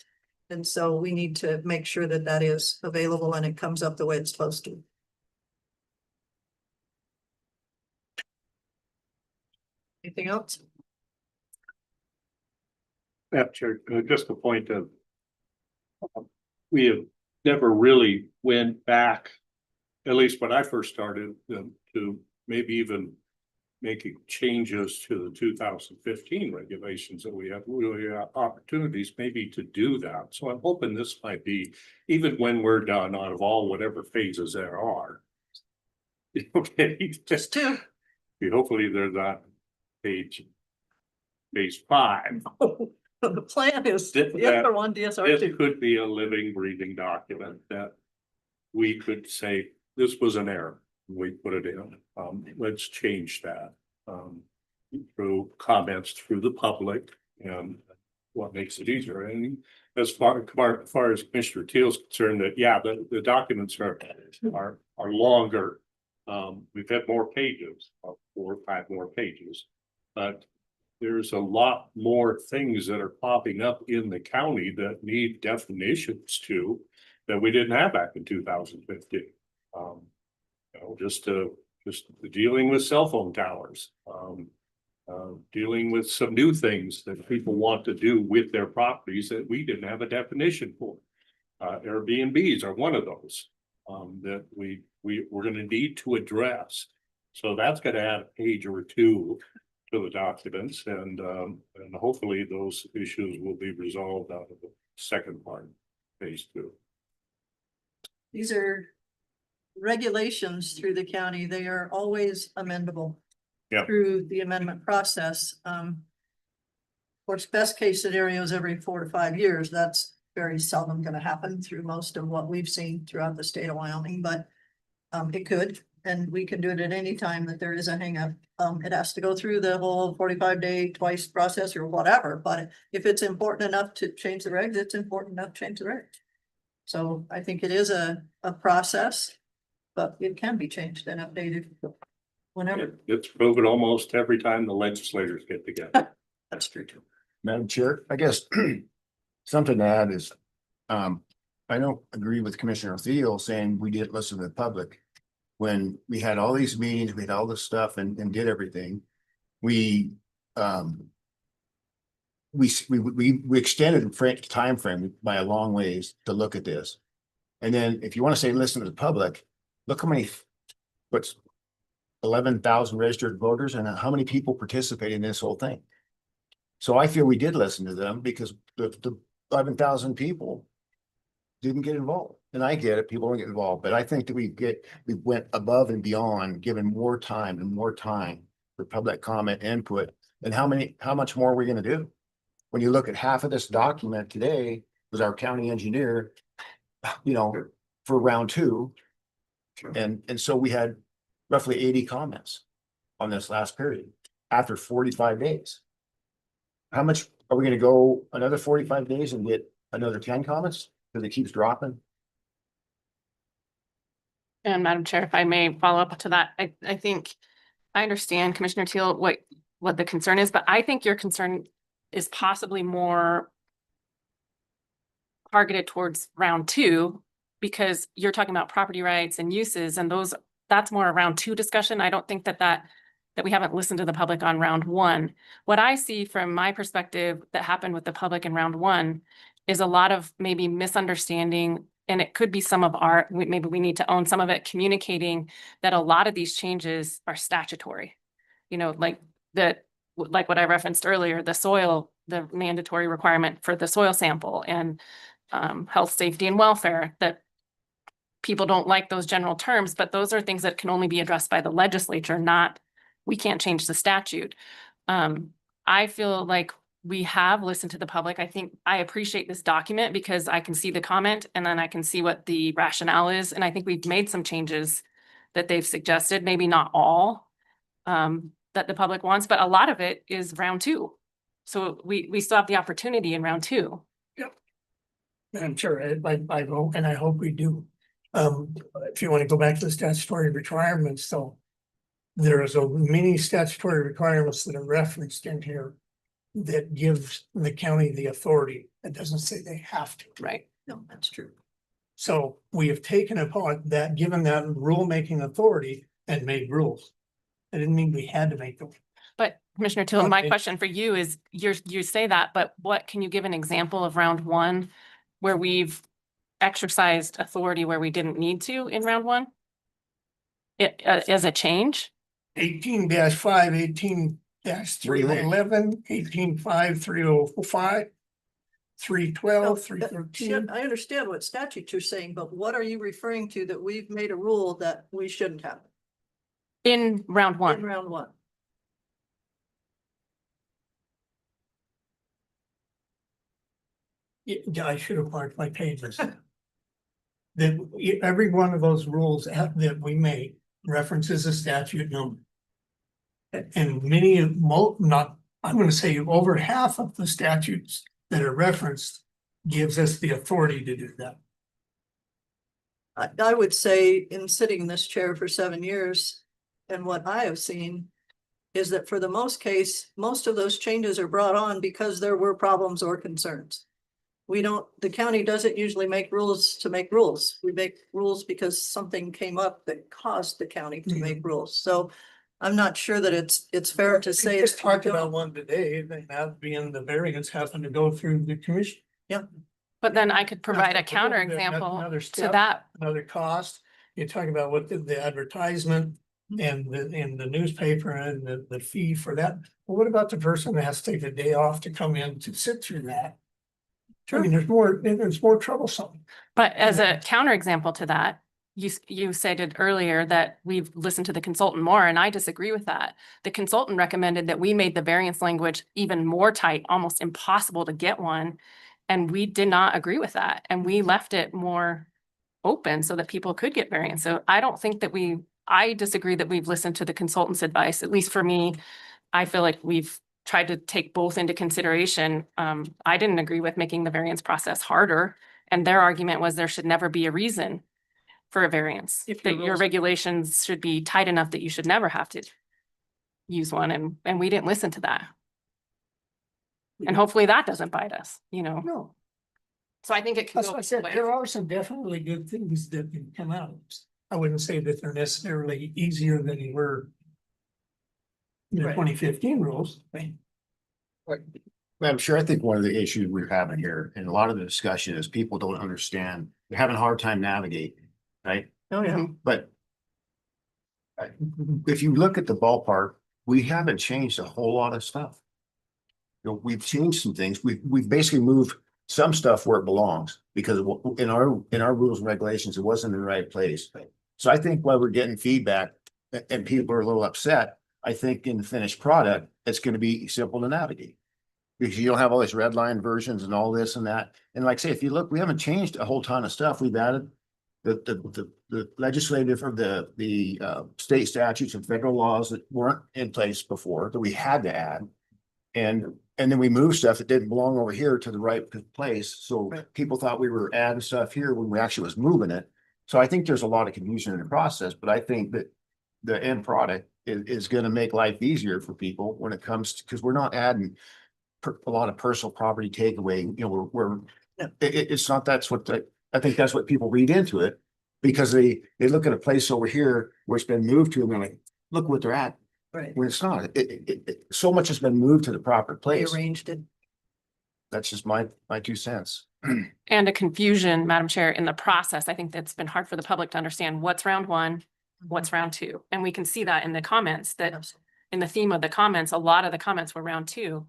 And so we need to make sure that that is available and it comes up the way it's supposed to. Anything else? Madam Chair, just a point of we have never really went back, at least when I first started, to maybe even making changes to the 2015 regulations that we have opportunities maybe to do that. So I'm hoping this might be, even when we're done out of all whatever phases there are. Okay, Just two. hopefully they're not phase 5. The plan is, That- the other one, DSR This two. could be a living, breathing document that we could say, this was an error. We put it in. Let's change that. Through comments through the public and what makes it easier. And as far as Commissioner Teal's concerned, that yeah, the documents are longer. We've had more pages, 4 or 5 more pages, but there's a lot more things that are popping up in the county that need definitions to that we didn't have back in 2015. Just dealing with cell phone towers, dealing with some new things that people want to do with their properties that we didn't have a definition for. Airbnbs are one of those that we're going to need to address. So that's going to add a page or 2 to the documents, and hopefully those issues will be resolved out of the second part, phase 2. These are regulations through the county. They are always amendable. Yeah. Through the amendment process. Of course, best case scenarios every 4 to 5 years. That's very seldom going to happen through most of what we've seen throughout the state of Wyoming, but it could, and we can do it at any time that there is a hang up. It has to go through the whole 45-day twice process or whatever, but if it's important enough to change the regs, it's important enough to change the regs. So I think it is a process, but it can be changed and updated whenever. It's proven almost every time the legislators get together. That's true too. Madam Chair, I guess something to add is, I don't agree with Commissioner Thiel saying we didn't listen to the public. When we had all these meetings, we had all this stuff and did everything, we extended the time frame by a long ways to look at this. And then if you want to say listen to the public, look how many, what's 11,000 registered voters and how many people participated in this whole thing. So I feel we did listen to them because the 11,000 people didn't get involved. And I get it, people don't get involved, but I think that we went above and beyond, given more time for public comment input. And how much more are we going to do? When you look at half of this document today was our county engineer, for round 2. And so we had roughly 80 comments on this last period after 45 days. How much are we going to go another 45 days and get another 10 comments? Because it keeps dropping. And Madam Chair, if I may follow up to that, I think I understand Commissioner Teal, what the concern is, but I think your concern is possibly more targeted towards round 2, because you're talking about property rights and uses, and that's more a round 2 discussion. I don't think that we haven't listened to the public on round 1. What I see from my perspective that happened with the public in round 1 is a lot of maybe misunderstanding, and it could be some of maybe we need to own some of it, communicating that a lot of these changes are statutory. Like what I referenced earlier, the mandatory requirement for the soil sample and health, safety, and welfare, that people don't like those general terms, but those are things that can only be addressed by the legislature, we can't change the statute. I feel like we have listened to the public. I think I appreciate this document because I can see the comment and then I can see what the rationale is. And I think we've made some changes that they've suggested, maybe not all that the public wants, but a lot of it is round 2. So we still have the opportunity in round 2. I'm sure, I hope, and I hope we do. If you want to go back to the statutory requirements, so there is many statutory requirements that are referenced in here that gives the county the authority. It doesn't say they have to. Right. No, that's true. So we have taken upon that, given that rulemaking authority and made rules. I didn't mean we had to make them. But Commissioner Till, my Okay. question for you is, you say that, but what, can you give an example of round one where we've exercised authority where we didn't need to in round one? It, as a change? 18-5, 18-311, 18-5, 305, 312, Yeah, 313. I understand what statute you're saying, but what are you referring to that we've made a rule that we shouldn't have In round in one? round one? Yeah, I should have marked my pages. That every one of those rules that we make references a statute number. And many of, not, I'm gonna say over half of the statutes that are referenced gives us the authority to do that. I would say in sitting in this chair for 7 years, and what I have seen is that for the most case, most of those changes are brought on because there were problems or concerns. The county doesn't usually make rules to make rules. We make rules because something came up that caused the county to make rules. So I'm not sure that it's fair to say. Just talked about one today, and that being the variance having to go through the commission. But then I could provide a That's counter another example to step, that. Another cost. You're talking about what the advertisement and the newspaper and the fee for that. Well, what about the person that has to take a day off to come in to sit through that? I mean, there's more troublesome. But as a counterexample to that, you stated earlier that we've listened to the consultant more, and I disagree with that. The consultant recommended that we made the variance language even more tight, almost impossible to get one. And we did not agree with that. And we left it more open so that people could get variance. So I don't think that I disagree that we've listened to the consultant's advice. At least for me, I feel like we've tried to take both into consideration. I didn't agree with making the variance process harder. And their argument was there should never be a reason for a variance. If That your your rules- regulations should be tight enough that you should never have to use one. And we didn't listen to that. And hopefully that doesn't bite us, No, So I think it can that's go what I both said. ways. There are some definitely good things that can come out. I wouldn't say that they're necessarily easier than they were in the Right. 2015 rules. Madam Chair, I think one of the issues we're having here, and a lot of the discussion is people don't understand, they're having a hard time navigating, right? Oh, yeah. But if you look at the ballpark, we haven't changed a whole lot of stuff. We've changed some things. We've basically moved some stuff where it belongs because in our rules and regulations, it wasn't in the right place. So I think while we're getting feedback and people are a little upset, I think in the finished product, it's going to be simple to navigate. Because you don't have all these red line versions and all this and that. And like I say, if you look, we haven't changed a whole ton of stuff. We've added the legislative or the state statutes and federal laws that weren't in place before that we had to add. And then we moved stuff that didn't belong over here to the right place. So people thought we were adding stuff here when we actually was moving it. So I think there's a lot of confusion in the process, but I think that the end product is going to make life easier for people when it comes to, because we're not adding a lot of personal property takeaway. It's not, I think that's what people read into it because they look at a place over here where it's been moved to and they're like, look what they're at. Right. When it's not, so much has been moved to the proper place. Rearranged it. That's just my 2 cents. And a confusion, Madam Chair, in the process. I think that's been hard for the public to understand what's round one, what's round two. And we can see that in the comments that in the theme of the comments, a lot of the comments were round two.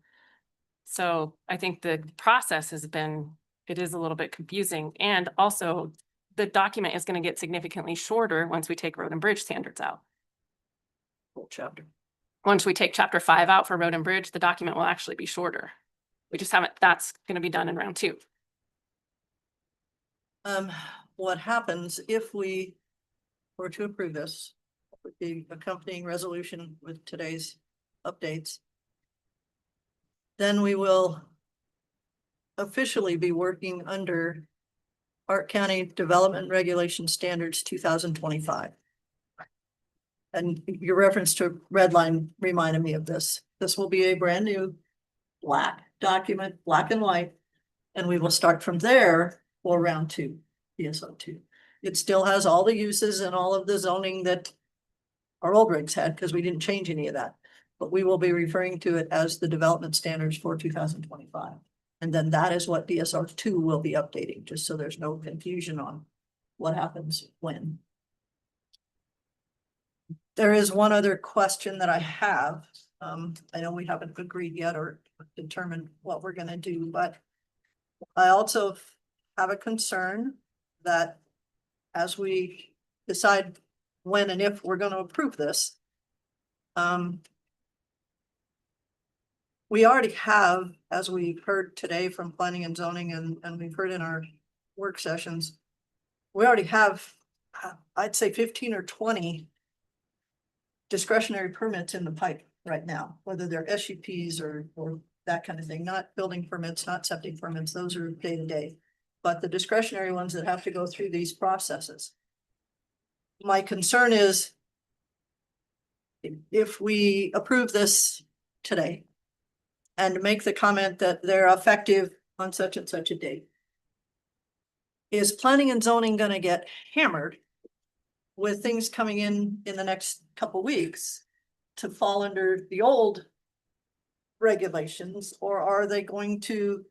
So I think the process it is a little bit confusing. And also the document is going to get significantly shorter once we take road and bridge standards out. Whole chapter. Once we take chapter 5 out for road and bridge, the document will actually be shorter. We just haven't, that's going to be done in round 2. What happens if we were to approve this with the accompanying resolution with today's updates? Then we will officially be working under Park County Development Regulation Standards 2025. And your reference to red line reminded me of this. This will be a brand new black document, black and white. And we will start from there for round 2, PSO2. It still has all the uses and all of the zoning that our old regs had because we didn't change any of that. but we will be referring to it as the development standards for 2025. And then that is what DSR 2 will be updating, just so there's no confusion on what happens when. There is one other question that I have. I know we haven't agreed yet or determined what we're gonna do, but I also have a concern that as we decide when and if we're gonna approve this, we already have, as we've heard today from planning and zoning and we've heard in our work sessions, we already have, I'd say 15 or 20 discretionary permits in the pipe right now, whether they're SUPs or that kind of thing, not building permits, not septic permits, those are day to day. But the discretionary ones that have to go through these processes. My concern is if we approve this today and make the comment that they're effective on such and such a date, is planning and zoning gonna get hammered with things coming in the next couple weeks to fall under the old regulations, or are they going to,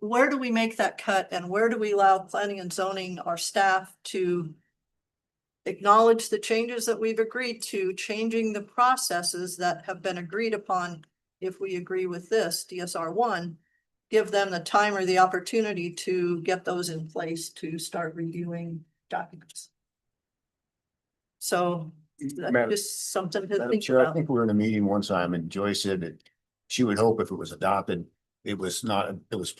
where do we make that cut and where do we allow planning and zoning, our staff, to acknowledge the changes that we've agreed to, changing the processes that have been agreed upon? If we agree with this DSR 1, give them the time or the opportunity to get those in place to start reviewing documents. So that's Madam- just something to Madam think Chair, I about. think we were in a meeting one time and Joy said that she would hope if it was adopted, it was not, it was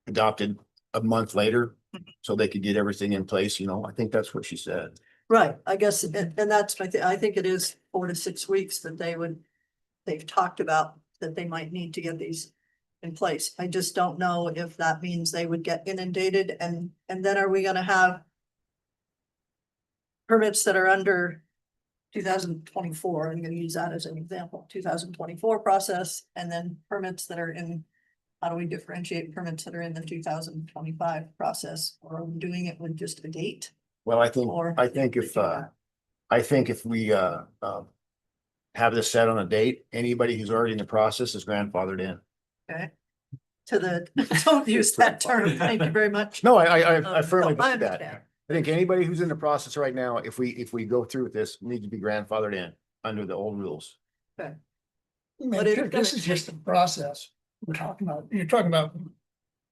adopted a month later. So they could get everything in place, you know, I think that's what she said. Right, I guess, and that's my thing. I think it is 4 to 6 weeks that they've talked about that they might need to get these in place. I just don't know if that means they would get inundated and then are we gonna have permits that are under 2024, I'm gonna use that as an example, 2024 process, and then permits that are in, how do we differentiate permits that are in the 2025 process? Or are we doing it with just a date? Well, I think Or- if we have this set on a date, anybody who's already in the process is grandfathered in. Okay. To the, don't use that term, thank you very much. No, I firmly No, I believe that. understand. I think anybody who's in the process right now, if we go through with this, need to be grandfathered in under the old rules. Okay. But it's this is just a process we're talking about. You're talking about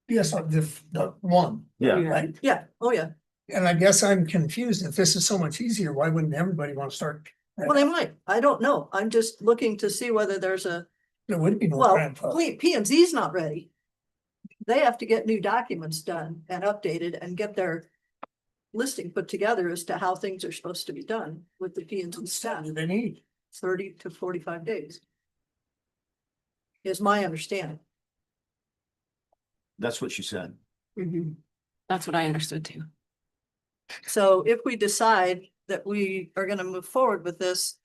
DSR the 1. Yeah. Right? Yeah, oh yeah, And I guess I'm confused. If this is so much easier, why wouldn't everybody want to start? well, they might, I don't know, I'm just looking to see whether there's a, There would be no well, grandfather. P and Z's not ready. They have to get new documents done and updated and get their listing put together as to how things are supposed to be done with the P and Z staff. They need. 30 to 45 days. Is my understanding. That's what she said. That's what I understood too. So if we decide that we are gonna move forward with this,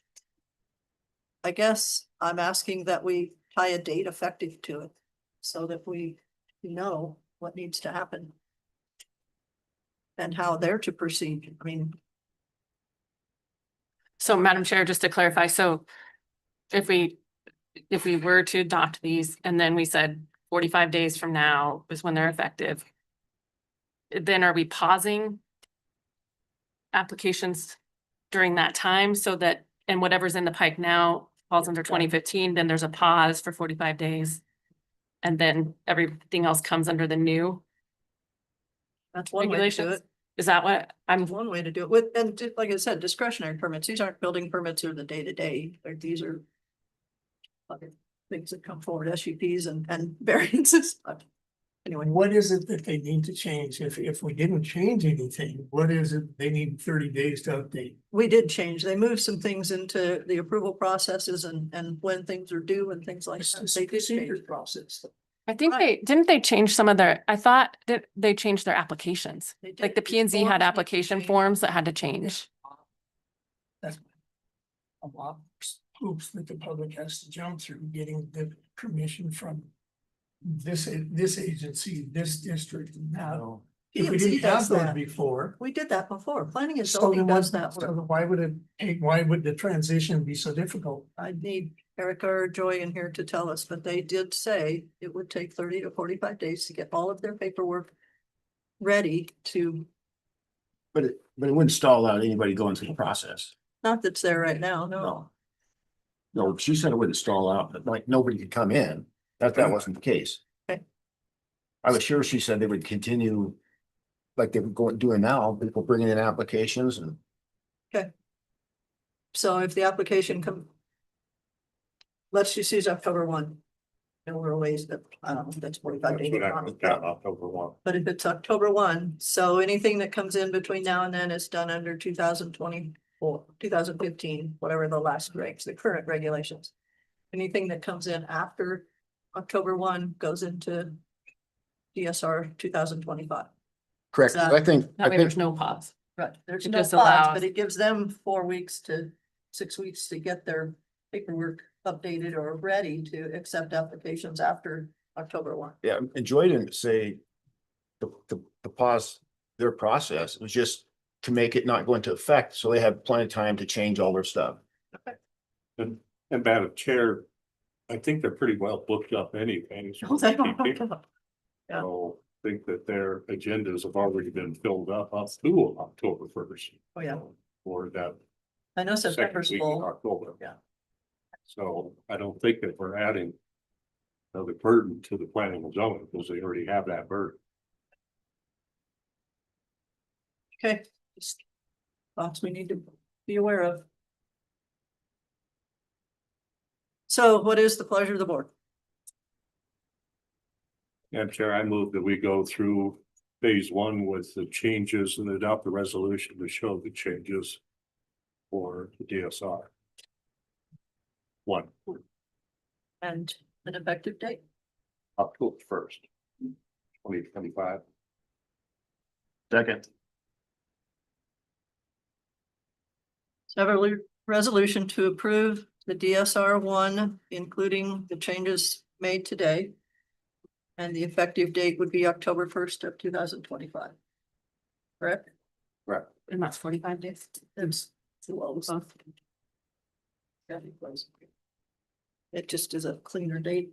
I guess I'm asking that we tie a date effective to it so that we know what needs to happen and how they're to proceed. I mean, So Madam Chair, just to clarify, so if we were to adopt these and then we said 45 days from now is when they're effective, then are we pausing applications during that time so that, and whatever's in the pipe now falls under 2015, then there's a pause for 45 days? And then everything else comes under the new that's one way to do regulations? it. Is that what I'm, That's one way to do it with, and like I said, discretionary permits. These aren't building permits or the day-to-day, these are other things that come forward, SUPs and variances. But anyway, What is it that they need to change? If we didn't change anything, what is it they need 30 days to update? we did change. They moved some things into the approval processes and when things are due and things like It's that. just They a did procedure change. process. I think didn't they change some of their, I thought that they changed their applications. They did. Like the P and Z Forms had need to application change. forms that had to change. That's a lot of hoops that the public has to jump through, getting the permission from this agency, this district, and now If we P&Z didn't have does those that. before. We did that before. Planning and So zoning then does what, that so work. why would it take, why would the transition be so difficult? I need Erica or Joy in here to tell us, but they did say it would take 30 to 45 days to get all of their paperwork ready to, But it wouldn't stall out anybody going through the process. not that's there right now, no. No, she said it wouldn't stall out, but like nobody could come in. That wasn't the case. Okay. I was sure she said they would continue like they were doing now, people bringing in applications and So if the application let's just use October 1. And we're ways that, I don't know, that's 45 days. That's what I put down October 1. But if it's October 1, so anything that comes in between now and then is done under 2024, 2015, whatever the last regs, the current regulations. Anything that comes in after October 1 goes into DSR 2025. correct. That- I think, That way there's no pause. Right, there's It no just pause, allows- but it gives them 4 weeks to 6 weeks to get their paperwork updated or ready to accept applications after October 1. yeah, and Joy didn't say the pause their process. It was just to make it not go into effect, so they have plenty of time to change all their stuff. And Madam Chair, I think they're pretty well booked up anyway. Oh, they don't have to- Yeah. So I think that their agendas have already been filled up through October 1st. Oh, yeah. Or that I know second September's week in full. October. Yeah. So I don't think that we're adding another burden to the planning and zoning because they already have that burden. Okay. Just thoughts we need to be aware of. So what is the pleasure of the board? Madam Chair, I move that we go through phase 1 with the changes and adopt the resolution to show the changes for the DSR. 1, And an effective date? October 1st, 2025. Second. So I have a resolution to approve the DSR 1, including the changes made today. And the effective date would be October 1st of 2025. Correct? Right. And that's 45 days. That's close. Gotta be close. It just is a cleaner date.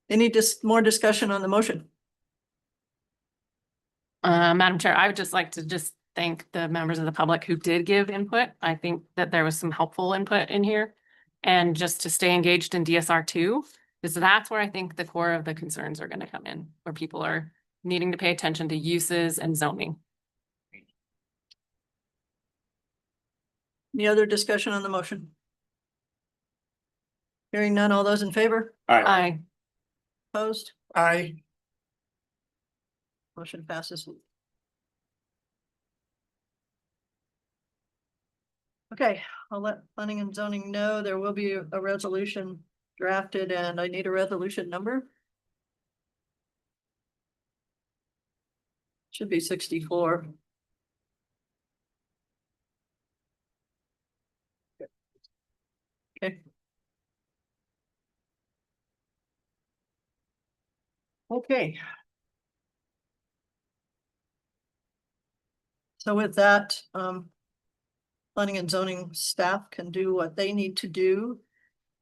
Any more discussion on the motion? Madam Chair, I would just like to just thank the members of the public who did give input. I think that there was some helpful input in here. And just to stay engaged in DSR 2, because that's where I think the core of the concerns are going to come in, where people are needing to pay attention to uses and zoning. Any other discussion on the motion? Hearing none, all those in favor? Aye. Opposed? I, Motion passes. Okay, I'll let planning and zoning know there will be a resolution drafted and I need a resolution number. Should be 64. Okay. Okay. So with that, planning and zoning staff can do what they need to do.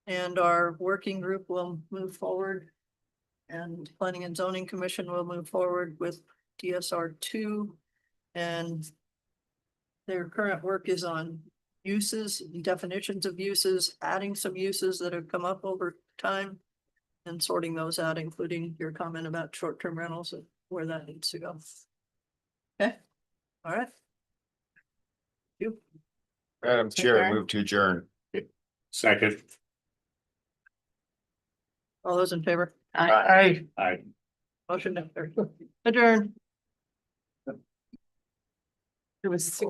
And our working group will move forward. And planning and zoning commission will move forward with DSR 2. And their current work is on uses, definitions of uses, adding some uses that have come up over time. And sorting those out, including your comment about short-term rentals and where that needs to go. Okay, all right. You. Madam Chair, I move to adjourn. Second. All those in favor? I. Motion to adjourn. It was